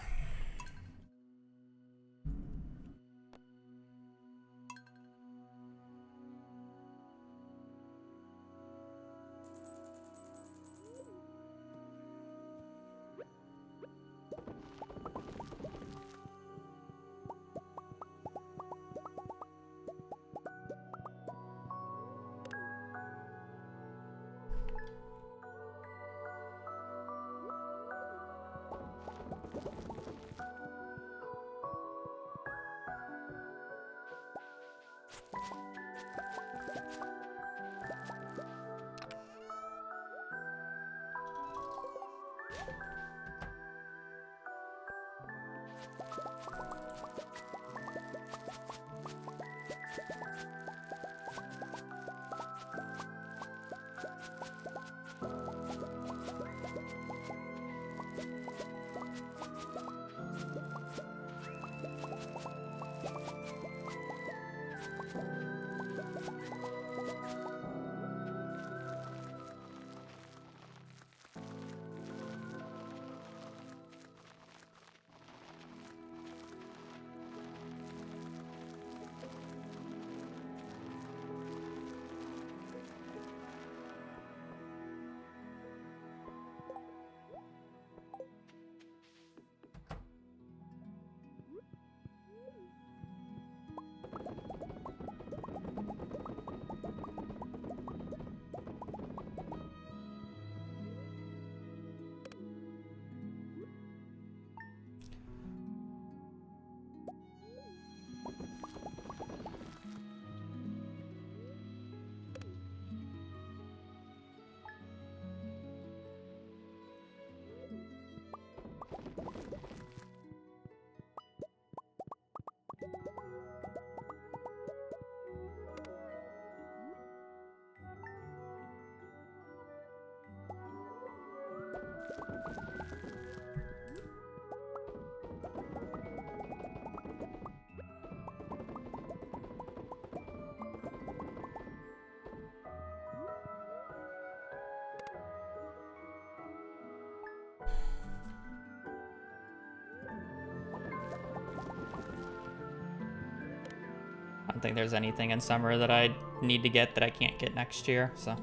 don't think there's anything in summer that I need to get that I can't get next year, so.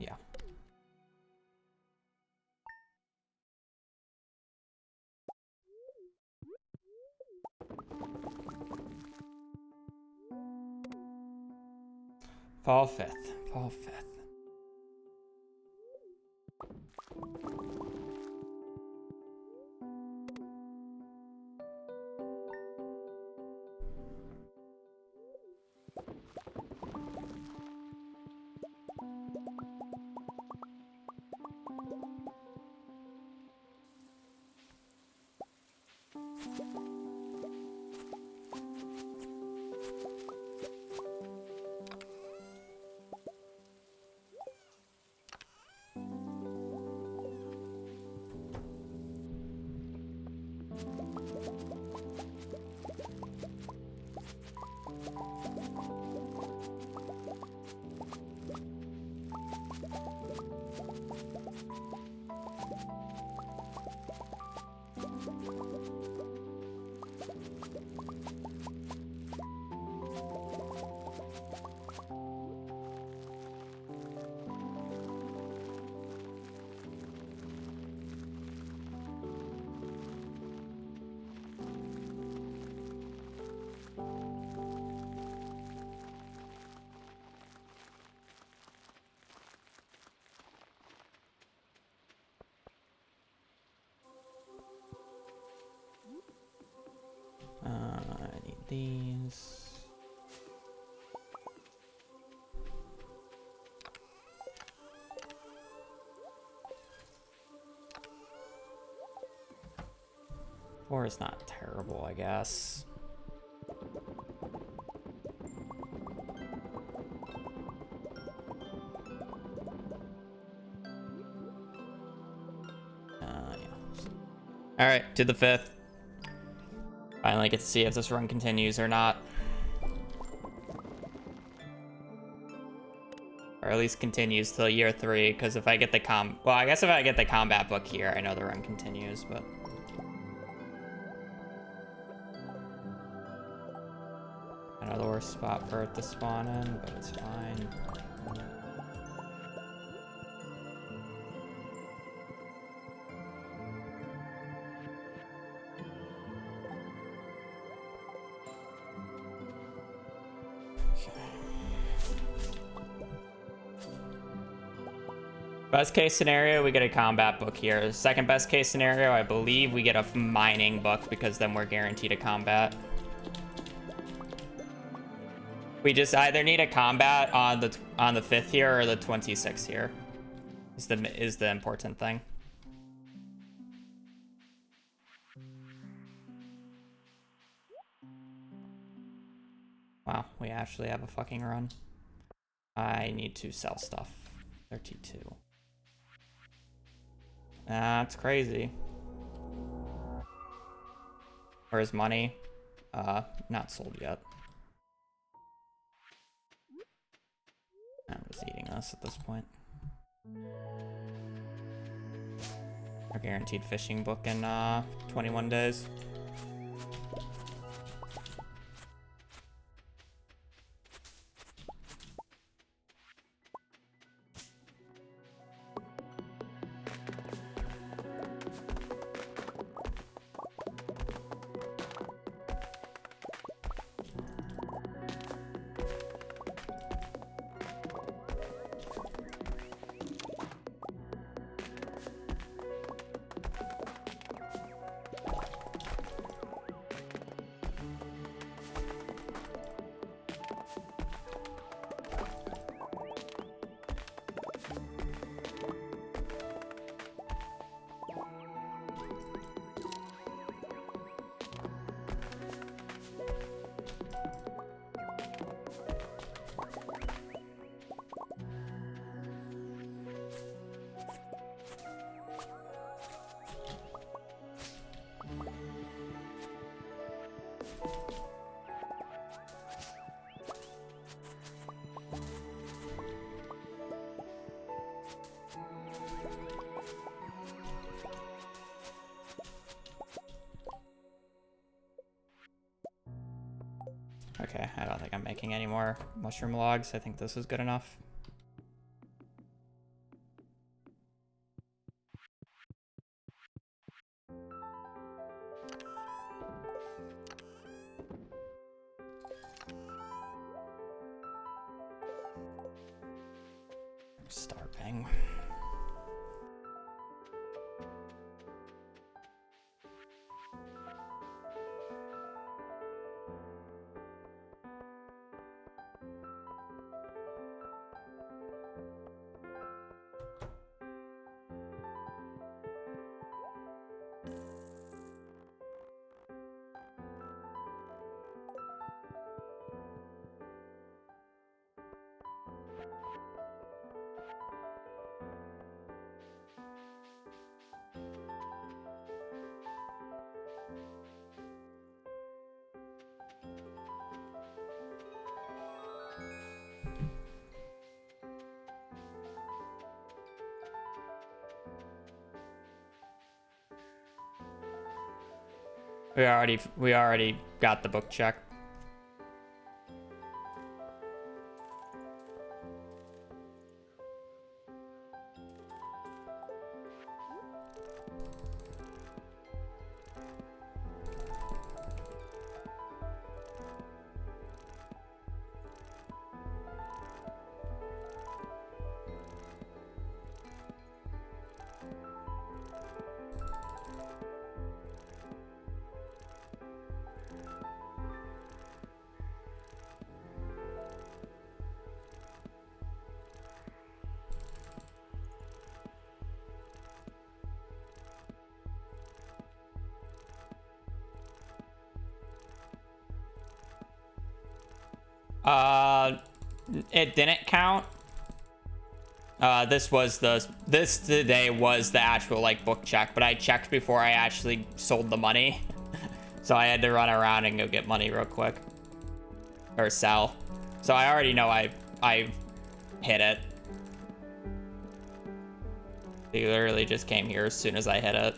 Yeah. Fall 5th. Fall 5th. I need these. Four is not terrible, I guess. Yeah. All right, to the 5th. Finally get to see if this run continues or not. Or at least continues till year 3, because if I get the well, I guess if I get the combat book here, I know the run continues, but... I know the worst spot for it to spawn in, but it's fine. Best case scenario, we get a combat book here. Second best case scenario, I believe we get a mining book because then we're guaranteed a combat. We just either need a combat on the 5th here or the 26th here. Is the important thing. Wow, we actually have a fucking run. I need to sell stuff. 32. That's crazy. Where's money? Not sold yet. I'm just eating this at this point. Our guaranteed fishing book in 21 days. Okay, I don't think I'm making any more mushroom logs. I think this is good enough. Starving. We already got the book check. It didn't count. This today was the actual like book check, but I checked before I actually sold the money. So I had to run around and go get money real quick. Or sell. So I already know I hit it. He literally just came here as soon as I hit it.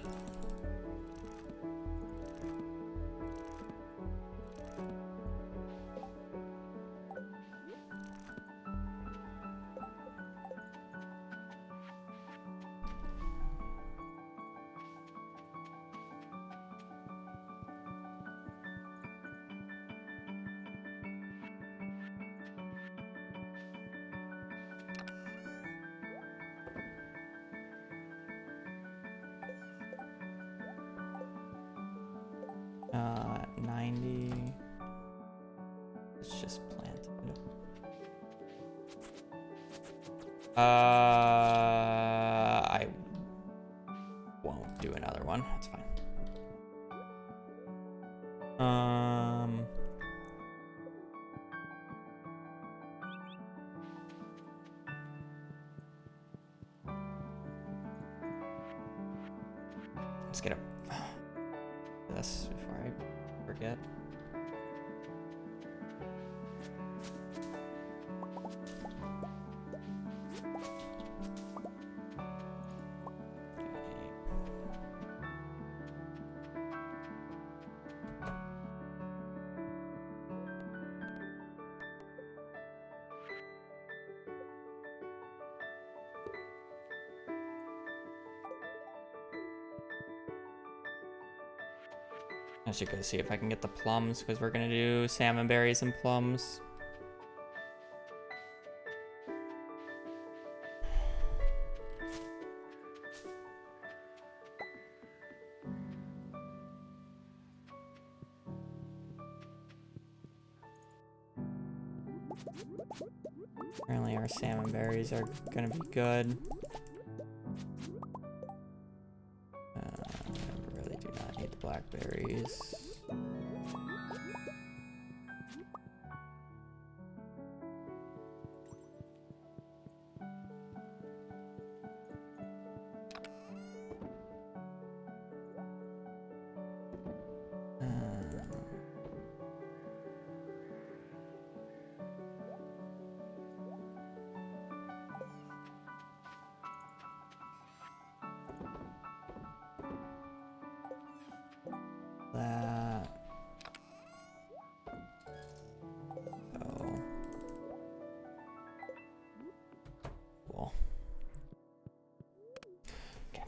It's just planted. I won't do another one. That's fine. Let's get this before I forget. I should go see if I can get the plums, because we're gonna do salmon berries and plums. Apparently our salmon berries are gonna be good. I really do not need the blackberries. That Cool. Okay.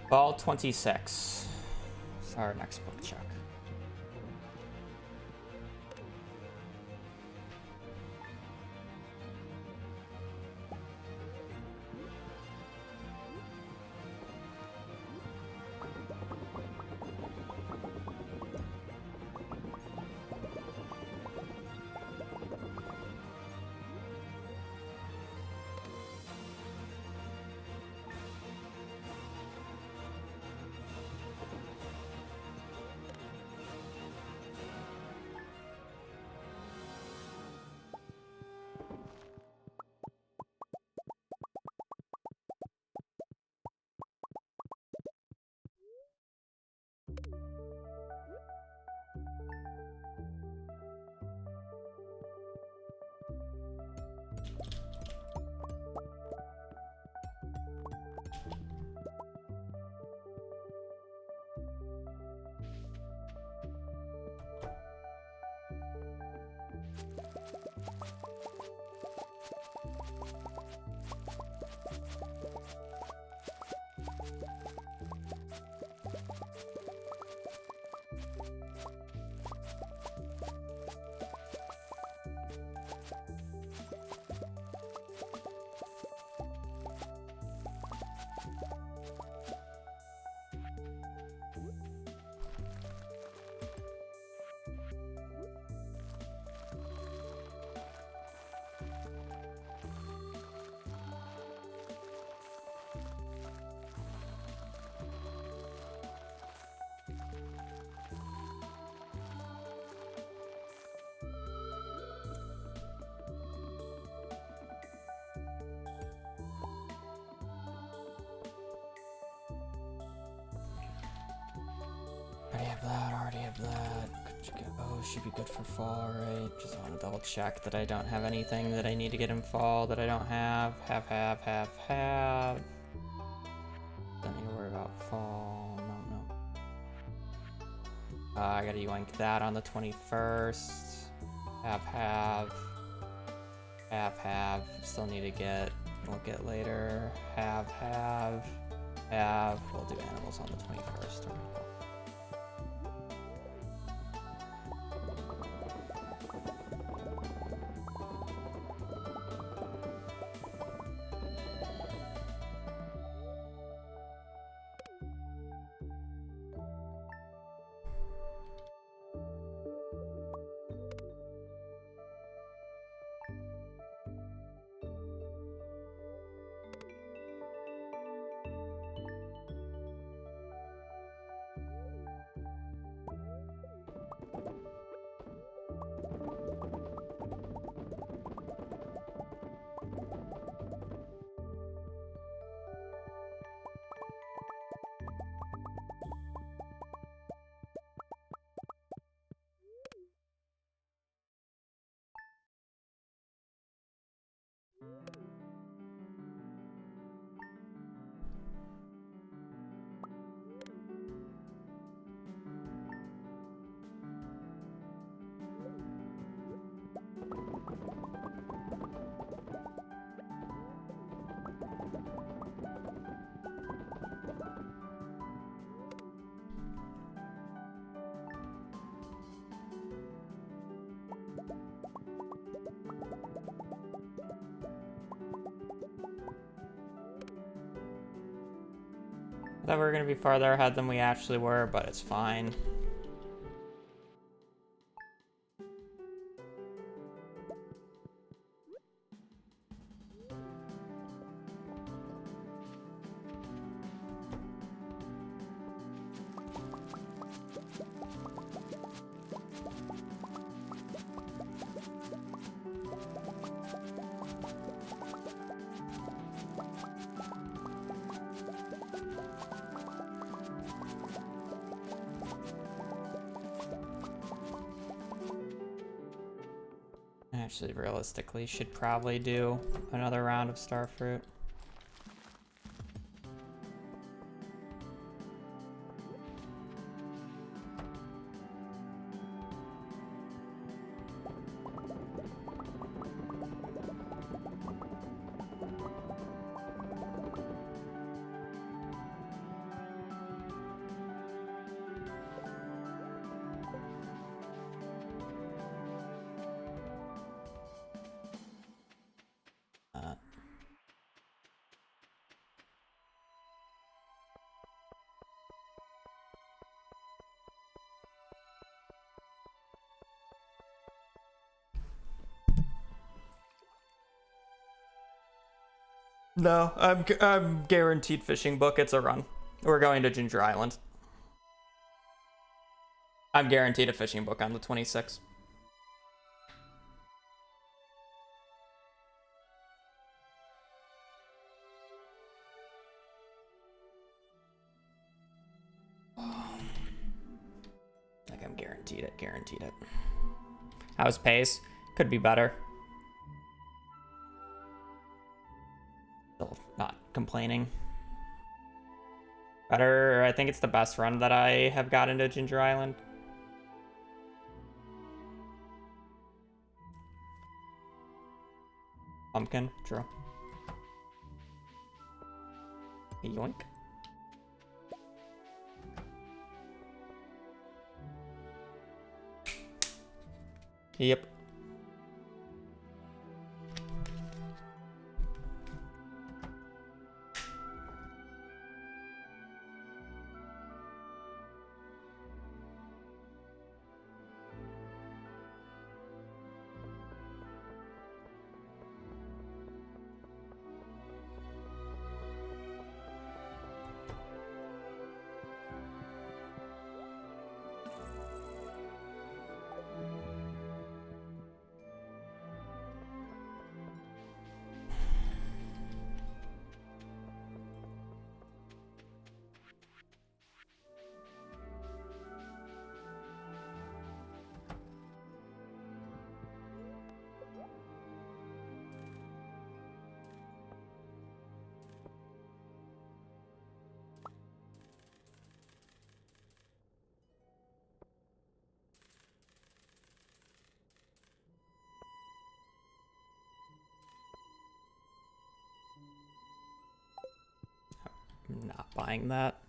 Ball 26. It's our next book check. Already have that. Oh, should be good for fall, right? Just want to double check that I don't have anything that I need to get in fall that I don't have. Have. Don't need to worry about fall. No. I gotta yoink that on the 21st. Have. Still need to get, we'll get later. Have. We'll do animals on the 21st. I thought we were going to be farther ahead than we actually were, but it's fine. Actually, realistically, should probably do another round of starfruit. No, I'm guaranteed fishing book. It's a run. We're going to Ginger Island. I'm guaranteed a fishing book on the 26th. Like I'm guaranteed it, guaranteed it. How's pace? Could be better. Still not complaining. Better, I think it's the best run that I have gotten to Ginger Island. Pumpkin, true. Yoink. Yep. I'm not buying that.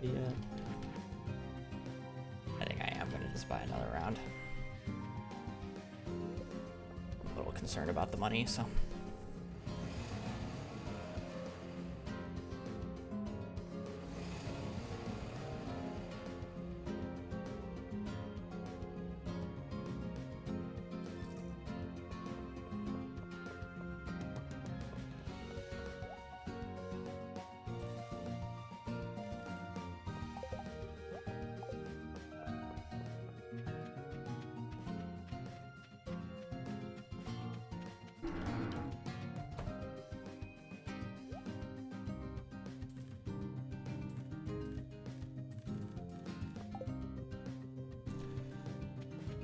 Yeah. I think I am gonna just buy another round. I'm a little concerned about the money, so.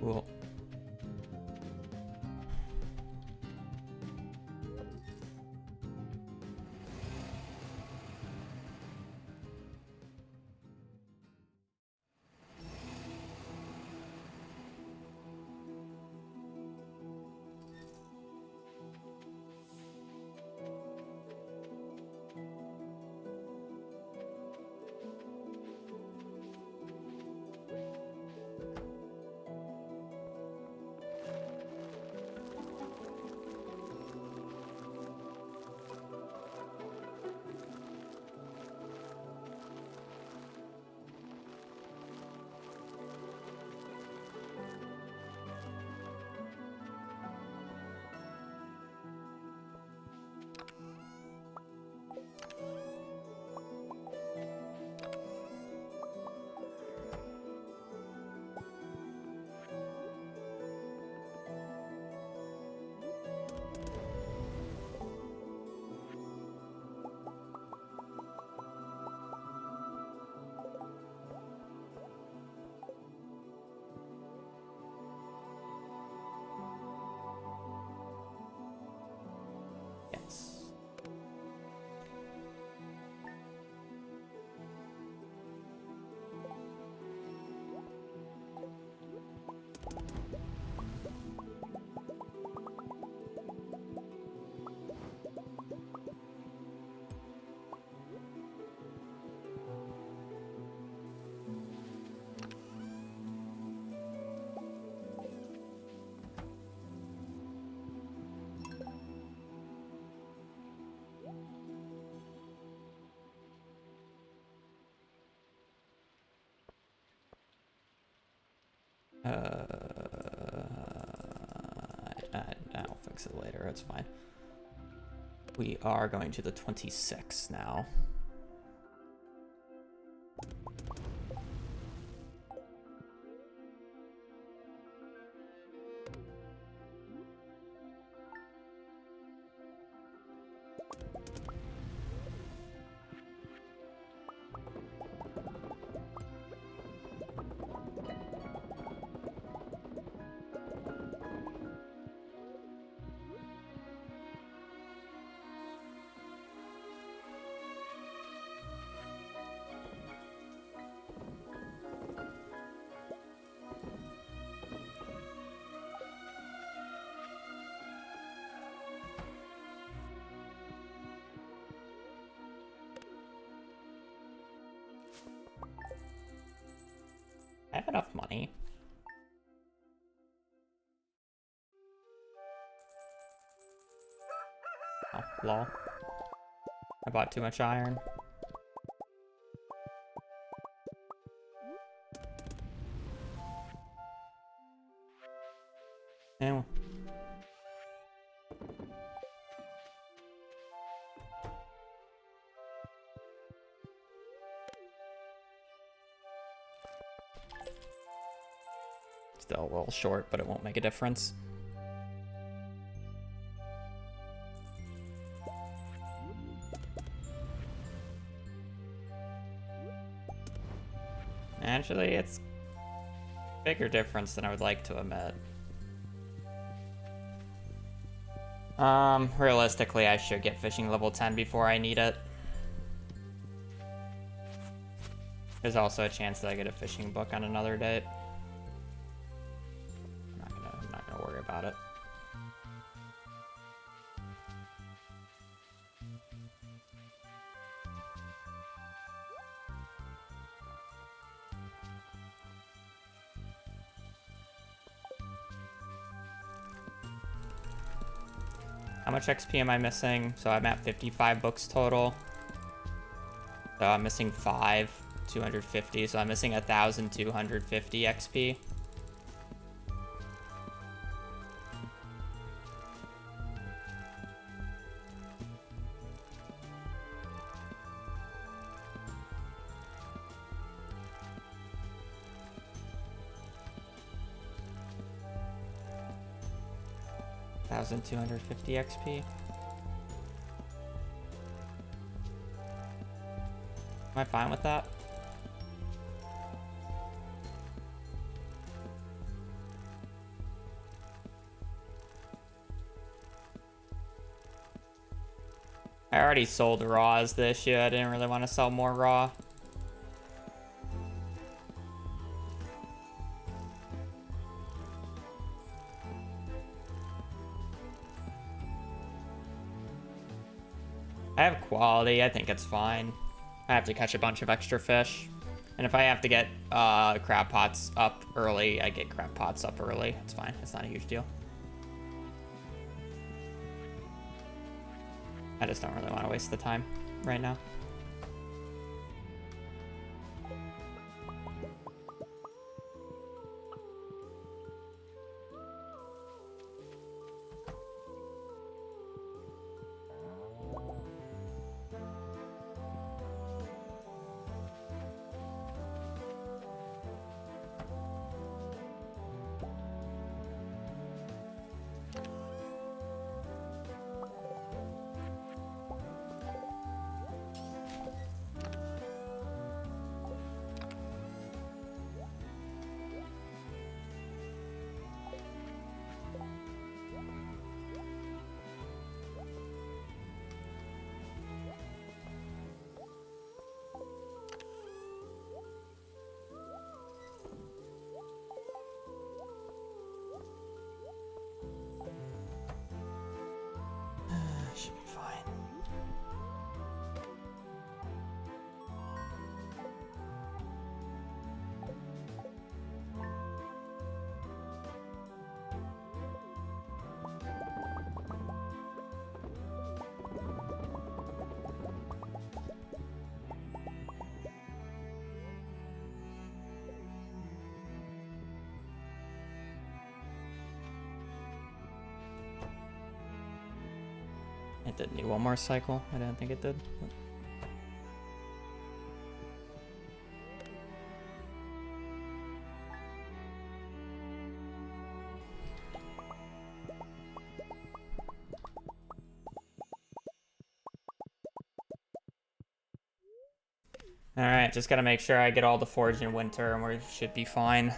Cool. Yes. I'll fix it later. It's fine. We are going to the 26 now. I have enough money. Oh, lol. I bought too much iron. Ew. Still a little short, but it won't make a difference. Actually, it's a bigger difference than I would like to admit. Realistically, I should get fishing level 10 before I need it. There's also a chance that I get a fishing book on another date. I'm not gonna worry about it. How much XP am I missing? So I'm at 55 books total. So I'm missing 5, 250. So I'm missing 1,250 XP. $1,250 XP. Am I fine with that? I already sold raws this year. I didn't really want to sell more raw. I have quality. I think it's fine. I have to catch a bunch of extra fish. And if I have to get crab pots up early, I get crab pots up early. It's fine. It's not a huge deal. I just don't really want to waste the time right now. Should be fine. It did need one more cycle. I didn't think it did. Alright, just gotta make sure I get all the forage in winter and we should be fine.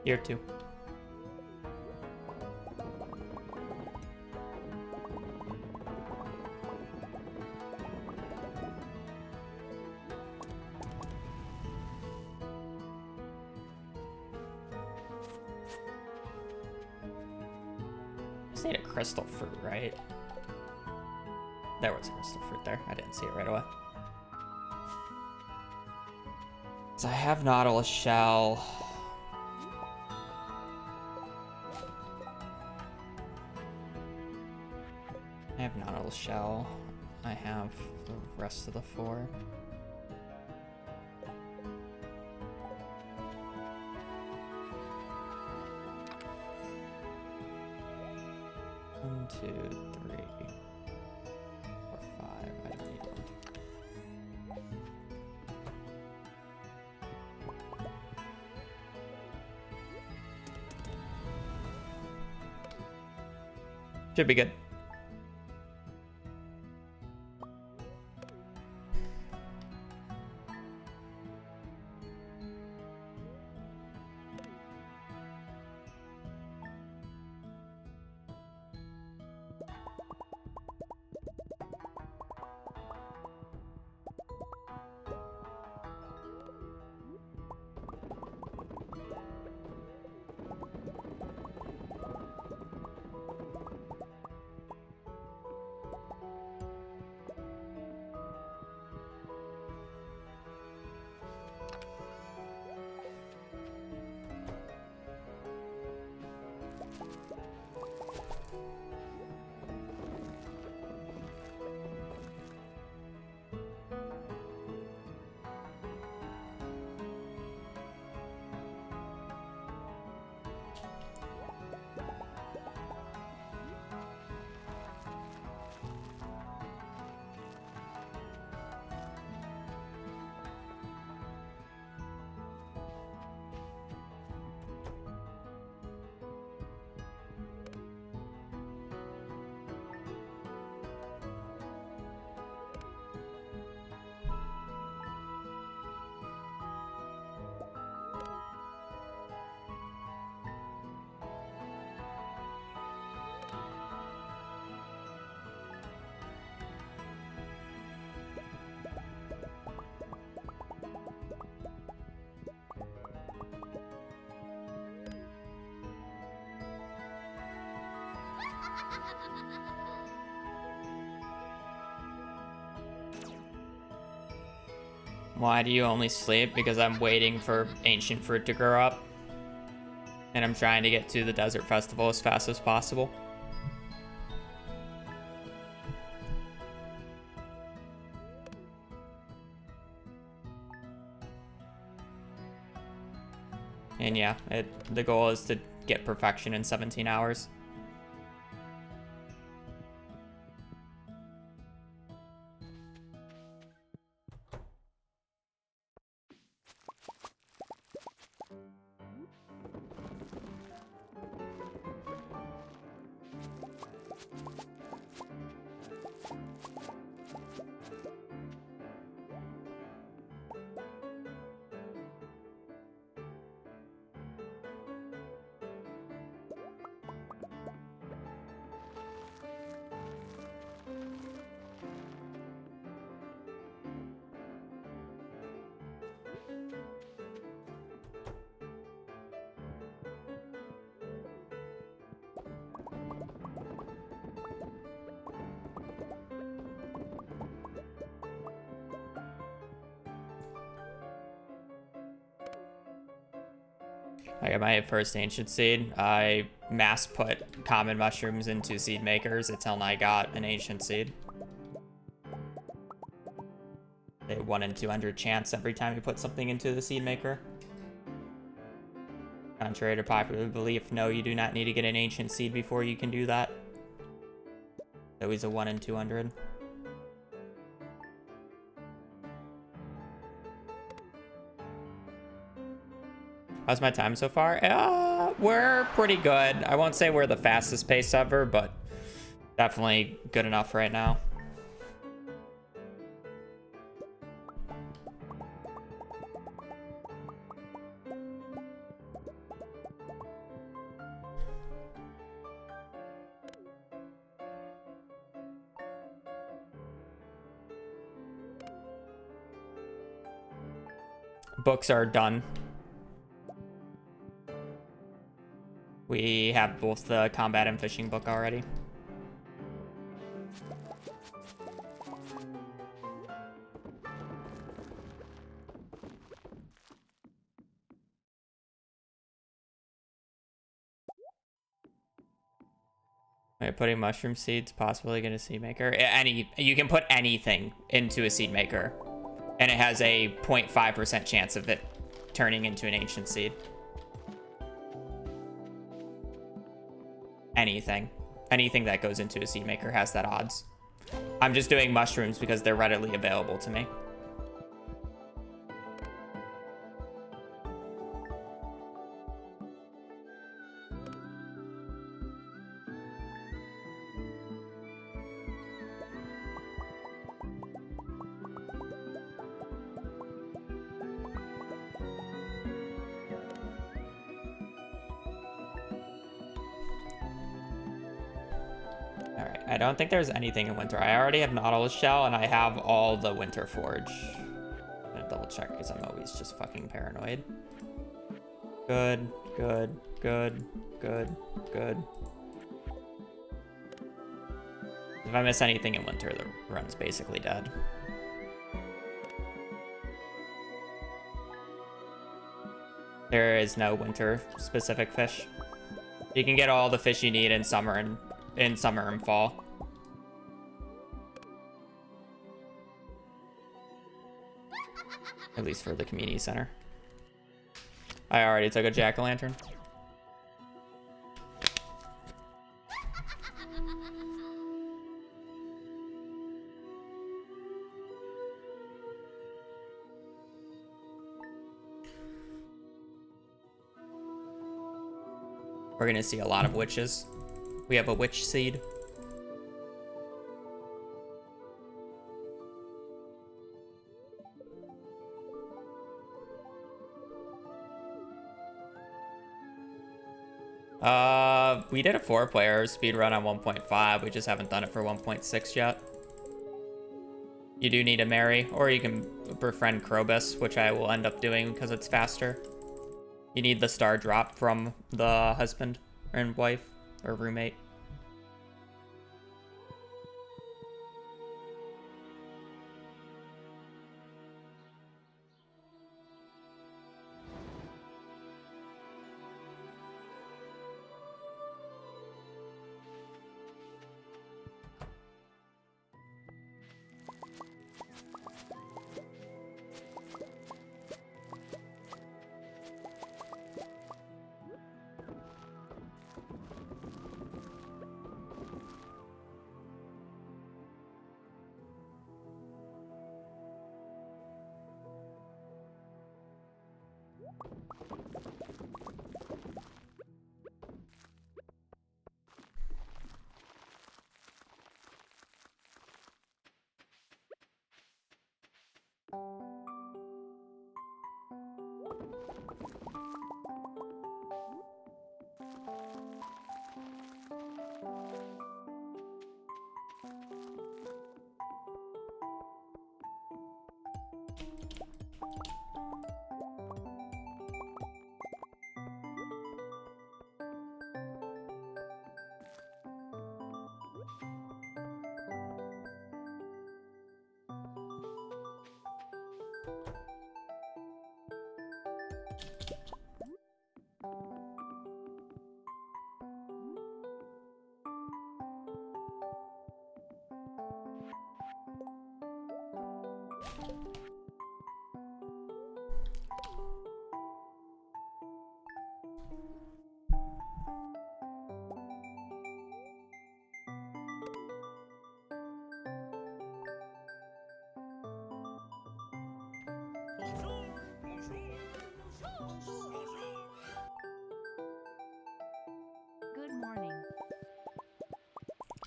Year 2. just need a crystal fruit, right? There was a crystal fruit there. I didn't see it right away. So I have Nautilus shell. I have Nautilus shell. I have the rest of the 4. One, 2, 3, 4, 5. I don't need one. Should be good. Why do you only sleep? Because I'm waiting for ancient fruit to grow up. And I'm trying to get to the desert festival as fast as possible. And yeah, the goal is to get perfection in 17 hours. I got my first ancient seed. I mass put common mushrooms into seed makers until I got an ancient seed. A 1 in 200 chance every time you put something into the seed maker. Contrary to popular belief, no, you do not need to get an ancient seed before you can do that. Always a 1 in 200. How's my time so far? We're pretty good. I won't say we're the fastest pace ever, but definitely good enough right now. Books are done. We have both the combat and fishing book already. Wait, putting mushroom seeds possibly get a seed maker. You can put anything into a seed maker, and it has a 0.5% chance of it turning into an ancient seed. Anything that goes into a seed maker has that odds. I'm just doing mushrooms because they're readily available to me. I don't think there's anything in winter. I already have Nautilus Shell, and I have all the winter forge. I'm gonna double check because I'm always just fucking paranoid. Good, good, good, good, good. If I miss anything in winter, the run's basically dead. There is no winter specific fish. You can get all the fish you need in summer and fall. At least for the community center. I already took a jack-o'-lantern. We're gonna see a lot of witches. We have a witch seed. We did a 4-player speedrun on 1.5. We just haven't done it for 1.6 yet. You do need a Mary, or you can befriend Krobus, which I will end up doing because it's faster. You need the star drop from the husband and wife or roommate.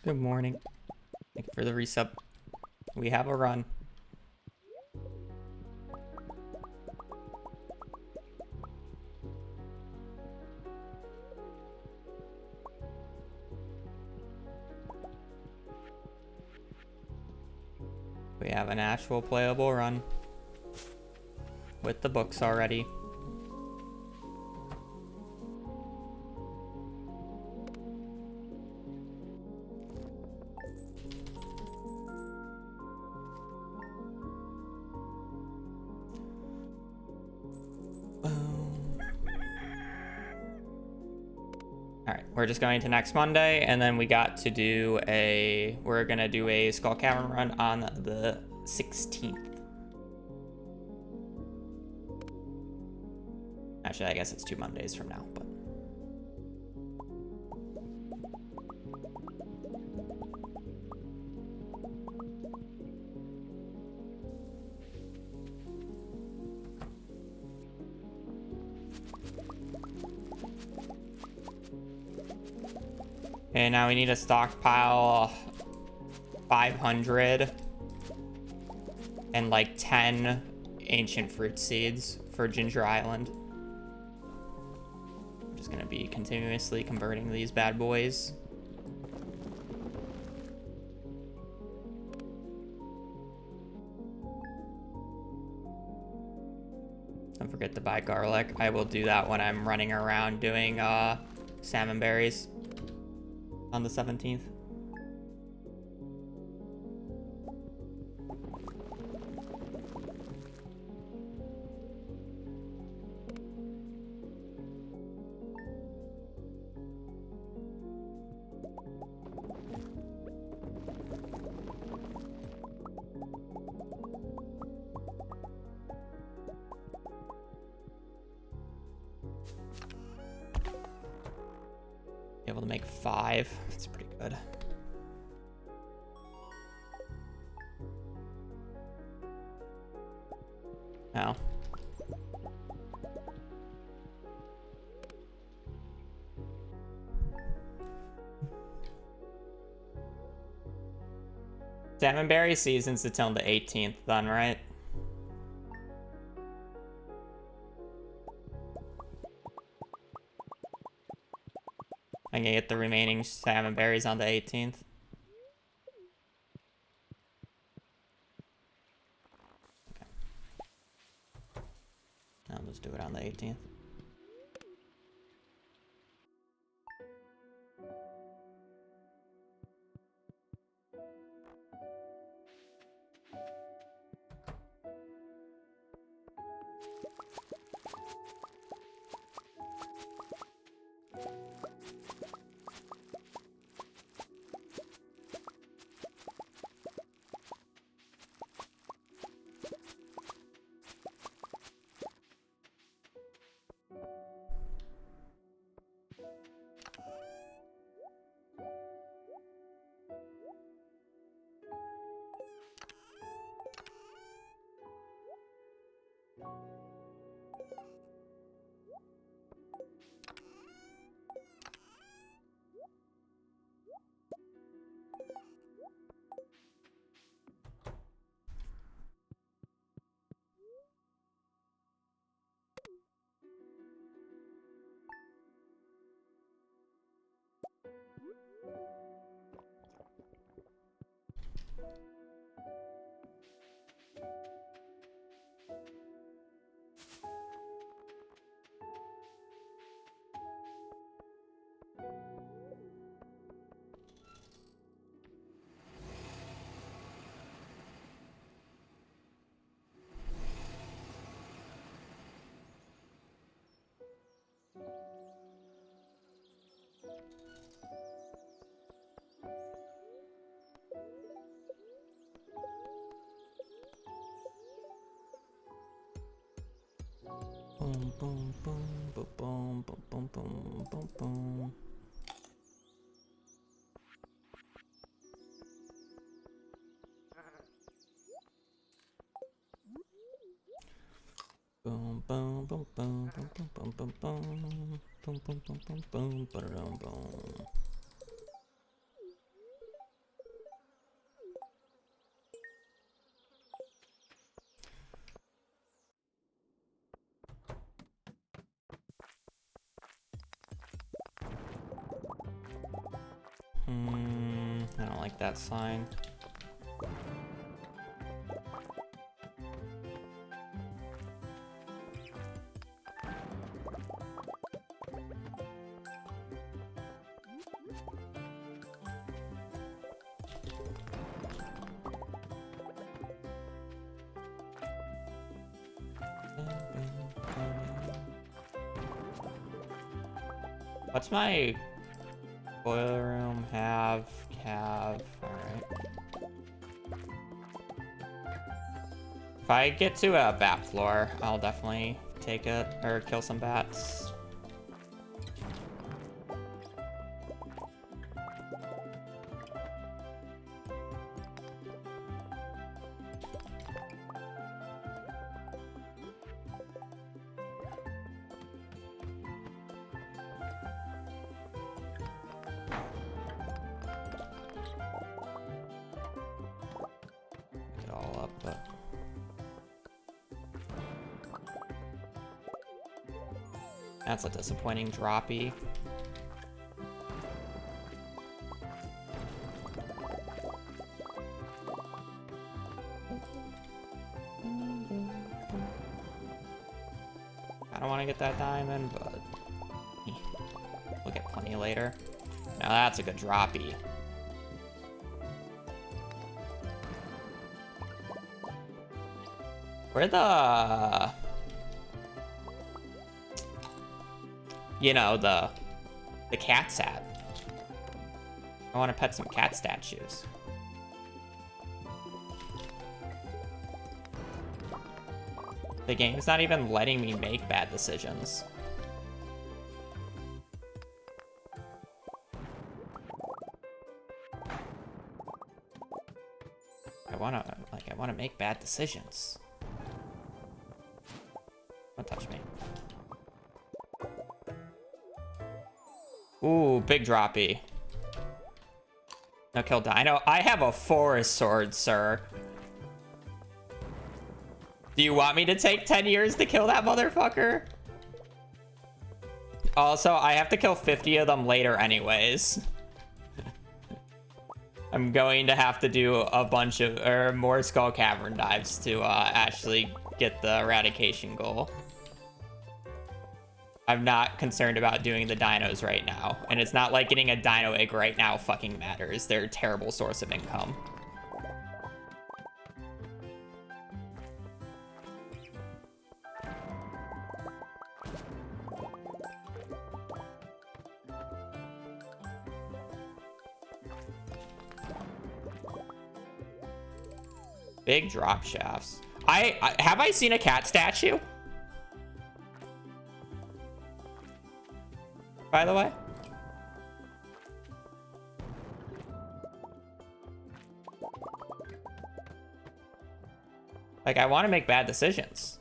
Good morning. Thank you for the resub. We have a run. We have an actual playable run with the books already. we're just going to next Monday, and then we got to do we're gonna do a Skull Cavern run on the 16th. Actually, I guess it's 2 Mondays from now, but. Okay, now we need to stockpile 500 and like 10 ancient fruit seeds for Ginger Island. I'm just gonna be continuously converting these bad boys. Don't forget to buy garlic. I will do that when I'm running around doing salmon berries on the 17th. Able to make 5. That's pretty good. Now. Salmon berry season's until the 18th then, right? I can get the remaining salmon berries on the 18th. Okay. I'll just do it on the 18th. Boom, boom, boom, boom, boom, boom, boom, boom, boom. Boom, boom, boom, boom, boom, boom, boom, boom, boom, boom, boom, boom, boom, boom, boom. I don't like that sign. What's my Boiler room, have, cav. Alright. If I get to a bat floor, I'll definitely take it or kill some bats. Get all up, but that's a disappointing droppy. I don't want to get that diamond, but we'll get plenty later. Now that's a good droppy. Where the... You know, the cat's at. I want to pet some cat statues. The game's not even letting me make bad decisions. I wanna make bad decisions. Don't touch me. Ooh, big droppy. No kill dino. I have a forest sword, sir. Do you want me to take 10 years to kill that motherfucker? Also, I have to kill 50 of them later anyways. I'm going to have to do a bunch of, or more Skull Cavern dives to actually get the eradication goal. I'm not concerned about doing the dinos right now. And it's not like getting a dino egg right now fucking matters. They're a terrible source of income. Big drop shafts. Have I seen a cat statue? By the way. Like, I want to make bad decisions.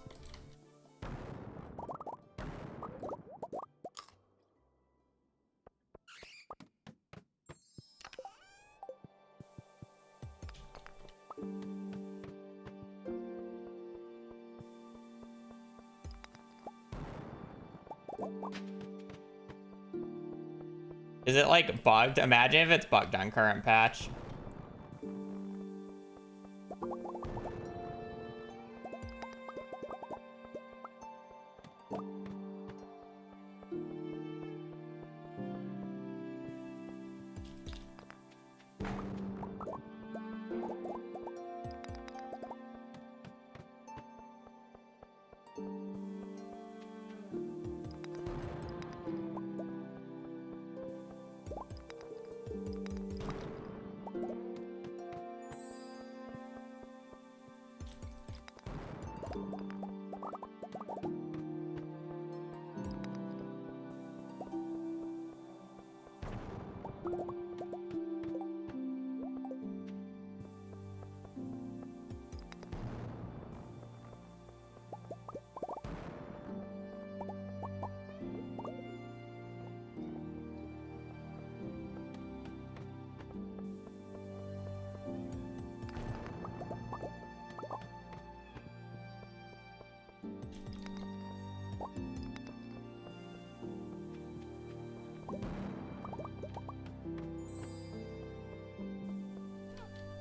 Is it like bugged? Imagine if it's bugged on current patch.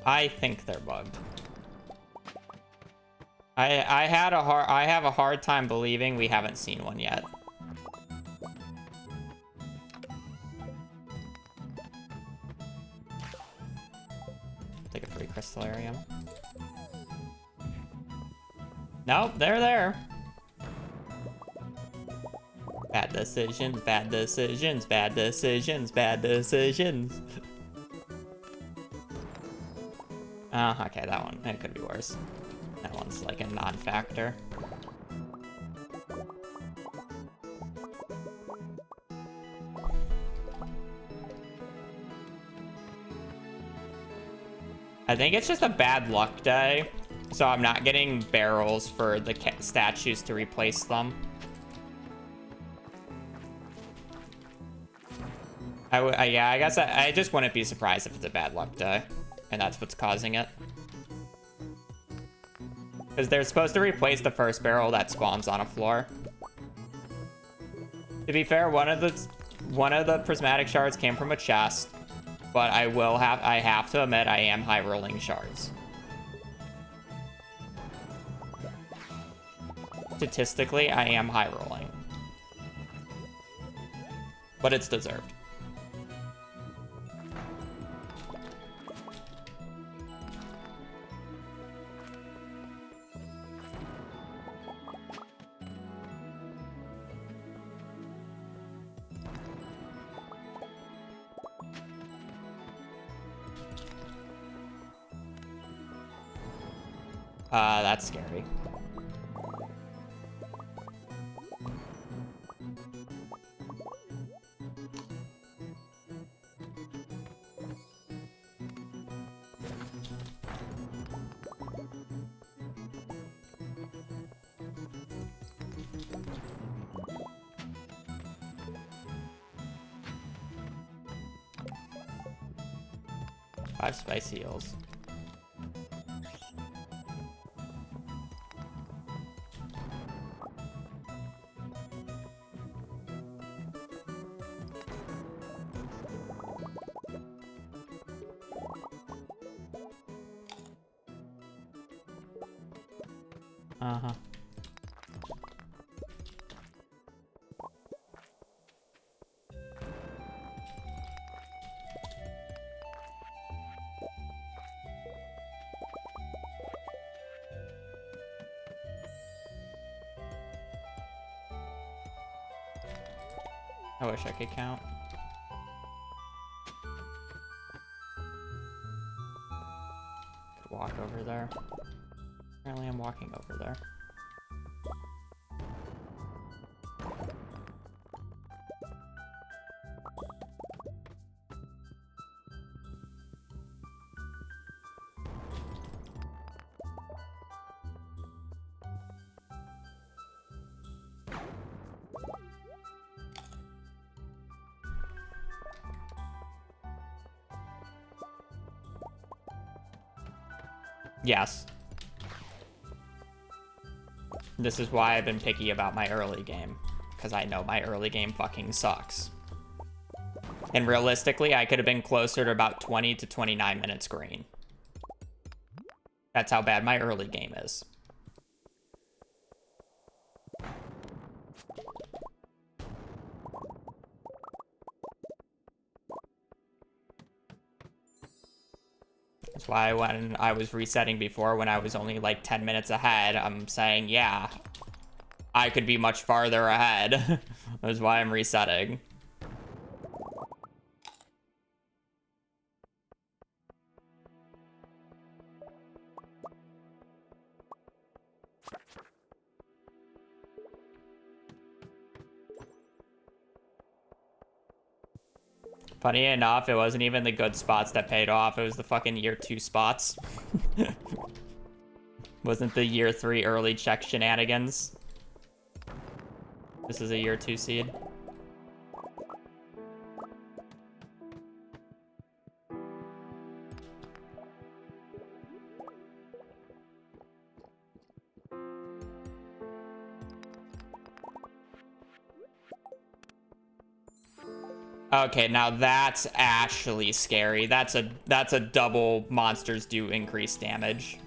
I think they're bugged. I have a hard time believing we haven't seen one yet. Take a free crystallarium. Nope, they're there. Bad decisions, bad decisions, bad decisions, bad decisions. Oh, okay, that one, it could be worse. That one's like a non-factor. I think it's just a bad luck day, so I'm not getting barrels for the statues to replace them. Yeah, I guess I just wouldn't be surprised if it's a bad luck day, and that's what's causing it. Because they're supposed to replace the first barrel that spawns on a floor. To be fair, one of the prismatic shards came from a chest. But I have to admit, I am high rolling shards. Statistically, I am high rolling. But it's deserved. That's scary. Five spicy eels. Uh-huh. I wish I could count. Could walk over there. Apparently I'm walking over there. Yes. This is why I've been picky about my early game. Because I know my early game fucking sucks. And realistically, I could have been closer to about 20 to 29 minutes green. That's how bad my early game is. That's why when I was resetting before, when I was only like 10 minutes ahead, I'm saying, yeah, I could be much farther ahead. That's why I'm resetting. Funny enough, it wasn't even the good spots that paid off. It was the fucking year 2 spots. Wasn't the year 3 early check shenanigans. This is a year 2 seed. Okay, now that's actually scary. That's a double monsters do increased damage.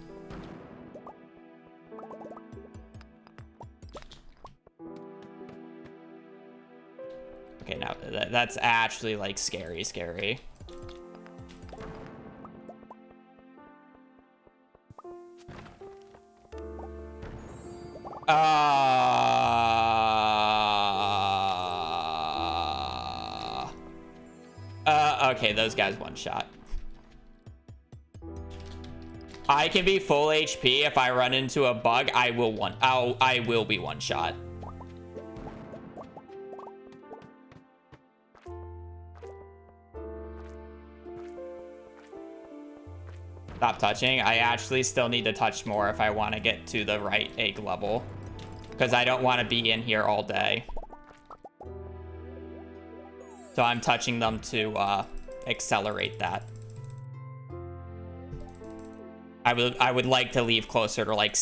Okay, now that's actually like scary. Okay, those guys one shot. I can be full HP. If I run into a bug, I will be one shot. Stop touching. I actually still need to touch more if I want to get to the right egg level, because I don't want to be in here all day. So I'm touching them to accelerate that. I would like to leave closer to like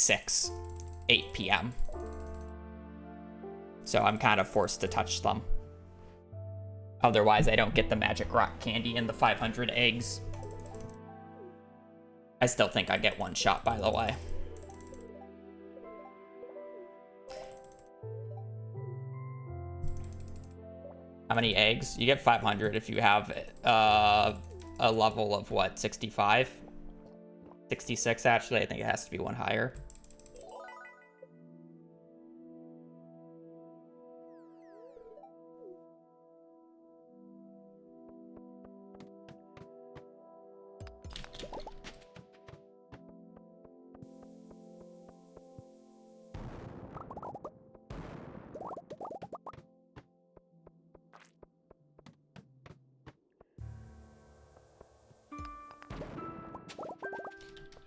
8 p.m. So I'm kind of forced to touch them. Otherwise, I don't get the magic rock candy and the 500 eggs. I still think I get one shot, by the way. How many eggs? You get 500 if you have a level of what, 65? 66, actually. I think it has to be one higher.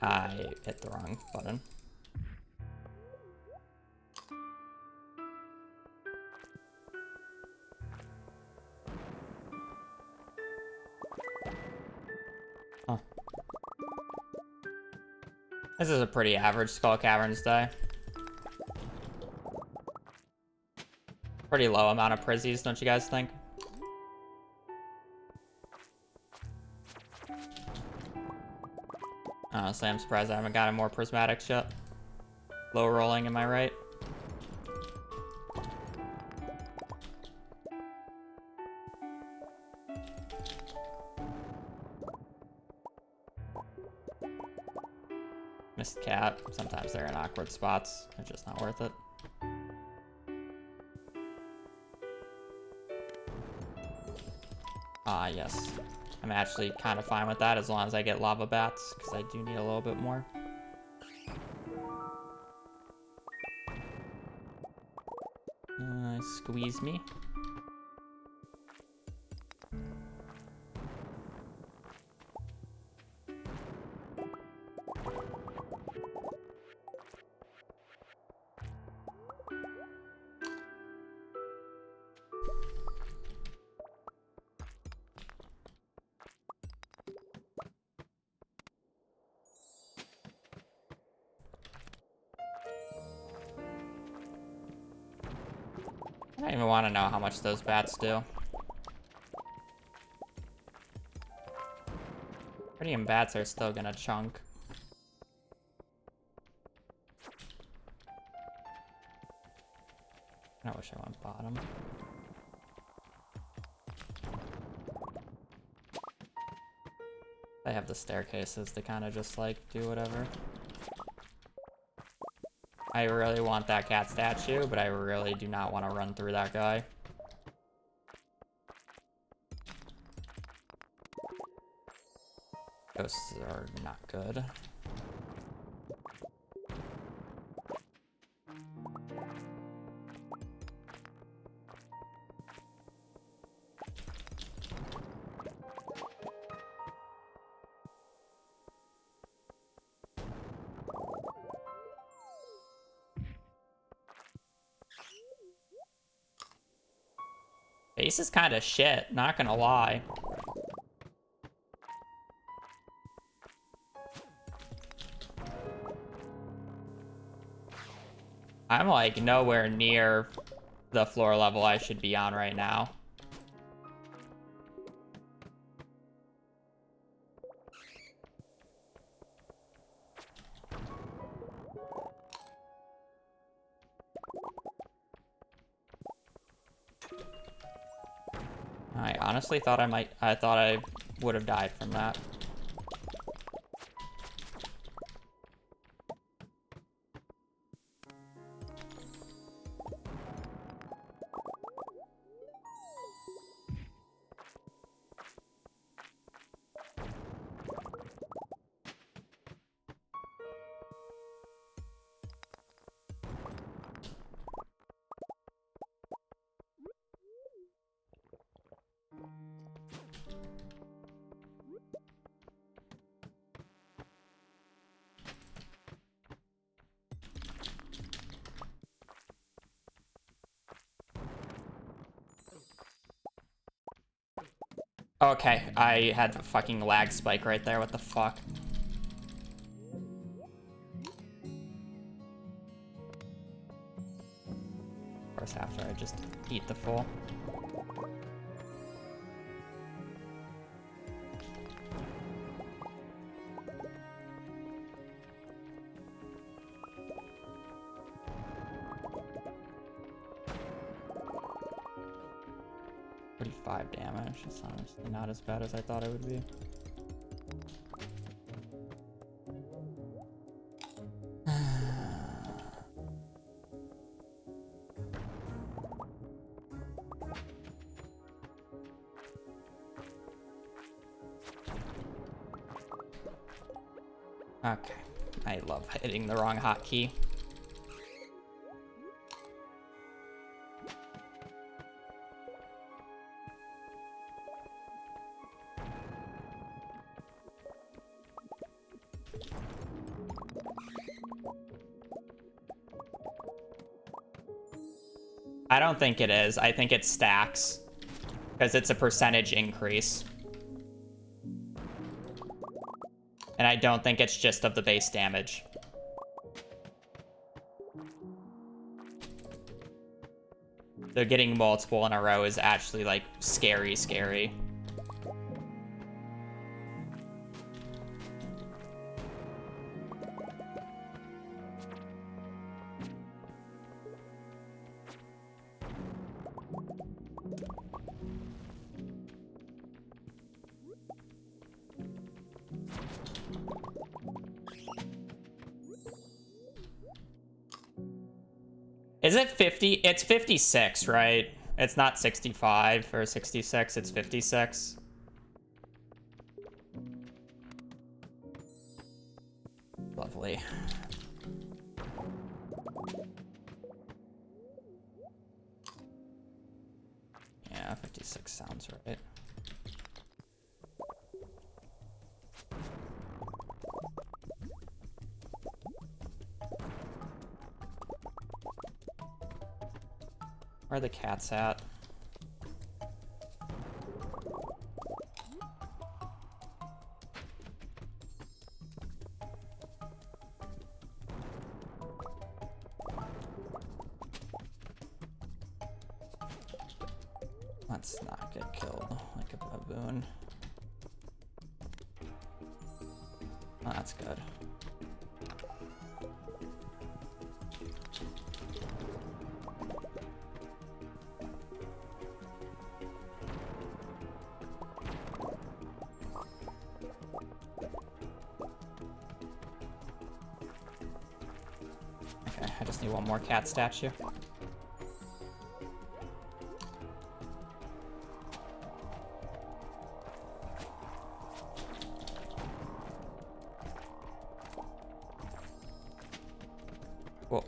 I hit the wrong button. Huh. This is a pretty average Skull Caverns day. Pretty low amount of prizzies, don't you guys think? Honestly, I'm surprised I haven't gotten more prismatics yet. Low rolling, am I right? Missed cat. Sometimes they're in awkward spots. They're just not worth it. Yes. I'm actually kind of fine with that as long as I get lava bats, because I do need a little bit more. Squeeze me. I don't even want to know how much those bats do. Prettium bats are still gonna chunk. I wish I went bottom. I have the staircases to kind of just like do whatever. I really want that cat statue, but I really do not want to run through that guy. Ghosts are not good. Base is kind of shit, not gonna lie. I'm like nowhere near the floor level I should be on right now. I honestly thought I thought I would have died from that. Okay, I had a fucking lag spike right there. What the fuck? Of course, after I just eat the full. Damage. It's honestly not as bad as I thought it would be. Okay. I love hitting the wrong hotkey. I don't think it is. I think it stacks. Because it's a percentage increase. And I don't think it's just of the base damage. So getting multiple in a row is actually, like, scary. Is it 50? It's 56, right? It's not 65 or 66, it's 56. Lovely. Yeah, 56 sounds right. Where are the cats at? Let's not get killed like a baboon. Oh, that's good. Okay, I just need one more cat statue. Cool.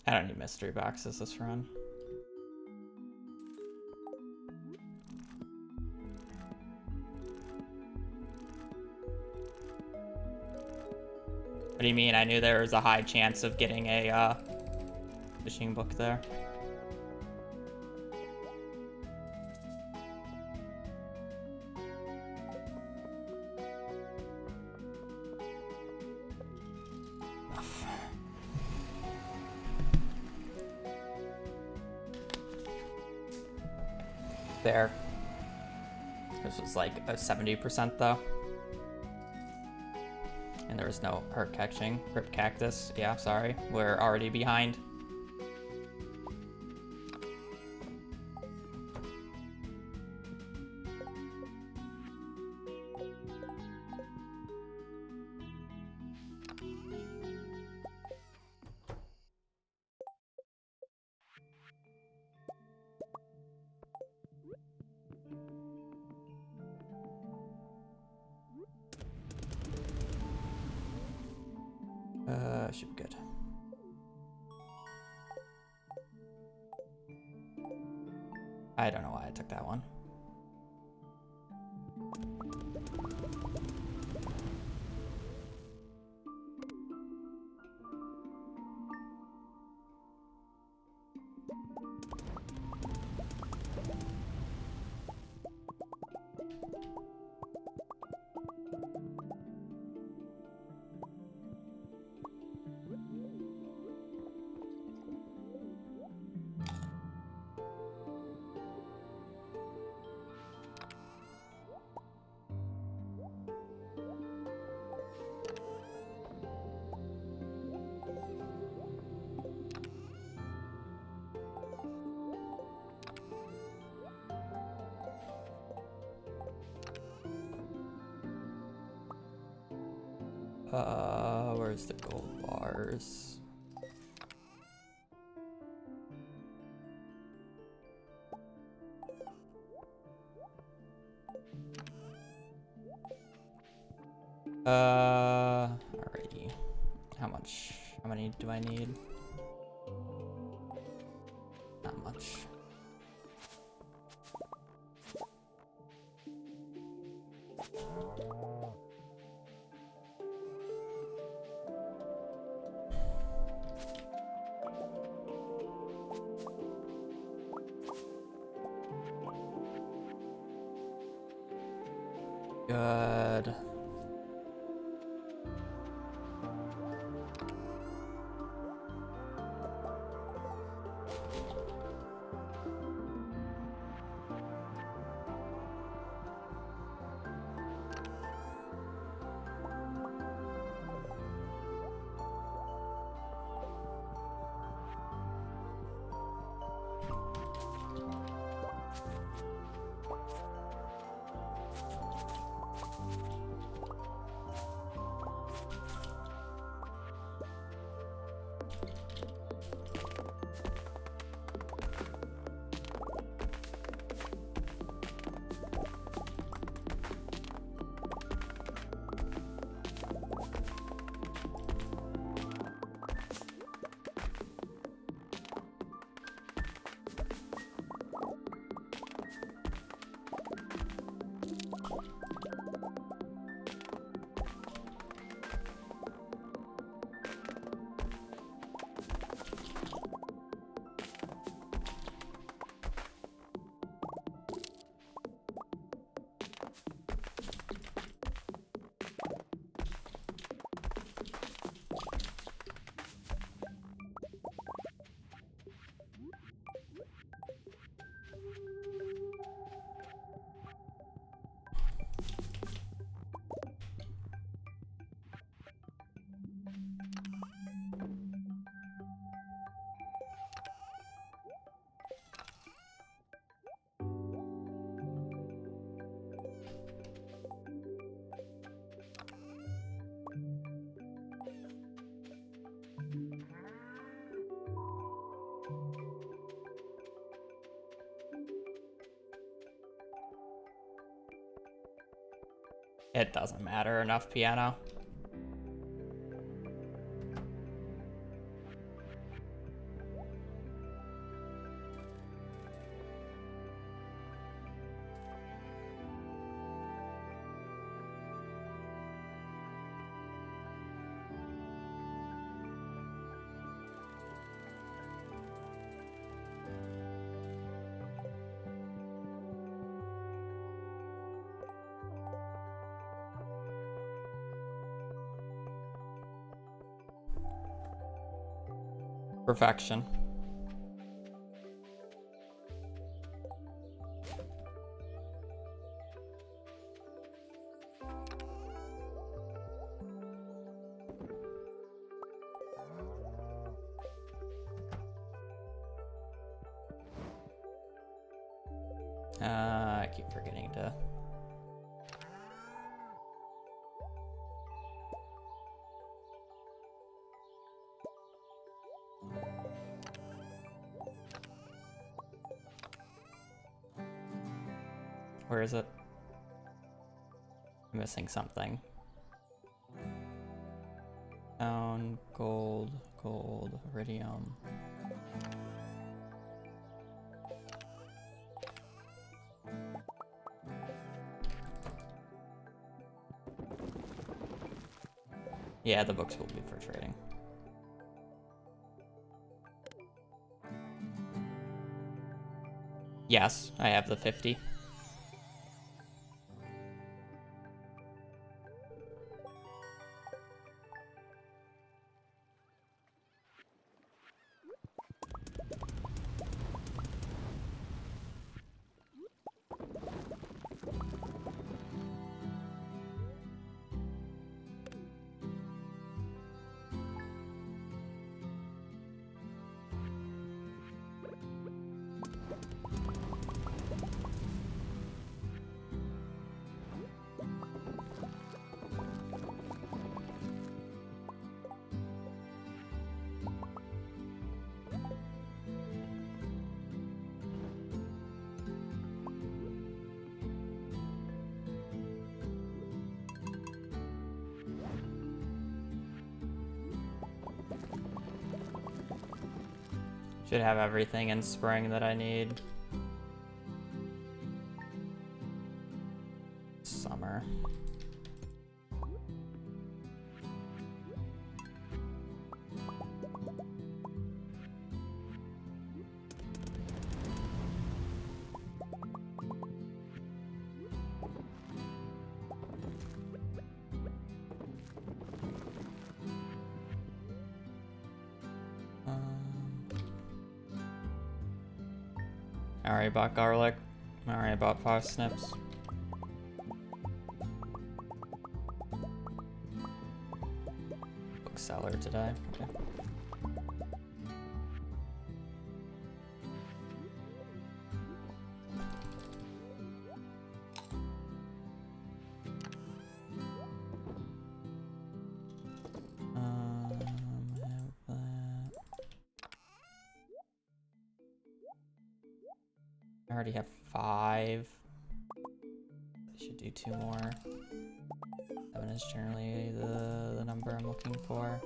I don't need mystery boxes this run. What do you mean? I knew there was a high chance of getting a fishing book there. There. This was like a 70% though. And there was no hurt catching. Rip cactus. Yeah, sorry. We're already behind. Should be good. I don't know why I took that one. Where's the gold bars? Alrighty. How many do I need? Not much. Good. It doesn't matter enough, piano. Perfection. I keep forgetting to... Where is it? I'm missing something. Oh. stone, gold, gold, iridium. Yeah, the books will be for trading. Yes, I have the 50. Should have everything in spring that I need. Summer. I already bought garlic. I already bought parsnips. Bookseller today. Okay. I already have 5. I should do 2 more. 7 is generally the number I'm looking for.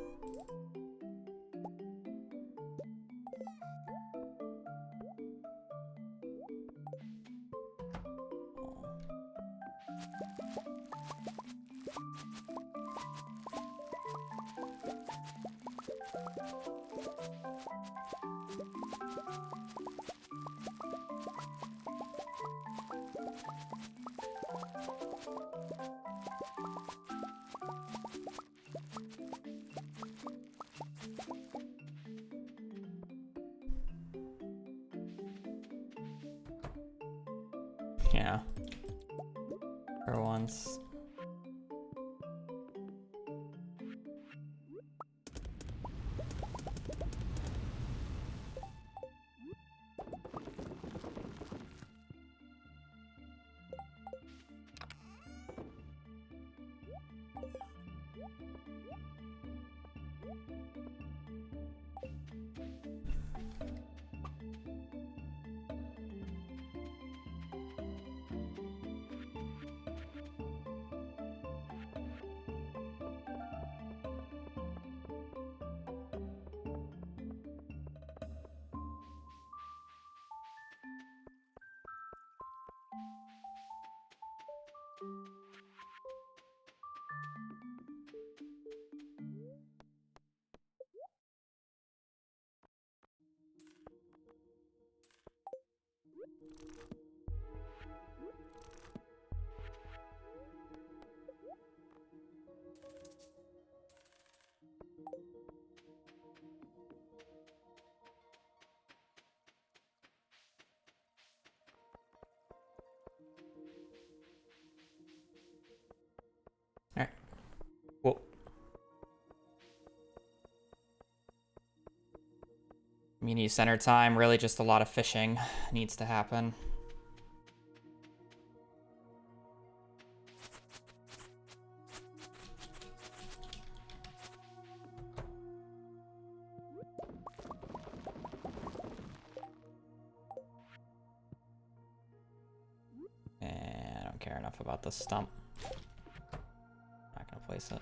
Yeah. For once. Alright. Well. Community center time, really just a lot of fishing needs to happen. And I don't care enough about the stump. Not gonna place it.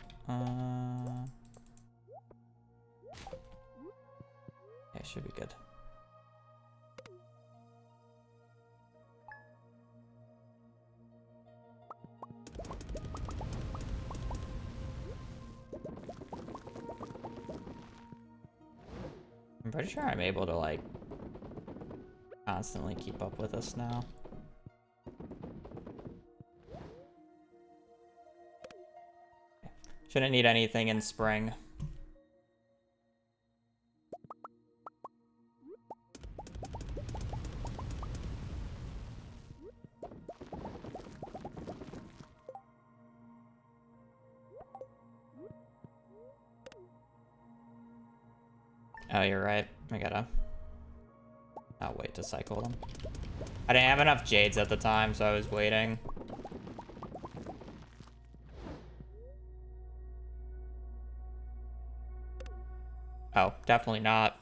should be good. I'm pretty sure I'm able to, like, constantly keep up with this now. Shouldn't need anything in spring. Oh, you're right. I gotta... I'll wait to cycle them. I didn't have enough jades at the time, so I was waiting. Oh, definitely not.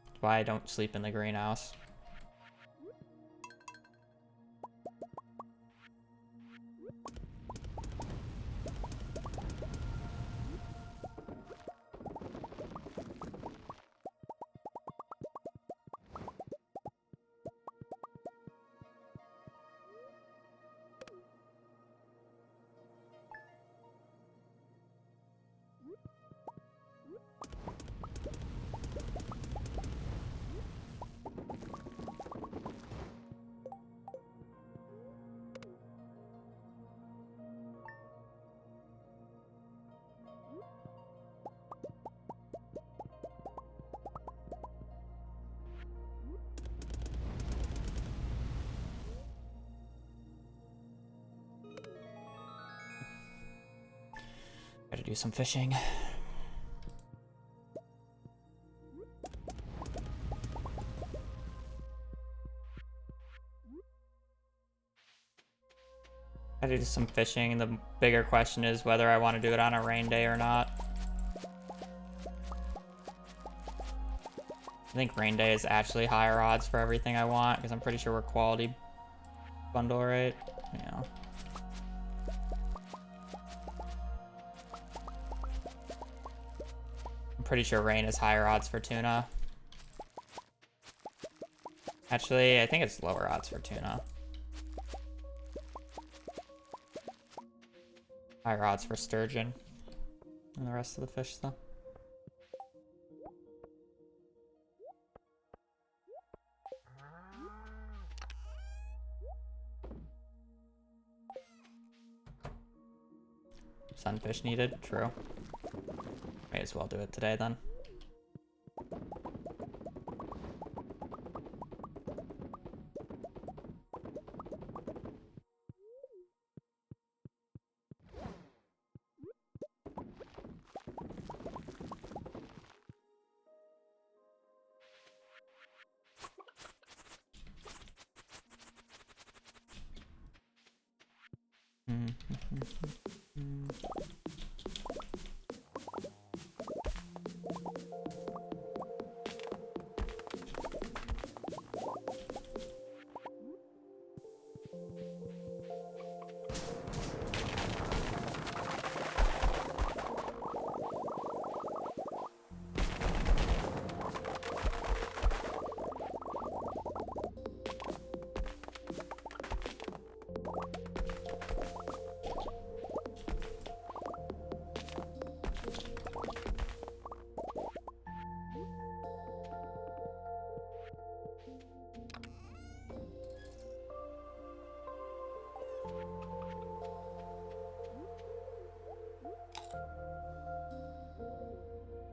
That's why I don't sleep in the greenhouse. Gotta do some fishing. Gotta do some fishing. The bigger question is whether I want to do it on a rain day or not. I think rain day is actually higher odds for everything I want, because I'm pretty sure we're quality bundle rate. Yeah. I'm pretty sure rain is higher odds for tuna. Actually, I think it's lower odds for tuna. Higher odds for sturgeon and the rest of the fish, though. Sunfish needed, true. May as well do it today then.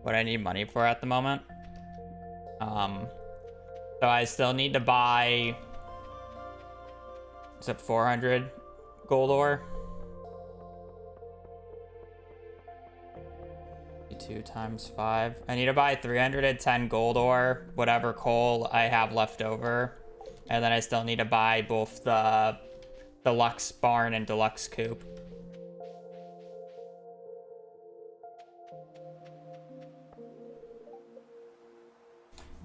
What I need money for at the moment. So I still need to buy, is it 400 gold ore? 2 times 5. I need to buy 310 gold ore, whatever coal I have left over. And then I still need to buy both the deluxe barn and deluxe coop.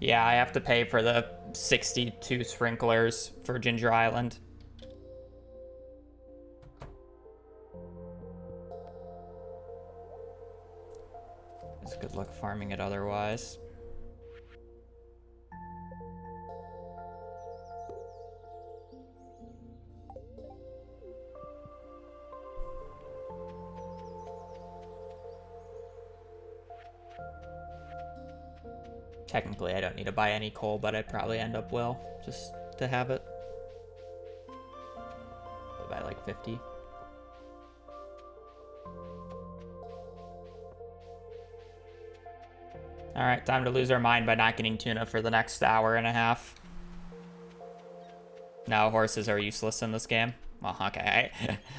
Yeah, I have to pay for the 62 sprinklers for Ginger Island. It's good luck farming it otherwise. Technically, I don't need to buy any coal, but I probably end up will, just to have it. I'll buy like 50. All right, time to lose our mind by not getting tuna for the next hour and a half. No, horses are useless in this game. Well, okay,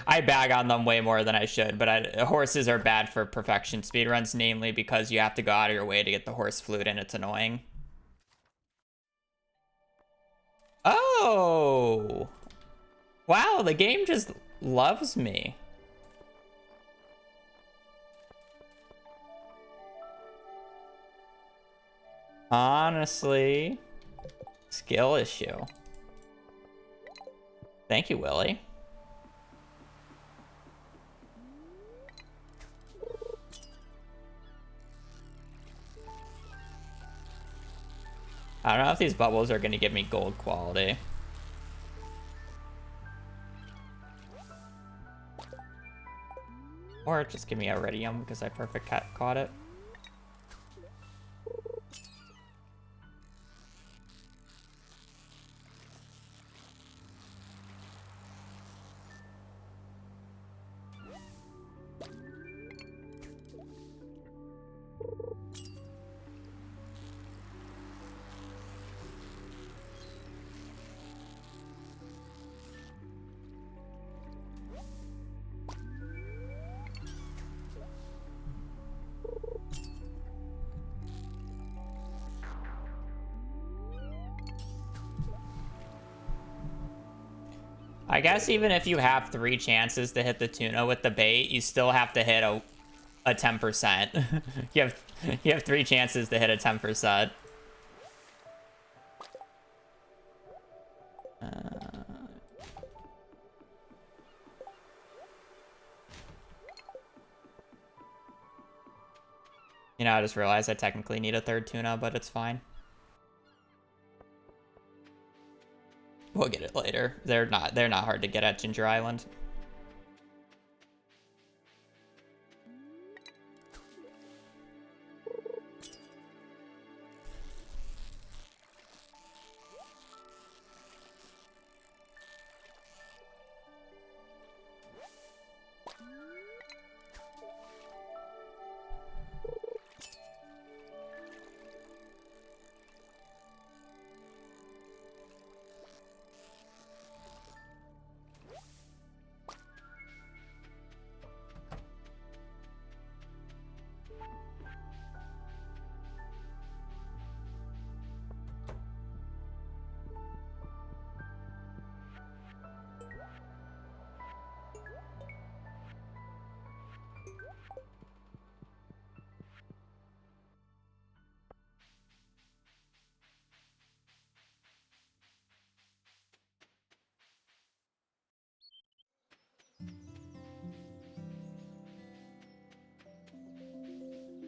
I bag on them way more than I should, but horses are bad for perfection speedruns, namely because you have to go out of your way to get the horse flute, and it's annoying. Oh! Wow, the game just loves me. Honestly, skill issue. Thank you, Willie. I don't know if these bubbles are going to give me gold quality. Or just give me iridium because I perfect caught it. I guess even if you have 3 chances to hit the tuna with the bait, you still have to hit a 10%. you have 3 chances to hit a 10%. You know, I just realized I technically need a 3rd tuna, but it's fine. We'll get it later. They're not hard to get at Ginger Island.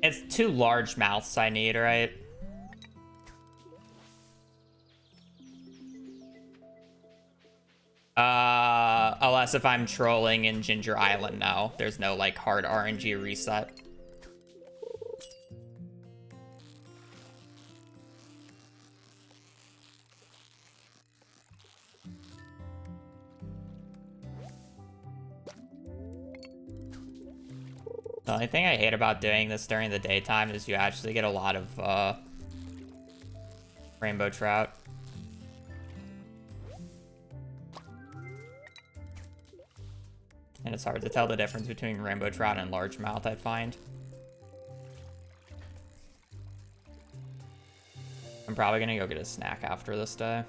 It's 2 large mouths I need, right? Unless if I'm trolling in Ginger Island now. There's no, like, hard RNG reset. The only thing I hate about doing this during the daytime is you actually get a lot of, rainbow trout. And it's hard to tell the difference between rainbow trout and largemouth, I find. I'm probably gonna go get a snack after this day.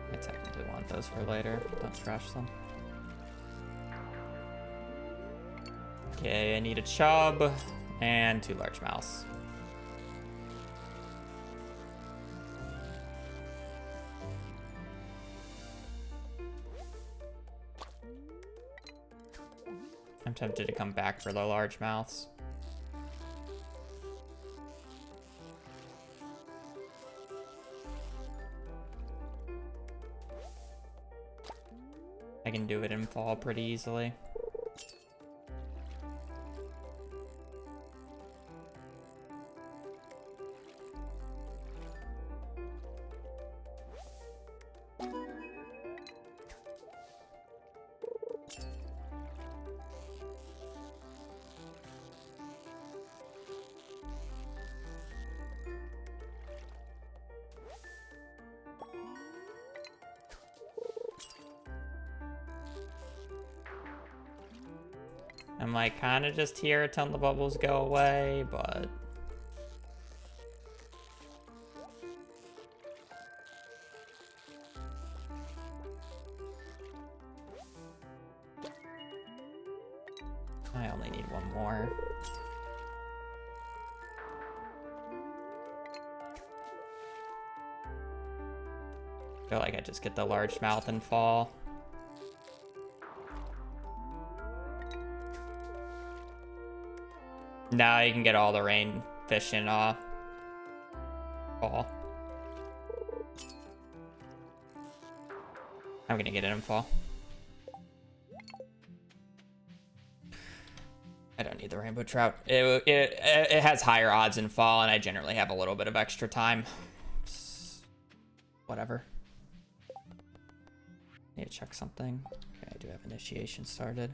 I technically want those for later. Don't trash them. Okay, I need a chub and 2 largemouths. I'm tempted to come back for the large mouths. I can do it in fall pretty easily. I'm like kind of just here until the bubbles go away, but I only need one more. Feel like I just get the large mouth and fall. Now you can get all the rain fish in fall. I'm gonna get it in fall. I don't need the rainbow trout. It has higher odds in fall, and I generally have a little bit of extra time. Whatever. Need to check something. Okay, I do have initiation started.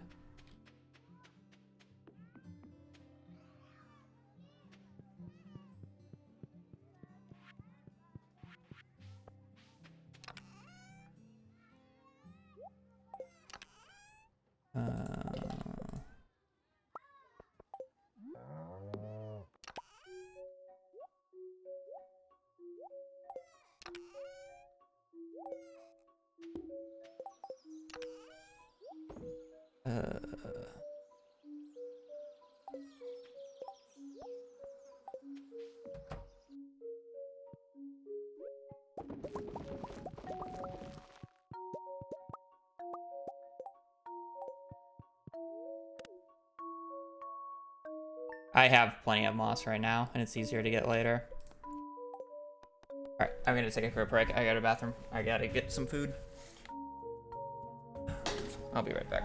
I have plenty of moss right now, and it's easier to get later. Alright, I'm gonna take a quick break. I got a bathroom. I gotta get some food. I'll be right back.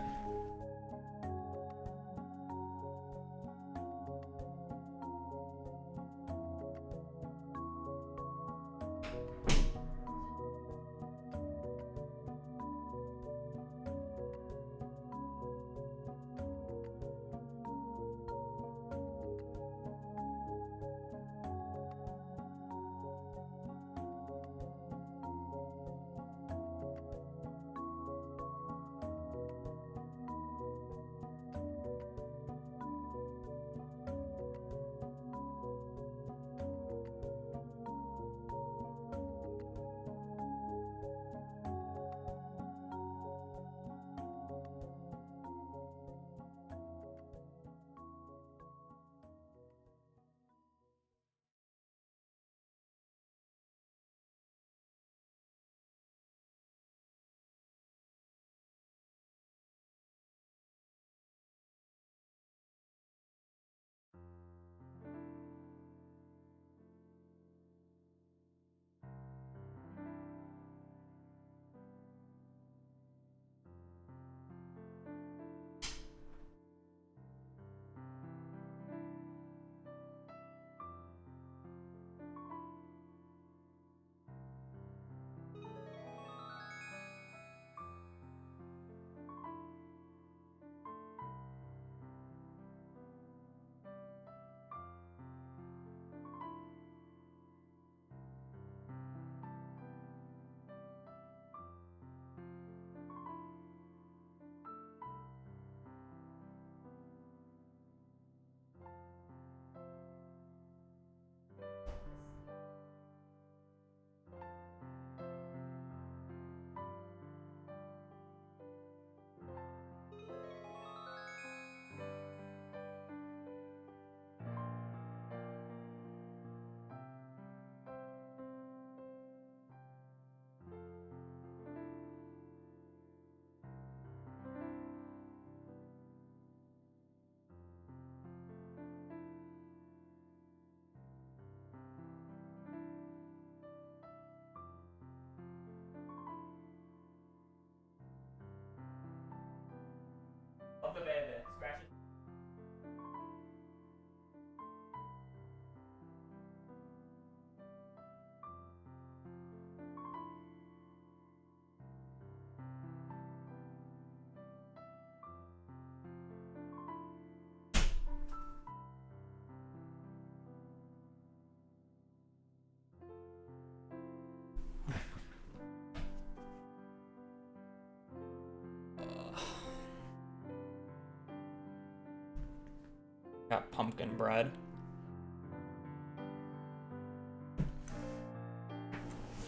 Got pumpkin bread.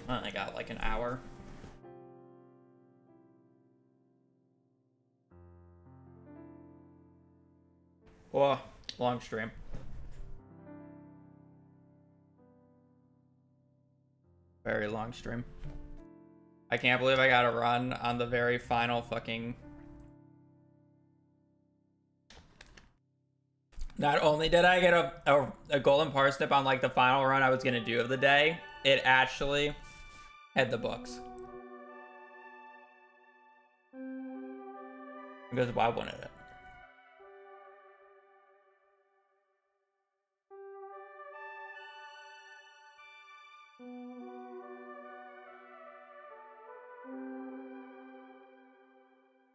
I only got like an hour. Whoa, long stream. Very long stream. I can't believe I gotta run on the very final fucking... Not only did I get a golden parsnip on like the final run I was gonna do of the day, it actually had the books. Because why wouldn't it?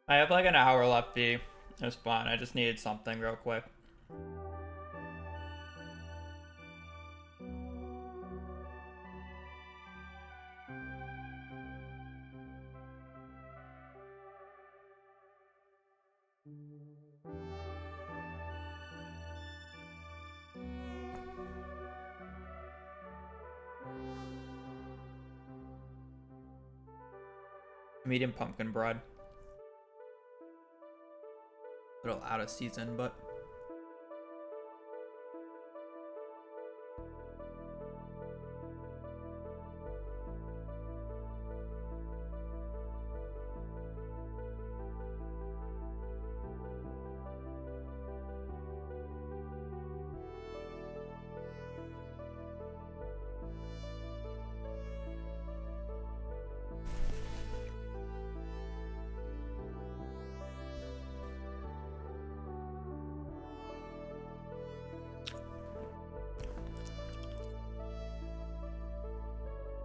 I have like an hour left, B. It's fine. I just needed something real quick. Medium pumpkin bread. A little out of season, but...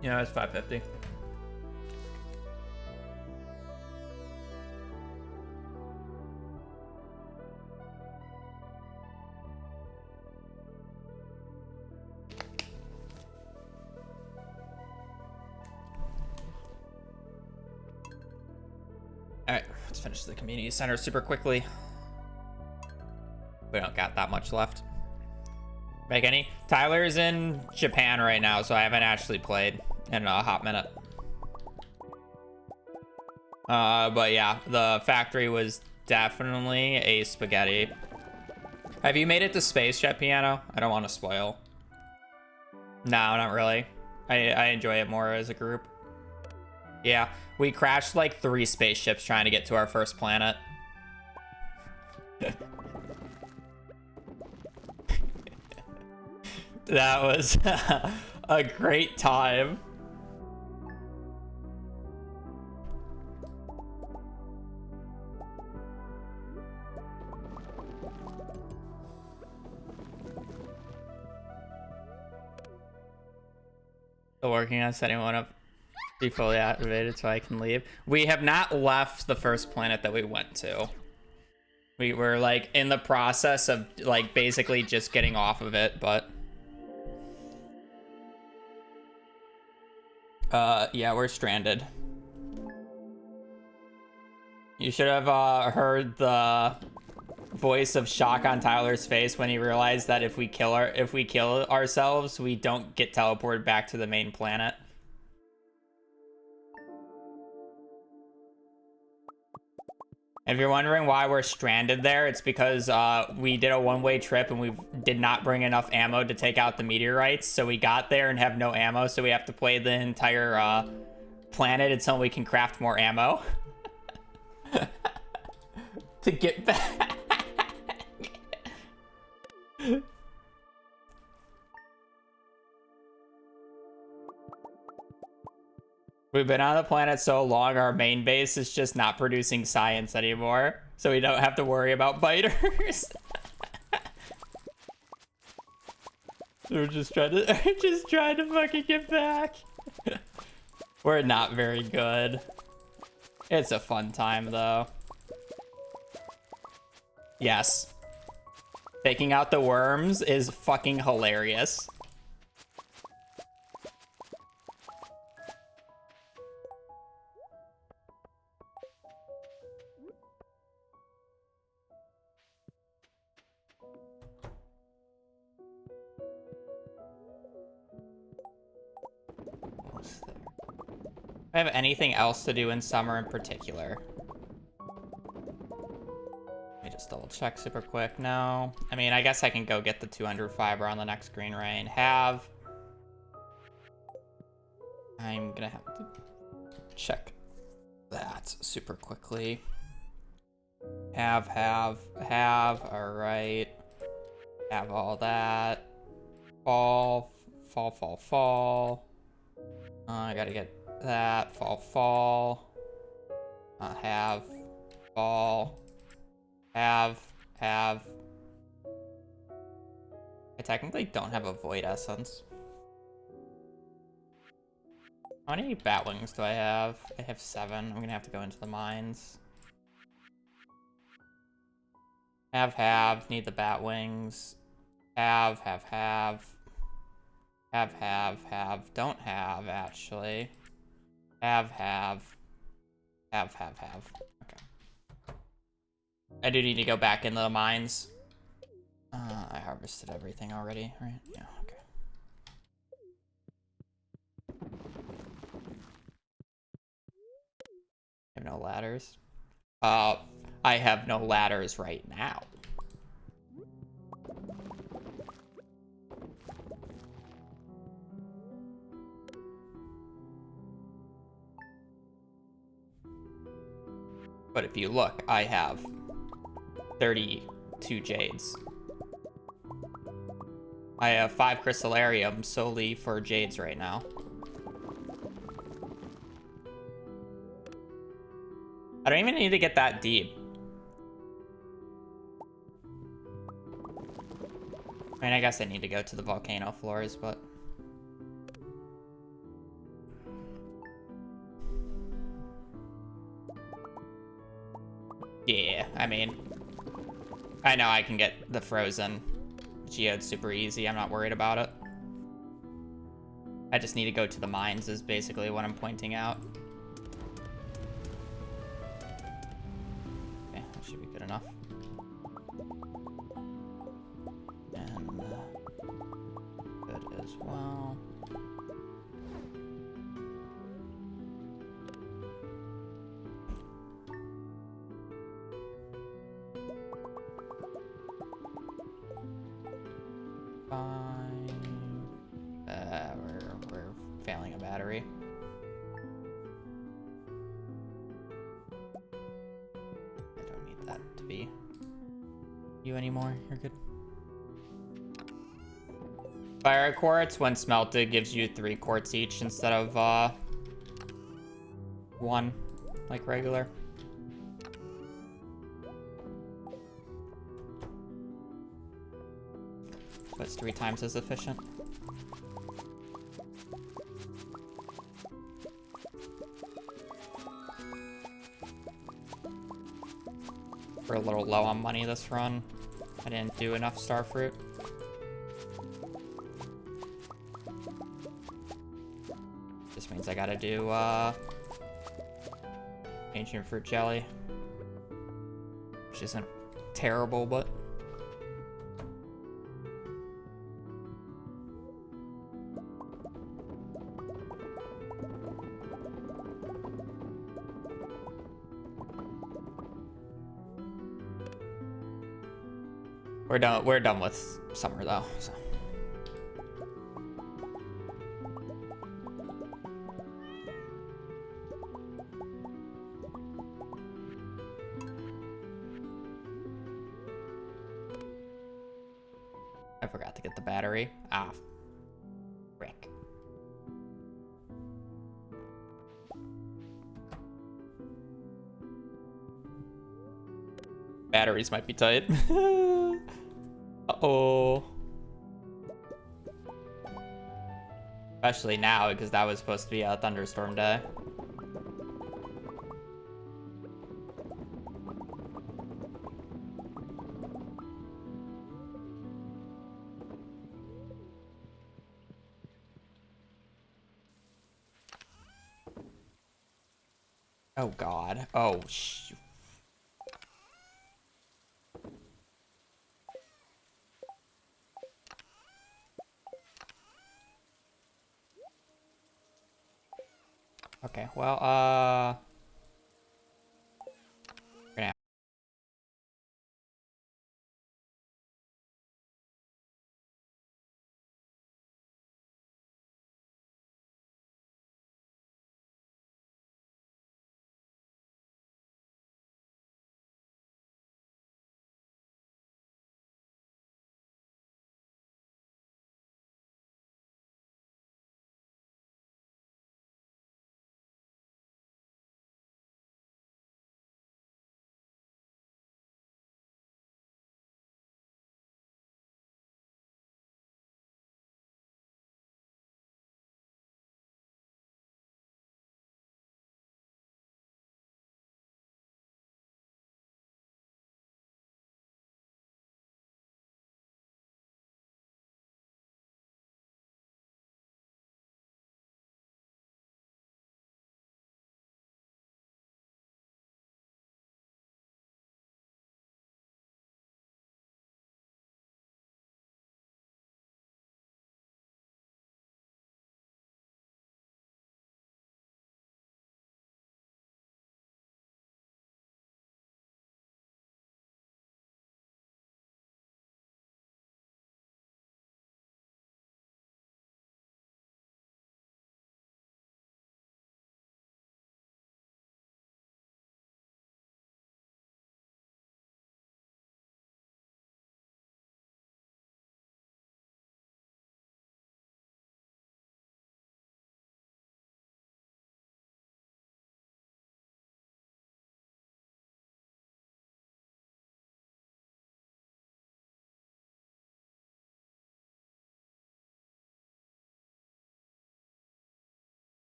Yeah, it's 550. Alright, let's finish the community center super quickly. We don't got that much left. Make any? Tyler's in Japan right now, so I haven't actually played in a hot minute. But yeah, the factory was definitely a spaghetti. Have you made it to space yet, Piano? I don't want to spoil. No, not really. I enjoy it more as a group. Yeah, we crashed like 3 spaceships trying to get to our first planet. That was a great time. Still working on setting one up. Be fully activated so I can leave. We have not left the first planet that we went to. We were like in the process of like basically just getting off of it, but yeah, we're stranded. You should have heard the voice of shock on Tyler's face when he realized that if we kill ourselves, we don't get teleported back to the main planet. If you're wondering why we're stranded there, it's because we did a one-way trip and we did not bring enough ammo to take out the meteorites. So we got there and have no ammo, so we have to play the entire planet until we can craft more ammo. To get back. We've been on the planet so long, our main base is just not producing science anymore. So we don't have to worry about biters. We're just trying to fucking get back. We're not very good. It's a fun time though. Yes. Taking out the worms is fucking hilarious. I have anything else to do in summer in particular? Let me just double check super quick. No. I mean, I guess I can go get the 200 fiber on the next green rain. I'm gonna have to check that super quickly. Have, all right. Have all that. Fall. I gotta get that. Fall. Have, fall. Have. I technically don't have a void essence. How many bat wings do I have? I have 7. I'm gonna have to go into the mines. Have, need the bat wings. Have. Don't have, actually. Have. Okay. I do need to go back into the mines. I harvested everything already, right? Yeah, okay. I have no ladders. I have no ladders right now. But if you look, I have 32 jades. I have 5 crystallariums solely for jades right now. I don't even need to get that deep. I mean, I guess I need to go to the volcano floors, but... yeah, I mean... I know I can get the frozen geode super easy. I'm not worried about it. I just need to go to the mines is basically what I'm pointing out. Okay, that should be good enough. And good as well. We're failing a battery. I don't need that to be you anymore. You're good. Fire quartz, when smelted, gives you 3 quartz each instead of 1, like regular. So it's 3 times as efficient. We're a little low on money this run. I didn't do enough starfruit. This means I gotta do ancient fruit jelly, which isn't terrible, but we're done with summer though, so. I forgot to get the battery. Ah, frick. Batteries might be tight. Uh-oh. Especially now, because that was supposed to be a thunderstorm day. Oh, God. Oh, shoot. Okay. Okay, well, we're gonna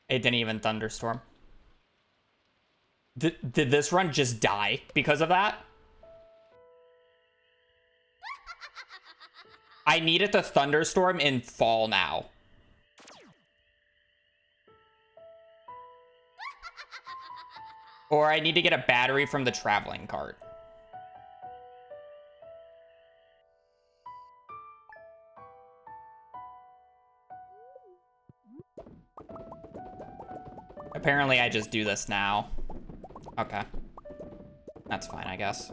It didn't even thunderstorm. Did this run just die because of that? I needed to thunderstorm in fall now. Or I need to get a battery from the traveling cart. Apparently I just do this now. Okay. That's fine, I guess.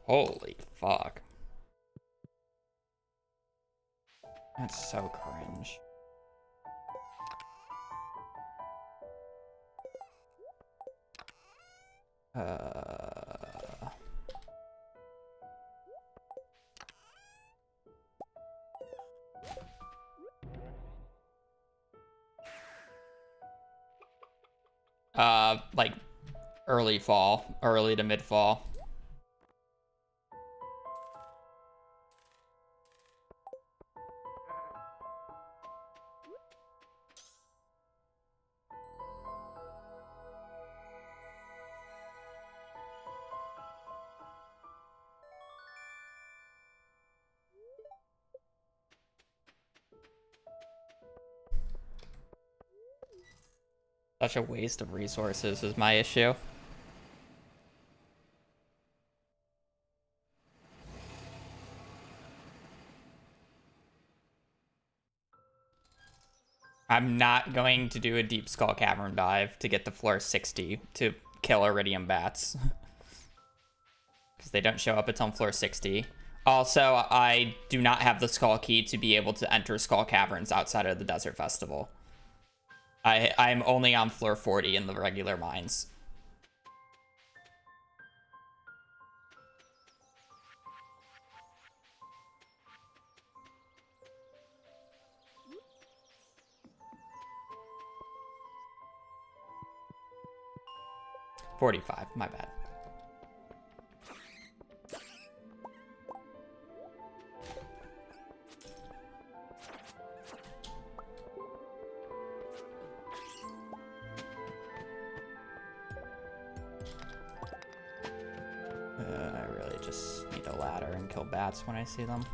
Holy fuck. That's so cringe. Like early fall, early to mid fall. such a waste of resources is my issue. I'm not going to do a deep skull cavern dive to get the floor 60 to kill iridium bats. Because they don't show up until floor 60. Also, I do not have the skull key to be able to enter skull caverns outside of the desert festival. I'm only on floor 40 in the regular mines. $45, my bad. I really just need a ladder and kill bats when I see them.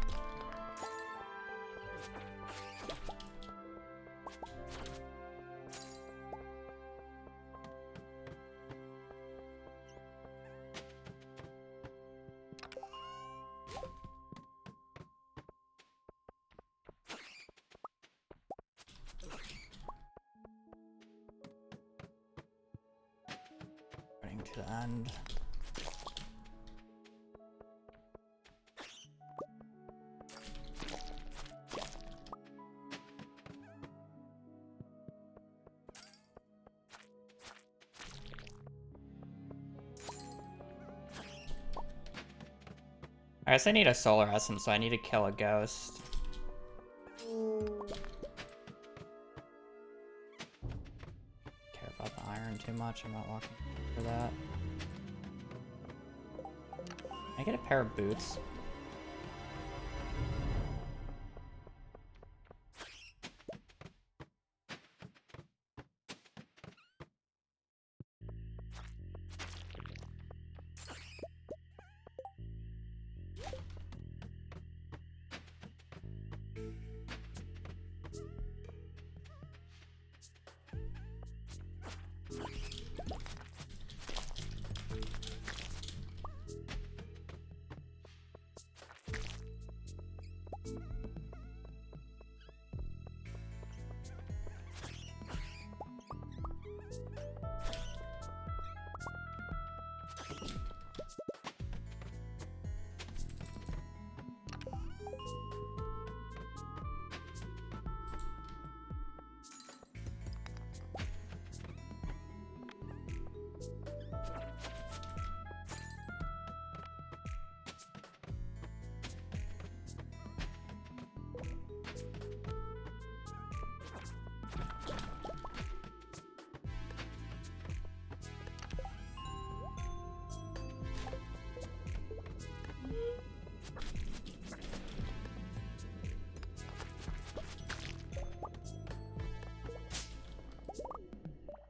Running to the end. I guess I need a solar essence, so I need to kill a ghost. Care about the iron too much, I'm not walking for that. Can I get a pair of boots?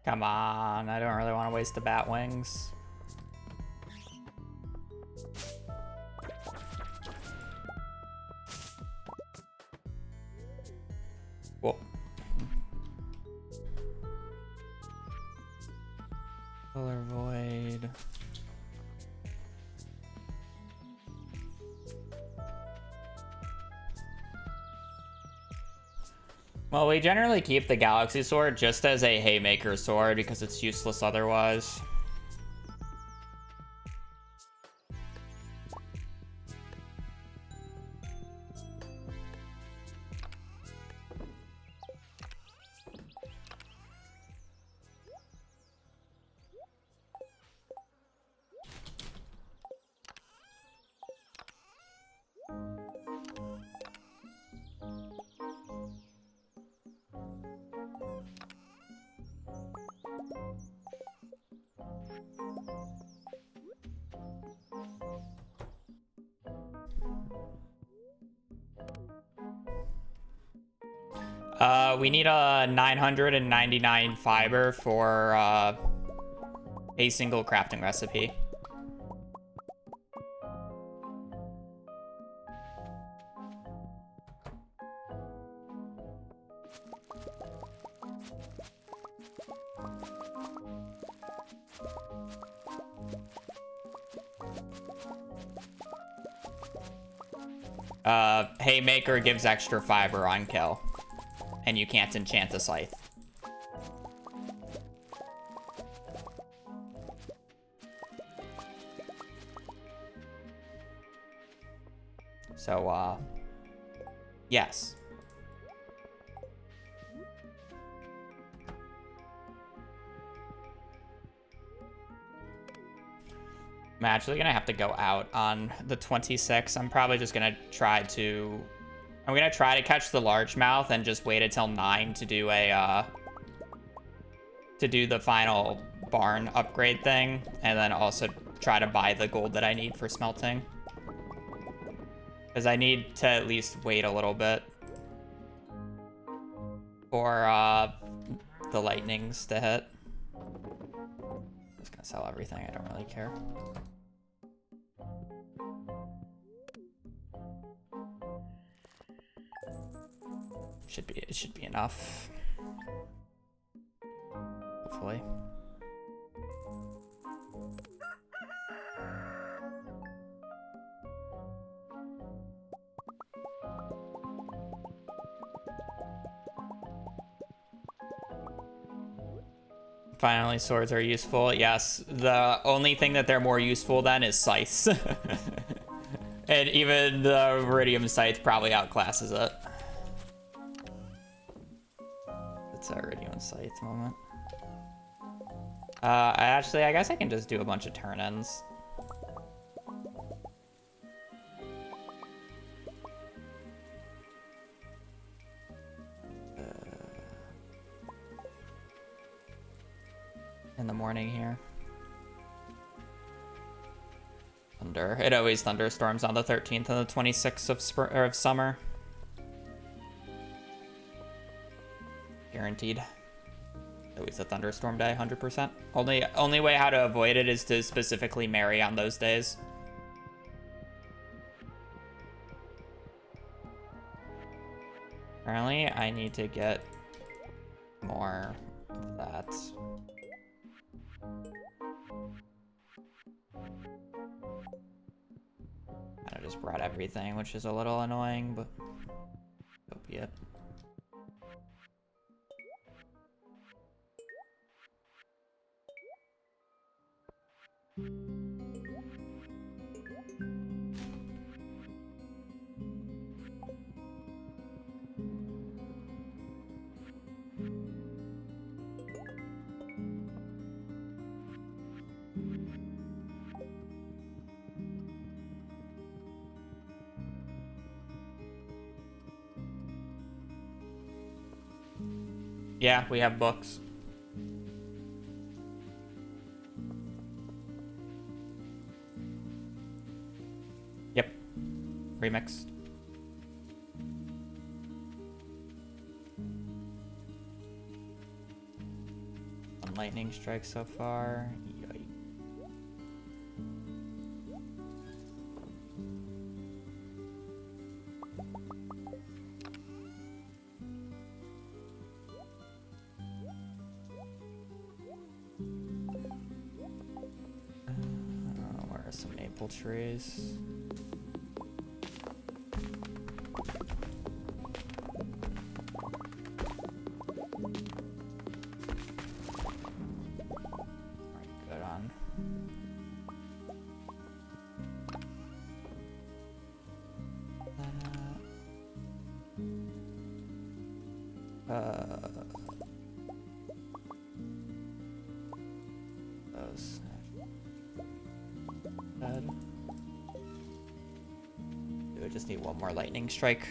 Come on, I don't really want to waste the bat wings. Whoa. Solar void. Well, we generally keep the Galaxy Sword just as a Haymaker Sword because it's useless otherwise. We need a 999 fiber for a single crafting recipe. Haymaker gives extra fiber on kill. And you can't enchant the scythe. So, yes. I'm actually gonna have to go out on the 26th. I'm probably just gonna try to... I'm gonna try to catch the largemouth and just wait until 9 to do a, to do the final barn upgrade thing. And then also try to buy the gold that I need for smelting. Because I need to at least wait a little bit for, the lightnings to hit. I'm just gonna sell everything, I don't really care. It should be enough. Hopefully. Finally, swords are useful. Yes, the only thing that they're more useful than is scythes. And even the Iridium scythe probably outclasses it. It's a Iridium scythe moment. I guess I can just do a bunch of turn-ins. In the morning here. Thunder. It always thunderstorms on the 13th and the 26th of summer. Guaranteed. Always a thunderstorm day, 100%. Only way how to avoid it is to specifically marry on those days. Apparently, I need to get more of that. I just brought everything, which is a little annoying, but so be it. Yeah, we have books. Yep. Remixed. One lightning strike so far. Yikes. Where are some maple trees? Those. Do I just need one more lightning strike?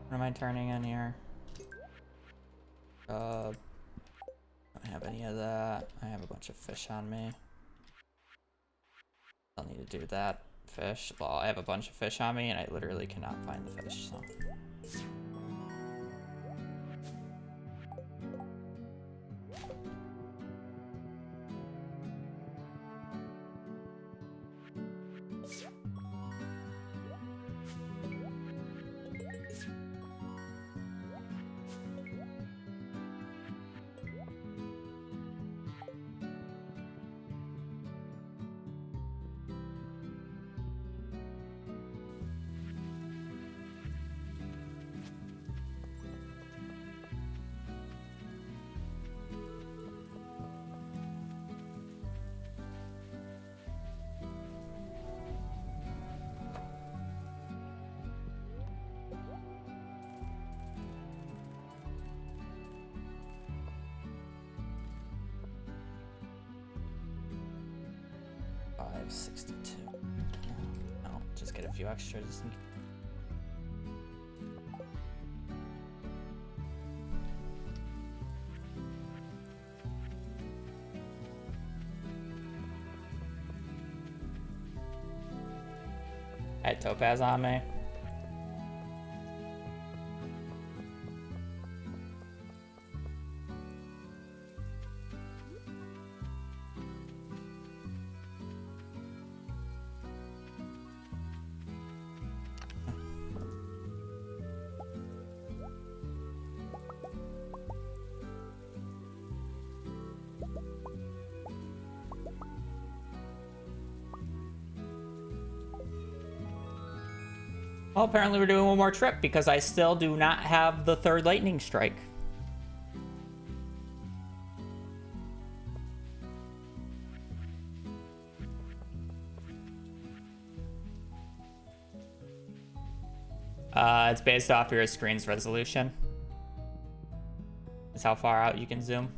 What am I turning in here? Don't have any of that. I have a bunch of fish on me. I'll need to do that. Fish. Well, I have a bunch of fish on me and I literally cannot find the fish, so. 62. I'll just get a few extras. I had topaz on me. Well, apparently we're doing one more trip because I still do not have the third lightning strike. It's based off your screen's resolution. It's how far out you can zoom.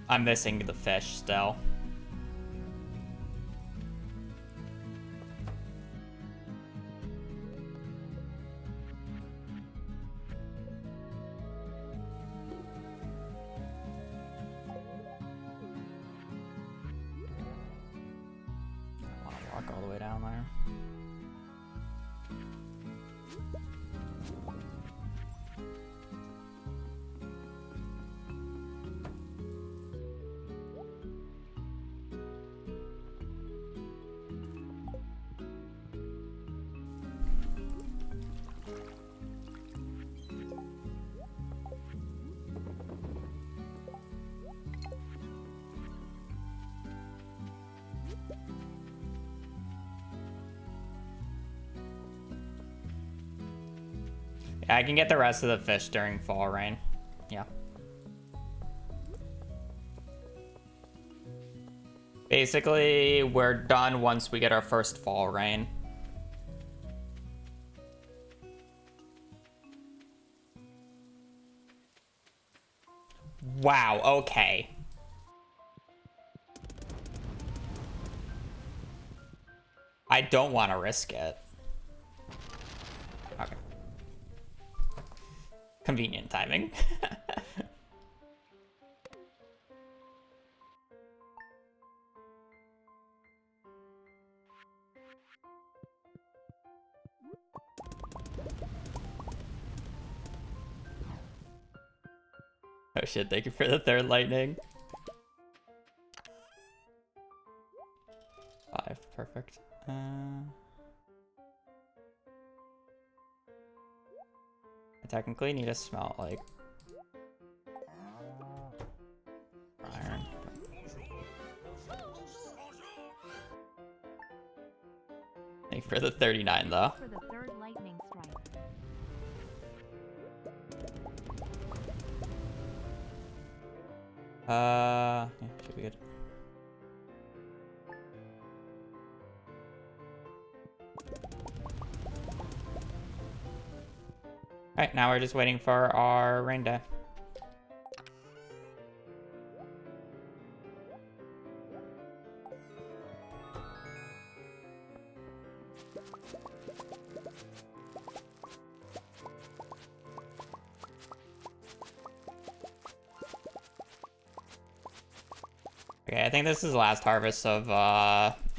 I'm missing the fish still. I want to walk all the way down there. Yeah, I can get the rest of the fish during fall rain. Yeah. Basically, we're done once we get our first fall rain. Wow, okay. I don't want to risk it. Okay. Convenient timing. Oh shit, thank you for the third lightning. 5, perfect. I technically need to smelt like iron. Thank you for the 39 though. For the third lightning strike. Yeah, should be good. Alright, now we're just waiting for our rain day. Okay, I think this is the last harvest of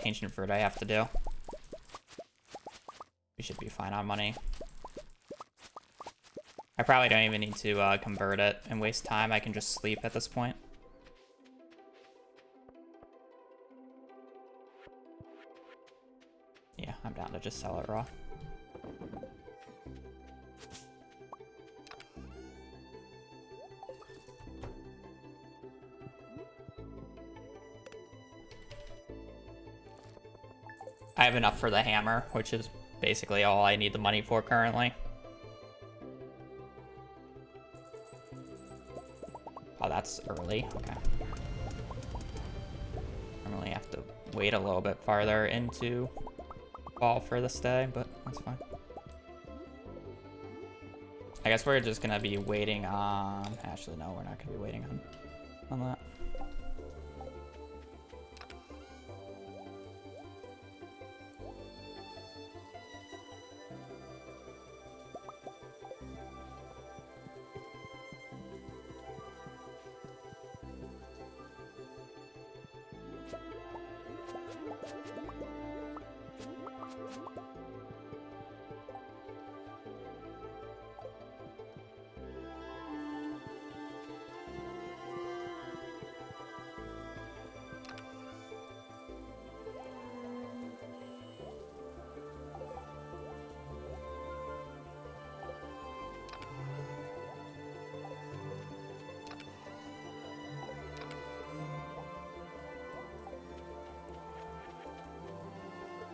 ancient fruit I have to do. We should be fine on money. I probably don't even need to convert it and waste time. I can just sleep at this point. Yeah, I'm down to just sell it raw. I have enough for the hammer, which is basically all I need the money for currently. Oh, that's early. Okay. I really have to wait a little bit farther into fall for this day, but that's fine. I guess we're just gonna be waiting on... Actually, no, we're not gonna be waiting on that.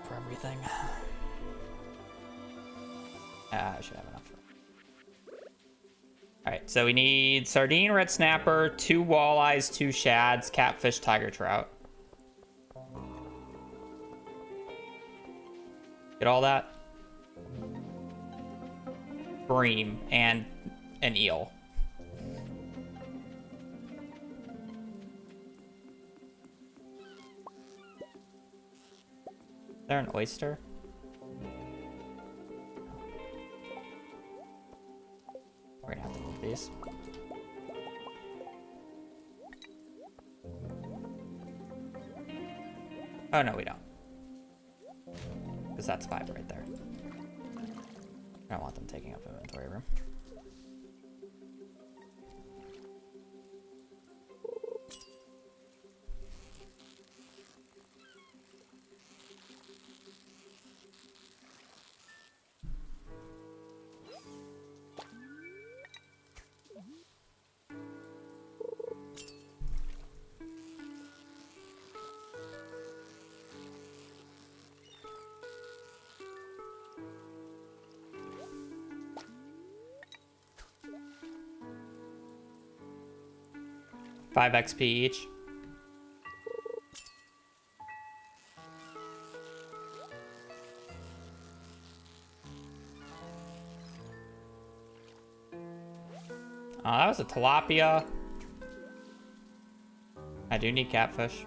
For everything. I should have enough. Alright, so we need sardine, red snapper, 2 walleyes, 2 shads, catfish, tiger trout. Get all that? Bream and an eel. Is there an oyster? We're gonna have to move these. Oh, no, we don't. Because that's 5 right there. I don't want them taking up inventory room. Five XP each. Oh, that was a tilapia. I do need catfish.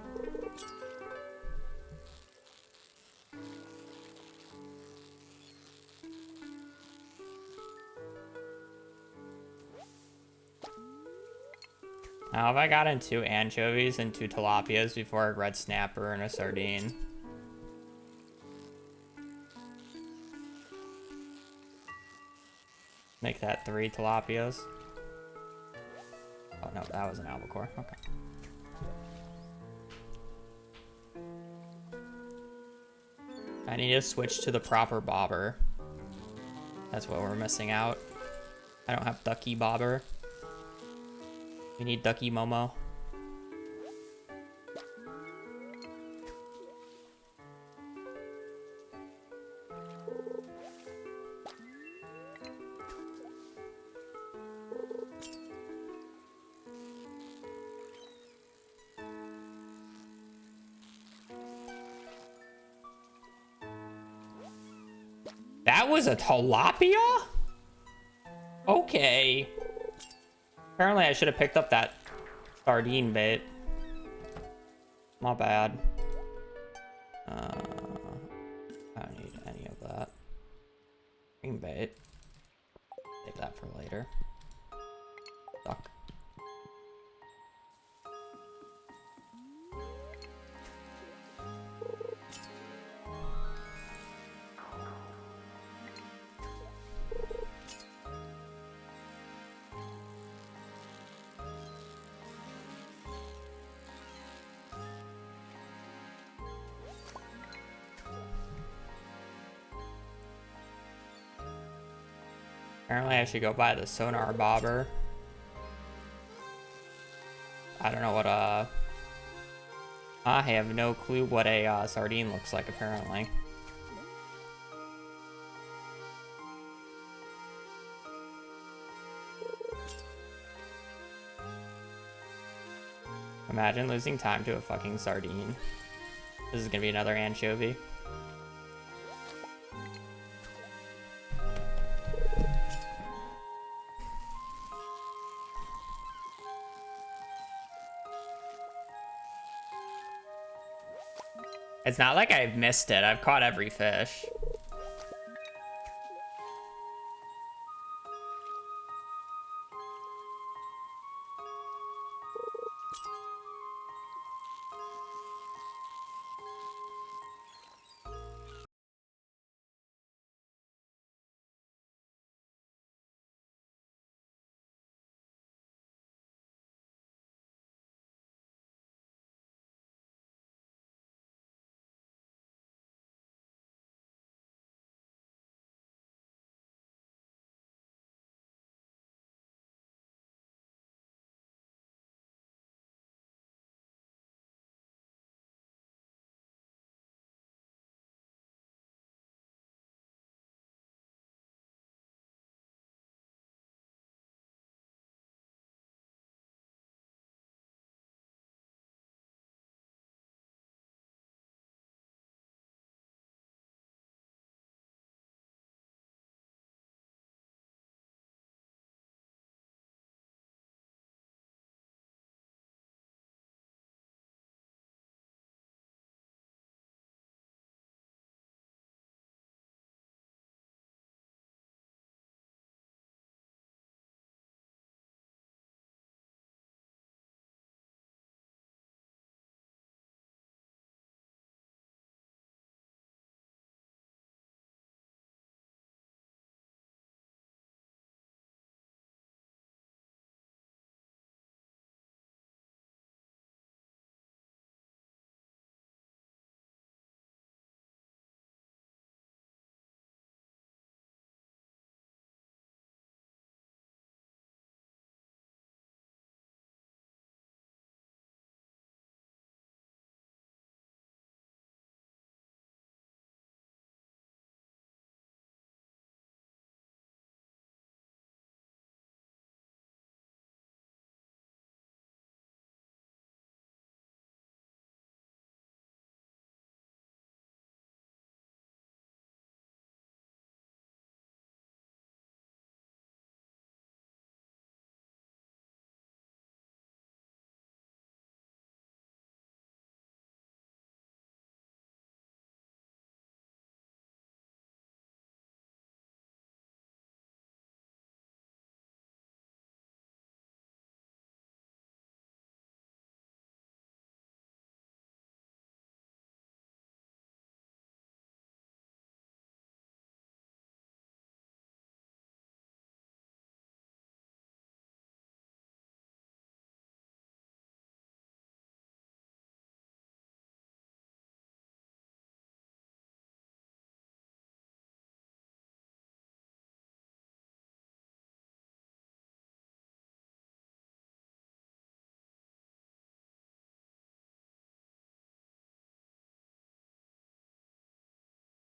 Now, if I got in 2 anchovies and 2 tilapias before a red snapper and a sardine. Make that 3 tilapias. Oh, no, that was an albacore. Okay. I need to switch to the proper bobber. That's what we're missing out. I don't have ducky bobber. We need ducky Momo. That was a tilapia? Okay. Apparently I should have picked up that sardine bait. My bad. I don't need any of that. Green bait. Save that for later. Duck. Apparently I should go buy the sonar bobber. I don't know what I have no clue what a sardine looks like, apparently. Imagine losing time to a fucking sardine. This is gonna be another anchovy. It's not like I've missed it. I've caught every fish.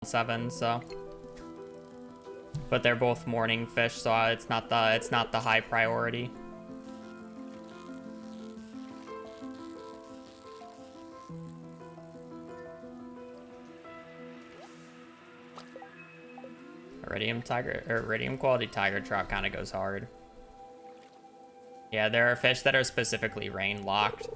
Seven, so. But they're both morning fish, so it's not the high priority. Iridium quality tiger trout kind of goes hard. Yeah, there are fish that are specifically rain locked.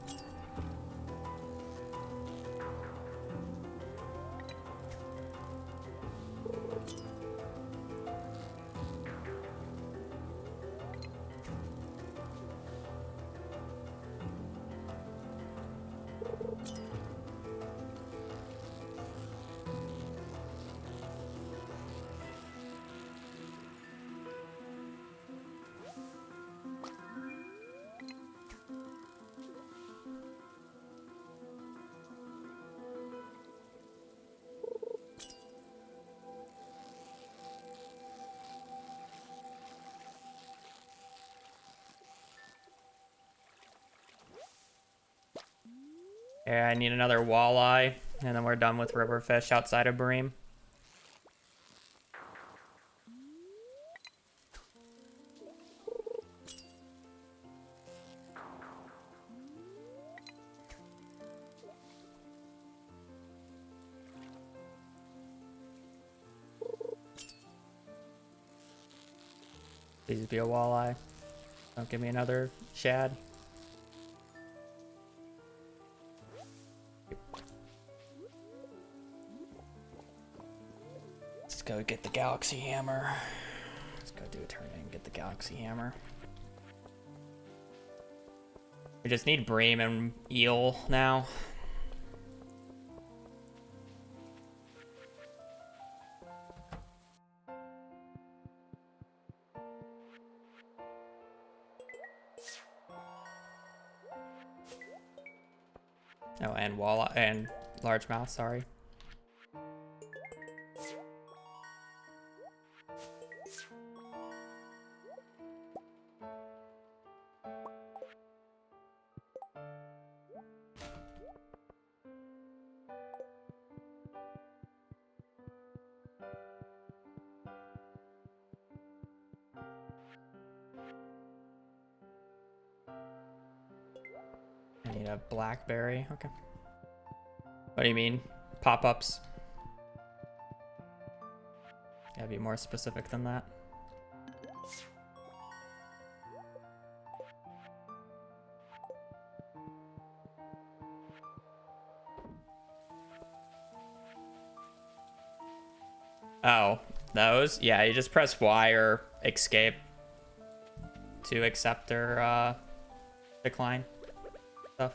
Yeah, I need another walleye, and then we're done with river fish outside of Bream. Please be a walleye. Don't give me another shad. Let's go get the galaxy hammer. Let's go do a turn and get the galaxy hammer. We just need Bream and eel now. Oh, and walleye and largemouth, sorry. I need a blackberry. Okay. What do you mean? Pop-ups? Gotta be more specific than that. Oh, those? Yeah, you just press Y or escape to accept or decline stuff.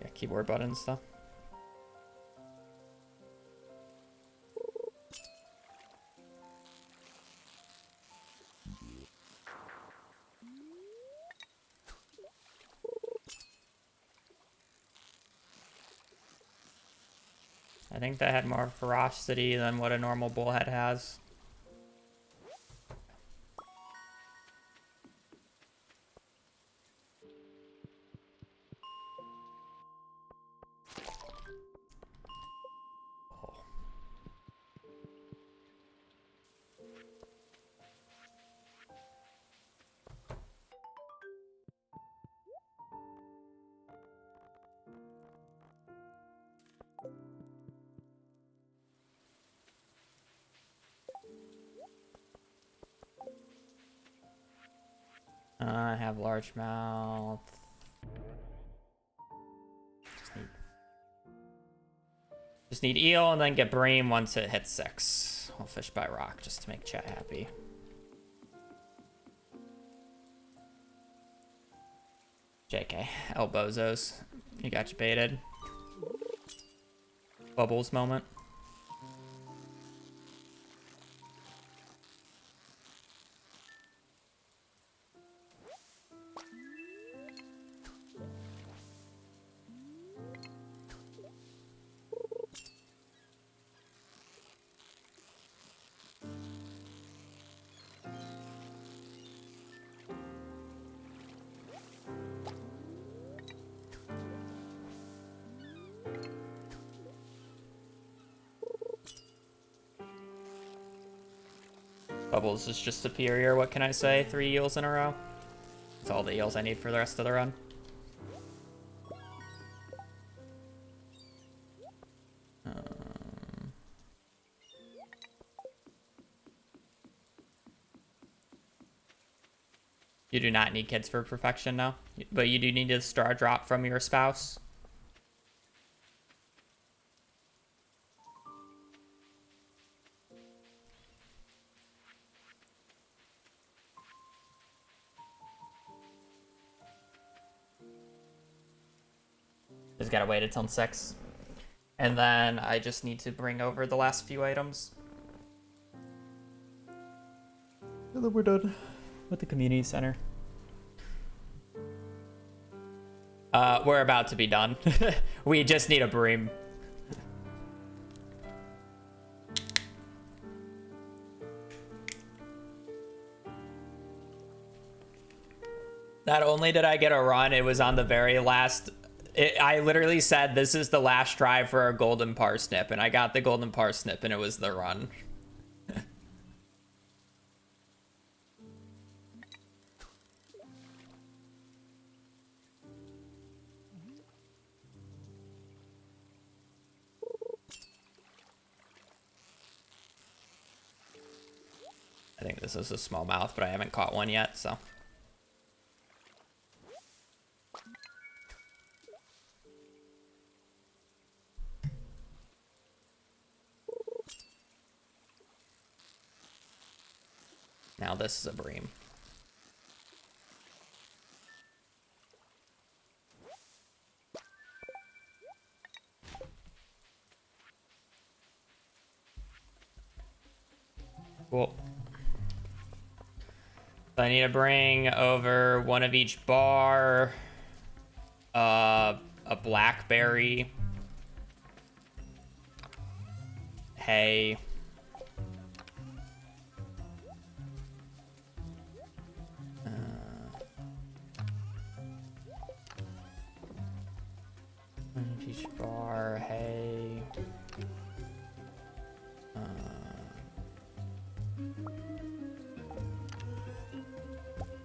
Yeah, keyboard button stuff. I think that had more ferocity than what a normal bullhead has. I have largemouth. Just need eel and then get Bream once it hits 6. I'll fish by rock just to make chat happy. JK, elbozos. You got you baited. Bubbles moment. Bubbles is just superior, what can I say? 3 eels in a row. That's all the eels I need for the rest of the run. You do not need kids for perfection now, but you do need a star drop from your spouse. Just gotta wait until 6. And then I just need to bring over the last few items. And then we're done with the community center. We're about to be done. We just need a Bream. Not only did I get a run, it was on the very last... I literally said, this is the last try for a golden parsnip, and I got the golden parsnip, and it was the run. I think this is a smallmouth, but I haven't caught one yet, so... Now this is a bream. Cool. So I need to bring over one of each bar, a blackberry, hay, one of each bar, hay,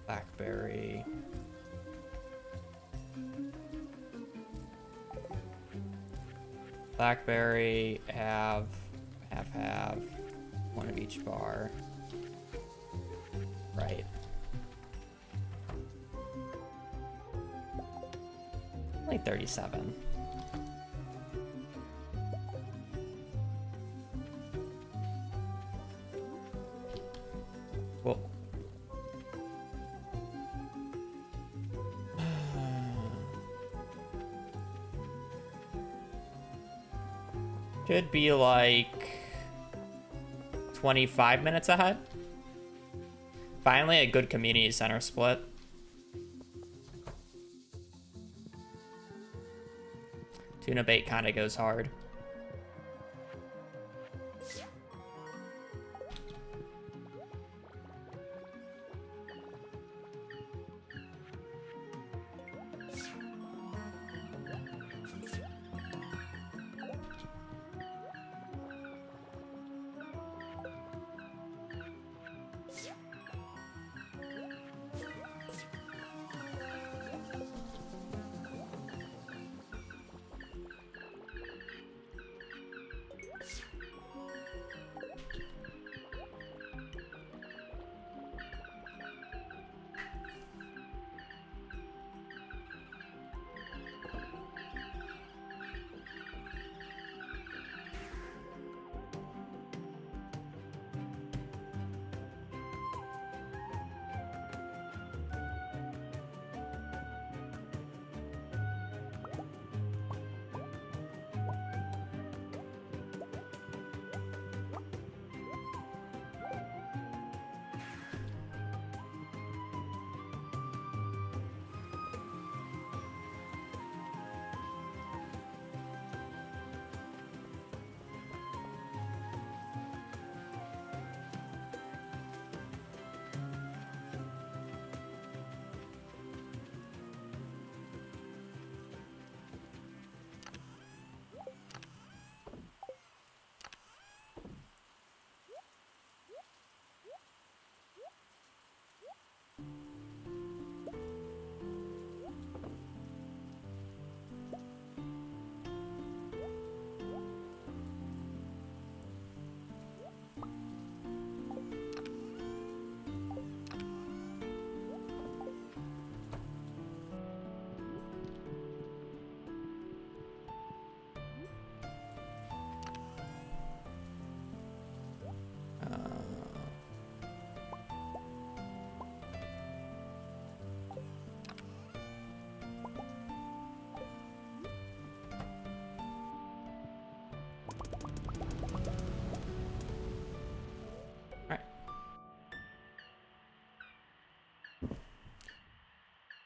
blackberry. Blackberry, have, one of each bar. Right. Only 37. Cool. Should be like 25 minutes ahead. Finally, a good community center split. Tuna bait kind of goes hard.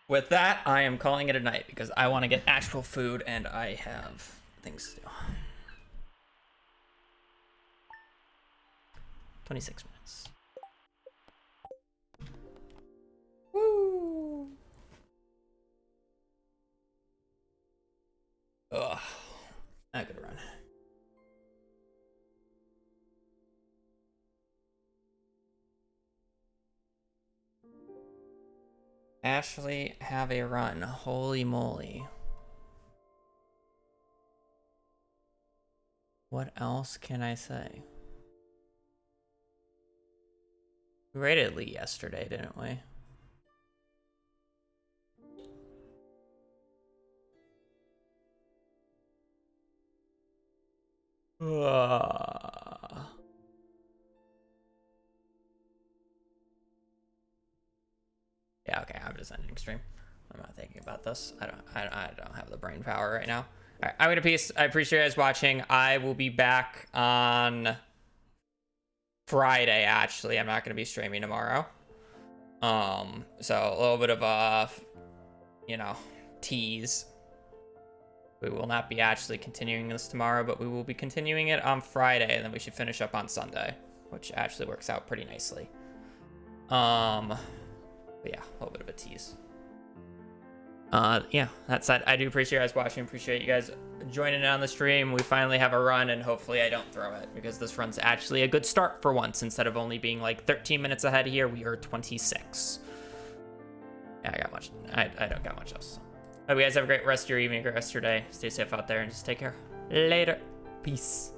With that, I am calling it a night because I want to get actual food and I have things to do. 26 minutes. Woo! Ugh. Not a good run. Ashley, have a run. Holy moly. What else can I say? We rated Lee yesterday, didn't we? Yeah, okay, I'm just ending stream. I'm not thinking about this. I don't have the brain power right now. All right, I'm gonna peace. I appreciate you guys watching. I will be back on Friday. Actually, I'm not gonna be streaming tomorrow. So a little bit of a, you know, tease. We will not be actually continuing this tomorrow, but we will be continuing it on Friday, and then we should finish up on Sunday, which actually works out pretty nicely. But yeah, a little bit of a tease. Yeah, that said, I do appreciate you guys watching. Appreciate you guys joining in on the stream. We finally have a run, and hopefully I don't throw it, because this run's actually a good start for once. Instead of only being like 13 minutes ahead here, we are 26. Yeah, I don't got much else. Hope you guys have a great rest of your evening, great rest of your day. Stay safe out there, and just take care. Later. Peace.